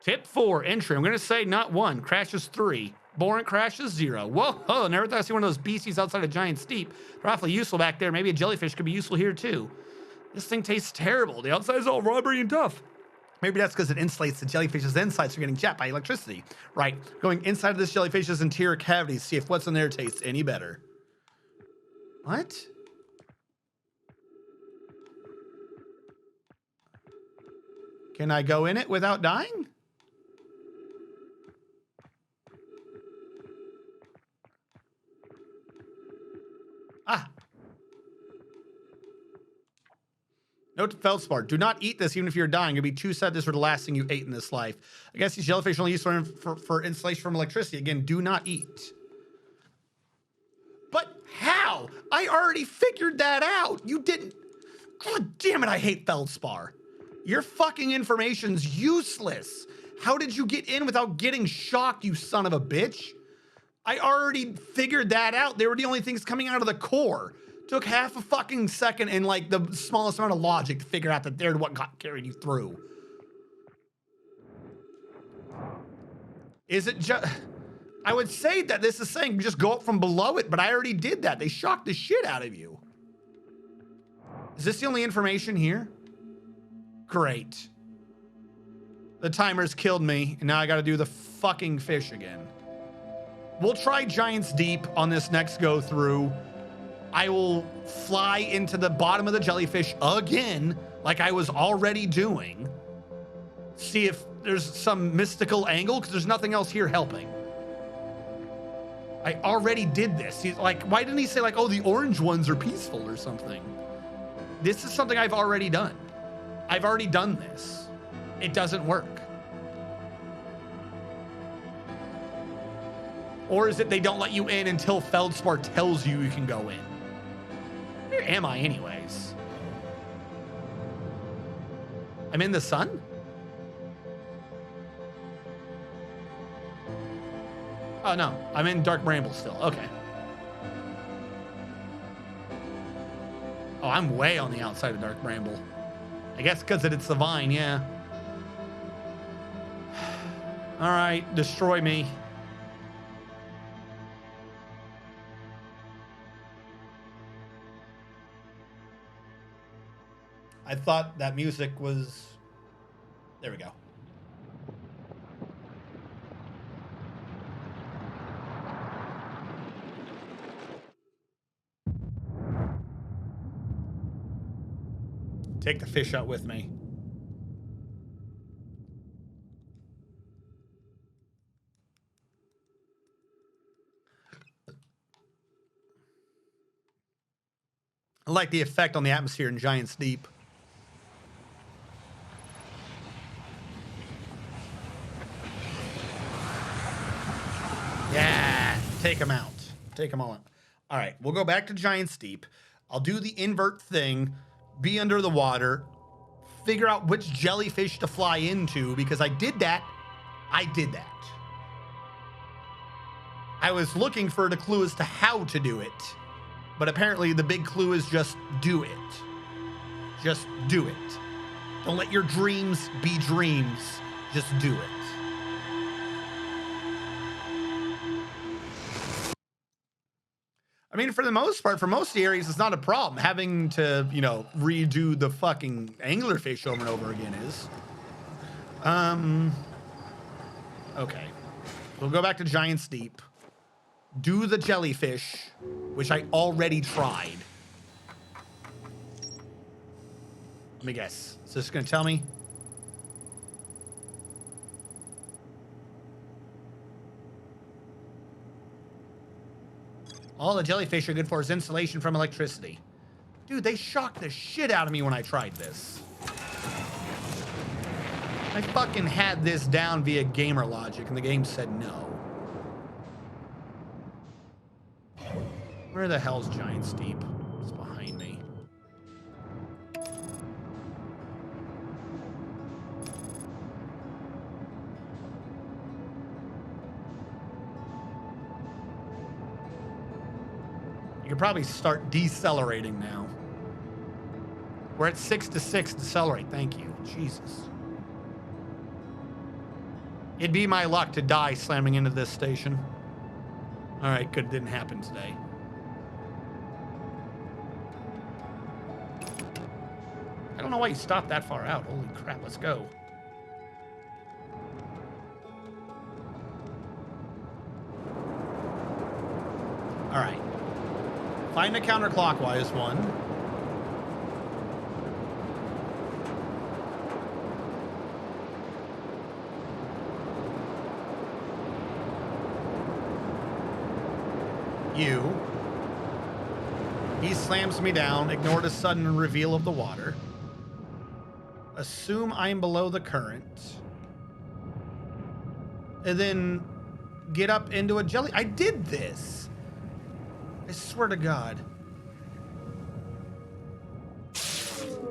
Tip 4, entry. I'm going to say not 1. Crashes 3. Boring crashes 0. Whoa, oh, never thought I'd see one of those beasties outside a giant steep. They're awfully useful back there. Maybe a jellyfish could be useful here too. This thing tastes terrible. The outside is all rubbery and tough. Maybe that's because it insulates the jellyfish's insides from getting chapped by electricity. Right. Going inside of this jellyfish's interior cavity, see if what's in there tastes any better. What? Can I go in it without dying? Ah. Note to feldspar. Do not eat this even if you're dying. You'll be too sad this were the last thing you ate in this life. I guess these jellyfish are only used for insulation from electricity. Again, do not eat. But how? I already figured that out. You didn't. God damn it, I hate feldspar. Your fucking information's useless. How did you get in without getting shocked, you son of a bitch? I already figured that out. They were the only things coming out of the core. Took half a fucking second and like the smallest amount of logic to figure out that they're what carried you through. Is it just... I would say that this is saying just go up from below it, but I already did that. They shocked the shit out of you. Is this the only information here? Great. The timer's killed me, and now I gotta do the fucking fish again. We'll try Giant's Deep on this next go through. I will fly into the bottom of the jellyfish again, like I was already doing. See if there's some mystical angle, because there's nothing else here helping. I already did this. He's like, why didn't he say like, oh, the orange ones are peaceful or something? This is something I've already done. I've already done this. It doesn't work. Or is it they don't let you in until Feldspar tells you you can go in? Where am I anyways? I'm in the sun? Oh no, I'm in Dark Bramble still. Okay. Oh, I'm way on the outside of Dark Bramble. I guess because it's the vine, yeah. All right, destroy me. I thought that music was... There we go. Take the fish out with me. I like the effect on the atmosphere in Giant's Deep. Yeah, take them out. Take them all out. All right, we'll go back to Giant's Deep. I'll do the invert thing, be under the water, figure out which jellyfish to fly into, because I did that. I did that. I was looking for the clue as to how to do it, but apparently the big clue is just do it. Just do it. Don't let your dreams be dreams. Just do it. I mean, for the most part, for most areas, it's not a problem. Having to, you know, redo the fucking anglerfish over and over again is. Okay. We'll go back to Giant's Deep. Do the jellyfish, which I already tried. Let me guess. Is this going to tell me? All the jellyfish are good for is insulation from electricity. Dude, they shocked the shit out of me when I tried this. I fucking had this down via gamer logic, and the game said no. Where the hell's Giant's Deep? It's behind me. You could probably start decelerating now. We're at 6 to 6. Decelerate. Thank you. Jesus. It'd be my luck to die slamming into this station. All right, good. Didn't happen today. I don't know why you stopped that far out. Holy crap, let's go. All right. Find a counterclockwise one. He slams me down. Ignore the sudden reveal of the water. Assume I'm below the current. And then get up into a jelly. I did this. I swear to God.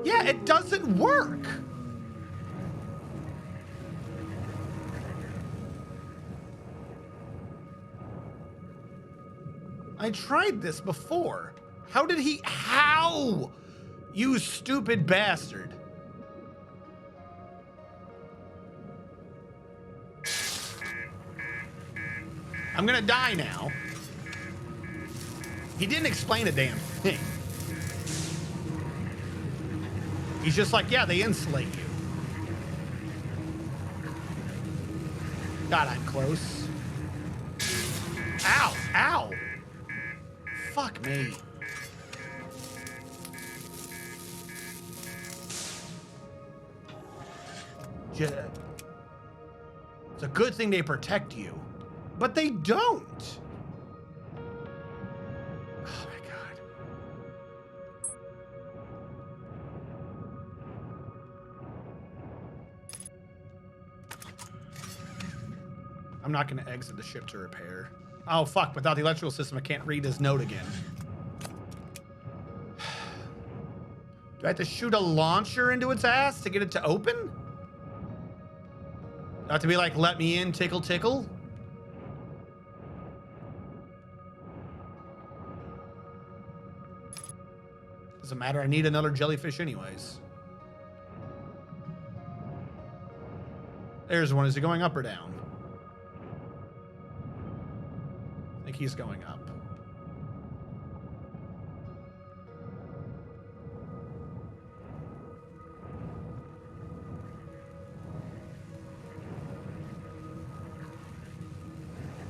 Yeah, it doesn't work. I tried this before. How did he? How? You stupid bastard. I'm gonna die now. He didn't explain a damn thing. He's just like, yeah, they insulate you. God, I'm close. Ow, ow. Fuck me. It's a good thing they protect you, but they don't. I'm not going to exit the ship to repair. Oh, fuck. Without the electrical system, I can't read his note again. Do I have to shoot a launcher into its ass to get it to open? Do I have to be like, let me in, tickle, tickle? Doesn't matter. I need another jellyfish anyways. There's one. Is he going up or down? I think he's going up.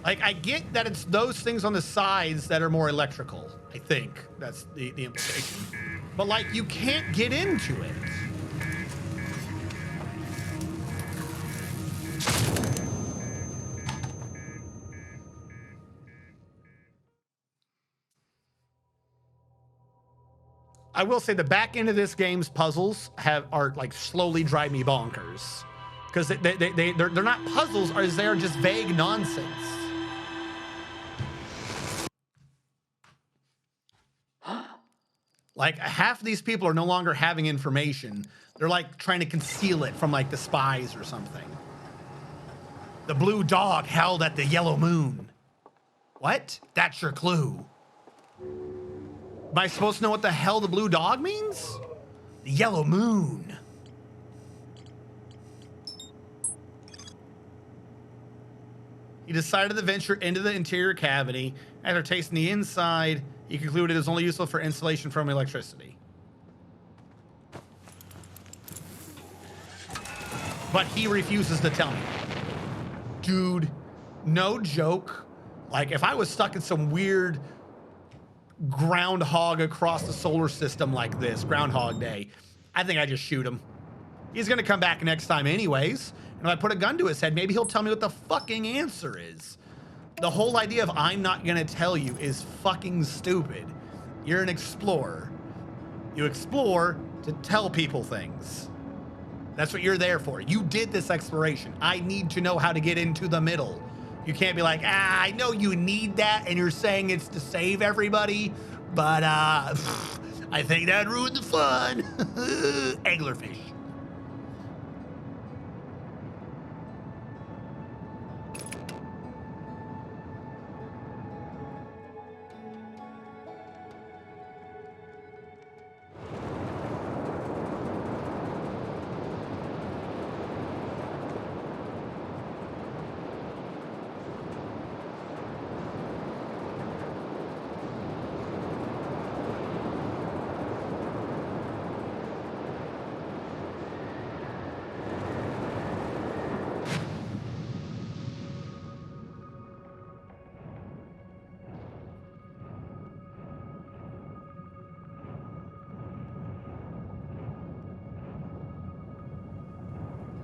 Like, I get that it's those things on the sides that are more electrical. I think that's the implication. But, like, you can't get into it. I will say the back end of this game's puzzles are like slowly drive me bonkers. Because they're not puzzles, or they are just vague nonsense. Like, half of these people are no longer having information. They're like trying to conceal it from like the spies or something. The blue dog held at the yellow moon. What? That's your clue. Am I supposed to know what the hell the blue dog means? The yellow moon. He decided to venture into the interior cavity. After tasting the inside, he concluded it was only useful for insulation from electricity. But he refuses to tell me. Dude, no joke. Like, if I was stuck in some weird groundhog across the solar system like this, Groundhog Day, I think I just shoot him. He's gonna come back next time anyways. And if I put a gun to his head, maybe he'll tell me what the fucking answer is. The whole idea of I'm not gonna tell you is fucking stupid. You're an explorer. You explore to tell people things. That's what you're there for. You did this exploration. I need to know how to get into the middle. You can't be like, I know you need that and you're saying it's to save everybody, but I think that ruined the fun. Anglerfish.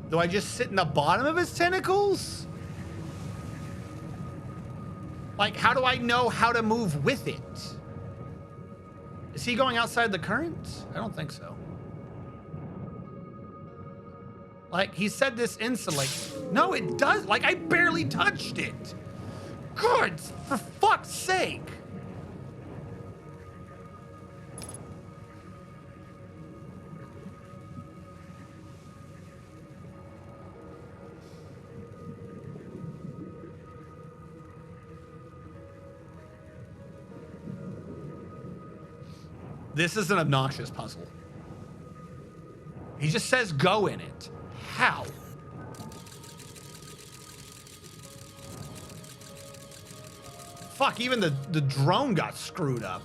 Do I just sit in the bottom of his tentacles? Like, how do I know how to move with it? Is he going outside the current? I don't think so. Like, he said this insulates. No, it does. Like, I barely touched it. God, for fuck's sake. This is an obnoxious puzzle. He just says go in it. How? Fuck, even the drone got screwed up.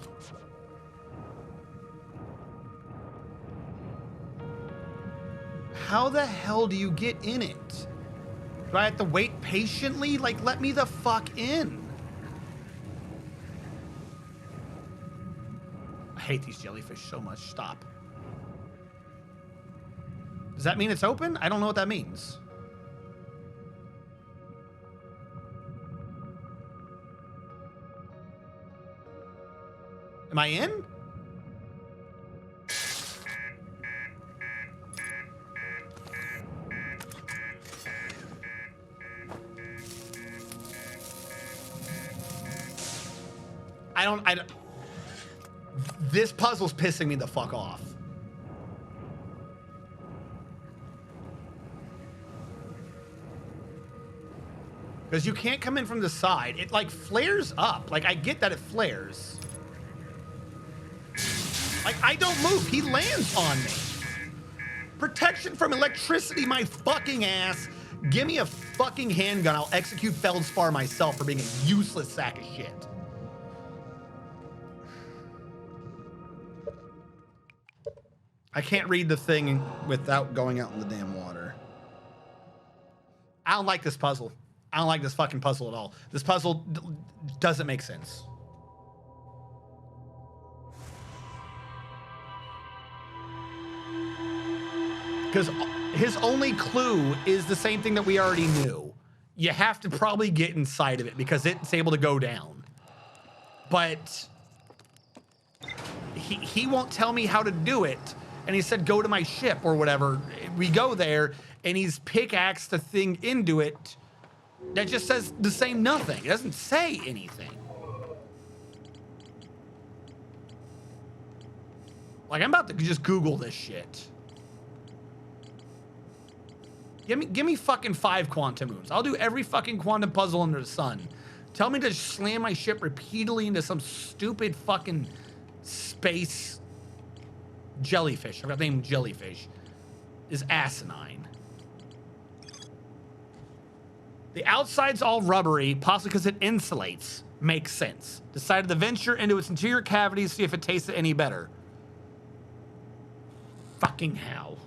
How the hell do you get in it? Do I have to wait patiently? Like, let me the fuck in. I hate these jellyfish so much. Stop. Does that mean it's open? I don't know what that means. Am I in? I don't. This puzzle's pissing me the fuck off. Because you can't come in from the side. It like flares up. Like I get that it flares. Like I don't move. He lands on me. Protection from electricity, my fucking ass. Give me a fucking handgun. I'll execute Feldspar myself for being a useless sack of shit. I can't read the thing without going out in the damn water. I don't like this puzzle. I don't like this fucking puzzle at all. This puzzle doesn't make sense. Because his only clue is the same thing that we already knew. You have to probably get inside of it because it's able to go down. But he won't tell me how to do it. And he said, go to my ship or whatever. We go there and he's pickaxed the thing into it. That just says the same nothing. It doesn't say anything. Like, I'm about to just Google this shit. Give me fucking 5 quantum moons. I'll do every fucking quantum puzzle under the sun. Tell me to slam my ship repeatedly into some stupid fucking space jellyfish. I forgot the name jellyfish. Is asinine. The outside's all rubbery, possibly because it insulates. Makes sense. Decided to venture into its interior cavity to see if it tasted any better. Fucking hell.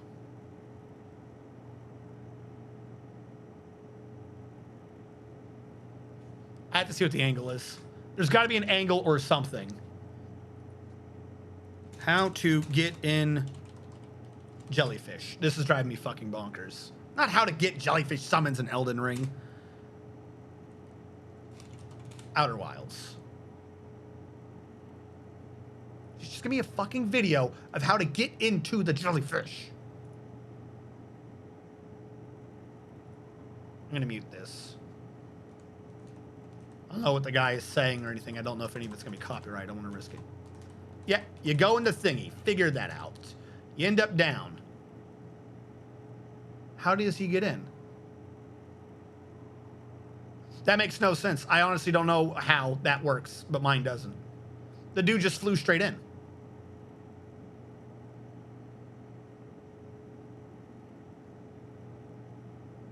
I have to see what the angle is. There's got to be an angle or something. How to get in jellyfish. This is driving me fucking bonkers. Not how to get jellyfish summons in Elden Ring. Outer Wilds. Just give me a fucking video of how to get into the jellyfish. I'm gonna mute this. I don't know what the guy is saying or anything. I don't know if any of it's gonna be copyright. I don't want to risk it. Yeah, you go into thingy. Figure that out. You end up down. How does he get in? That makes no sense. I honestly don't know how that works, but mine doesn't. The dude just flew straight in.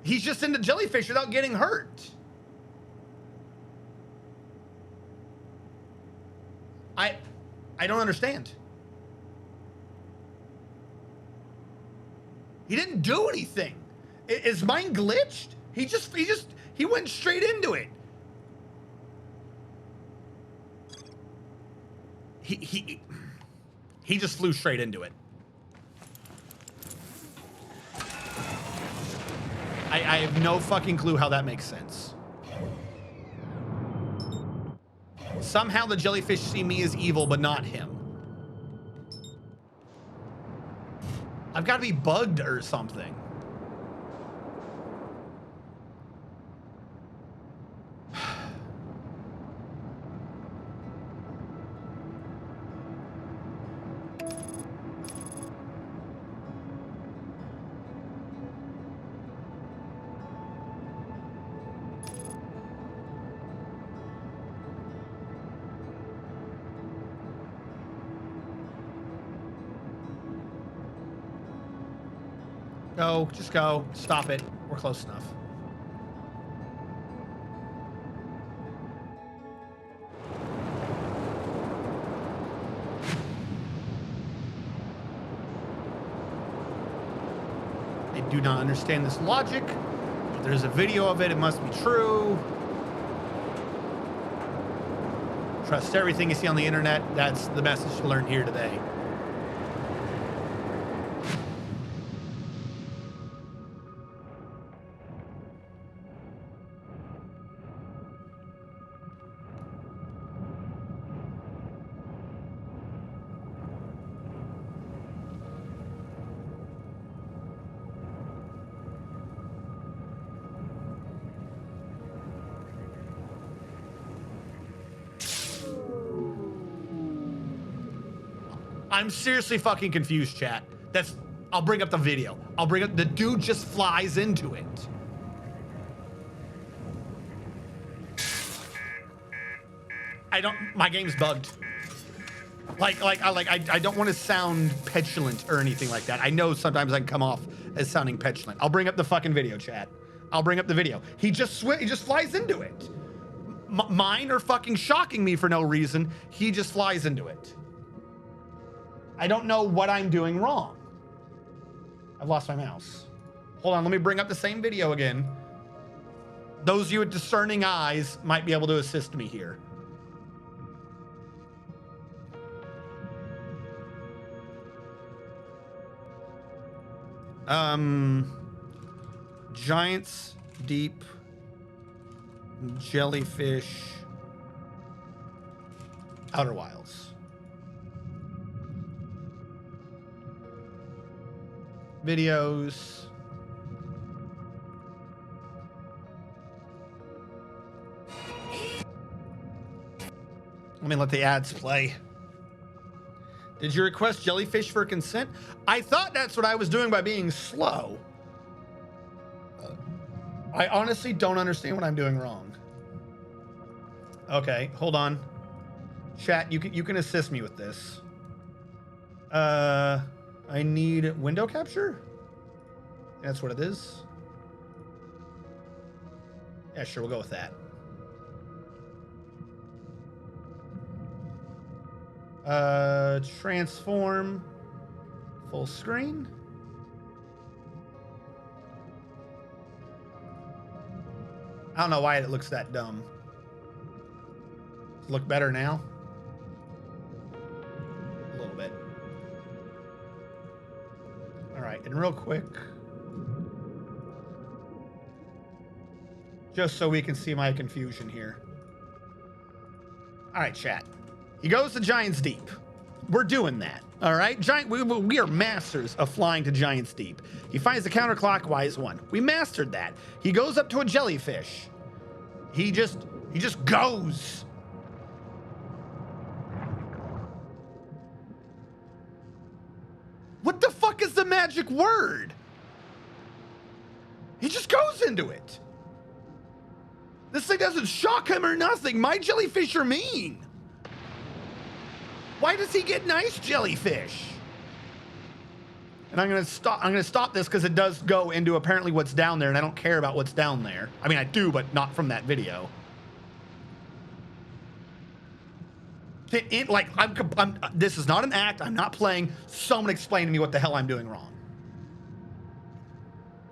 He's just into jellyfish without getting hurt. I don't understand. He didn't do anything. Is mine glitched? He went straight into it. He just flew straight into it. I have no fucking clue how that makes sense. Somehow the jellyfish see me as evil, but not him. I've got to be bugged or something. Go, just go. Stop it. We're close enough. I do not understand this logic. If there's a video of it, it must be true. Trust everything you see on the internet. That's the message to learn here today. I'm seriously fucking confused, chat. I'll bring up the video. I'll bring up, the dude just flies into it. My game's bugged. I don't want to sound petulant or anything like that. I know sometimes I can come off as sounding petulant. I'll bring up the fucking video, chat. I'll bring up the video. He just flies into it. Mine are fucking shocking me for no reason. He just flies into it. I don't know what I'm doing wrong. I've lost my mouse. Hold on, let me bring up the same video again. Those of you with discerning eyes might be able to assist me here. Giants deep jellyfish Outer Wilds. Videos. Let me let the ads play. Did you request jellyfish for consent? I thought that's what I was doing by being slow. I honestly don't understand what I'm doing wrong. Okay, hold on. Chat, you can assist me with this. I need window capture? That's what it is. Yeah, sure, we'll go with that. Transform full screen. I don't know why it looks that dumb. Does it look better now? A little bit. All right, and real quick, just so we can see my confusion here. All right, chat. He goes to Giants Deep. We're doing that. All right, we are masters of flying to Giants Deep. He finds the counterclockwise one. We mastered that. He goes up to a jellyfish. He just goes. What the fuck is the magic word? He just goes into it. This thing doesn't shock him or nothing. My jellyfish are mean. Why does he get nice jellyfish? And I'm gonna stop this because it does go into apparently what's down there, and I don't care about what's down there. I mean, I do, but not from that video. This is not an act. I'm not playing. Someone explain to me what the hell I'm doing wrong.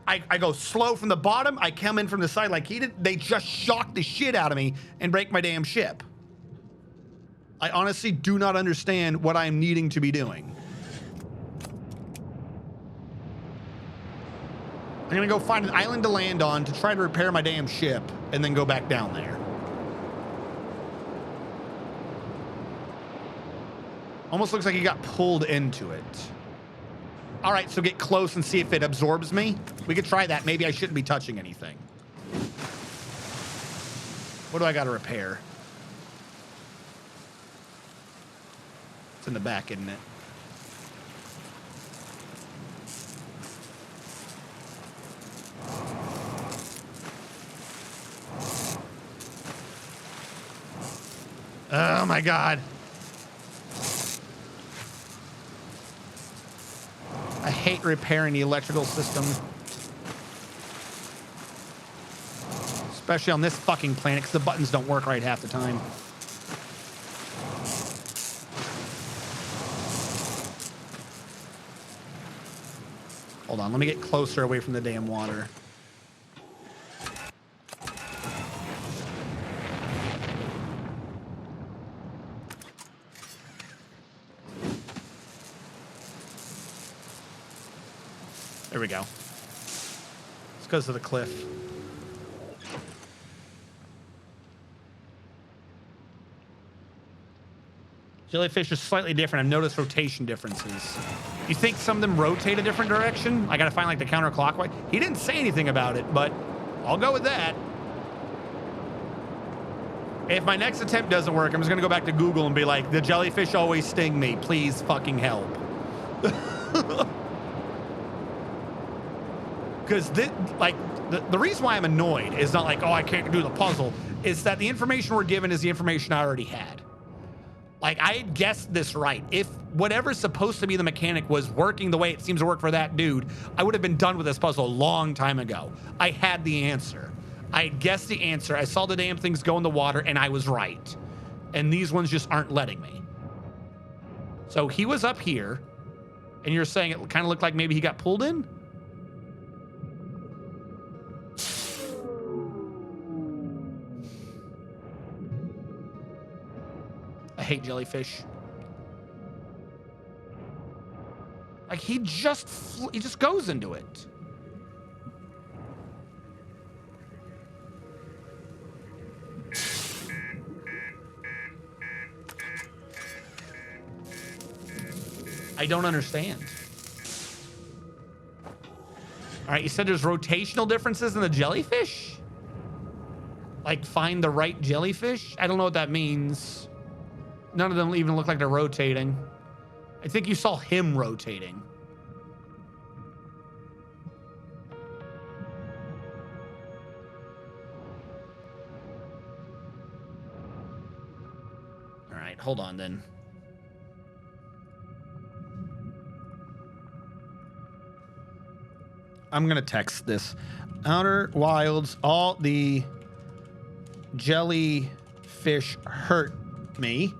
I go slow from the bottom. I come in from the side like he did. They just shock the shit out of me and break my damn ship. I honestly do not understand what I'm needing to be doing. I'm gonna go find an island to land on to try to repair my damn ship and then go back down there. Almost looks like he got pulled into it. All right, so get close and see if it absorbs me. We could try that. Maybe I shouldn't be touching anything. What do I gotta repair? It's in the back, isn't it? Oh my God. I hate repairing the electrical system. Especially on this fucking planet because the buttons don't work right half the time. Hold on, let me get closer away from the damn water. There we go. It's because of the cliff. Jellyfish are slightly different. I've noticed rotation differences. You think some of them rotate a different direction? I gotta find like the counterclockwise. He didn't say anything about it, but I'll go with that. If my next attempt doesn't work, I'm just gonna go back to Google and be like, the jellyfish always sting me. Please fucking help. Because the reason why I'm annoyed is not like, oh, I can't do the puzzle. It's that the information we're given is the information I already had. Like, I had guessed this right. If whatever's supposed to be the mechanic was working the way it seems to work for that dude, I would have been done with this puzzle a long time ago. I had the answer. I had guessed the answer. I saw the damn things go in the water, and I was right. And these ones just aren't letting me. So he was up here, and you're saying it kind of looked like maybe he got pulled in? I hate jellyfish. Like, he just goes into it. I don't understand. All right, you said there's rotational differences in the jellyfish? Like, find the right jellyfish? I don't know what that means. None of them even look like they're rotating. I think you saw him rotating. All right, hold on then. I'm gonna text this. Outer Wilds, all the jellyfish hurt me.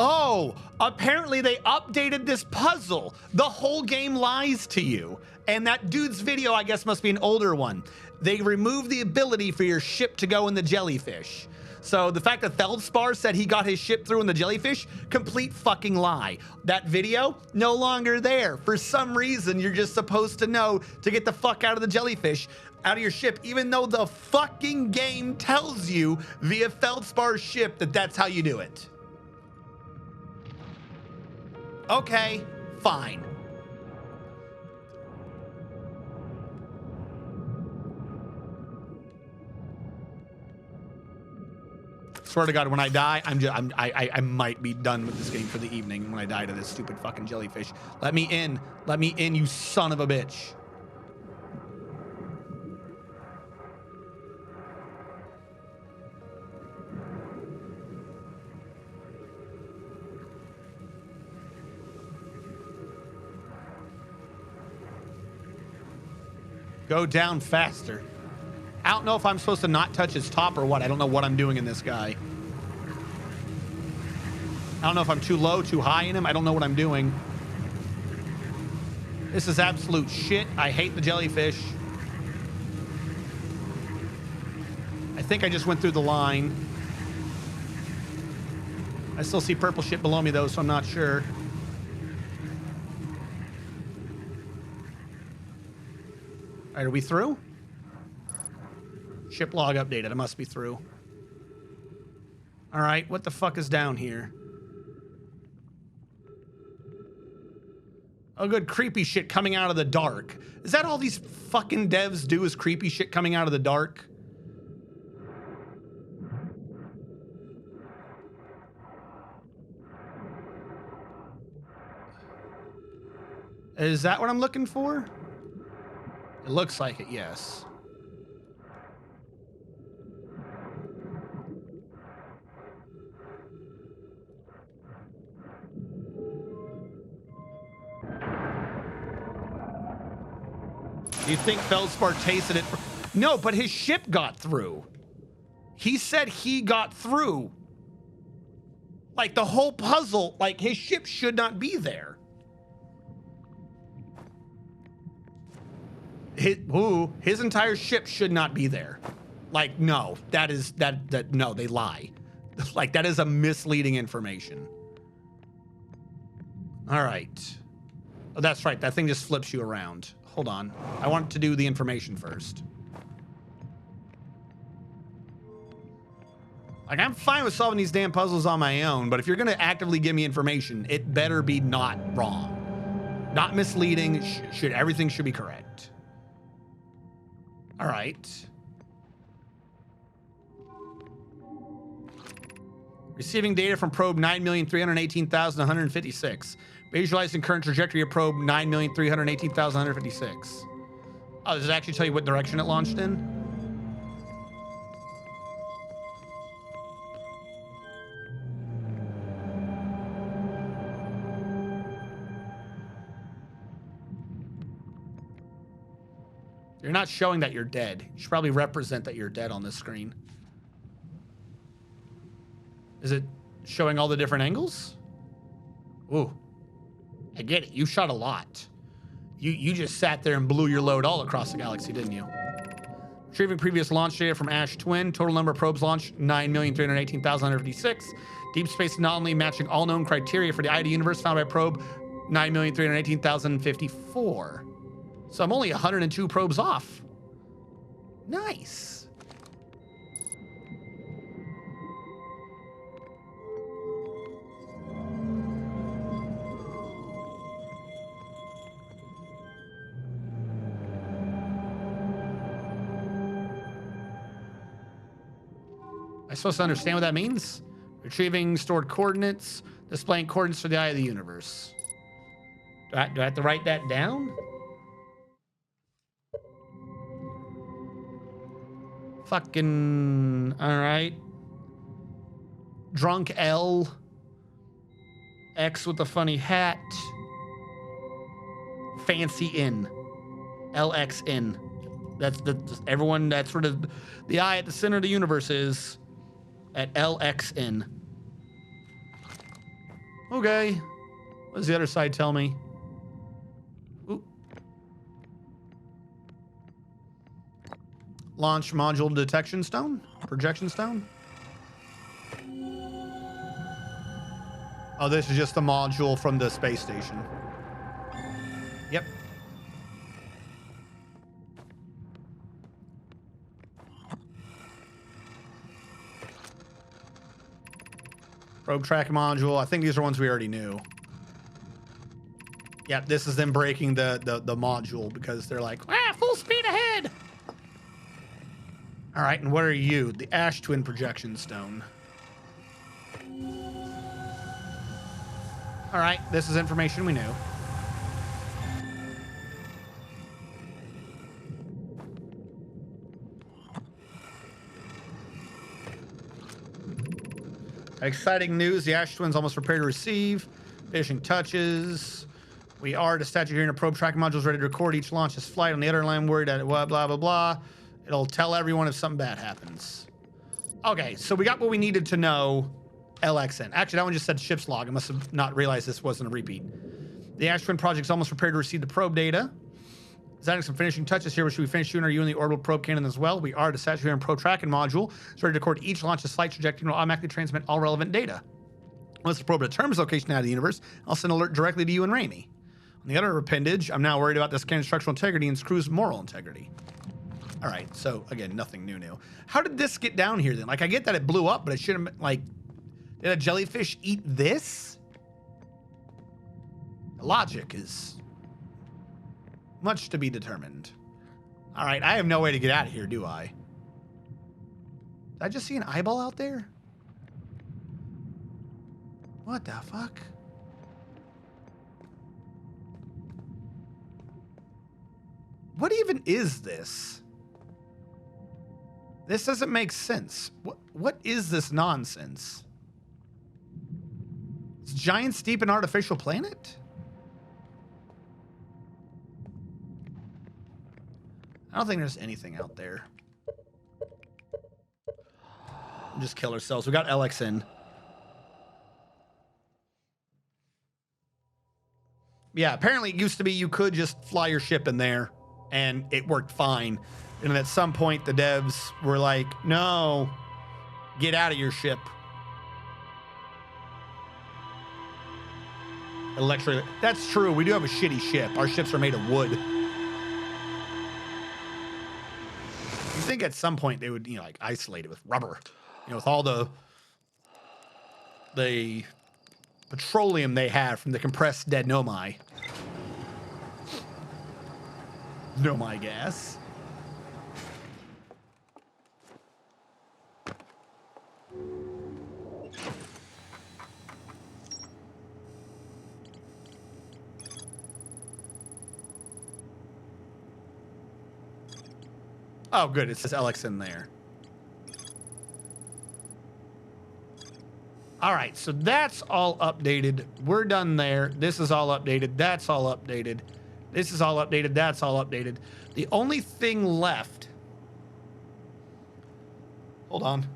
Oh, apparently they updated this puzzle. The whole game lies to you. And that dude's video, I guess, must be an older one. They removed the ability for your ship to go in the jellyfish. So the fact that Feldspar said he got his ship through in the jellyfish, complete fucking lie. That video, no longer there. For some reason, you're just supposed to know to get the fuck out of the jellyfish, out of your ship, even though the fucking game tells you via Feldspar's ship that that's how you do it. Okay, fine. Swear to God, when I die, I might be done with this game for the evening when I die to this stupid fucking jellyfish. Let me in. Let me in, you son of a bitch. Go down faster. I don't know if I'm supposed to not touch his top or what. I don't know what I'm doing in this guy. I don't know if I'm too low, too high in him. I don't know what I'm doing. This is absolute shit. I hate the jellyfish. I think I just went through the line. I still see purple shit below me though, so I'm not sure. All right, are we through? Ship log updated. I must be through. All right, what the fuck is down here? Oh, good, creepy shit coming out of the dark. Is that all these fucking devs do, is creepy shit coming out of the dark? Is that what I'm looking for? It looks like it, yes. Do you think Feldspar tasted it? No, but his ship got through. He said he got through. Like, the whole puzzle, like, his ship should not be there. His entire ship should not be there. Like, no, no, they lie. Like, that is a misleading information. All right. Oh, that's right. That thing just flips you around. Hold on. I want to do the information first. Like, I'm fine with solving these damn puzzles on my own, but if you're going to actively give me information, it better be not wrong. Not misleading. Everything should be correct. All right. Receiving data from probe 9,318,156. Visualizing current trajectory of probe 9,318,156. Oh, does it actually tell you what direction it launched in? You're not showing that you're dead. You should probably represent that you're dead on this screen. Is it showing all the different angles? Ooh. I get it. You shot a lot. You just sat there and blew your load all across the galaxy, didn't you? Retrieving previous launch data from Ash Twin. Total number of probes launched, 9,318,156. Deep space anomaly matching all known criteria for the eye of the universe found by probe 9,318,054. So I'm only 102 probes off. Nice. Am I supposed to understand what that means? Retrieving stored coordinates, displaying coordinates for the eye of the universe. Do I have to write that down? Fucking, all right. Drunk L. X with the funny hat. Fancy N. LXN. That's everyone, that's sort of the eye at the center of the universe is at LXN. Okay. What does the other side tell me? Ooh. Launch module detection stone? Projection stone? Oh, this is just the module from the space station. Yep. Probe track module. I think these are ones we already knew. Yeah, this is them breaking the module because they're like, full speed ahead. All right, and what are you? The Ash Twin projection stone. All right, this is information we knew. Exciting news. The Ash Twin's almost prepared to receive. Finishing touches. We are the statue here in a probe tracking module is ready to record each launch's flight. On the other line, worried that blah, blah, blah, blah. It'll tell everyone if something bad happens. Okay, so we got what we needed to know. LXN. Actually, that one just said ship's log. I must have not realized this wasn't a repeat. The Ash Twin project's almost prepared to receive the probe data. Is adding some finishing touches here. Should we finish soon? Are you in the orbital probe cannon as well? We are. The statue here in probe tracking module is ready to record each launch's flight trajectory and will automatically transmit all relevant data. Once the probe determines location out of the universe, I'll send an alert directly to you and Raimi. On the other appendage, I'm now worried about this cannon's structural integrity and its crew's moral integrity. All right, so again, nothing new. How did this get down here then? Like, I get that it blew up, but it should have been, like, did a jellyfish eat this? The logic is much to be determined. All right, I have no way to get out of here, do I? Did I just see an eyeball out there? What the fuck? What even is this? This doesn't make sense. What is this nonsense? Is giant steep an artificial planet? I don't think there's anything out there. We'll just kill ourselves. We got LXN. Yeah, apparently it used to be you could just fly your ship in there and it worked fine. And at some point the devs were like, no, get out of your ship. electric. That's true. We do have a shitty ship. Our ships are made of wood. You think at some point they would, you know, like isolate it with rubber, you know, with all the petroleum they have from the compressed dead Nomai. Nomai gas. Oh, good. It says Alex in there. All right, so that's all updated. We're done there. This is all updated. That's all updated. This is all updated. That's all updated. The only thing left... Hold on.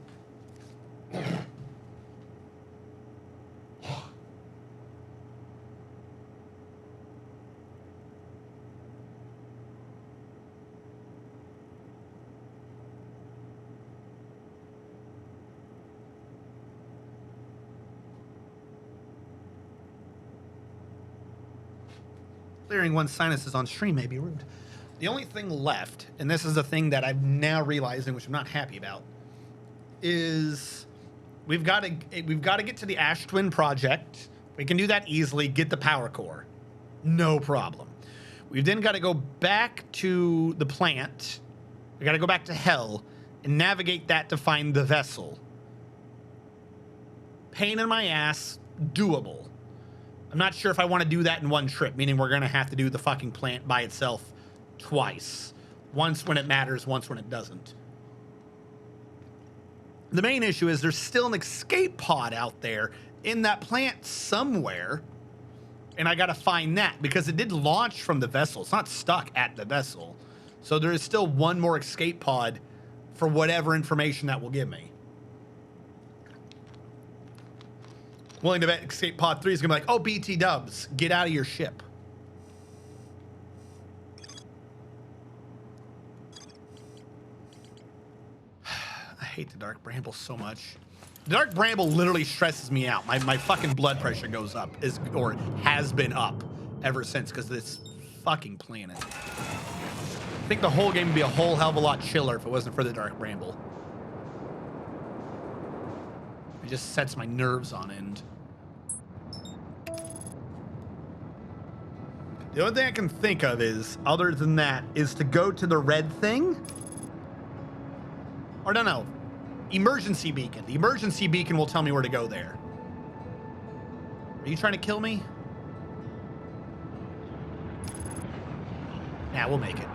Clearing one's sinuses on stream may be rude. The only thing left, and this is the thing that I'm now realizing, which I'm not happy about, is we've got to get to the Ash Twin project. We can do that easily. Get the power core, no problem. We've then got to go back to the plant. We got to go back to Hell and navigate that to find the vessel. Pain in my ass, doable. I'm not sure if I want to do that in one trip, meaning we're going to have to do the fucking plant by itself twice. Once when it matters, once when it doesn't. The main issue is there's still an escape pod out there in that plant somewhere, and I got to find that because it did launch from the vessel. It's not stuck at the vessel. So there is still one more escape pod for whatever information that will give me. Willing to bet escape pod 3 is going to be like, oh, BT dubs, get out of your ship. I hate the Dark Bramble so much. The Dark Bramble literally stresses me out. My fucking blood pressure goes up, or has been up ever since because of this fucking planet. I think the whole game would be a whole hell of a lot chiller if it wasn't for the Dark Bramble. It just sets my nerves on end. The only thing I can think of is, other than that, is to go to the red thing. Or no. Emergency beacon. The emergency beacon will tell me where to go there. Are you trying to kill me? Nah, we'll make it.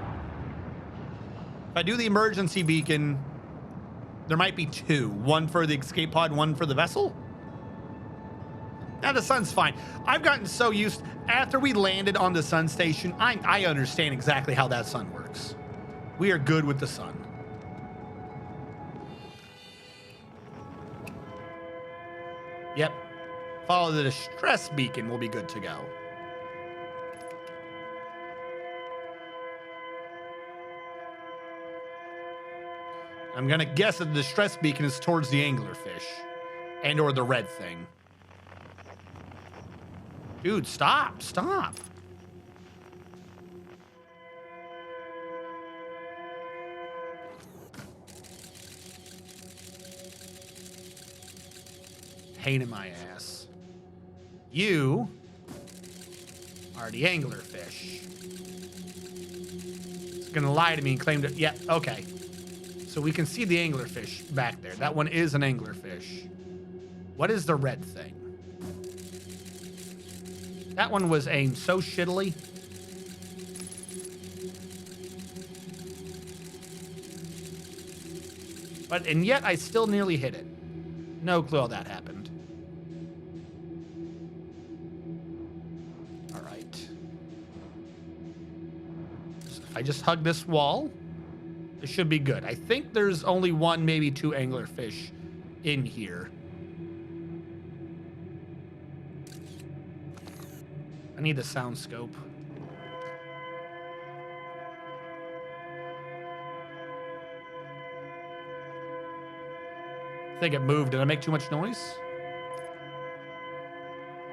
If I do the emergency beacon, there might be two. One for the escape pod, one for the vessel. Now the sun's fine. I've gotten so used, after we landed on the sun station, I understand exactly how that sun works. We are good with the sun. Yep. Follow the distress beacon, we'll be good to go. I'm gonna guess that the distress beacon is towards the anglerfish and or the red thing. Dude, stop. Pain in my ass. You are the anglerfish. It's gonna lie to me and claim that, yeah, okay. So we can see the anglerfish back there. That one is an anglerfish. What is the red thing? That one was aimed so shittily. And yet I still nearly hit it. No clue how that happened. All right. So if I just hug this wall, it should be good. I think there's only one, maybe two anglerfish in here. I need the sound scope. I think it moved. Did I make too much noise?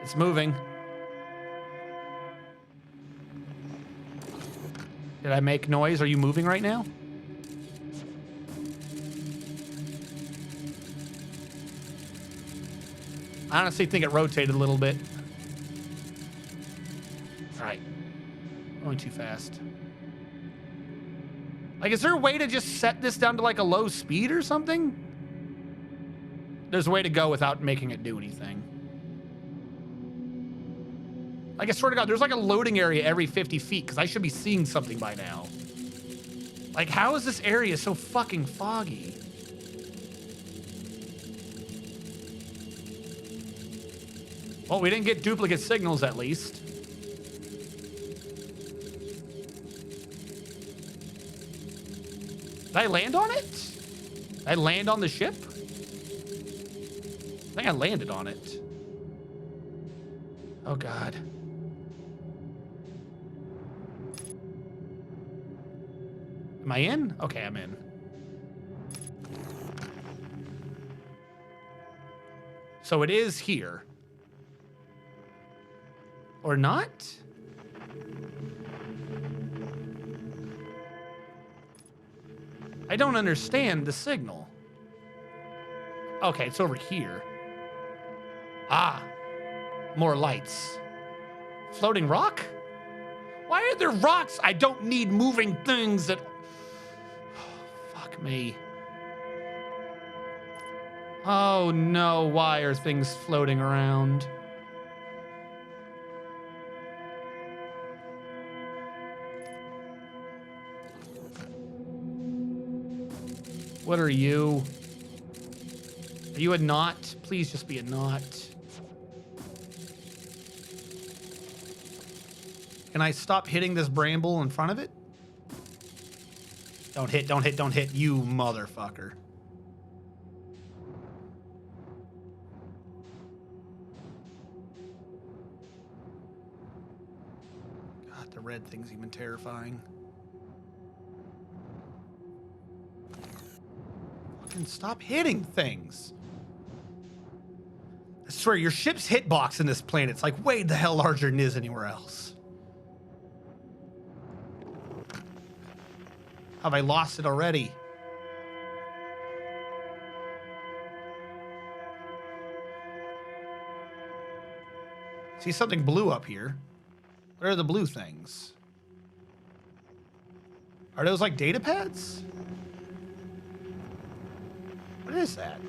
It's moving. Did I make noise? Are you moving right now? I honestly think it rotated a little bit. All right. Going too fast. Like, is there a way to just set this down to like a low speed or something? There's a way to go without making it do anything. Like, I swear to God, there's like a loading area every 50 feet because I should be seeing something by now. Like, how is this area so fucking foggy? Well, we didn't get duplicate signals at least. Did I land on it? Did I land on the ship? I think I landed on it. Oh, God. Am I in? Okay, I'm in. So it is here. Or not? I don't understand the signal. Okay, it's over here. Ah, more lights. Floating rock? Why are there rocks? I don't need moving things that... Fuck me. Oh no, why are things floating around? What are you? Are you a knot? Please just be a knot. Can I stop hitting this bramble in front of it? Don't hit, don't hit, don't hit, you motherfucker. God, the red thing's even terrifying. Fucking stop hitting things. I swear, your ship's hitbox in this planet's like way the hell larger than it is anywhere else. Have I lost it already? See something blue up here. What are the blue things? Are those like data pads? What is that?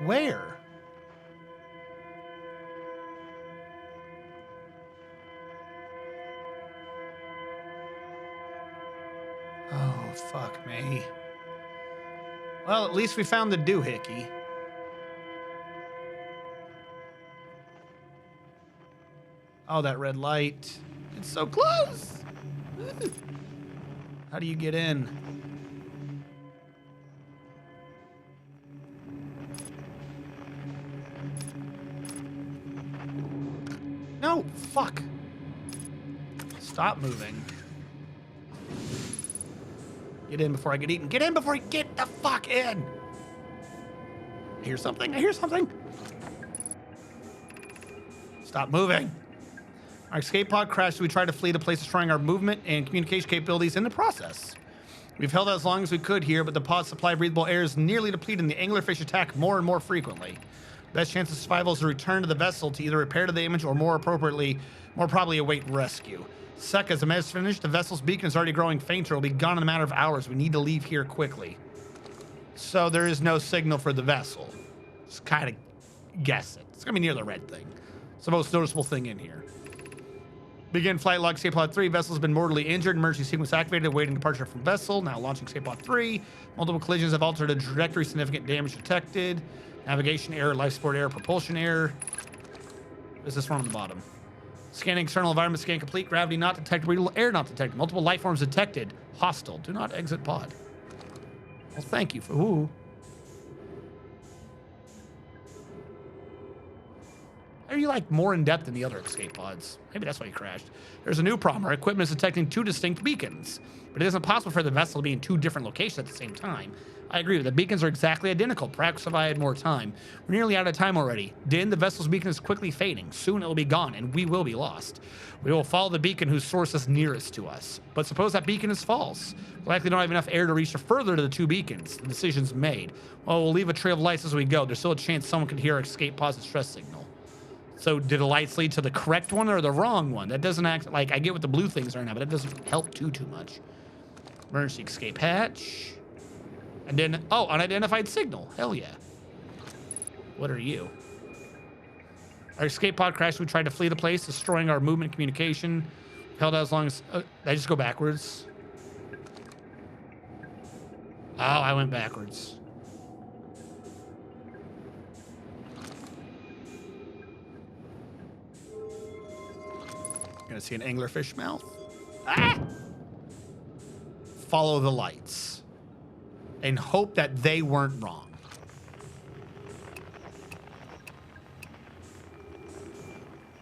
Where? Oh, fuck me. Well, at least we found the doohickey. Oh, that red light. It's so close. How do you get in? No, fuck. Stop moving. Get in before I get eaten. Get in before you get the fuck in. I hear something. I hear something. Stop moving. Our escape pod crashed. We tried to flee to place, destroying our movement and communication capabilities in the process. We've held out as long as we could here, but the pod's supply of breathable air is nearly depleted and the anglerfish attack more and more frequently. Best chance of survival is to return to the vessel to either repair the damage or more probably await rescue. Suck, as the med is finished, the vessel's beacon is already growing fainter. It'll be gone in a matter of hours. We need to leave here quickly. So there is no signal for the vessel. Just kind of guess it. It's gonna be near the red thing. It's the most noticeable thing in here. Begin flight log, escape pod 3. Vessel's been mortally injured. Emergency sequence activated. Awaiting departure from vessel. Now launching escape pod 3. Multiple collisions have altered the trajectory. Significant damage detected. Navigation error, life support error, propulsion error. What is this one on the bottom? Scanning external environment. Scan complete. Gravity not detected. Breathable air not detected. Multiple life forms detected. Hostile. Do not exit pod. Well, thank you for... Ooh. Are you like more in depth than the other escape pods? Maybe that's why you crashed. There's a new problem. Our equipment is detecting 2 distinct beacons, but it isn't possible for the vessel to be in 2 different locations at the same time. I agree. The beacons are exactly identical. Perhaps if I had more time. We're nearly out of time already. Din, the vessel's beacon is quickly fading. Soon it will be gone, and we will be lost. We will follow the beacon whose source is nearest to us. But suppose that beacon is false. We likely don't have enough air to reach further to the 2 beacons. The decision's made. Well, we'll leave a trail of lights as we go. There's still a chance someone could hear our escape pod's distress signal. So did the lights lead to the correct one or the wrong one? That doesn't act like, I get what the blue things are now, but that doesn't help too much. Emergency escape hatch. And then, oh, unidentified signal. Hell yeah. What are you? Our escape pod crashed. We tried to flee the place, destroying our movement communication. Held out as long as... did I just go backwards? Oh, I went backwards. Gonna see an anglerfish mouth. Ah! Follow the lights. And hope that they weren't wrong.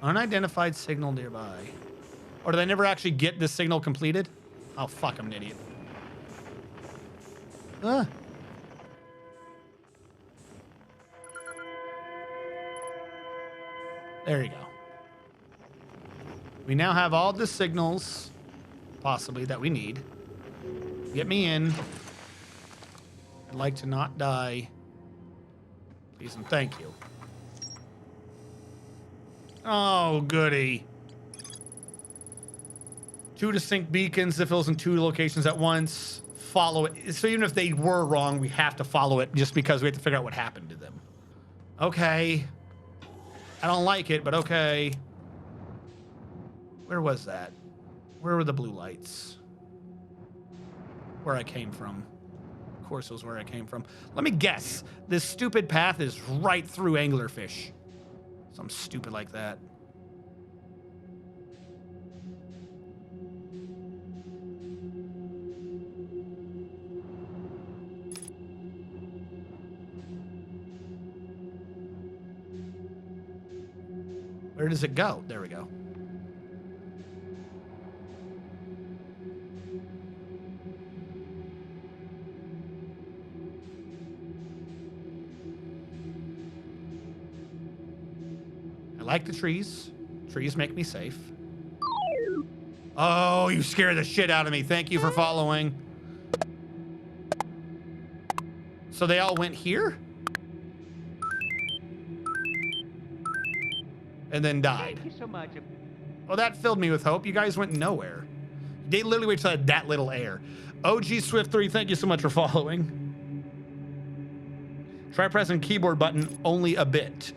Unidentified signal nearby. Or did I never actually get this signal completed? Oh, fuck, I'm an idiot. Ah. There you go. We now have all the signals, possibly, that we need. Get me in. I'd like to not die. Please and thank you. Oh, goody. 2 distinct beacons. If it was in 2 locations at once, follow it. So even if they were wrong, we have to follow it just because we have to figure out what happened to them. Okay. I don't like it, but okay. Where was that? Where were the blue lights? Where I came from. Of course it was where I came from. Let me guess. This stupid path is right through anglerfish. Something stupid like that. Where does it go? There we go. I like the trees. Trees make me safe. Oh, you scared the shit out of me. Thank you for following. So they all went here? And then died. Thank you so much. Well, that filled me with hope. You guys went nowhere. They literally waited till I had that little air. OG Swift 3, thank you so much for following. Try pressing keyboard button only a bit.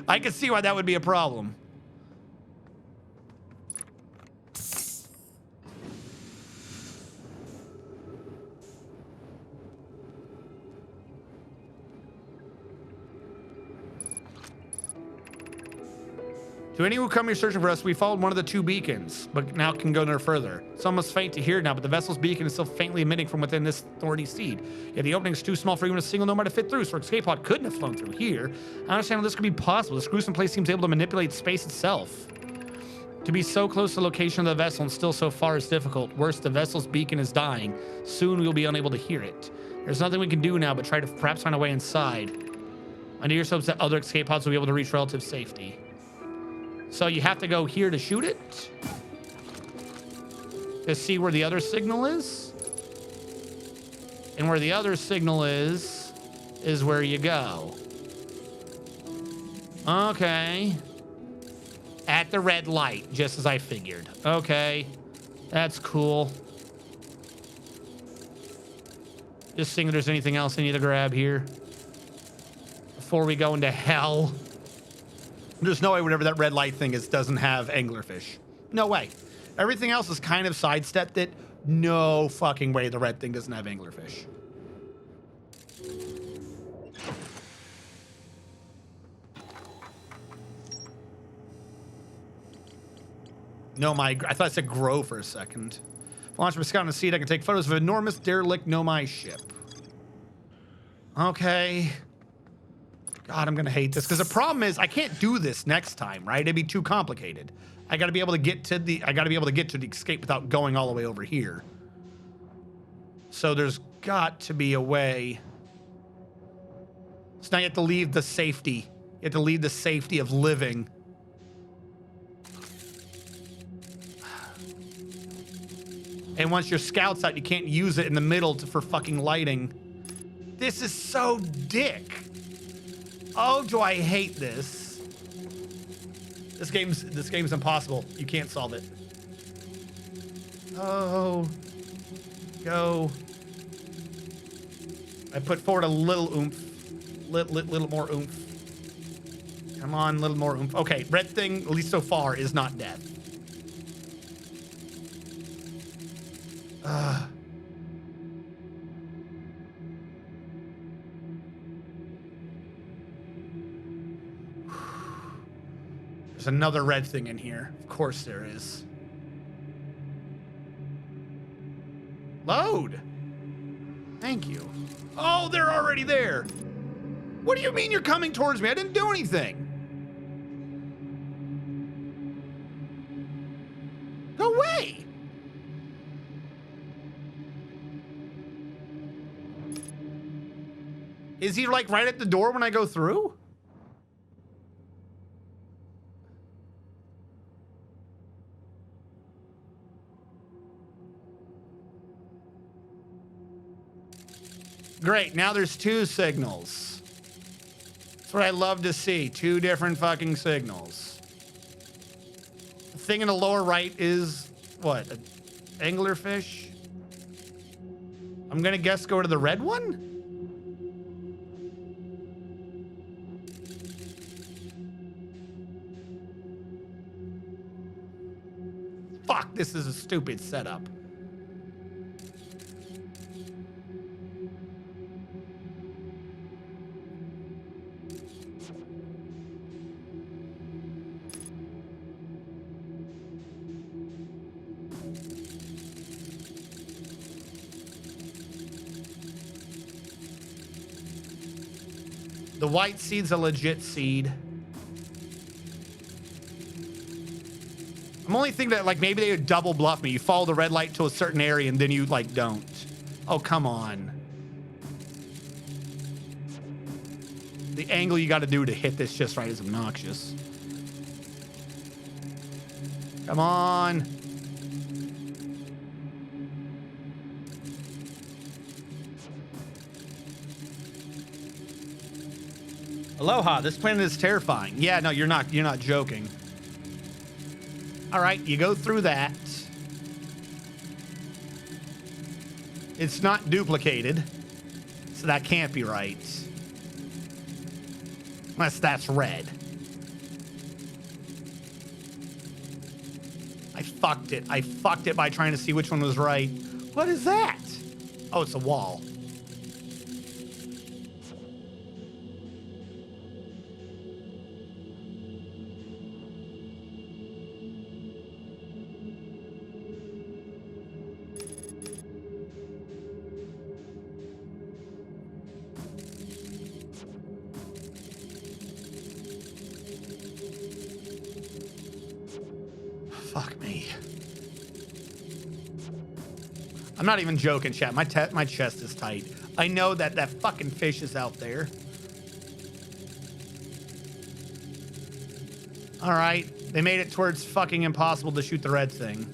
I can see why that would be a problem. To any who come here searching for us, we followed one of the 2 beacons, but now can go no further. It's almost faint to hear now, but the vessel's beacon is still faintly emitting from within this thorny seed. Yet the opening is too small for even a single nomad to fit through, so our escape pod couldn't have flown through here. I understand how this could be possible. This gruesome place seems able to manipulate space itself. To be so close to the location of the vessel and still so far is difficult. Worse, the vessel's beacon is dying. Soon we'll be unable to hear it. There's nothing we can do now but try to perhaps find a way inside. Under your hopes that other escape pods will be able to reach relative safety. So you have to go here to shoot it? To see where the other signal is? And where the other signal is where you go. Okay. At the red light, just as I figured. Okay. That's cool. Just seeing if there's anything else I need to grab here. Before we go into hell. There's no way whatever that red light thing is doesn't have anglerfish. No way. Everything else is kind of sidestepped it. No fucking way the red thing doesn't have anglerfish. No, I thought it said grow for a second. If I launch my scout on a seat, I can take photos of an enormous derelict Nomai ship. Okay. God, I'm gonna hate this because the problem is I can't do this next time, right? It'd be too complicated. I gotta be able to get to the escape without going all the way over here. So there's got to be a way. So now you have to leave the safety. You have to leave the safety of living. And once your scout's out, you can't use it in the middle for fucking lighting. This is so dick. Oh, do I hate this. This game's impossible. You can't solve it. Oh. Go. I put forward a little oomph. Little more oomph. Come on, little more oomph. Okay, red thing, at least so far, is not death. There's another red thing in here. Of course there is. Load. Thank you. Oh, they're already there. What do you mean you're coming towards me? I didn't do anything. Go away. Is he like right at the door when I go through? Great, now there's two signals. That's what I love to see, two different fucking signals. The thing in the lower right is, what, an anglerfish? I'm gonna guess go to the red one? Fuck, this is a stupid setup. The white seed's a legit seed. I'm only thinking that, like, maybe they would double bluff me. You follow the red light to a certain area and then you, like, don't. Oh, come on. The angle you got to do to hit this just right is obnoxious. Come on. Aloha, this planet is terrifying. Yeah, no, you're not joking. All right, you go through that. It's not duplicated, so that can't be right. Unless that's red. I fucked it. I fucked it by trying to see which one was right. What is that? Oh, it's a wall. Fuck me. I'm not even joking, chat. My chest is tight. I know that that fucking fish is out there. All right. They made it to where it's fucking impossible to shoot the red thing.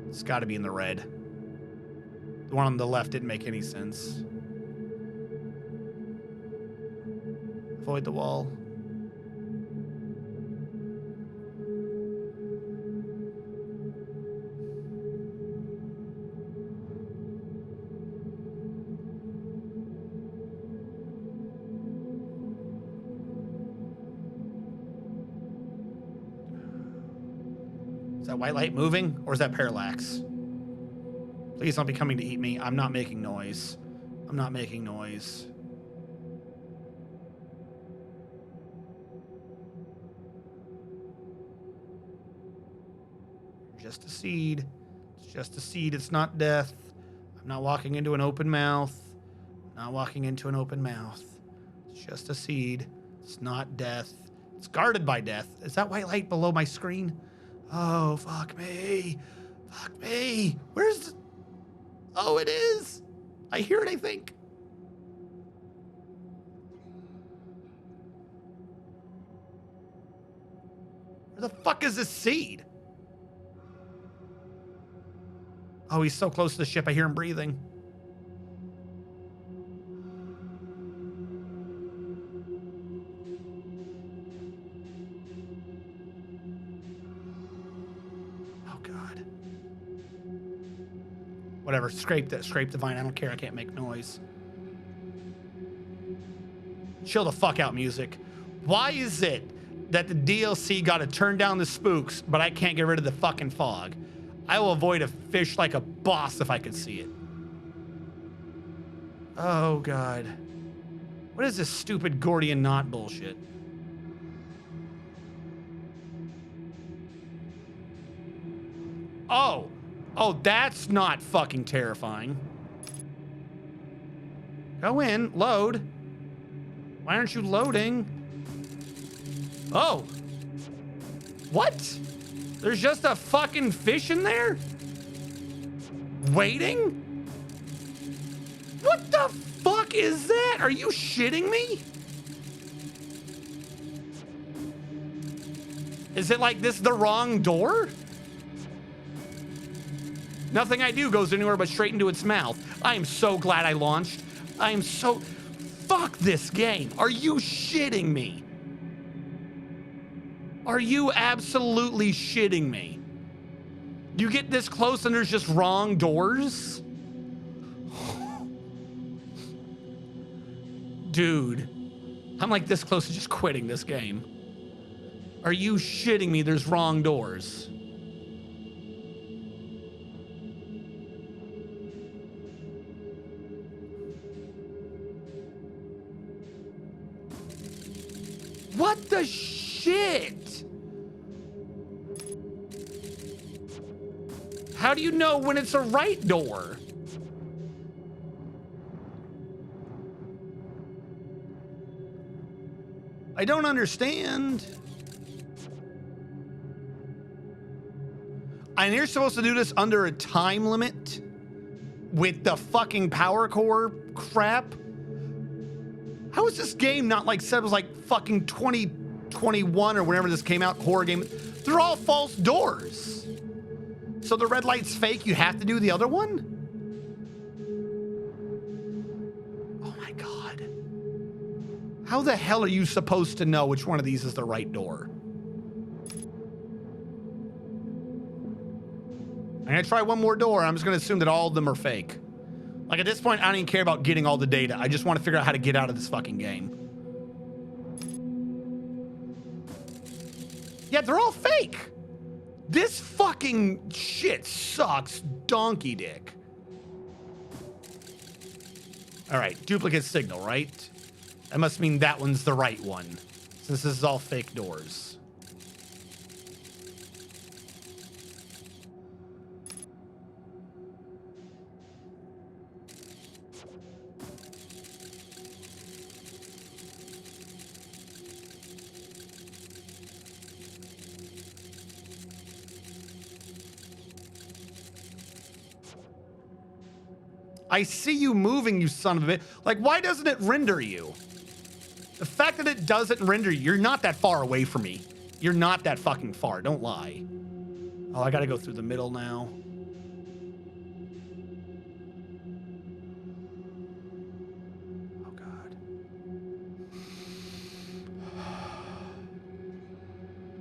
It's got to be in the red. The one on the left didn't make any sense. Avoid the wall. Is that white light moving, or is that parallax? Please don't be coming to eat me. I'm not making noise. I'm not making noise. Just a seed. It's just a seed. It's not death. I'm not walking into an open mouth. Not walking into an open mouth. It's just a seed. It's not death. It's guarded by death. Is that white light below my screen? Oh, fuck me. Fuck me. Where's... Oh, it is. I hear it, I think. Where the fuck is this seed? Oh, he's so close to the ship. I hear him breathing. Oh, God. Whatever. Scrape the vine. I don't care. I can't make noise. Chill the fuck out, music. Why is it that the DLC got to turn down the spooks, but I can't get rid of the fucking fog? I will avoid a fish like a boss if I could see it. Oh, God. What is this stupid Gordian knot bullshit? Oh. Oh, that's not fucking terrifying. Go in. Load. Why aren't you loading? Oh. What? There's just a fucking fish in there? Waiting? What the fuck is that? Are you shitting me? Is it like this the wrong door? Nothing I do goes anywhere but straight into its mouth. I am so glad I launched. I am so... Fuck this game. Are you shitting me? Are you absolutely shitting me? You get this close and there's just wrong doors? Dude, I'm like this close to just quitting this game. Are you shitting me? There's wrong doors. What the shit? How do you know when it's a right door? I don't understand. And you're supposed to do this under a time limit with the fucking power core crap? How is this game not like said it was like fucking 2021 or whenever this came out, horror game? They're all false doors. So the red light's fake, you have to do the other one? Oh my God. How the hell are you supposed to know which one of these is the right door? I'm gonna try one more door. I'm just gonna assume that all of them are fake. Like at this point, I don't even care about getting all the data. I just want to figure out how to get out of this fucking game. Yeah, they're all fake. This fucking shit sucks donkey dick. All right, duplicate signal, right? That must mean that one's the right one, since this is all fake doors. I see you moving, you son of a bitch. Like, why doesn't it render you? The fact that it doesn't render you, you're not that far away from me. You're not that fucking far, don't lie. Oh, I gotta go through the middle now. Oh, God.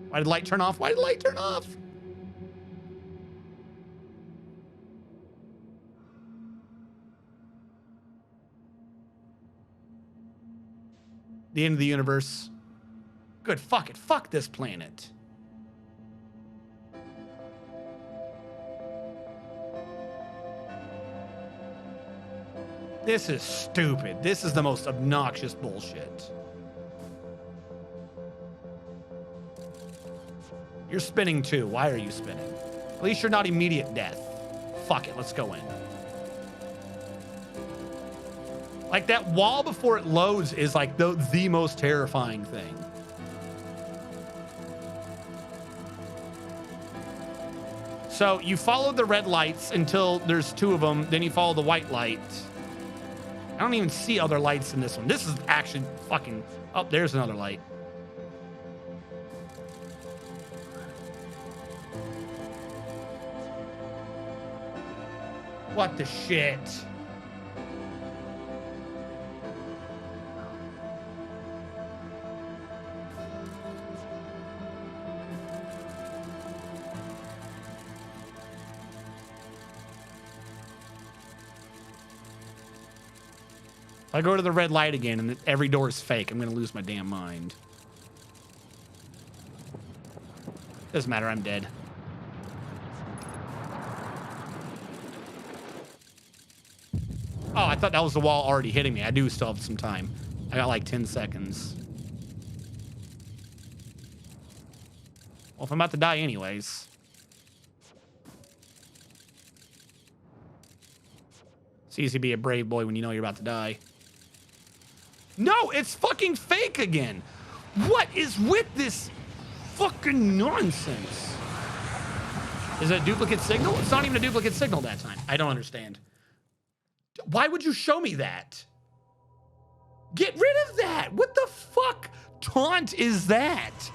Why did the light turn off? Why did the light turn off? The end of the universe. Good, fuck it. Fuck this planet. This is stupid. This is the most obnoxious bullshit. You're spinning too. Why are you spinning? At least you're not immediate death. Fuck it. Let's go in. Like that wall before it loads is like the most terrifying thing. So you follow the red lights until there's 2 of them. Then you follow the white light. I don't even see other lights in this one. This is actually fucking... Oh, there's another light. What the shit? If I go to the red light again and every door is fake, I'm gonna lose my damn mind. Doesn't matter, I'm dead. Oh, I thought that was the wall already hitting me. I do still have some time. I got like 10 seconds. Well, if I'm about to die anyways. It's easy to be a brave boy when you know you're about to die. No, it's fucking fake again. What is with this fucking nonsense? Is it a duplicate signal? It's not even a duplicate signal that time. I don't understand. Why would you show me that? Get rid of that. What the fuck taunt is that?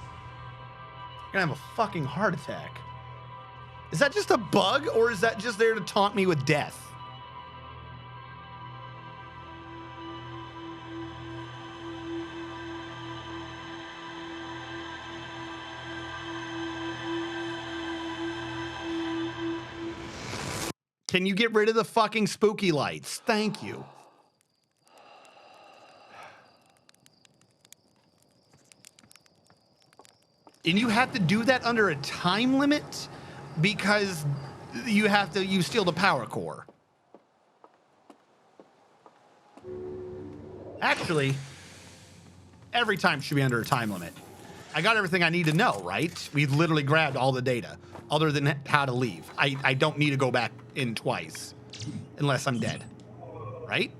I'm gonna have a fucking heart attack. Is that just a bug or is that just there to taunt me with death? Can you get rid of the fucking spooky lights? Thank you. And you have to do that under a time limit because you steal the power core. Actually, every time should be under a time limit. I got everything I need to know, right? We literally grabbed all the data other than how to leave. I don't need to go back in twice unless I'm dead, right?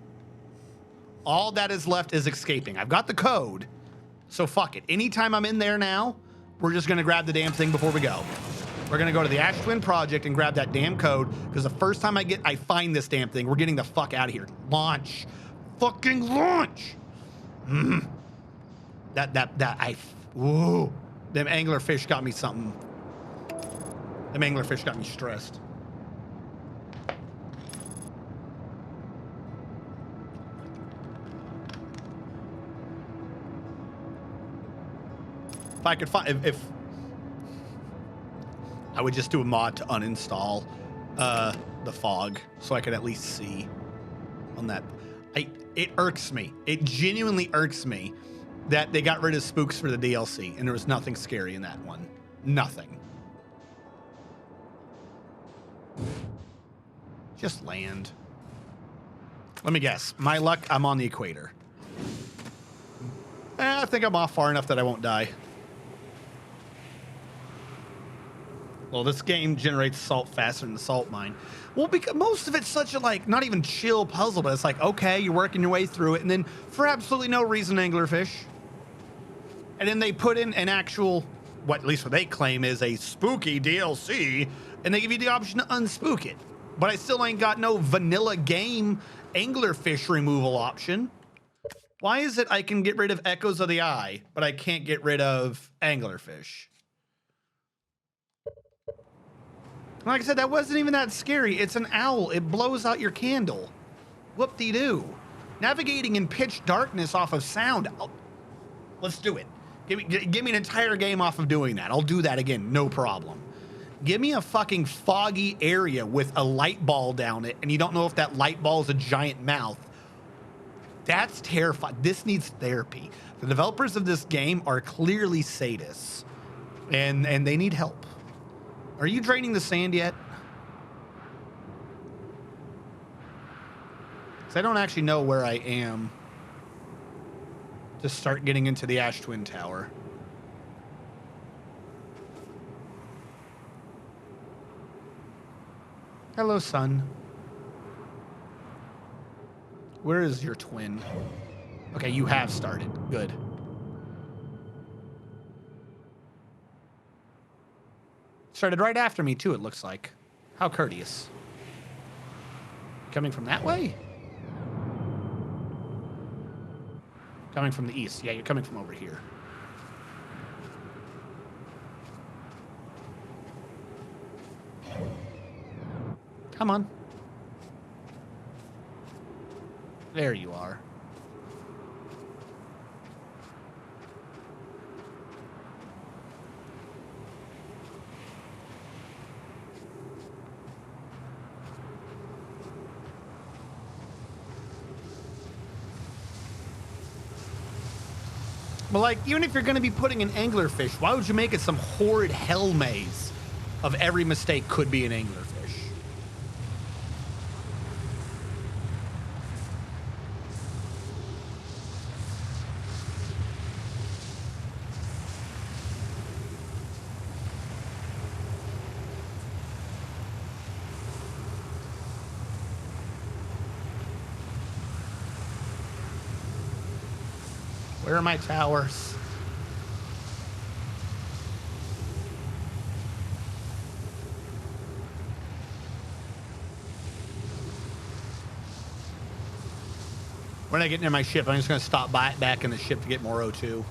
All that is left is escaping. I've got the code, so fuck it. Anytime I'm in there now, we're just gonna grab the damn thing before we go. We're gonna go to the Ash Twin Project and grab that damn code because the first time I find this damn thing, we're getting the fuck out of here. Launch, fucking launch. Whoa, them anglerfish got me something. Them anglerfish got me stressed. If I could find, if I would just do a mod to uninstall the fog so I could at least see on that. It irks me. It genuinely irks me that they got rid of spooks for the DLC and there was nothing scary in that one. Nothing. Just land. Let me guess. My luck, I'm on the equator. I think I'm off far enough that I won't die. Well, this game generates salt faster than the salt mine. Well, because most of it's such a, like, not even chill puzzle, but it's like, okay, you're working your way through it, and then for absolutely no reason, anglerfish. And then they put in an actual, at least what they claim is a spooky DLC, and they give you the option to unspook it. But I still ain't got no vanilla game anglerfish removal option. Why is it I can get rid of Echoes of the Eye, but I can't get rid of anglerfish? Like I said, that wasn't even that scary. It's an owl. It blows out your candle. Whoop-de-doo. Navigating in pitch darkness off of sound. Let's do it. Give me an entire game off of doing that. I'll do that again, no problem. Give me a fucking foggy area with a light ball down it, and you don't know if that light ball is a giant mouth. That's terrifying. This needs therapy. The developers of this game are clearly sadists, and they need help. Are you draining the sand yet? Because I don't actually know where I am to start getting into the Ash Twin Tower. Hello, sun. Where is your twin? Okay, you have started. Good. Started right after me, too, it looks like. How courteous. Coming from that way? Coming from the east. Yeah, you're coming from over here. Come on. There you are. But like, even if you're going to be putting an anglerfish, why would you make it some horrid hell maze of every mistake could be an anglerfish? Where are my towers? When I get near my ship, I'm just going to stop back in the ship to get more O2.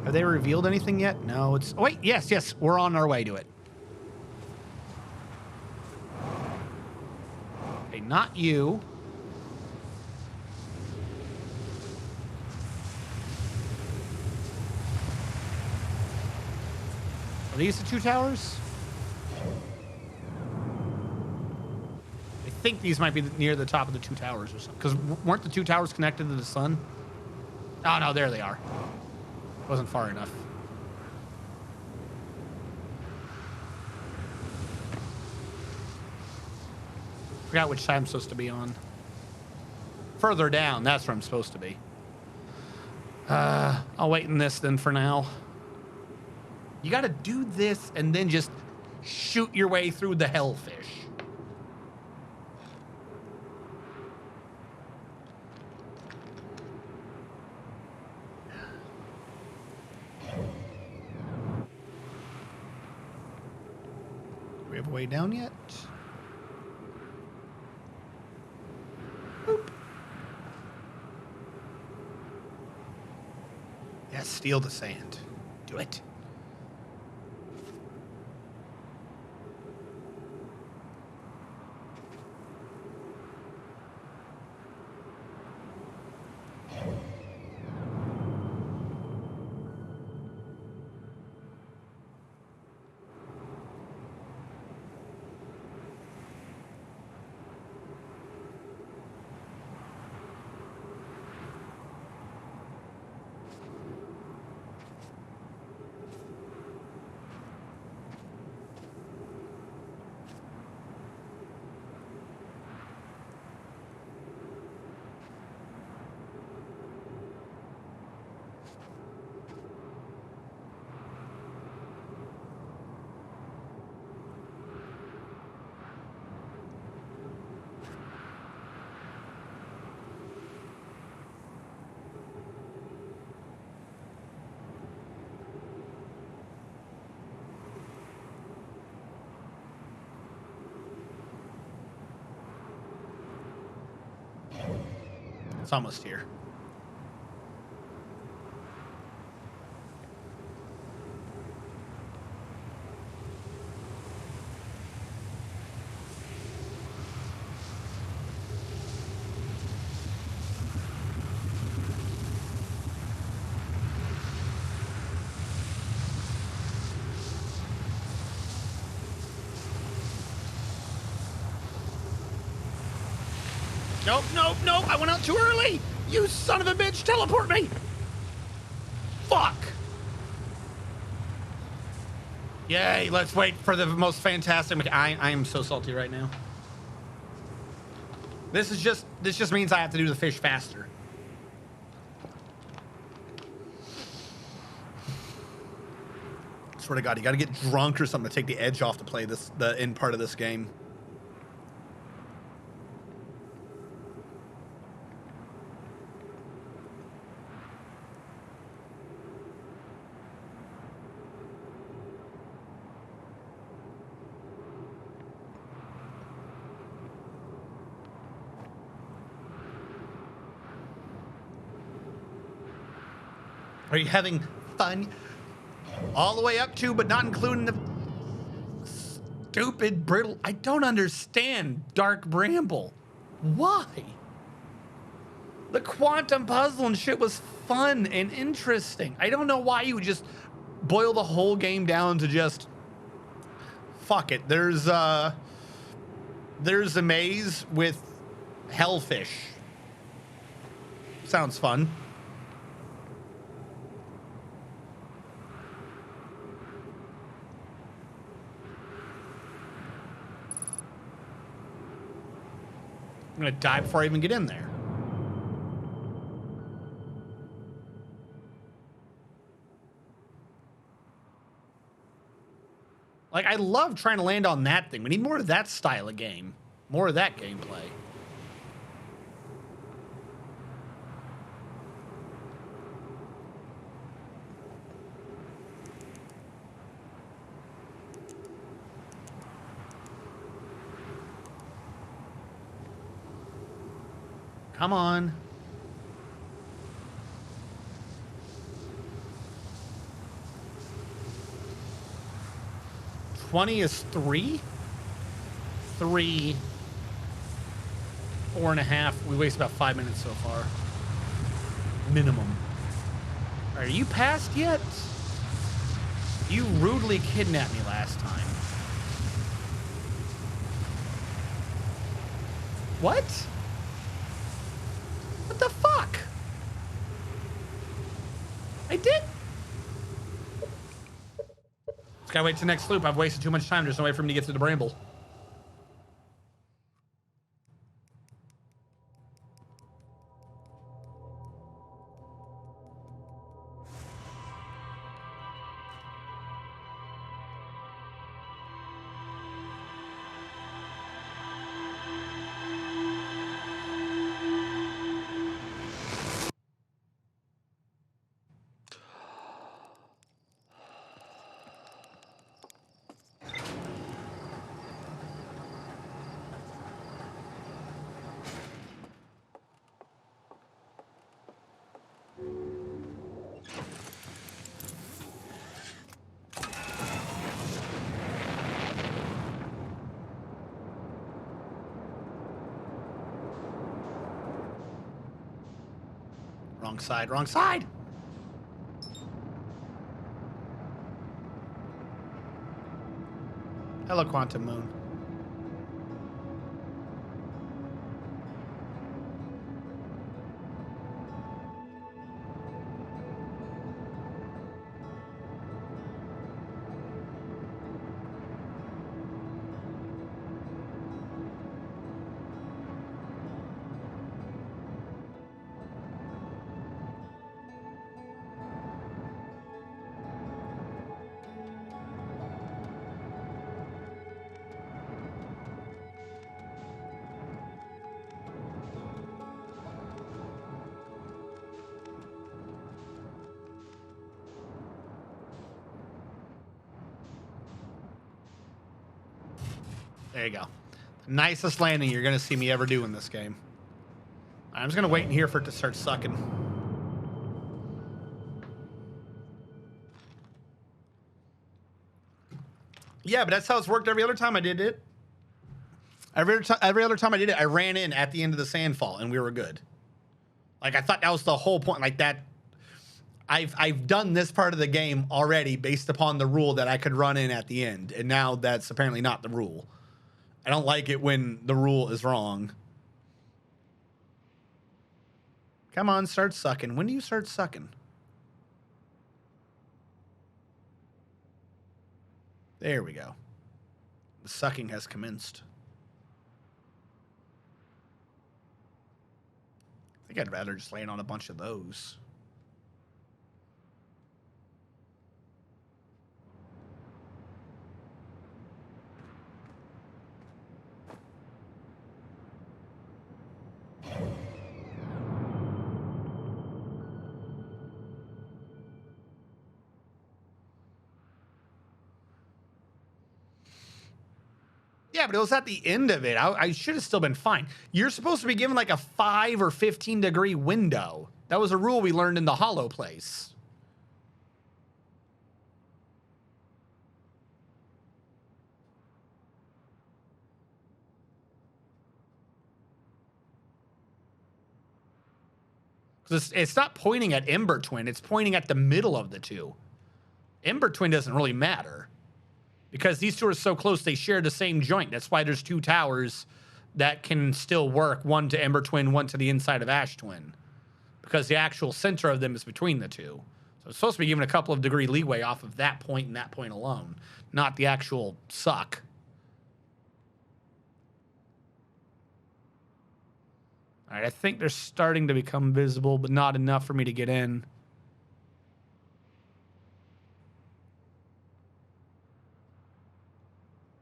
Have they revealed anything yet? No, it's... Oh, wait, yes, we're on our way to it. Okay, not you. Are these the two towers? I think these might be near the top of the two towers or something. Because weren't the two towers connected to the sun? Oh, no, there they are. Wasn't far enough. Forgot which side I'm supposed to be on. Further down, that's where I'm supposed to be. I'll wait in this then for now. You gotta do this and then just shoot your way through the hellfish. Do we have a way down yet? Boop. Yeah, steal the sand. Do it. It's almost here. Nope, nope, nope. I went out too early. You son of a bitch. Teleport me. Fuck. Yay, let's wait for the most fantastic. I am so salty right now. This just means I have to do the fish faster. Swear to God, you got to get drunk or something to take the edge off to play the end part of this game. Are you having fun? All the way up to, but not including the stupid brittle. I don't understand, Dark Bramble. Why? The quantum puzzle and shit was fun and interesting. I don't know why you would just boil the whole game down to just fuck it. There's a maze with hellfish. Sounds fun. I'm gonna die before I even get in there. Like, I love trying to land on that thing. We need more of that style of game. More of that gameplay. Come on. $20 is 3? 3. 4.5. We waste about 5 minutes so far. Minimum. Are you past yet? You rudely kidnapped me last time. What? What the fuck? I did. Just gotta wait till next loop. I've wasted too much time. There's no way for me to get to the bramble. Wrong side, wrong side! Hello, Quantum Moon. There you go. Nicest landing you're going to see me ever do in this game. I'm just going to wait in here for it to start sucking. Yeah, but that's how it's worked every other time I did it. Every other time I did it, I ran in at the end of the sandfall and we were good. Like, I thought that was the whole point. Like, that... I've done this part of the game already based upon the rule that I could run in at the end. And now that's apparently not the rule. I don't like it when the rule is wrong. Come on, start sucking. When do you start sucking? There we go. The sucking has commenced. I think I'd rather just land on a bunch of those. Yeah, but it was at the end of it. I should have still been fine. You're supposed to be given like a 5 or 15 degree window. That was a rule we learned in the hollow place. It's not pointing at Ember Twin. It's pointing at the middle of the two. Ember Twin doesn't really matter because these two are so close. They share the same joint. That's why there's two towers that can still work. One to Ember Twin, one to the inside of Ash Twin. Because the actual center of them is between the two. So it's supposed to be given a couple of degree leeway off of that point and that point alone. Not the actual suck. All right, I think they're starting to become visible, but not enough for me to get in.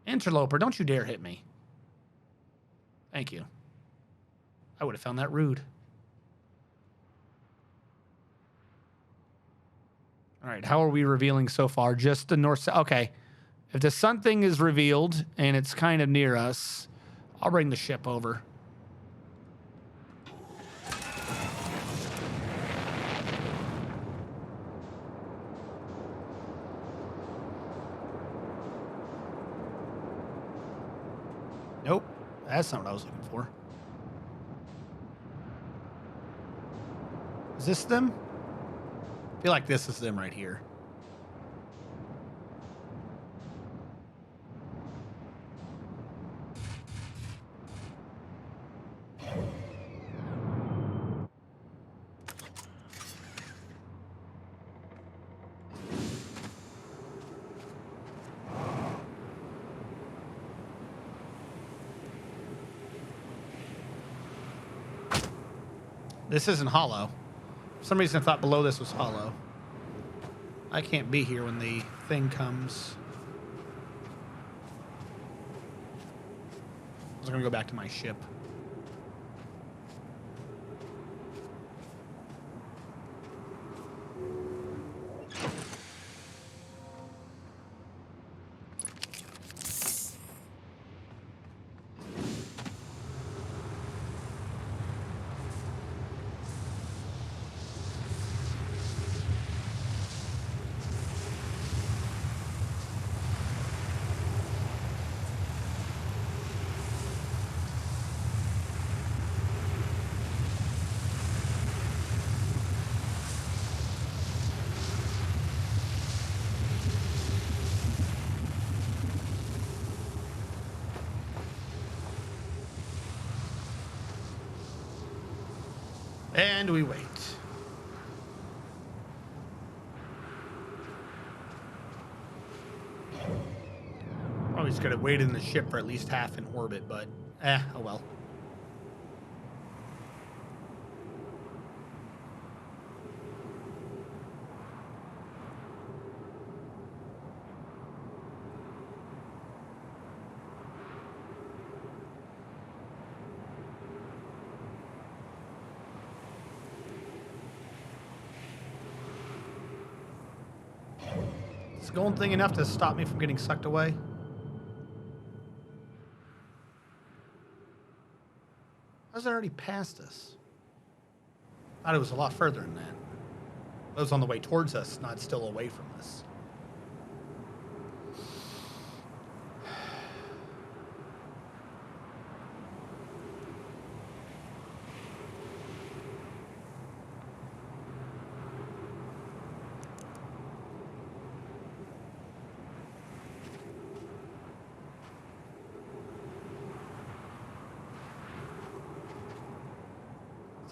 Interloper, don't you dare hit me. Thank you. I would have found that rude. All right, how are we revealing so far? Just the north side. Okay. If the sun thing is revealed and it's kind of near us, I'll bring the ship over. Nope, that's not what I was looking for. Is this them? I feel like this is them right here. This isn't hollow. For some reason I thought below this was hollow. I can't be here when the thing comes. I was gonna go back to my ship. And we wait. Probably just gotta wait in the ship for at least half in orbit, but oh well. Is the golden thing enough to stop me from getting sucked away? How's it already past us? Thought it was a lot further than that. It was on the way towards us, not still away from us.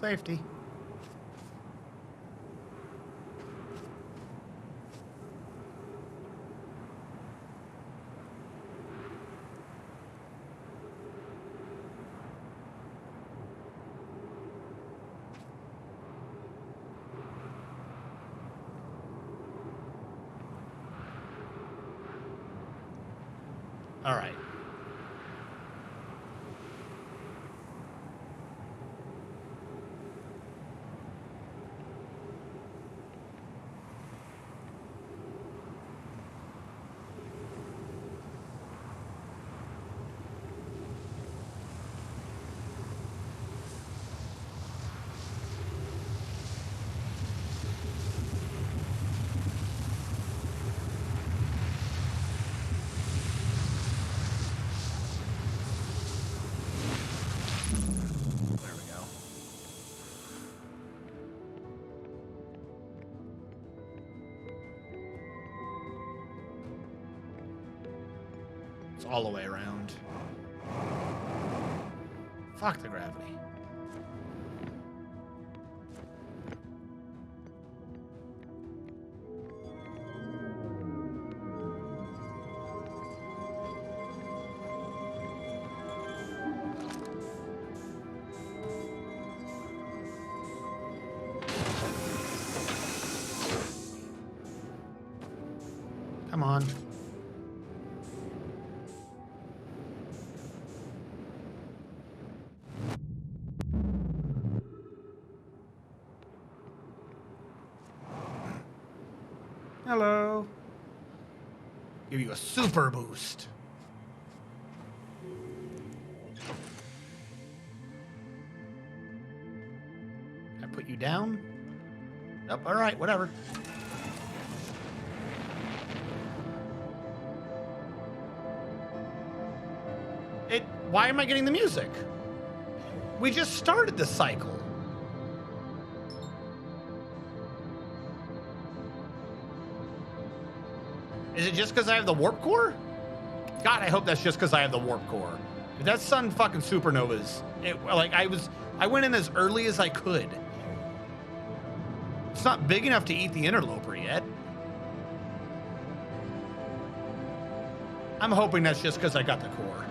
Safety. All right. There we go. It's all the way around. Fuck the gravity. Come on. Hello. Give you a super boost. Can I put you down? Nope, all right, whatever. Why am I getting the music? We just started the cycle. Is it just because I have the warp core? God, I hope that's just because I have the warp core. If that sun fucking supernovas, I went in as early as I could. It's not big enough to eat the interloper yet. I'm hoping that's just because I got the core.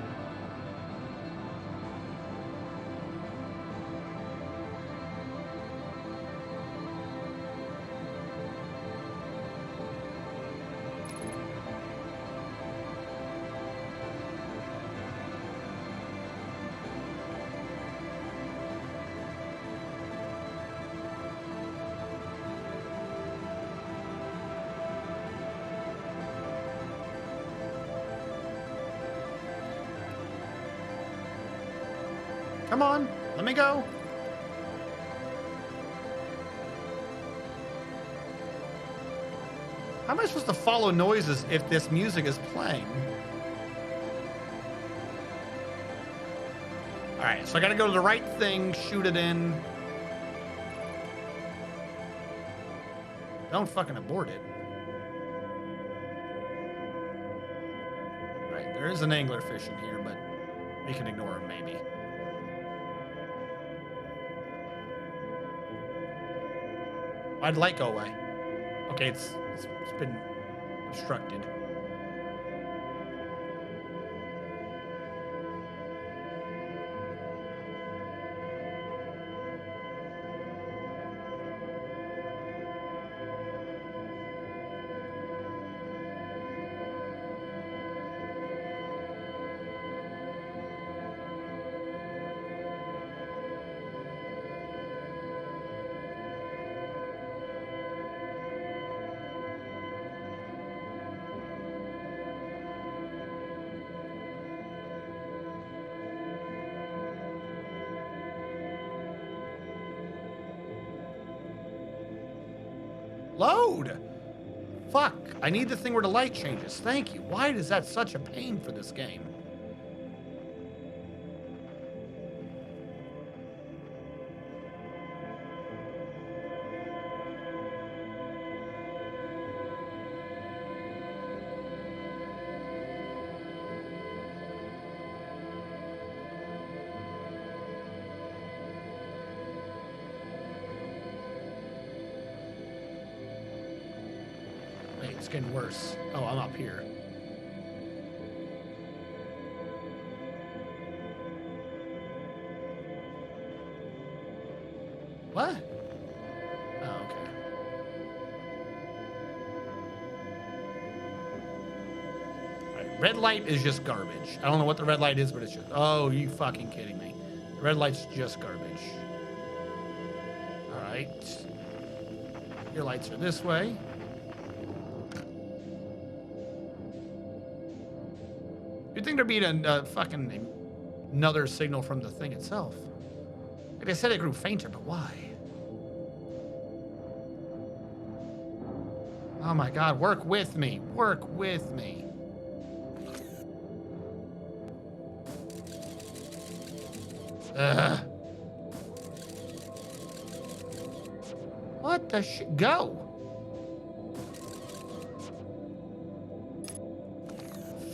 Come on, let me go. How am I supposed to follow noises if this music is playing? All right, so I gotta go to the right thing, shoot it in. Don't fucking abort it. All right, there is an anglerfish in here, but we can ignore him maybe. Why'd light go away? Okay, it's been obstructed. Load! Fuck, I need the thing where the light changes. Thank you. Why is that such a pain for this game? It's getting worse. Oh, I'm up here. What? Oh, okay. All right, Red light is just garbage. I don't know what the red light is, but it's just... Oh, you fucking kidding me. The red light's just garbage. All right. Your lights are this way. You'd think there'd be a fucking another signal from the thing itself. Like I said, it grew fainter, but why? Oh my God, work with me. Work with me. What the shit? Go.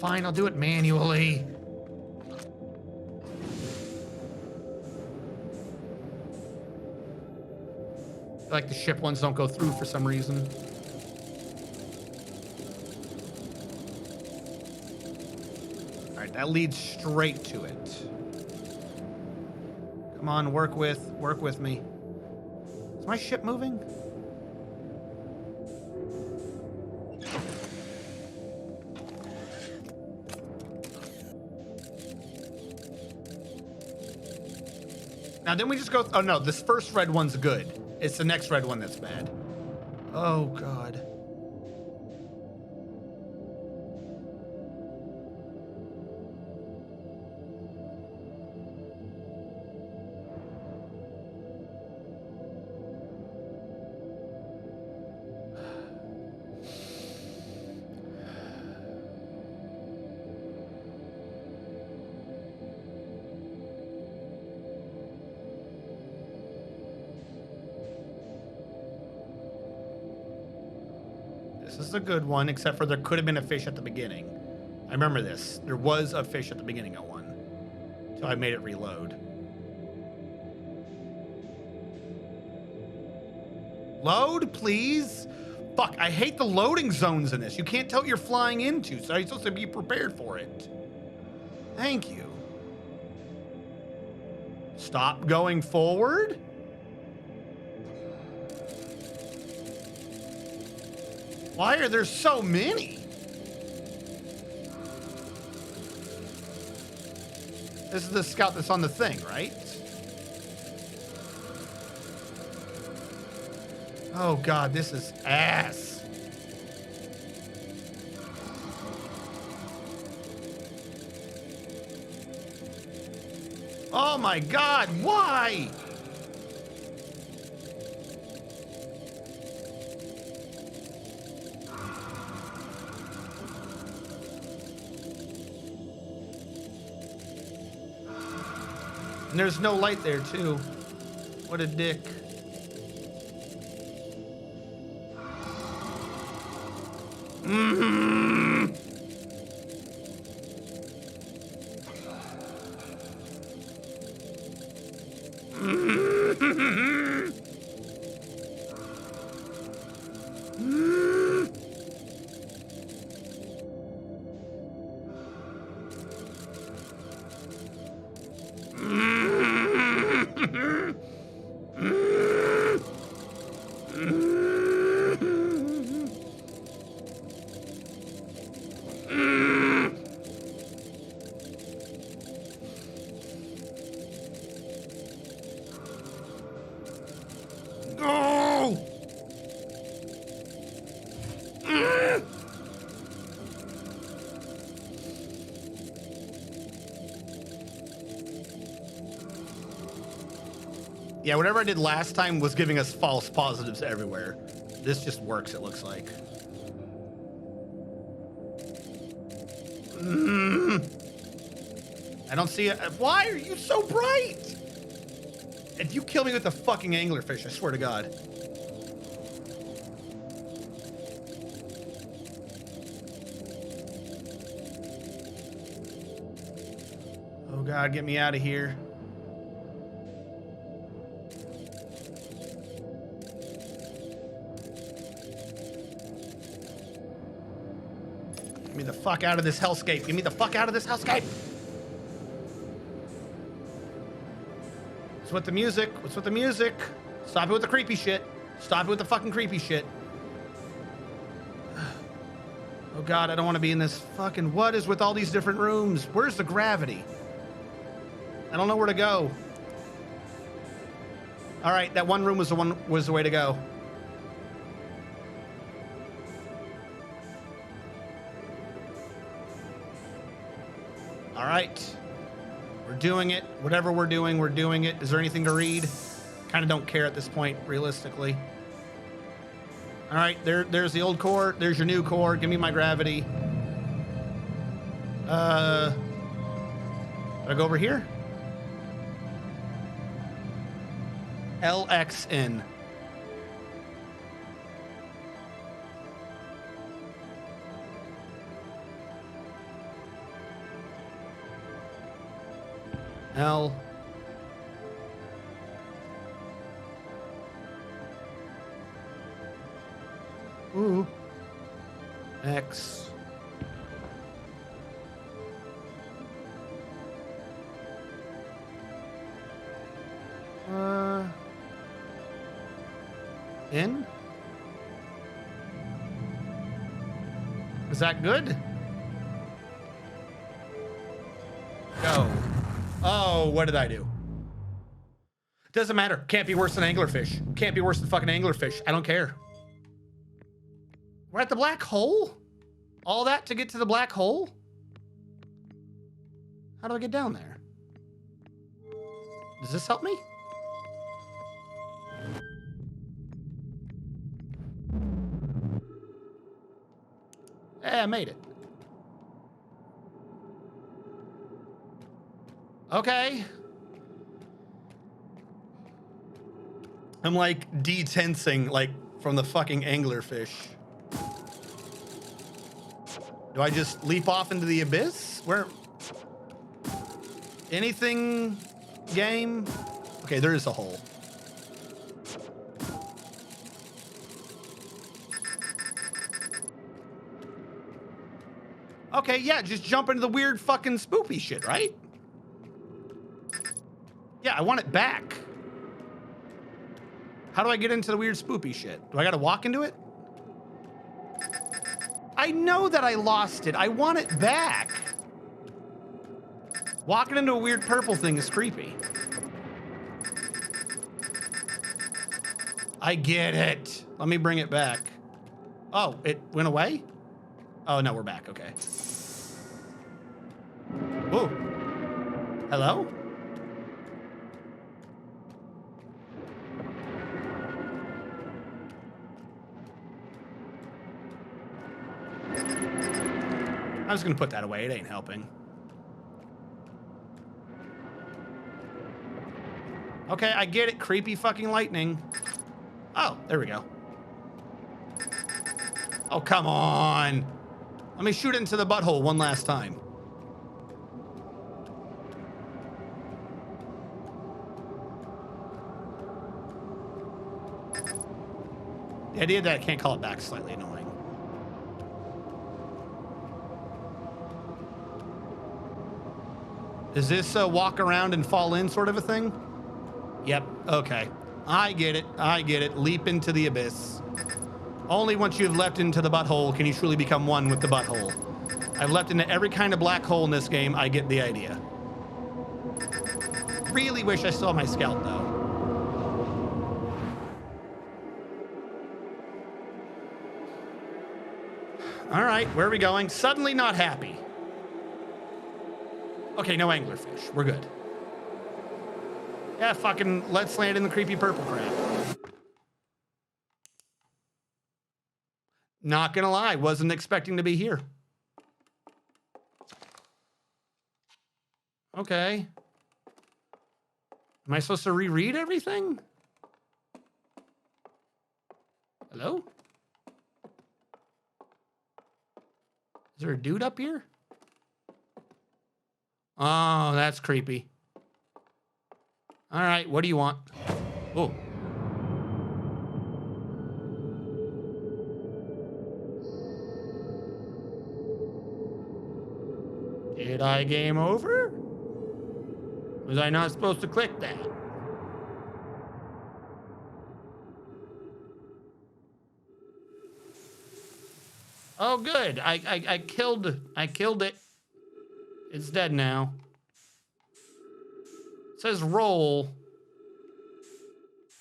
Fine, I'll do it manually. Like the ship ones don't go through for some reason. All right, that leads straight to it. Come on, work with me. Is my ship moving? Now, didn't we just go... Oh, no, this first red one's good. It's the next red one that's bad. Oh, God. This is a good one, except for there could have been a fish at the beginning. I remember this. There was a fish at the beginning of one. So I made it reload. Load, please. Fuck, I hate the loading zones in this. You can't tell what you're flying into, so you're supposed to be prepared for it. Thank you. Stop going forward. Why are there so many? This is the scout that's on the thing, right? Oh God, this is ass. Oh my God, why? And there's no light there, too. What a dick. Yeah, whatever I did last time was giving us false positives everywhere. This just works, it looks like. I don't see it. Why are you so bright? If you kill me with the fucking anglerfish, I swear to God. Oh God, get me out of here. Get me the fuck out of this hellscape. Get me the fuck out of this hellscape. What's with the music? What's with the music? Stop it with the creepy shit. Stop it with the fucking creepy shit. Oh God, I don't want to be in this fucking... What is with all these different rooms? Where's the gravity? I don't know where to go. All right, that one room was the way to go. All right. We're doing it. Whatever we're doing it. Is there anything to read? Kind of don't care at this point, realistically. All right, there's the old core. There's your new core. Give me my gravity. Do I go over here? LXN. L. Ooh. X. N? Is that good? Go. Oh, what did I do? Doesn't matter. Can't be worse than anglerfish. Can't be worse than fucking anglerfish. I don't care. We're at the black hole? All that to get to the black hole? How do I get down there? Does this help me? Yeah, I made it. Okay. I'm like detensing like from the fucking anglerfish. Do I just leap off into the abyss? Where? Anything? Game? Okay, there is a hole. Okay, yeah, just jump into the weird fucking spoopy shit, right? Yeah, I want it back. How do I get into the weird spoopy shit? Do I gotta walk into it? I know that I lost it. I want it back. Walking into a weird purple thing is creepy. I get it. Let me bring it back. Oh, it went away? Oh, no, we're back. Okay. Whoa. Hello? I was gonna put that away. It ain't helping. Okay, I get it. Creepy fucking lightning. Oh, there we go. Oh, come on. Let me shoot it into the butthole one last time. The idea that I can't call it back is slightly annoying. Is this a walk around and fall in sort of a thing? Yep, okay. I get it, I get it. Leap into the abyss. Only once you've leapt into the butthole can you truly become one with the butthole. I've leapt into every kind of black hole in this game. I get the idea. Really wish I still had my scout though. All right, where are we going? Suddenly not happy. Okay, no anglerfish. We're good. Yeah, fucking let's land in the creepy purple crap. Not gonna lie, wasn't expecting to be here. Okay. Am I supposed to reread everything? Hello? Is there a dude up here? Oh, that's creepy. All right, what do you want? Oh. Did I game over? Was I not supposed to click that? Oh, good. I killed it. It's dead now. It says roll.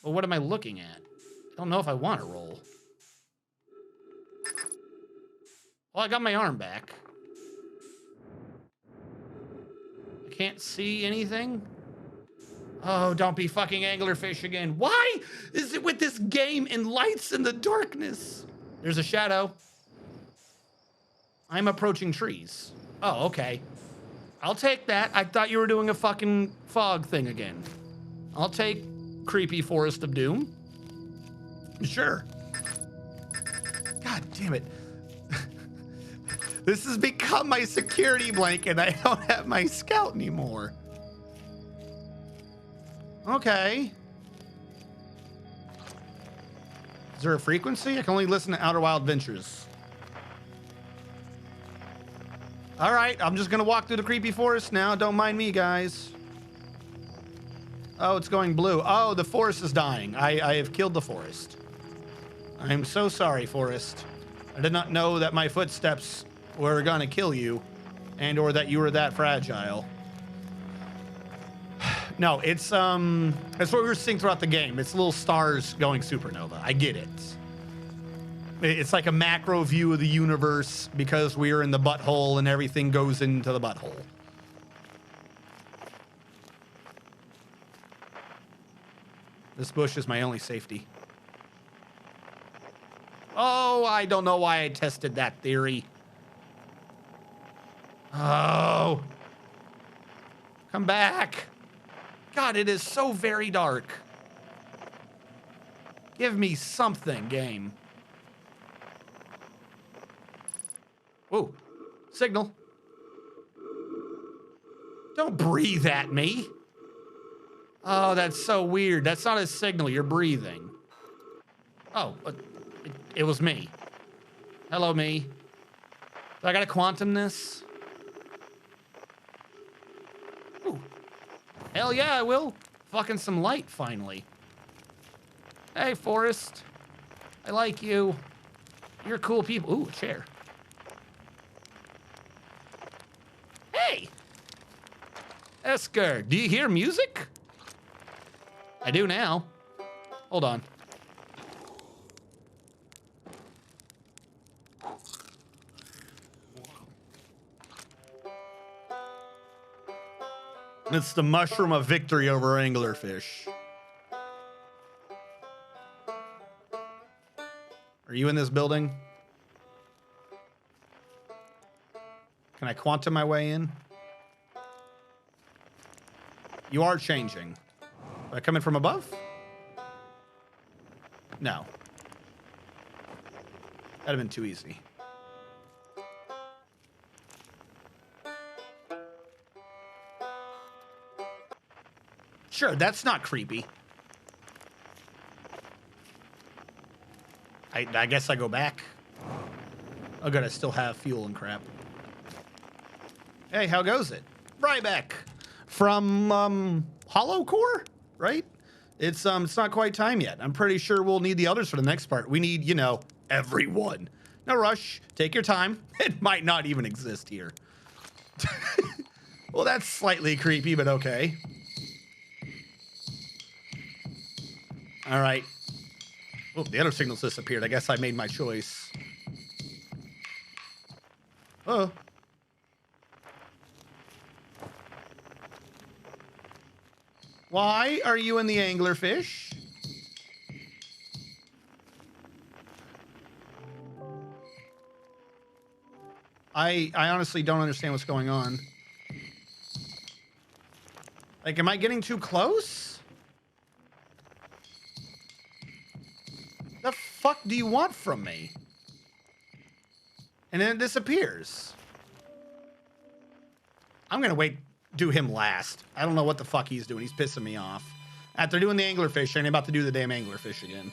Well, what am I looking at? I don't know if I want to roll. Well, I got my arm back. I can't see anything. Oh, don't be fucking anglerfish again. Why is it with this game and lights in the darkness? There's a shadow. I'm approaching trees. Oh, okay. I'll take that. I thought you were doing a fucking fog thing again. I'll take creepy Forest of Doom. Sure. God damn it. This has become my security blanket. I don't have my scout anymore. Okay. Is there a frequency? I can only listen to Outer Wild Ventures. All right, I'm just gonna walk through the creepy forest now. Don't mind me, guys. Oh, it's going blue. Oh, the forest is dying. I have killed the forest. I'm so sorry, forest. I did not know that my footsteps were gonna kill you, and or that you were that fragile. No, it's what we were seeing throughout the game. It's little stars going supernova. I get it. It's like a macro view of the universe because we're in the butthole and everything goes into the butthole. This bush is my only safety. Oh, I don't know why I tested that theory. Oh. Come back. God, it is so very dark. Give me something, game. Whoa, signal. Don't breathe at me. Oh, that's so weird. That's not a signal, you're breathing. Oh, it was me. Hello, me. Do I gotta quantum this? Ooh. Hell yeah, I will. Fucking some light, finally. Hey, Forest. I like you. You're cool people. Ooh, a chair. Hey! Esker, do you hear music? I do now. Hold on. It's the mushroom of victory over anglerfish. Are you in this building? Can I quantum my way in? You are changing. Am I coming from above? No. That'd have been too easy. Sure, that's not creepy. I guess I go back. Oh, good, I still have fuel and crap. Hey, how goes it? Ryback from Hollow Core, right? It's not quite time yet. I'm pretty sure we'll need the others for the next part. We need, you know, everyone. No rush. Take your time. It might not even exist here. Well, that's slightly creepy, but okay. All right. Oh, the other signals disappeared. I guess I made my choice. Oh. Why are you in the anglerfish? I honestly don't understand what's going on. Like, am I getting too close? The fuck do you want from me? And then it disappears. I'm gonna do him last. I don't know what the fuck he's doing. He's pissing me off. After doing the anglerfish, I ain't about to do the damn anglerfish again.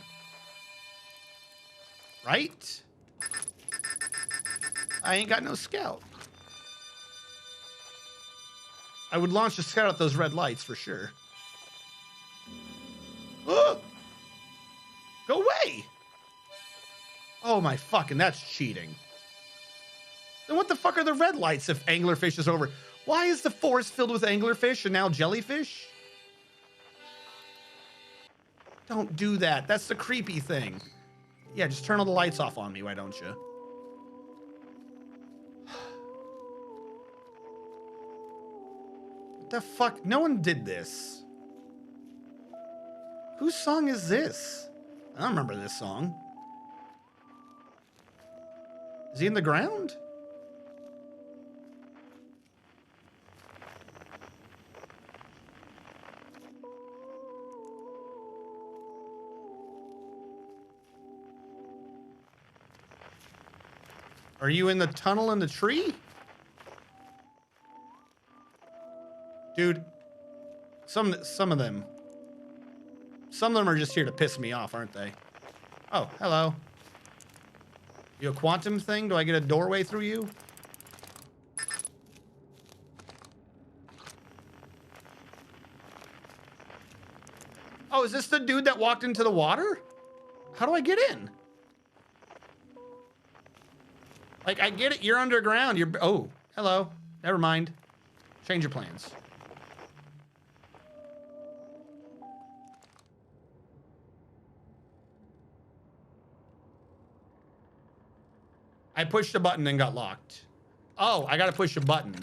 Right? I ain't got no scout. I would launch a scout at those red lights for sure. Oh! Go away! Oh my fucking, that's cheating. Then what the fuck are the red lights if anglerfish is over? Why is the forest filled with anglerfish and now jellyfish? Don't do that. That's the creepy thing. Yeah, just turn all the lights off on me, why don't you? What the fuck? No one did this. Whose song is this? I don't remember this song. Is he in the ground? Are you in the tunnel in the tree? Dude, some of them. Some of them are just here to piss me off, aren't they? Oh, hello. You a quantum thing? Do I get a doorway through you? Oh, is this the dude that walked into the water? How do I get in? Like, I get it. You're underground. You're... Oh, hello. Never mind. Change your plans. I pushed a button and got locked. Oh, I got to push a button.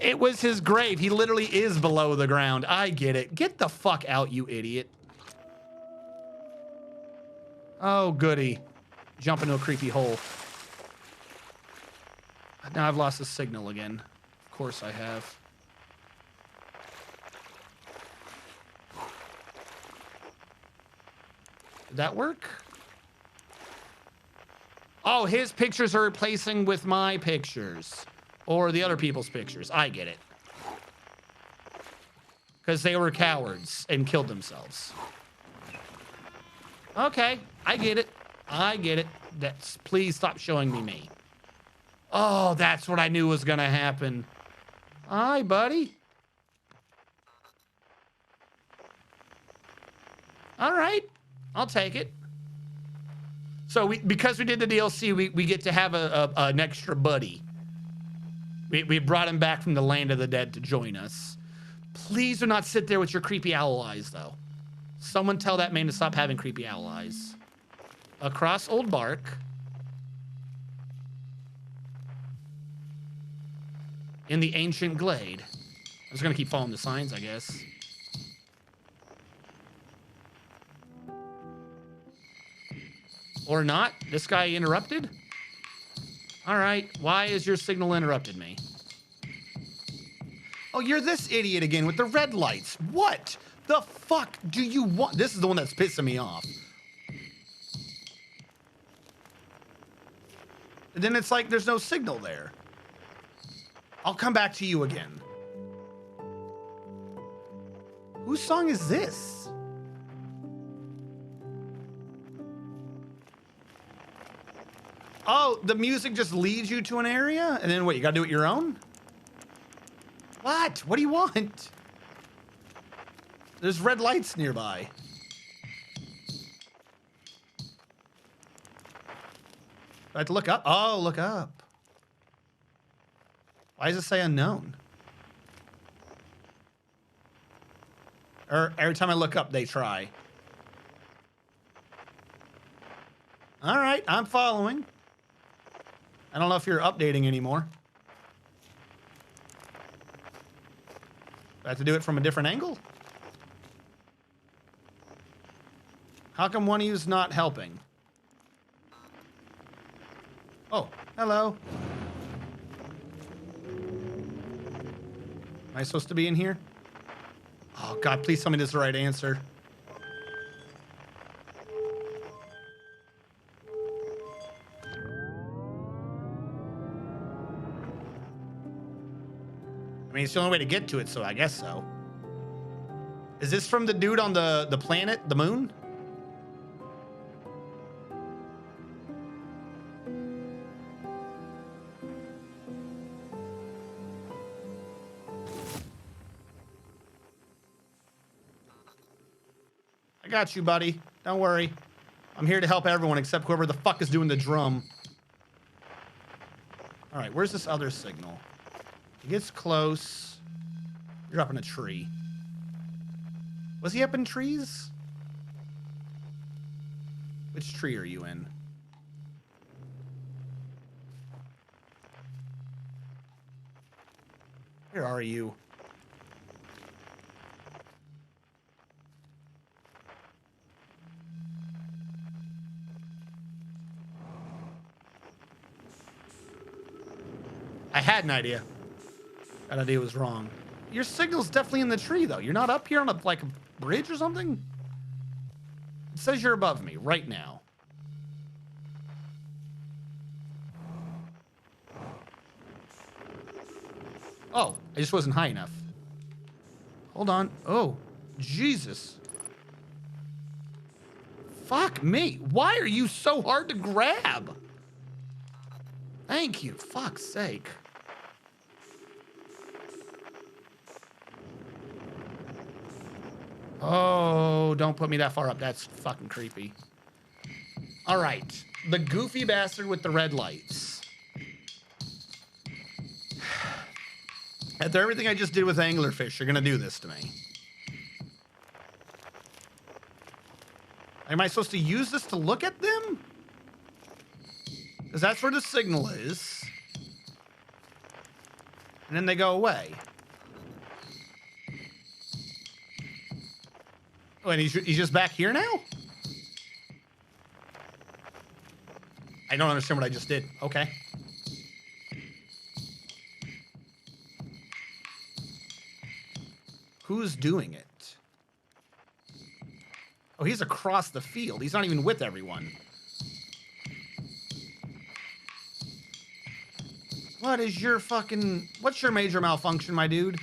It was his grave. He literally is below the ground. I get it. Get the fuck out, you idiot. Oh, goody. Jump into a creepy hole. Now I've lost the signal again. Of course I have. Did that work? Oh, his pictures are replacing with my pictures. Or the other people's pictures. I get it. Because they were cowards and killed themselves. Okay, I get it. I get it. That's, please stop showing me. Oh, that's what I knew was gonna happen. Hi, buddy. All right, I'll take it. So because we did the DLC, we get to have an extra buddy. We brought him back from the land of the dead to join us. Please do not sit there with your creepy owl eyes, though. Someone tell that man to stop having creepy owl eyes. Across Old Bark. In the ancient glade. I'm just gonna keep following the signs, I guess. Or not. This guy interrupted? All right. Why is your signal interrupted me? Oh, you're this idiot again with the red lights. What the fuck do you want? This is the one that's pissing me off. And then it's like there's no signal there. I'll come back to you again. Whose song is this? Oh, the music just leads you to an area? And then what, you gotta do it your own? What? What do you want? There's red lights nearby. I have to look up? Oh, look up. Why does it say unknown? Or every time I look up, they try. All right, I'm following. I don't know if you're updating anymore. Do I have to do it from a different angle? How come one of you's not helping? Oh, hello. Am I supposed to be in here? Oh, God, please tell me this is the right answer. I mean, it's the only way to get to it, so I guess so. Is this from the dude on the planet, the moon? I got you, buddy. Don't worry. I'm here to help everyone except whoever the fuck is doing the drum. All right, where's this other signal? He gets close. You're up in a tree. Was he up in trees? Which tree are you in? Where are you? I had an idea. That idea was wrong. Your signal's definitely in the tree, though. You're not up here on a, like, a bridge or something? It says you're above me right now. Oh, I just wasn't high enough. Hold on. Oh, Jesus. Fuck me. Why are you so hard to grab? Thank you. Fuck's sake. Oh, don't put me that far up. That's fucking creepy. All right. The goofy bastard with the red lights. After everything I just did with anglerfish, you're going to do this to me. Am I supposed to use this to look at them? Because that's where the signal is. And then they go away. Oh, and he's just back here now? I don't understand what I just did. Okay. Who's doing it? Oh, he's across the field. He's not even with everyone. What is your fucking... What's your major malfunction, my dude?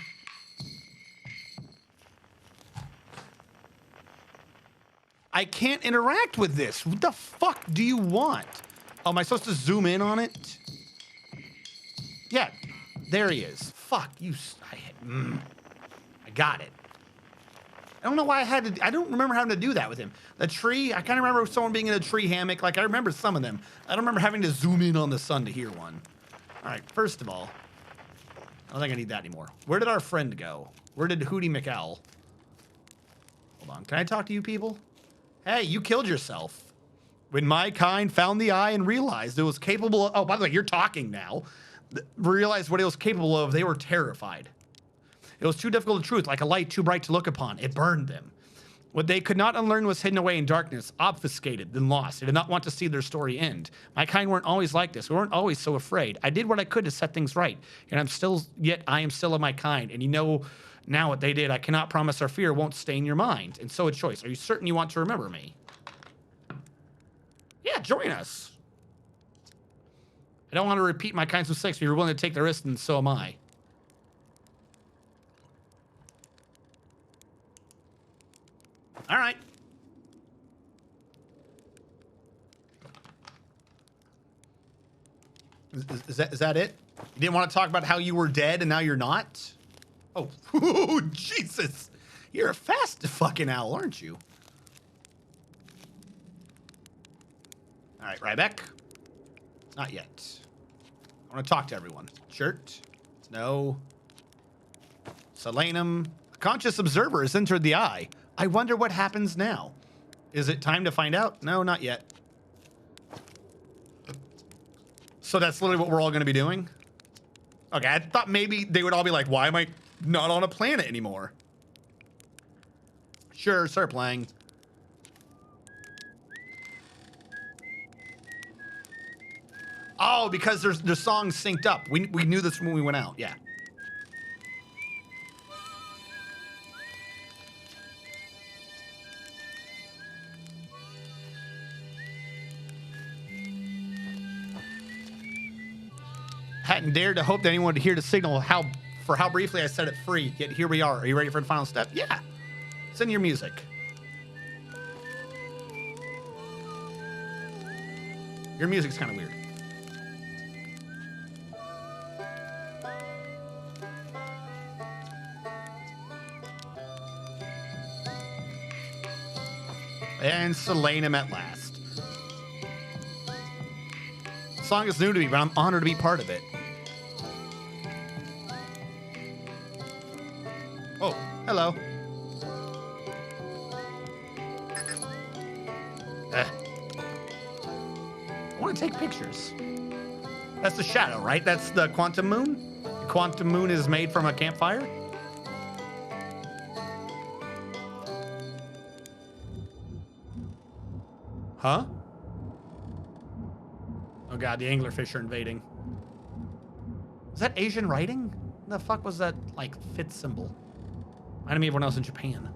I can't interact with this. What the fuck do you want? Oh, am I supposed to zoom in on it? Yeah, there he is. Fuck, you... I got it. I don't know why I had to... I don't remember having to do that with him. The tree, I kind of remember someone being in a tree hammock. Like, I remember some of them. I don't remember having to zoom in on the sun to hear one. All right, first of all, I don't think I need that anymore. Where did our friend go? Where did Hootie McOwl? Hold on, can I talk to you people? Hey, you killed yourself. When my kind found the eye and realized it was capable of... Oh, by the way, you're talking now. Realized what it was capable of, they were terrified. It was too difficult to truth, like a light too bright to look upon. It burned them. What they could not unlearn was hidden away in darkness, obfuscated, then lost. They did not want to see their story end. My kind weren't always like this. We weren't always so afraid. I did what I could to set things right. And I am still of my kind. And you know now what they did. I cannot promise our fear won't stain your mind. And so a choice. Are you certain you want to remember me? Yeah, join us. I don't want to repeat my kind's mistakes. If you're willing to take the risk, then so am I. All right. Is that it? You didn't want to talk about how you were dead and now you're not? Oh, ooh, Jesus. You're a fast fucking owl, aren't you? All right, Ryback. Not yet. I want to talk to everyone. Shirt. No. Selenum. A conscious observer has entered the eye. I wonder what happens now. Is it time to find out? No, not yet. So that's literally what we're all going to be doing? Okay, I thought maybe they would all be like, why am I not on a planet anymore? Sure, start playing. Oh, because their songs synced up. We knew this when we went out, yeah. Hadn't dared to hope that anyone would hear the signal for how briefly I set it free, yet here we are. Are you ready for the final step? Yeah. Send your music. Your music's kind of weird. And Selenum at last. The song is new to me, but I'm honored to be part of it. Hello. I want to take pictures. That's the shadow, right? That's the quantum moon? The quantum moon is made from a campfire? Huh? Oh god, the anglerfish are invading. Is that Asian writing? What the fuck was that, like, fit symbol? Reminded me of everyone else in Japan.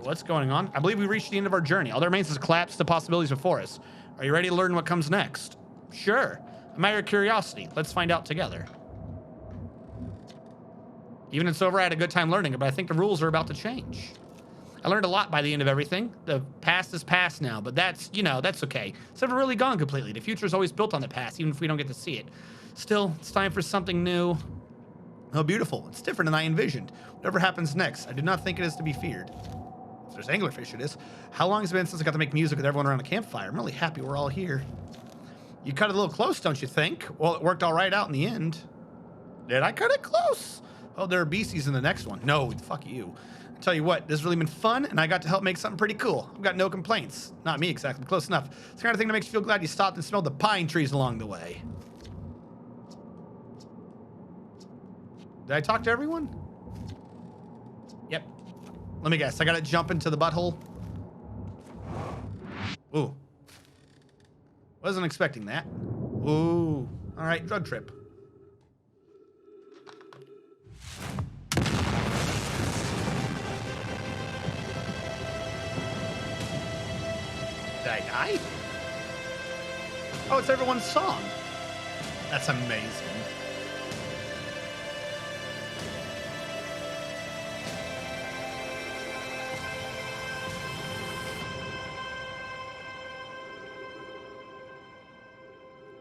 What's going on? I believe we reached the end of our journey. All that remains is to collapse the possibilities before us. Are you ready to learn what comes next? Sure. I'm out of curiosity. Let's find out together. Even if it's over, I had a good time learning it, but I think the rules are about to change. I learned a lot by the end of everything. The past is past now, but that's, you know, that's okay. It's never really gone completely. The future is always built on the past, even if we don't get to see it. Still, it's time for something new. Oh, beautiful. It's different than I envisioned. Whatever happens next, I do not think it is to be feared. If there's anglerfish, it is. How long has it been since I got to make music with everyone around a campfire? I'm really happy we're all here. You cut it a little close, don't you think? Well, it worked all right out in the end. Did I cut it close? Oh, there are beasties in the next one. No, fuck you. I tell you what, this has really been fun, and I got to help make something pretty cool. I've got no complaints. Not me exactly, close enough. It's the kind of thing that makes you feel glad you stopped and smelled the pine trees along the way. Did I talk to everyone? Yep. Let me guess. I gotta jump into the butthole. Ooh. Wasn't expecting that. Ooh. All right, drug trip. Did I die? Oh, it's everyone's song. That's amazing.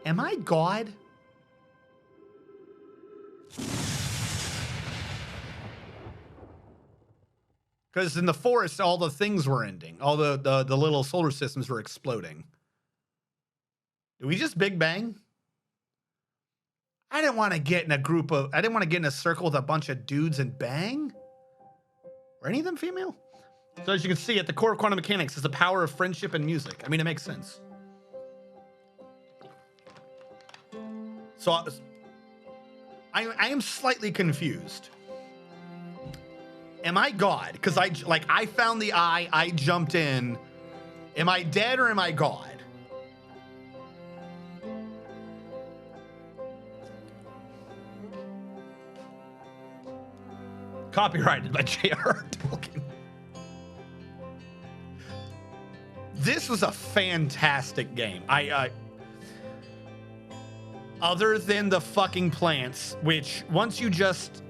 Am I God? Because in the forest, all the things were ending. All the little solar systems were exploding. Did we just Big Bang? I didn't want to get in a group of... I didn't want to get in a circle with a bunch of dudes and bang. Were any of them female? So as you can see, at the core of quantum mechanics is the power of friendship and music. I mean, it makes sense. So I am slightly confused. Am I God? Because I found the eye, I jumped in. Am I dead or am I God? Copyrighted by J.R.R. Tolkien. This was a fantastic game. Other than the fucking plants, which once you just,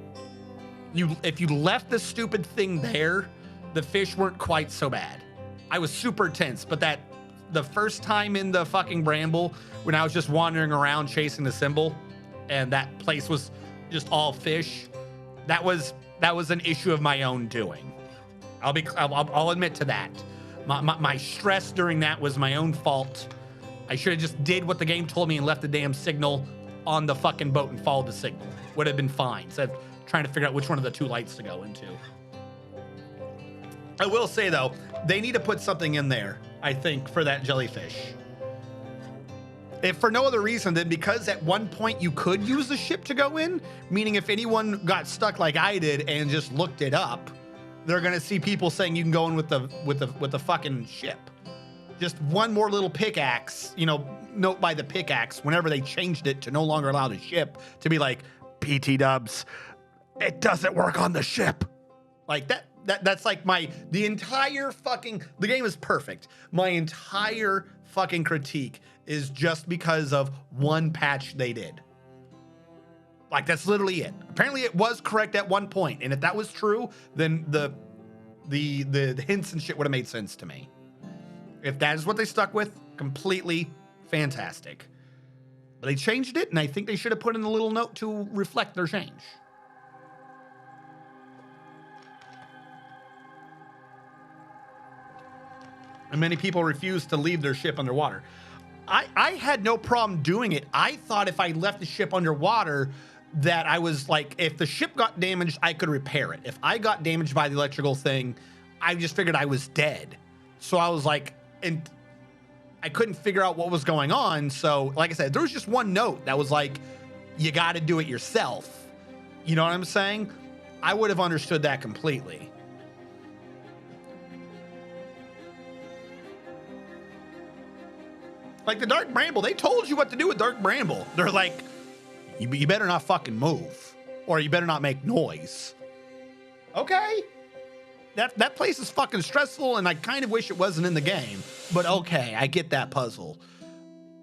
if you left the stupid thing there, the fish weren't quite so bad. I was super tense, but the first time in the fucking bramble, when I was just wandering around chasing the symbol, and that place was just all fish, that was an issue of my own doing. I'll admit to that. My stress during that was my own fault. I should have just did what the game told me and left the damn signal on the fucking boat and followed the signal. Would have been fine. Instead of trying to figure out which one of the two lights to go into. I will say, though, they need to put something in there, I think, for that jellyfish. If for no other reason than because at one point you could use the ship to go in, meaning if anyone got stuck like I did and just looked it up, they're gonna see people saying you can go in with the fucking ship. Just one more little pickaxe, you know, note by the pickaxe whenever they changed it to no longer allow the ship to be like, PT dubs, it doesn't work on the ship. Like that's like the entire fucking, the game is perfect. My entire fucking critique is just because of one patch they did. Like that's literally it. Apparently it was correct at one point, and if that was true, then the hints and shit would have made sense to me. If that is what they stuck with, completely fantastic. But they changed it, and I think they should have put in a little note to reflect their change. And many people refuse to leave their ship underwater. I had no problem doing it. I thought if I left the ship underwater, that I was like, if the ship got damaged, I could repair it. If I got damaged by the electrical thing, I just figured I was dead. So I was like, and I couldn't figure out what was going on. So like I said, there was just one note that was like, you got to do it yourself. You know what I'm saying? I would have understood that completely. Like the Dark Bramble, they told you what to do with Dark Bramble. They're like, you better not fucking move, or you better not make noise. Okay. That place is fucking stressful, and I kind of wish it wasn't in the game. But okay, I get that puzzle.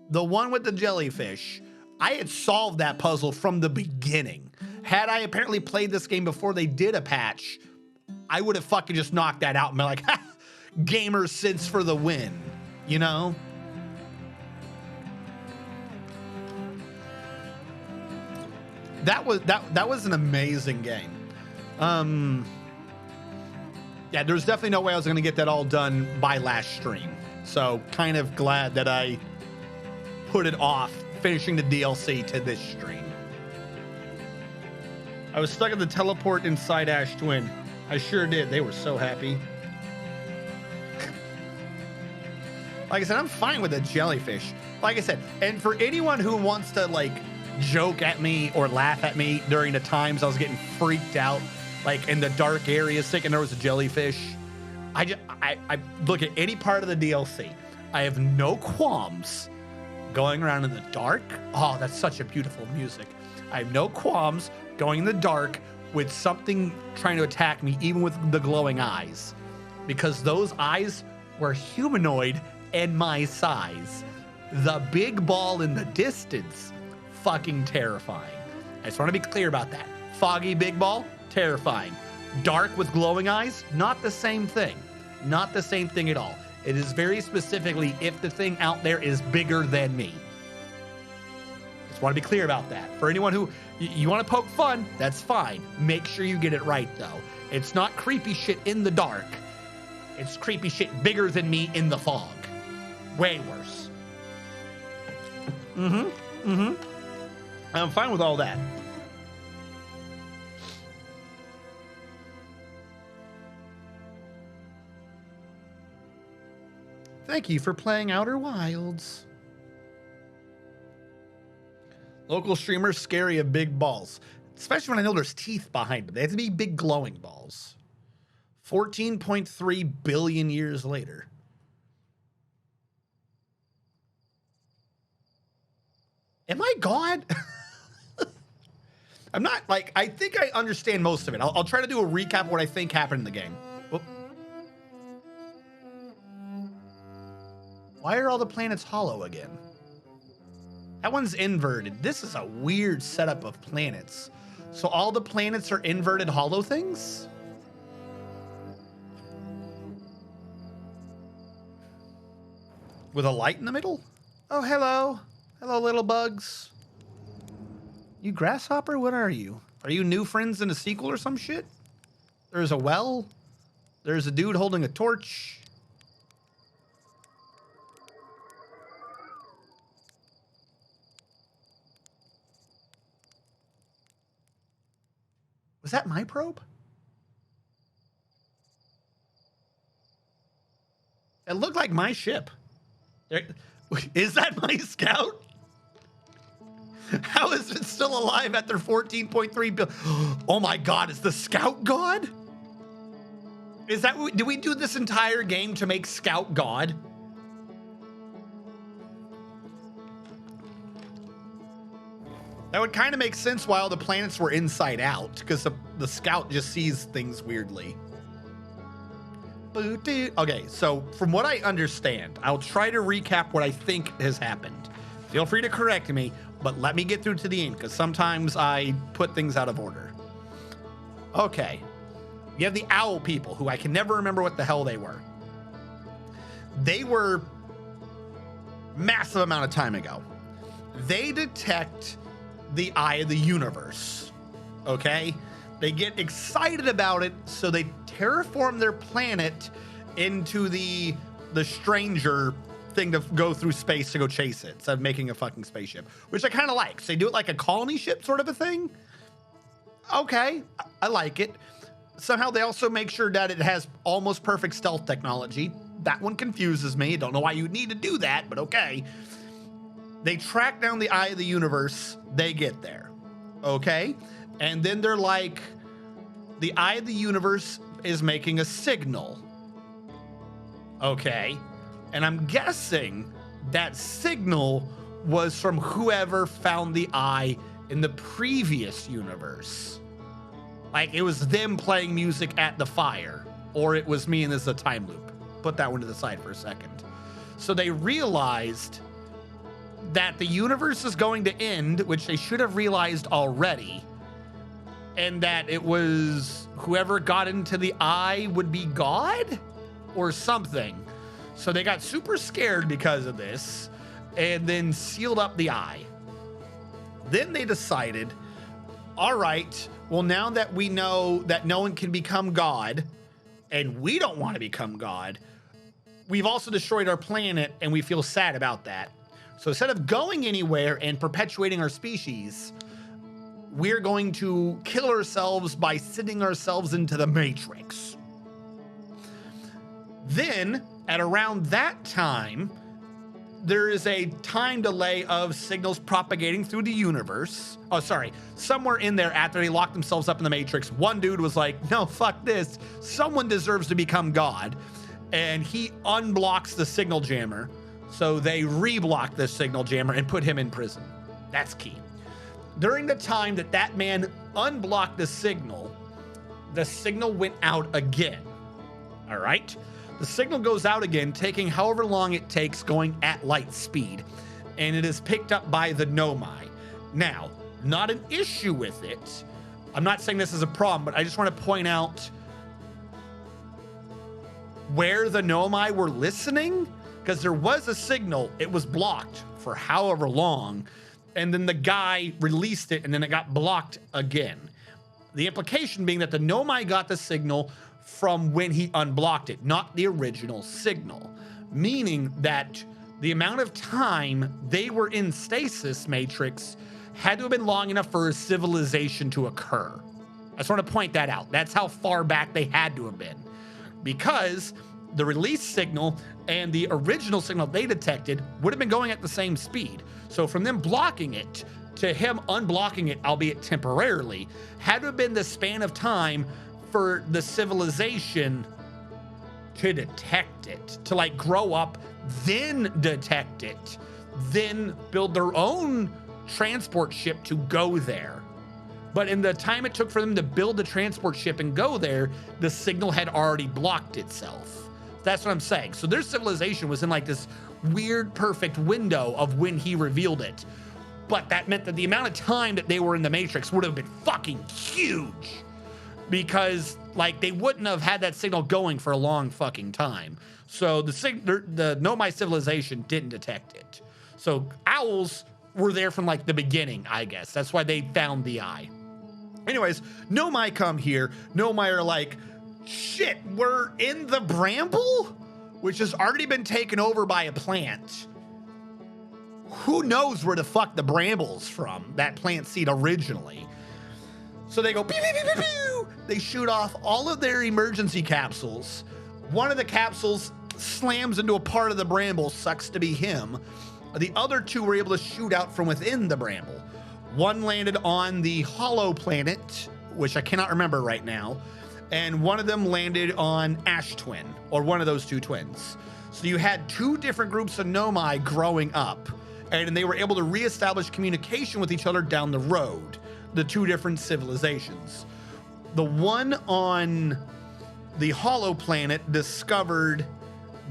The one with the jellyfish, I had solved that puzzle from the beginning. Had I apparently played this game before they did a patch, I would have fucking just knocked that out and been like, ha, gamer sense for the win, you know? That was an amazing game. Yeah, there's definitely no way I was going to get that all done by last stream. So kind of glad that I put it off finishing the DLC to this stream. I was stuck at the teleport inside Ash Twin. I sure did. They were so happy. Like I said, I'm fine with the jellyfish. Like I said, and for anyone who wants to like joke at me or laugh at me during the times I was getting freaked out, like in the dark areas, thinking there was a jellyfish, I look at any part of the DLC. I have no qualms going around in the dark. Oh, that's such a beautiful music. I have no qualms going in the dark with something trying to attack me, even with the glowing eyes, because those eyes were humanoid and my size. The big ball in the distance, fucking terrifying. I just want to be clear about that. Foggy big ball, terrifying. Dark with glowing eyes, not the same thing. Not the same thing at all. It is very specifically if the thing out there is bigger than me. Just want to be clear about that. For anyone who, you want to poke fun, that's fine. Make sure you get it right, though. It's not creepy shit in the dark. It's creepy shit bigger than me in the fog. Way worse. I'm fine with all that. Thank you for playing Outer Wilds. Local streamers scary of big balls, especially when I know there's teeth behind them. They have to be big glowing balls. 14.3 billion years later. Am I God? I'm not, like, I think I understand most of it. I'll try to do a recap of what I think happened in the game. Whoop. Why are all the planets hollow again? That one's inverted. This is a weird setup of planets. So all the planets are inverted hollow things? With a light in the middle? Oh, hello. Hello, little bugs. You grasshopper? What are you? Are you new friends in a sequel or some shit? There's a well. There's a dude holding a torch. Was that my probe? It looked like my ship. Is that my scout? How is it still alive after 14.3 billion? Oh my God, is the scout God? Is that, did we do this entire game to make scout God? That would kind of make sense why all the planets were inside out, because the scout just sees things weirdly. Okay, so from what I understand, I'll try to recap what I think has happened. Feel free to correct me, but let me get through to the end, because sometimes I put things out of order. Okay. You have the owl people, who I can never remember what the hell they were. They were massive amount of time ago. They detect the eye of the universe, okay? They get excited about it, so they terraform their planet into the stranger thing to go through space to go chase it instead of making a fucking spaceship, which I kind of like. So they do it like a colony ship sort of a thing. Okay, I like it. Somehow they also make sure that it has almost perfect stealth technology. That one confuses me. I don't know why you need to do that, but okay. They track down the eye of the universe. They get there. Okay. And then they're like, the eye of the universe is making a signal. Okay. And I'm guessing that signal was from whoever found the eye in the previous universe. Like it was them playing music at the fire, or it was me and this is a time loop. Put that one to the side for a second. So they realized that the universe is going to end, which they should have realized already, and that it was whoever got into the eye would be God or something. So they got super scared because of this and then sealed up the eye. Then they decided, all right, well, now that we know that no one can become God and we don't want to become God, we've also destroyed our planet and we feel sad about that. So instead of going anywhere and perpetuating our species, we're going to kill ourselves by sending ourselves into the Matrix. Then, at around that time, there is a time delay of signals propagating through the universe. Oh, sorry. Somewhere in there, after they locked themselves up in the Matrix, one dude was like, no, fuck this. Someone deserves to become God. And he unblocks the signal jammer. So they reblock the signal jammer and put him in prison. That's key. During the time that that man unblocked the signal went out again. All right? The signal goes out again, taking however long it takes, going at light speed, and it is picked up by the Nomai. Now, not an issue with it. I'm not saying this is a problem, but I just want to point out where the Nomai were listening, because there was a signal. It was blocked for however long, and then the guy released it, and then it got blocked again. The implication being that the Nomai got the signal from when he unblocked it, not the original signal, meaning that the amount of time they were in stasis matrix had to have been long enough for a civilization to occur. I just want to point that out. That's how far back they had to have been, because the release signal and the original signal they detected would have been going at the same speed. So from them blocking it to him unblocking it, albeit temporarily, had to have been the span of time for the civilization to detect it, to like grow up, then detect it, then build their own transport ship to go there. But in the time it took for them to build the transport ship and go there, the signal had already blocked itself. That's what I'm saying. So their civilization was in like this weird, perfect window of when he revealed it. But that meant that the amount of time that they were in the Matrix would have been fucking huge, because like they wouldn't have had that signal going for a long fucking time. So the Nomai civilization didn't detect it. So owls were there from like the beginning, I guess. That's why they found the eye. Anyways, Nomai come here. Nomai are like, shit, we're in the bramble, which has already been taken over by a plant. Who knows where the fuck the bramble's from, that plant seed originally. So they go, pew, pew, pew, pew, pew. They shoot off all of their emergency capsules. One of the capsules slams into a part of the bramble, sucks to be him. The other two were able to shoot out from within the bramble. One landed on the hollow planet, which I cannot remember right now. And one of them landed on Ash Twin, or one of those two twins. So you had two different groups of Nomai growing up, and they were able to reestablish communication with each other down the road, the two different civilizations. The one on the hollow planet discovered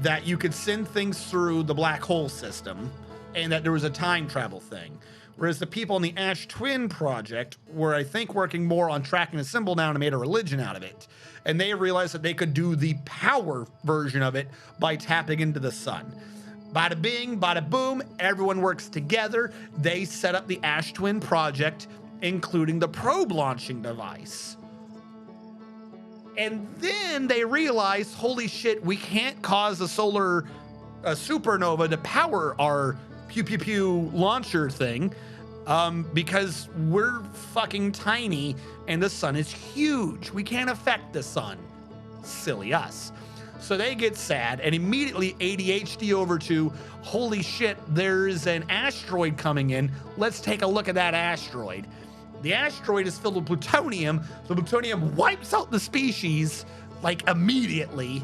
that you could send things through the black hole system and that there was a time travel thing. Whereas the people in the Ash Twin project were, I think, working more on tracking the symbol down and made a religion out of it. And they realized that they could do the power version of it by tapping into the sun. Bada bing, bada boom, everyone works together. They set up the Ash Twin project, including the probe launching device. And then they realized, holy shit, we can't cause a solar supernova to power our pew pew pew launcher thing, because we're fucking tiny and the sun is huge. We can't affect the sun. Silly us. So they get sad and immediately ADHD over to, holy shit, there's an asteroid coming in. Let's take a look at that asteroid. The asteroid is filled with plutonium. The plutonium wipes out the species like immediately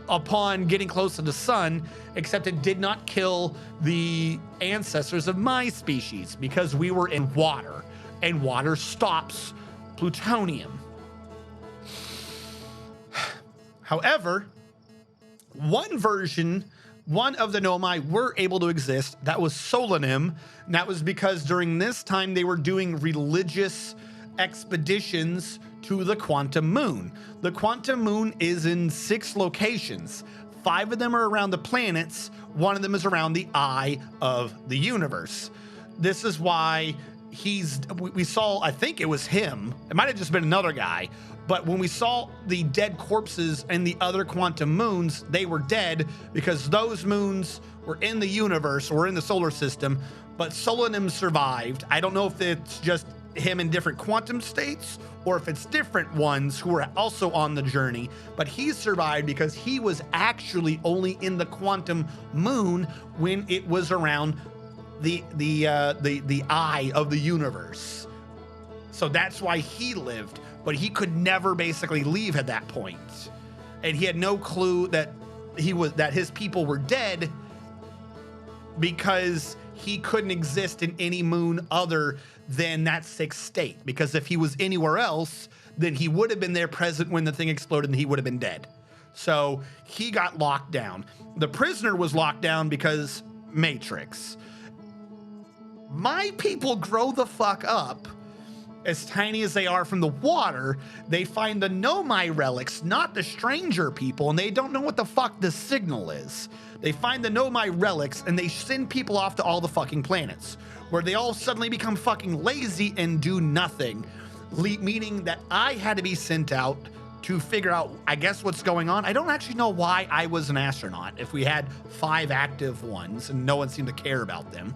upon getting close to the sun, except it did not kill the ancestors of my species because we were in water and water stops plutonium. However, one of the Nomai were able to exist. That was Solanim. And that was because during this time they were doing religious expeditions to the Quantum Moon. The Quantum Moon is in 6 locations. 5 of them are around the planets. 1 of them is around the eye of the universe. This is why we saw, I think it was him. It might have just been another guy. But when we saw the dead corpses in the other quantum moons, they were dead because those moons were in the universe or in the solar system, but Solanim survived. I don't know if it's just him in different quantum states or if it's different ones who were also on the journey, but he survived because he was actually only in the quantum moon when it was around the eye of the universe. So that's why he lived. But he could never basically leave at that point. And he had no clue that his people were dead because he couldn't exist in any moon other than that 6th state. Because if he was anywhere else, then he would have been there present when the thing exploded and he would have been dead. So he got locked down. The prisoner was locked down because Matrix. My people grow the fuck up. As tiny as they are from the water, they find the Nomai relics, not the stranger people, and they don't know what the fuck the signal is. They find the Nomai relics and they send people off to all the fucking planets, where they all suddenly become fucking lazy and do nothing, meaning that I had to be sent out to figure out, I guess, what's going on. I don't actually know why I was an astronaut if we had 5 active ones and no one seemed to care about them.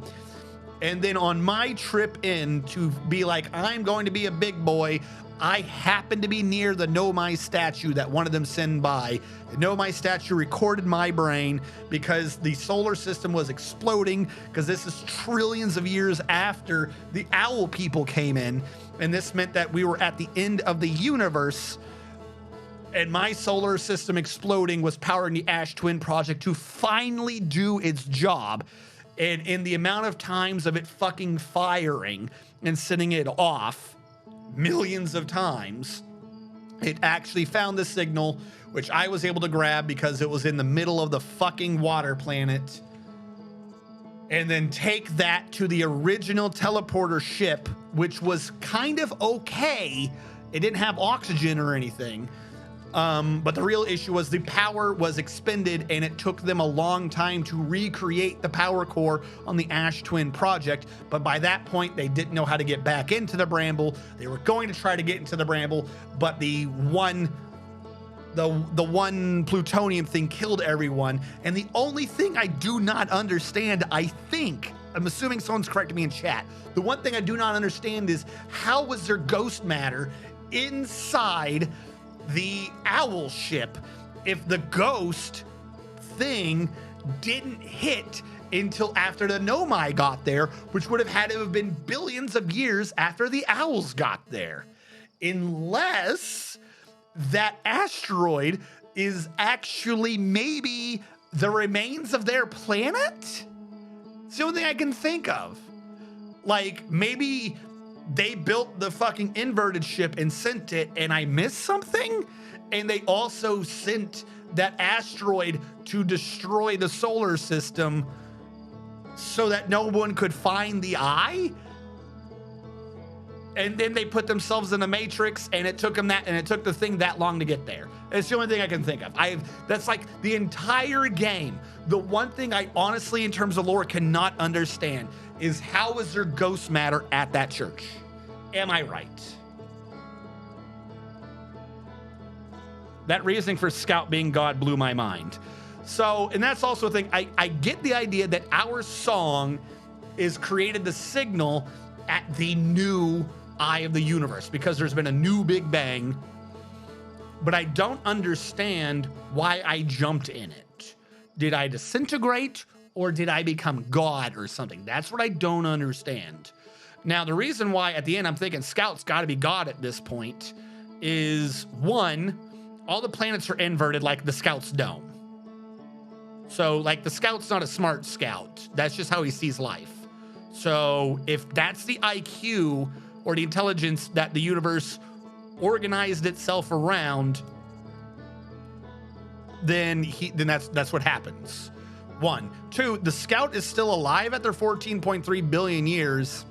And then on my trip in to be like, I'm going to be a big boy, I happened to be near the Nomai statue that one of them sent by. The Nomai statue recorded my brain because the solar system was exploding, because this is trillions of years after the owl people came in. And this meant that we were at the end of the universe. And my solar system exploding was powering the Ash Twin project to finally do its job. And in the amount of times of it fucking firing and sending it off millions of times, it actually found the signal, which I was able to grab because it was in the middle of the fucking water planet, and then take that to the original teleporter ship, which was kind of okay. It didn't have oxygen or anything. But the real issue was the power was expended and it took them a long time to recreate the power core on the Ash Twin project. But by that point, they didn't know how to get back into the Bramble. They were going to try to get into the Bramble, but the one plutonium thing killed everyone. And the only thing I do not understand, I'm assuming someone's correcting me in chat. The one thing I do not understand is how was there ghost matter inside the owl ship if the ghost thing didn't hit until after the Nomai got there, which would have had to have been billions of years after the owls got there. Unless that asteroid is actually maybe the remains of their planet? It's the only thing I can think of. Like, maybe they built the fucking inverted ship and sent it and I missed something? And they also sent that asteroid to destroy the solar system so that no one could find the eye? And then they put themselves in the Matrix and it took the thing that long to get there. It's the only thing I can think of. That's like the entire game. The one thing I honestly, in terms of lore, cannot understand is how is there ghost matter at that church? Am I right? That reasoning for Scout being God blew my mind. So, and that's also a thing. I get the idea that our song is created the signal at the new eye of the universe because there's been a new Big Bang, but I don't understand why I jumped in it. Did I disintegrate or did I become God or something? That's what I don't understand. Now, the reason why at the end I'm thinking Scout's got to be God at this point is, one, all the planets are inverted like the Scout's dome. So, like, the Scout's not a smart scout. That's just how he sees life. So, if that's the IQ or the intelligence that the universe organized itself around, then that's what happens. One. Two, the Scout is still alive after 14.3 billion years.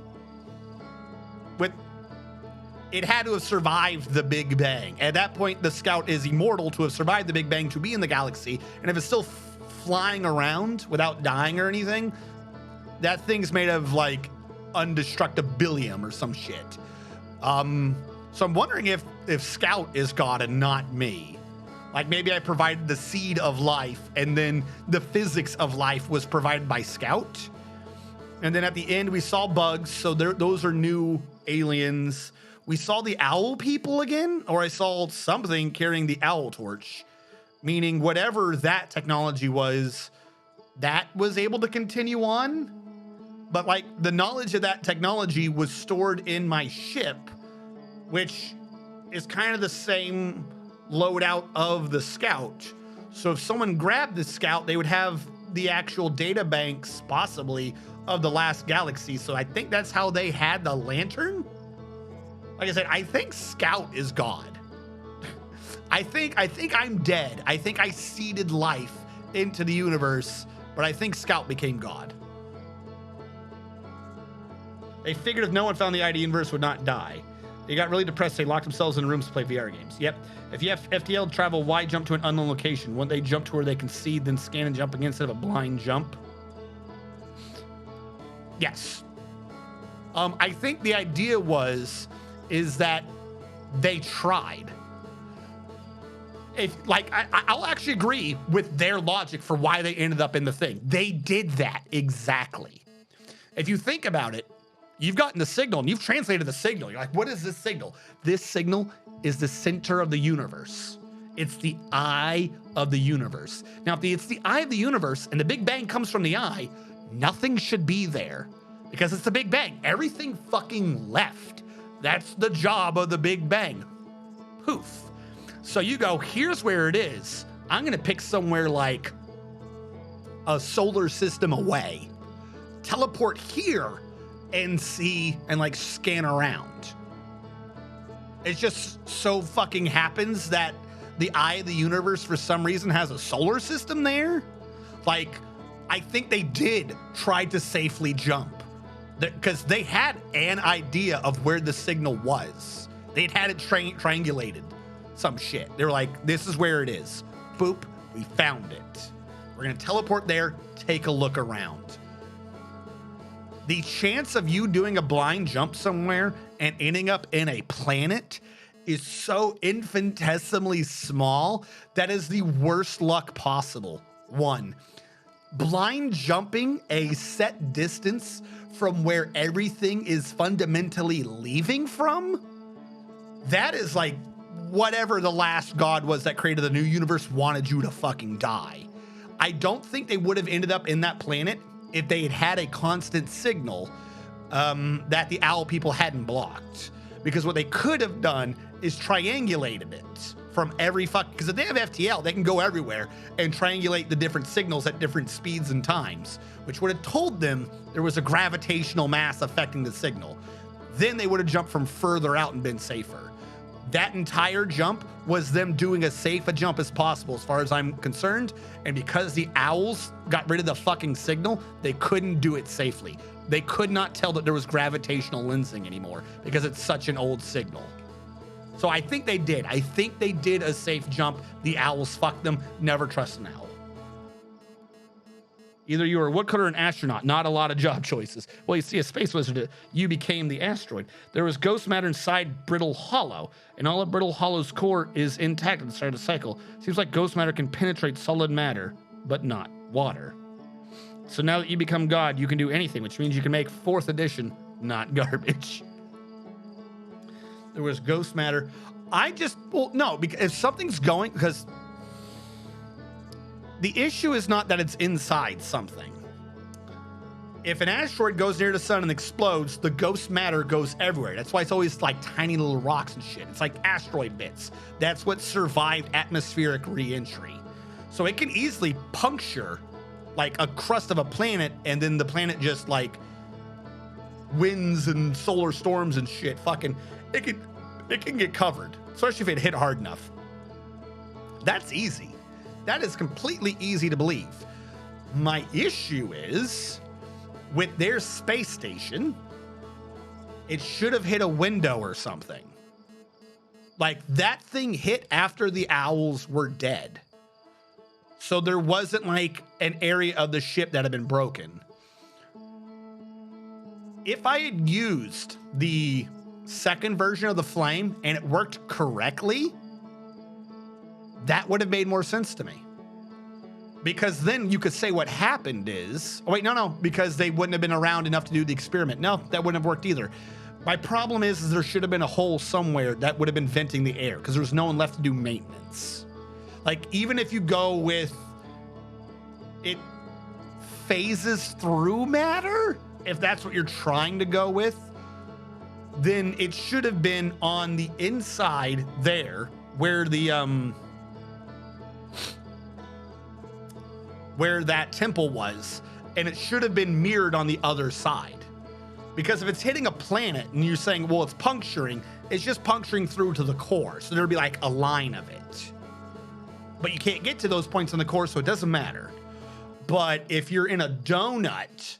It had to have survived the Big Bang. At that point, the Scout is immortal to have survived the Big Bang to be in the galaxy. And if it's still flying around without dying or anything, that thing's made of like undestructibilium or some shit. So I'm wondering if Scout is God and not me. Like maybe I provided the seed of life and then the physics of life was provided by Scout. And then at the end we saw bugs. So those are new aliens. We saw the owl people again, or I saw something carrying the owl torch, meaning whatever that technology was, that was able to continue on. But like the knowledge of that technology was stored in my ship, which is kind of the same loadout of the Scout. So if someone grabbed the Scout, they would have the actual data banks possibly of the last galaxy. So I think that's how they had the lantern. Like I said, I think Scout is God. I think I'm dead. I think I seeded life into the universe, but I think Scout became God. They figured if no one found the ID universe would not die. They got really depressed. They locked themselves in rooms to play VR games. Yep. If you have FTL travel, why jump to an unknown location? Wouldn't they jump to where they can see, then scan and jump again instead of a blind jump? Yes. I think the idea is that they tried. If like, I'll actually agree with their logic for why they ended up in the thing. They did that exactly. If you think about it, you've gotten the signal and you've translated the signal. You're like, what is this signal? This signal is the center of the universe. It's the eye of the universe. Now, if it's the eye of the universe and the Big Bang comes from the eye, nothing should be there because it's the Big Bang. Everything fucking left. That's the job of the Big Bang. Poof. So you go, here's where it is. I'm going to pick somewhere like a solar system away. Teleport here and see and like scan around. It just so fucking happens that the eye of the universe for some reason has a solar system there. Like, I think they did try to safely jump because they had an idea of where the signal was. They'd had it triangulated, some shit. They were like, this is where it is. Boop, we found it. We're gonna teleport there, take a look around. The chance of you doing a blind jump somewhere and ending up in a planet is so infinitesimally small that is the worst luck possible. One, blind jumping a set distance from where everything is fundamentally leaving from, that is like whatever the last god was that created the new universe wanted you to fucking die. I don't think they would have ended up in that planet if they had had a constant signal that the owl people hadn't blocked. Because what they could have done is triangulated it from every because if they have FTL, they can go everywhere and triangulate the different signals at different speeds and times, which would have told them there was a gravitational mass affecting the signal. Then they would have jumped from further out and been safer. That entire jump was them doing as safe a jump as possible as far as I'm concerned. And because the owls got rid of the fucking signal, they couldn't do it safely. They could not tell that there was gravitational lensing anymore because it's such an old signal. So I think they did. I think they did a safe jump. The owls fucked them. Never trust an owl. Either you were a woodcutter or an astronaut. Not a lot of job choices. Well, you see, a space wizard, you became the asteroid. There was ghost matter inside Brittle Hollow, and all of Brittle Hollow's core is intact at the start of the cycle. Seems like ghost matter can penetrate solid matter. but not water. So now that you become God, you can do anything, which means you can make 4th edition not garbage. There was ghost matter. Well, no, because if something's going, because the issue is not that it's inside something. If an asteroid goes near the sun and explodes, the ghost matter goes everywhere. That's why it's always like tiny little rocks and shit. It's like asteroid bits. That's what survived atmospheric re-entry. So it can easily puncture like a crust of a planet, and then the planet just like winds and solar storms and shit. Fucking, it can get covered, especially if it hit hard enough. That's easy. That is completely easy to believe. My issue is with their space station, it should have hit a window or something. Like that thing hit after the owls were dead. So there wasn't like an area of the ship that had been broken. If I had used the second version of the flame and it worked correctly, that would have made more sense to me. Because then you could say what happened is, oh wait, no, because they wouldn't have been around enough to do the experiment. No, that wouldn't have worked either. My problem is there should have been a hole somewhere that would have been venting the air because there was no one left to do maintenance. Like even if you go with it phases through matter, if that's what you're trying to go with, then it should have been on the inside there where the where that temple was, and it should have been mirrored on the other side. Because if it's hitting a planet and you're saying, well, it's puncturing, it's just puncturing through to the core. So there'd be like a line of it. But you can't get to those points on the core, so it doesn't matter. But if you're in a donut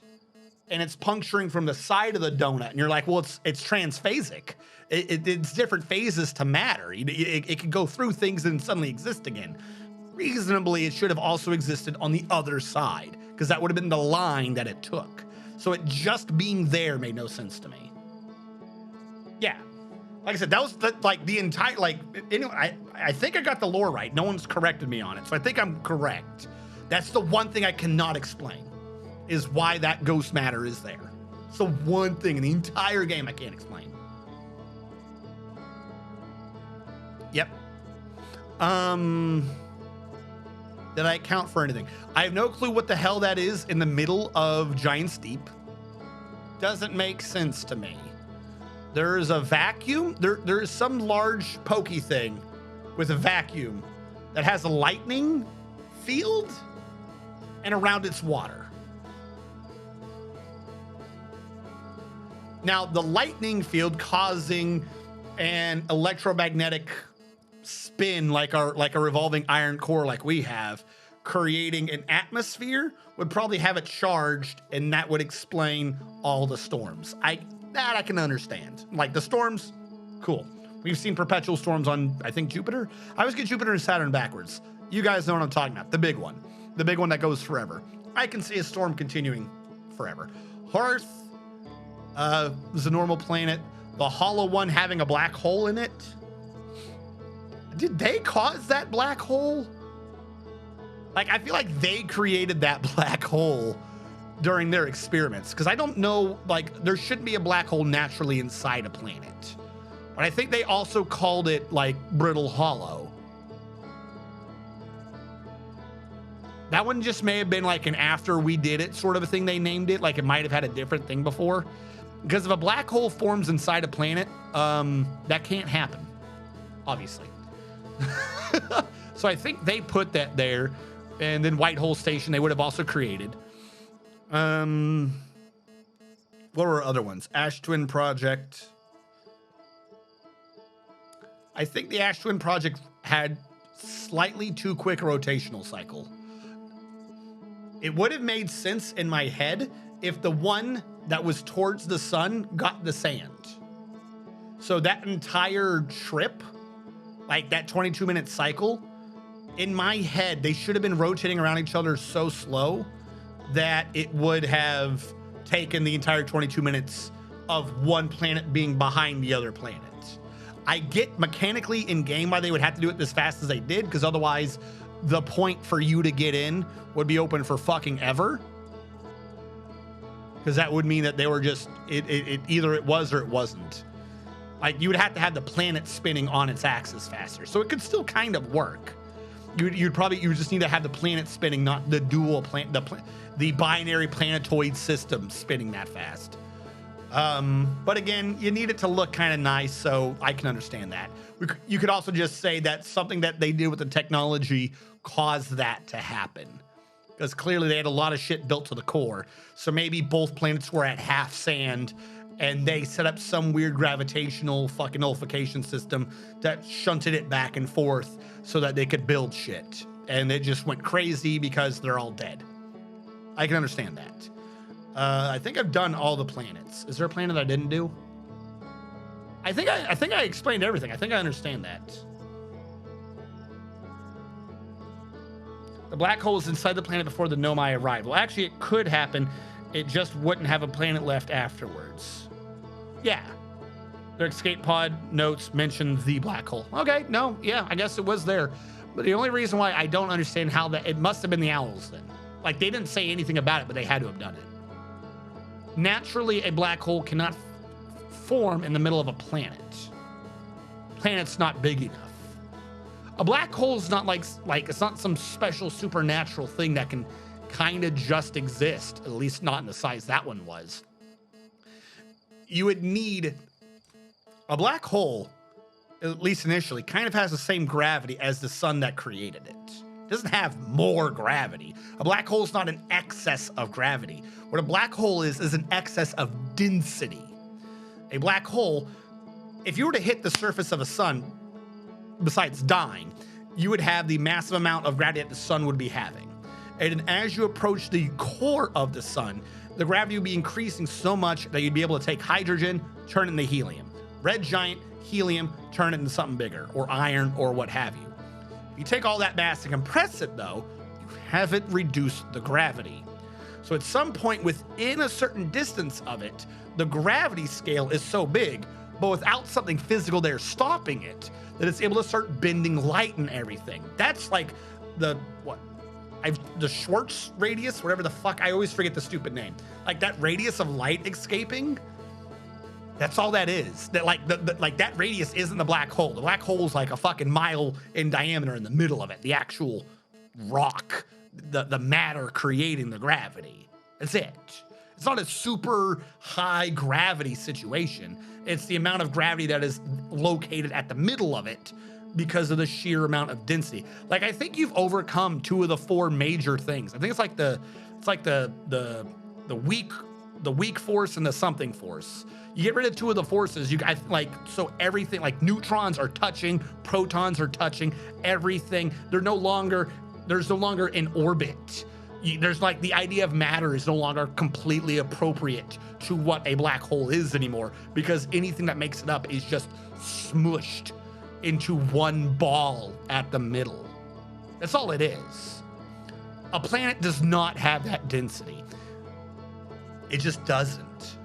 and it's puncturing from the side of the donut and you're like, well, it's transphasic. It's different phases to matter. It can go through things and suddenly exist again. Reasonably, it should have also existed on the other side because that would have been the line that it took. So it just being there made no sense to me. Yeah. Like I said, that was the entire, anyway, I think I got the lore right. No one's corrected me on it. So I think I'm correct. That's the one thing I cannot explain is why that ghost matter is there. It's the one thing in the entire game I can't explain. Yep. Did I account for anything? I have no clue what the hell that is in the middle of Giant's Deep. Doesn't make sense to me. There's a vacuum. There is some large pokey thing with a vacuum that has a lightning field and around its water. Now, the lightning field causing an electromagnetic spin like a revolving iron core like we have, creating an atmosphere would probably have it charged, and that would explain all the storms. That I can understand. Like the storms, cool. We've seen perpetual storms on, I think, Jupiter. I always get Jupiter and Saturn backwards. You guys know what I'm talking about. The big one that goes forever. I can see a storm continuing forever. Hearth is a normal planet. The hollow one having a black hole in it. Did they cause that black hole? Like, I feel like they created that black hole during their experiments. Because I don't know, like, there shouldn't be a black hole naturally inside a planet. But I think they also called it, like, brittle hollow. That one just may have been like an after we did it sort of a thing they named it. Like, it might have had a different thing before. Because if a black hole forms inside a planet, that can't happen, obviously. So I think they put that there, and then White Hole Station they would have also created. What were other ones? Ash Twin Project. I think the Ash Twin Project had slightly too quick a rotational cycle. It would have made sense in my head if the one that was towards the sun got the sand. So that entire trip, like that 22-minute cycle, in my head, they should have been rotating around each other so slow that it would have taken the entire 22 minutes of one planet being behind the other planet. I get mechanically in game why they would have to do it as fast as they did, because otherwise the point for you to get in would be open for fucking ever. Because that would mean that they were just, either it was or it wasn't. Like, you would have to have the planet spinning on its axis faster. So it could still kind of work. You just need to have the planet spinning, not the dual the binary planetoid system spinning that fast. But again, you need it to look kind of nice, so I can understand that. You could also just say that something that they did with the technology caused that to happen. Because clearly they had a lot of shit built to the core. So maybe both planets were at half sand, and they set up some weird gravitational fucking nullification system that shunted it back and forth so that they could build shit. And it just went crazy because they're all dead. I can understand that. I think I've done all the planets. Is there a planet I didn't do? I think I explained everything. I think I understand that. The black hole is inside the planet before the Nomai arrived. Well, actually, it could happen. It just wouldn't have a planet left afterwards. Yeah. Their escape pod notes mentioned the black hole. Okay, no, yeah, I guess it was there. But the only reason why I don't understand how that, it must have been the owls then. Like, they didn't say anything about it, but they had to have done it. Naturally, a black hole cannot form in the middle of a planet. Planet's not big enough. A black hole is not like it's not some special supernatural thing that can kind of just exist, at least not in the size that one was. You would need a black hole, at least initially, kind of has the same gravity as the sun that created it. It doesn't have more gravity. A black hole is not an excess of gravity. What a black hole is an excess of density. A black hole, if you were to hit the surface of a sun, besides dying, you would have the massive amount of gravity that the sun would be having. And as you approach the core of the sun, the gravity would be increasing so much that you'd be able to take hydrogen, turn it into helium. Red giant, helium, turn it into something bigger, or iron, or what have you. If you take all that mass and compress it, though, you haven't reduced the gravity. So at some point within a certain distance of it, the gravity scale is so big, but without something physical there stopping it, that it's able to start bending light and everything. That's like the Schwartz radius, whatever the fuck, I always forget the stupid name. Like that radius of light escaping, that's all that is. That like that radius isn't the black hole. The black hole is like a fucking mile in diameter in the middle of it. The actual rock, the matter creating the gravity. That's it. It's not a super high gravity situation. It's the amount of gravity that is located at the middle of it because of the sheer amount of density. Like, I think you've overcome 2 of the 4 major things. I think it's like the weak force and the something force. You get rid of 2 of the forces, so everything, like neutrons are touching, protons are touching, everything. There's no longer in orbit. There's like the idea of matter is no longer completely appropriate to what a black hole is anymore, because anything that makes it up is just smushed into one ball at the middle. That's all it is. A planet does not have that density. It just doesn't.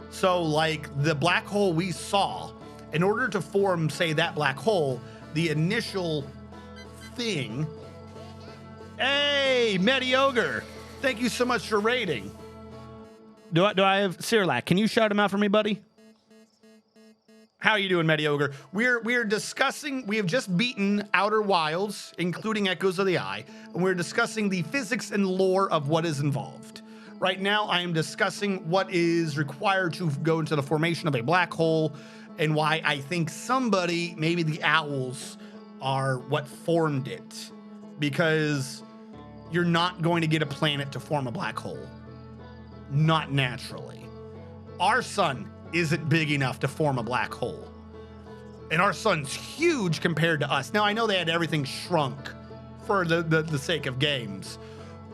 So like the black hole we saw, in order to form, say, that black hole, the initial thing. Hey, Mediocre, thank you so much for raiding. Do I have Sirlac? Can you shout him out for me, buddy? How are you doing, Mediocre? We're discussing, we have just beaten Outer Wilds, including Echoes of the Eye, and we're discussing the physics and lore of what is involved. Right now, I am discussing what is required to go into the formation of a black hole, and why I think somebody, maybe the owls, are what formed it. Because you're not going to get a planet to form a black hole. Not naturally. Our sun isn't big enough to form a black hole. And our sun's huge compared to us. Now, I know they had everything shrunk for the sake of games,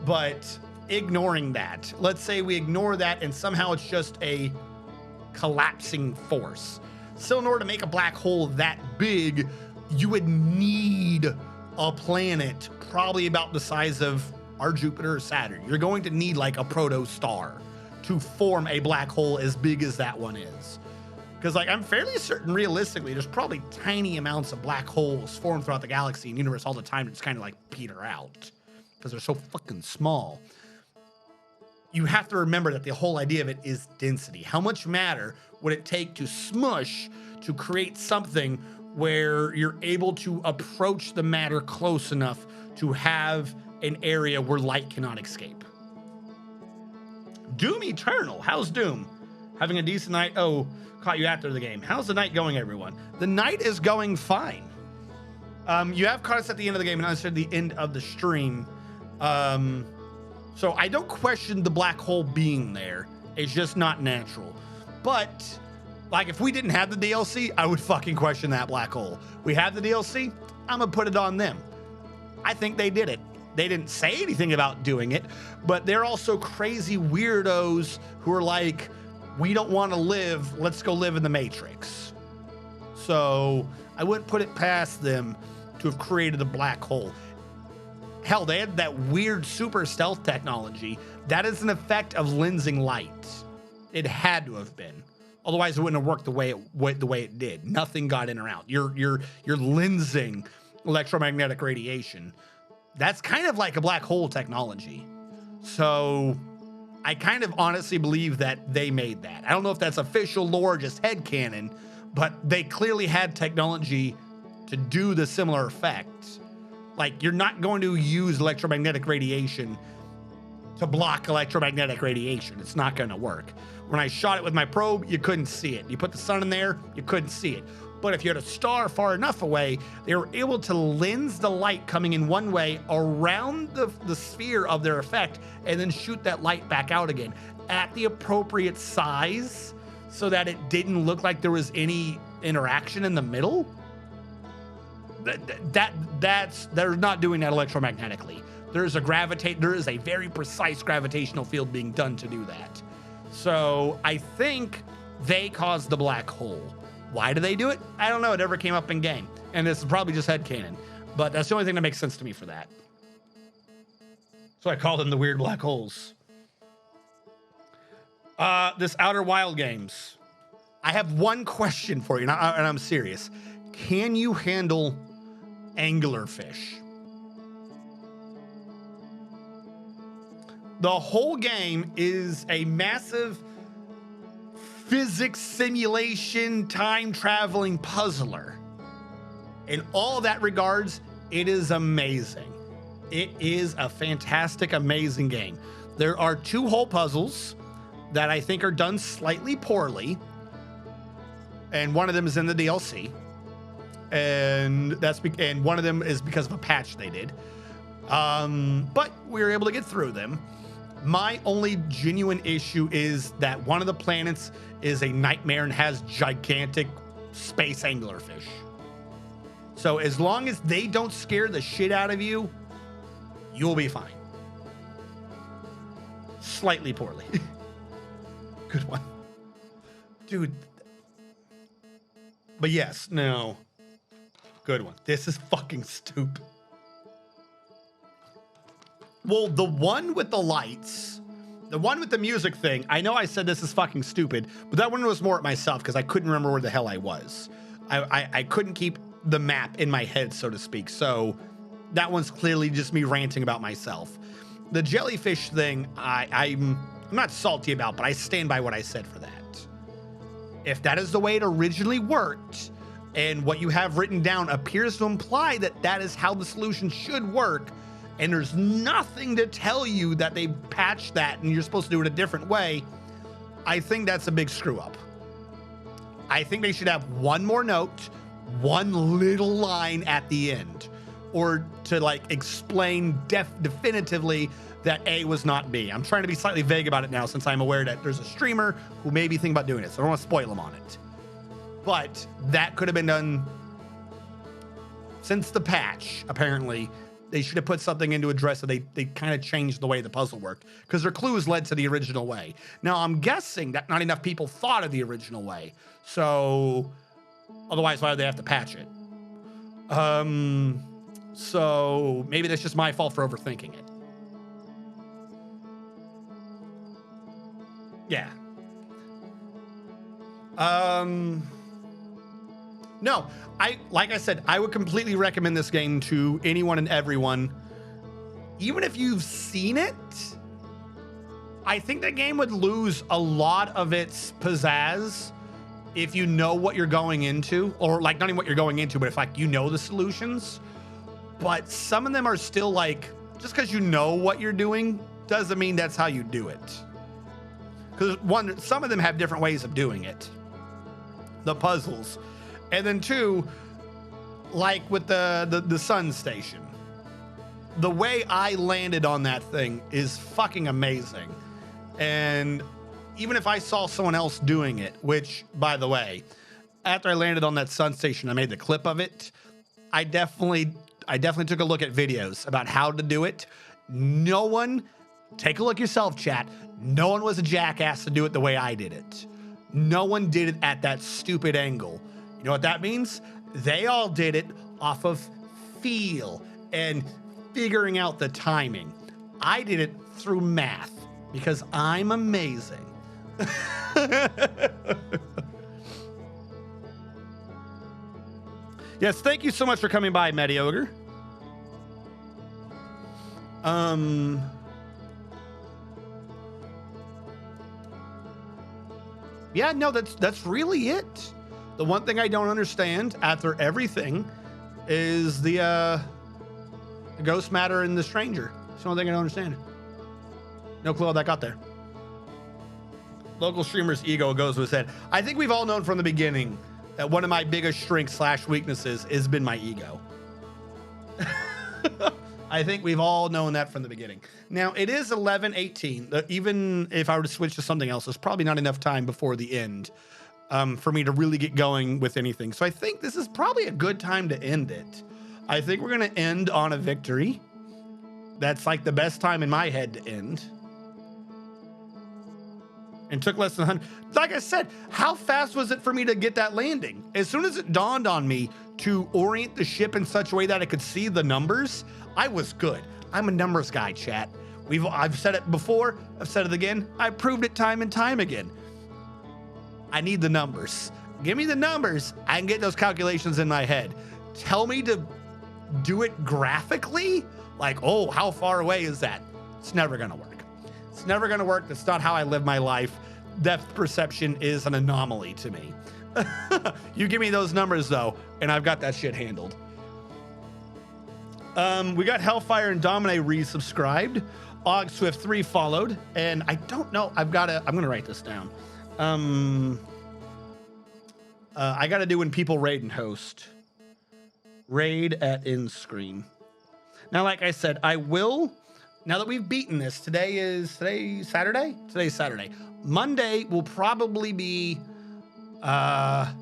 but ignoring that, let's say we ignore that and somehow it's just a collapsing force. So in order to make a black hole that big, you would need a planet probably about the size of our Jupiter or Saturn. You're going to need like a proto-star to form a black hole as big as that one is. Because like I'm fairly certain realistically there's probably tiny amounts of black holes formed throughout the galaxy and universe all the time that just kind of like peter out because they're so fucking small. You have to remember that the whole idea of it is density. How much matter would it take to smush to create something where you're able to approach the matter close enough to have an area where light cannot escape? Doom Eternal, how's Doom? Having a decent night? Oh, caught you after the game. How's the night going, everyone? The night is going fine. You have caught us at the end of the game, and I said the end of the stream. So I don't question the black hole being there. It's just not natural. But like if we didn't have the DLC, I would fucking question that black hole. We have the DLC, I'm gonna put it on them. I think they did it. They didn't say anything about doing it, but they're also crazy weirdos who are like, we don't want to live, let's go live in the Matrix. So I wouldn't put it past them to have created a black hole. Hell, they had that weird super stealth technology. That is an effect of lensing light. It had to have been. Otherwise, it wouldn't have worked the way it did. Nothing got in or out. You're lensing electromagnetic radiation. That's kind of like a black hole technology. So I kind of honestly believe that they made that. I don't know if that's official lore, just headcanon, but they clearly had technology to do the similar effect. Like, you're not going to use electromagnetic radiation to block electromagnetic radiation. It's not going to work. When I shot it with my probe, you couldn't see it. You put the sun in there, you couldn't see it. But if you had a star far enough away, they were able to lens the light coming in one way around the sphere of their effect and then shoot that light back out again at the appropriate size so that it didn't look like there was any interaction in the middle. They're not doing that electromagnetically. There is a very precise gravitational field being done to do that. So I think they caused the black hole. Why do they do it? I don't know. It never came up in game. And this is probably just headcanon. But that's the only thing that makes sense to me for that. So I call them the weird black holes. This Outer Wild games. I have one question for you, and I'm serious. Can you handle anglerfish? The whole game is a massive physics simulation, time traveling puzzler. In all that regards, it is amazing. It is a fantastic, amazing game. There are 2 whole puzzles that I think are done slightly poorly, and one of them is in the DLC, and one of them is because of a patch they did. But we were able to get through them. My only genuine issue is that one of the planets is a nightmare and has gigantic space anglerfish. So as long as they don't scare the shit out of you, you'll be fine. Slightly poorly. Good one. Dude. But yes, no. Good one. This is fucking stupid. Well, the one with the lights, the one with the music thing, I know I said this is fucking stupid, but that one was more at myself because I couldn't remember where the hell I was. I couldn't keep the map in my head, so to speak. So that one's clearly just me ranting about myself. The jellyfish thing, I'm not salty about, but I stand by what I said for that. If that is the way it originally worked, and what you have written down appears to imply that that is how the solution should work, and there's nothing to tell you that they patched that and you're supposed to do it a different way, I think that's a big screw up. I think they should have one more note, one little line at the end, or to like explain definitively that A was not B. I'm trying to be slightly vague about it now since I'm aware that there's a streamer who may be thinking about doing it, so I don't want to spoil them on it. But that could have been done since the patch, apparently. They should have put something in to address it. They kind of changed the way the puzzle worked because their clues led to the original way. Now, I'm guessing that not enough people thought of the original way. So otherwise, why would they have to patch it? So maybe that's just my fault for overthinking it. Yeah. No, like I said, I would completely recommend this game to anyone and everyone. Even if you've seen it, I think the game would lose a lot of its pizzazz if you know what you're going into, or like not even what you're going into, but if like you know the solutions. But some of them are still like, just because you know what you're doing doesn't mean that's how you do it. Because one, some of them have different ways of doing it, the puzzles. And then two, like with the sun station, the way I landed on that thing is fucking amazing. And even if I saw someone else doing it, which, by the way, after I landed on that sun station, I made the clip of it. I definitely took a look at videos about how to do it. No one, take a look yourself, chat. No one was a jackass to do it the way I did it. No one did it at that stupid angle. You know what that means? They all did it off of feel and figuring out the timing. I did it through math because I'm amazing. Yes, thank you so much for coming by, Mediogre. Yeah, no, that's really it. The one thing I don't understand after everything is the ghost matter and the stranger. It's the only thing I don't understand. No clue how that got there. Local streamer's ego goes to his head. I think we've all known from the beginning that one of my biggest strengths / weaknesses has been my ego. I think we've all known that from the beginning. Now, it is 11:18. Even if I were to switch to something else, there's probably not enough time before the end for me to really get going with anything. So I think this is probably a good time to end it. I think we're going to end on a victory. That's like the best time in my head to end. And took less than 100. Like I said, how fast was it for me to get that landing? As soon as it dawned on me to orient the ship in such a way that I could see the numbers, I was good. I'm a numbers guy, chat. I've said it before. I've said it again. I've proved it time and time again. I need the numbers. Give me the numbers. I can get those calculations in my head. Tell me to do it graphically? Like, oh, how far away is that? It's never going to work. It's never going to work. That's not how I live my life. Depth perception is an anomaly to me. You give me those numbers, though, and I've got that shit handled. We got Hellfire and Domine resubscribed. Og Swift 3 followed, and I don't know. I'm gonna write this down. I gotta do when people raid and host. Raid at end screen. Now, like I said, I will. Now that we've beaten this, today Saturday. Today's Saturday. Monday will probably be Xenoblade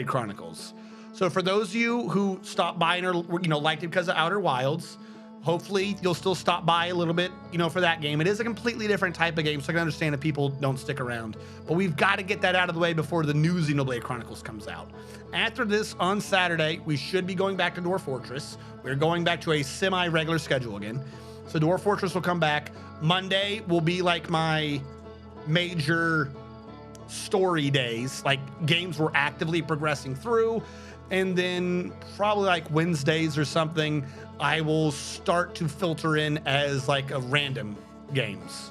Chronicles. So for those of you who stopped by and are, liked it because of Outer Wilds, hopefully you'll still stop by a little bit, for that game. It is a completely different type of game, so I can understand if people don't stick around. But we've got to get that out of the way before the new Xenoblade Chronicles comes out. After this, on Saturday, we should be going back to Dwarf Fortress. We're going back to a semi-regular schedule again. So Dwarf Fortress will come back. Monday will be like my major story days, like games we're actively progressing through. And then probably like Wednesdays or something, I will start to filter in as like a random games.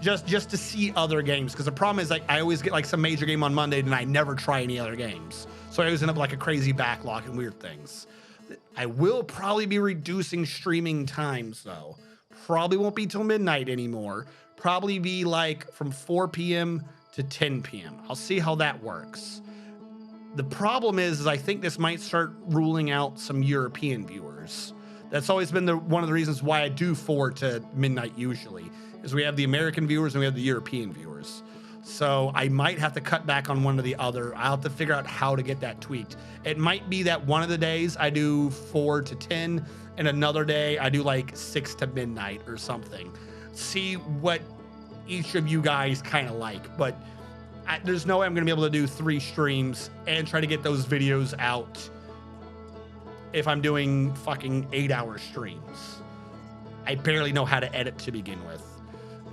Just to see other games. Because the problem is, like, I always get like some major game on Monday and I never try any other games. So I always end up like a crazy backlog and weird things. I will probably be reducing streaming times though. Probably won't be till midnight anymore. Probably be like from 4 p.m. to 10 p.m. I'll see how that works. The problem is I think this might start ruling out some European viewers. That's always been one of the reasons why I do 4 to midnight usually, is we have the American viewers and we have the European viewers. So I might have to cut back on one or the other. I'll have to figure out how to get that tweaked. It might be that one of the days I do 4 to 10 and another day I do like 6 to midnight or something. See what each of you guys kind of like, but there's no way I'm going to be able to do 3 streams and try to get those videos out if I'm doing fucking 8-hour streams. I barely know how to edit to begin with.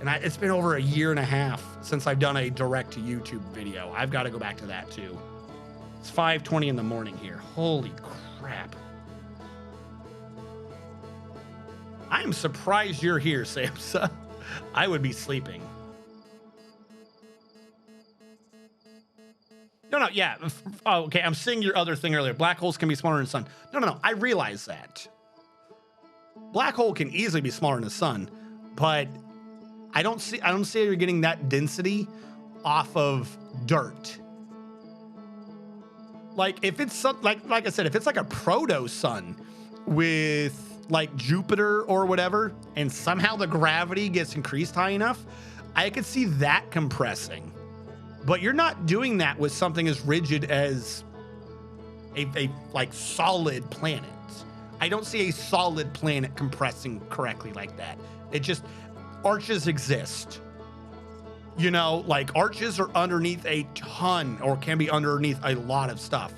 And it's been over a year and a half since I've done a direct to YouTube video. I've got to go back to that too. It's 5:20 in the morning here. Holy crap. I am surprised you're here, Samsa. I would be sleeping. No, yeah. Oh, okay, I'm seeing your other thing earlier. Black holes can be smaller than the sun. No. I realize that. Black hole can easily be smaller than the sun, but I don't see you're getting that density off of dirt. Like if it's like I said, if it's like a proto sun with like Jupiter or whatever, and somehow the gravity gets increased high enough, I could see that compressing. But you're not doing that with something as rigid as a like solid planet. I don't see a solid planet compressing correctly like that. It just, arches exist. You know, like arches are underneath a ton, or can be underneath a lot of stuff.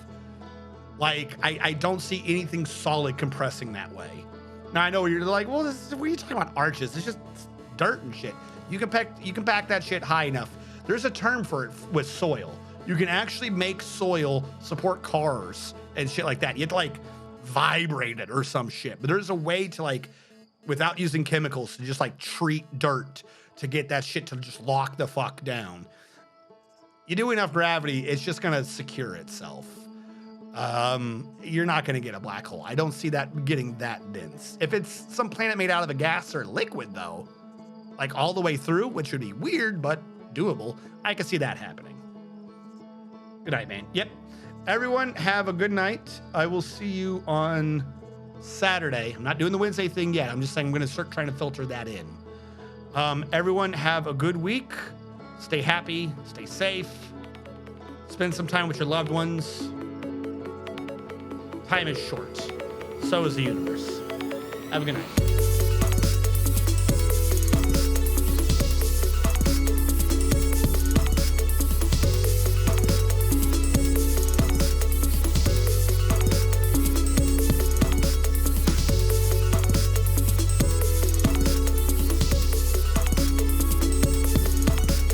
Like I don't see anything solid compressing that way. Now I know you're like, well, what are you talking about arches? It's just dirt and shit. You can pack that shit high enough. There's a term for it with soil. You can actually make soil support cars and shit like that. You have to like vibrate it or some shit. But there's a way to like, without using chemicals, to just like treat dirt to get that shit to just lock the fuck down. You do enough gravity, it's just gonna secure itself. You're not gonna get a black hole. I don't see that getting that dense. If it's some planet made out of a gas or liquid though, like all the way through, which would be weird, but doable, I can see that happening. Good night, man. Yep. Everyone have a good night. I will see you on Saturday. I'm not doing the Wednesday thing yet. I'm just saying I'm going to start trying to filter that in. Everyone have a good week. Stay happy. Stay safe. Spend some time with your loved ones. Time is short. So is the universe. Have a good night.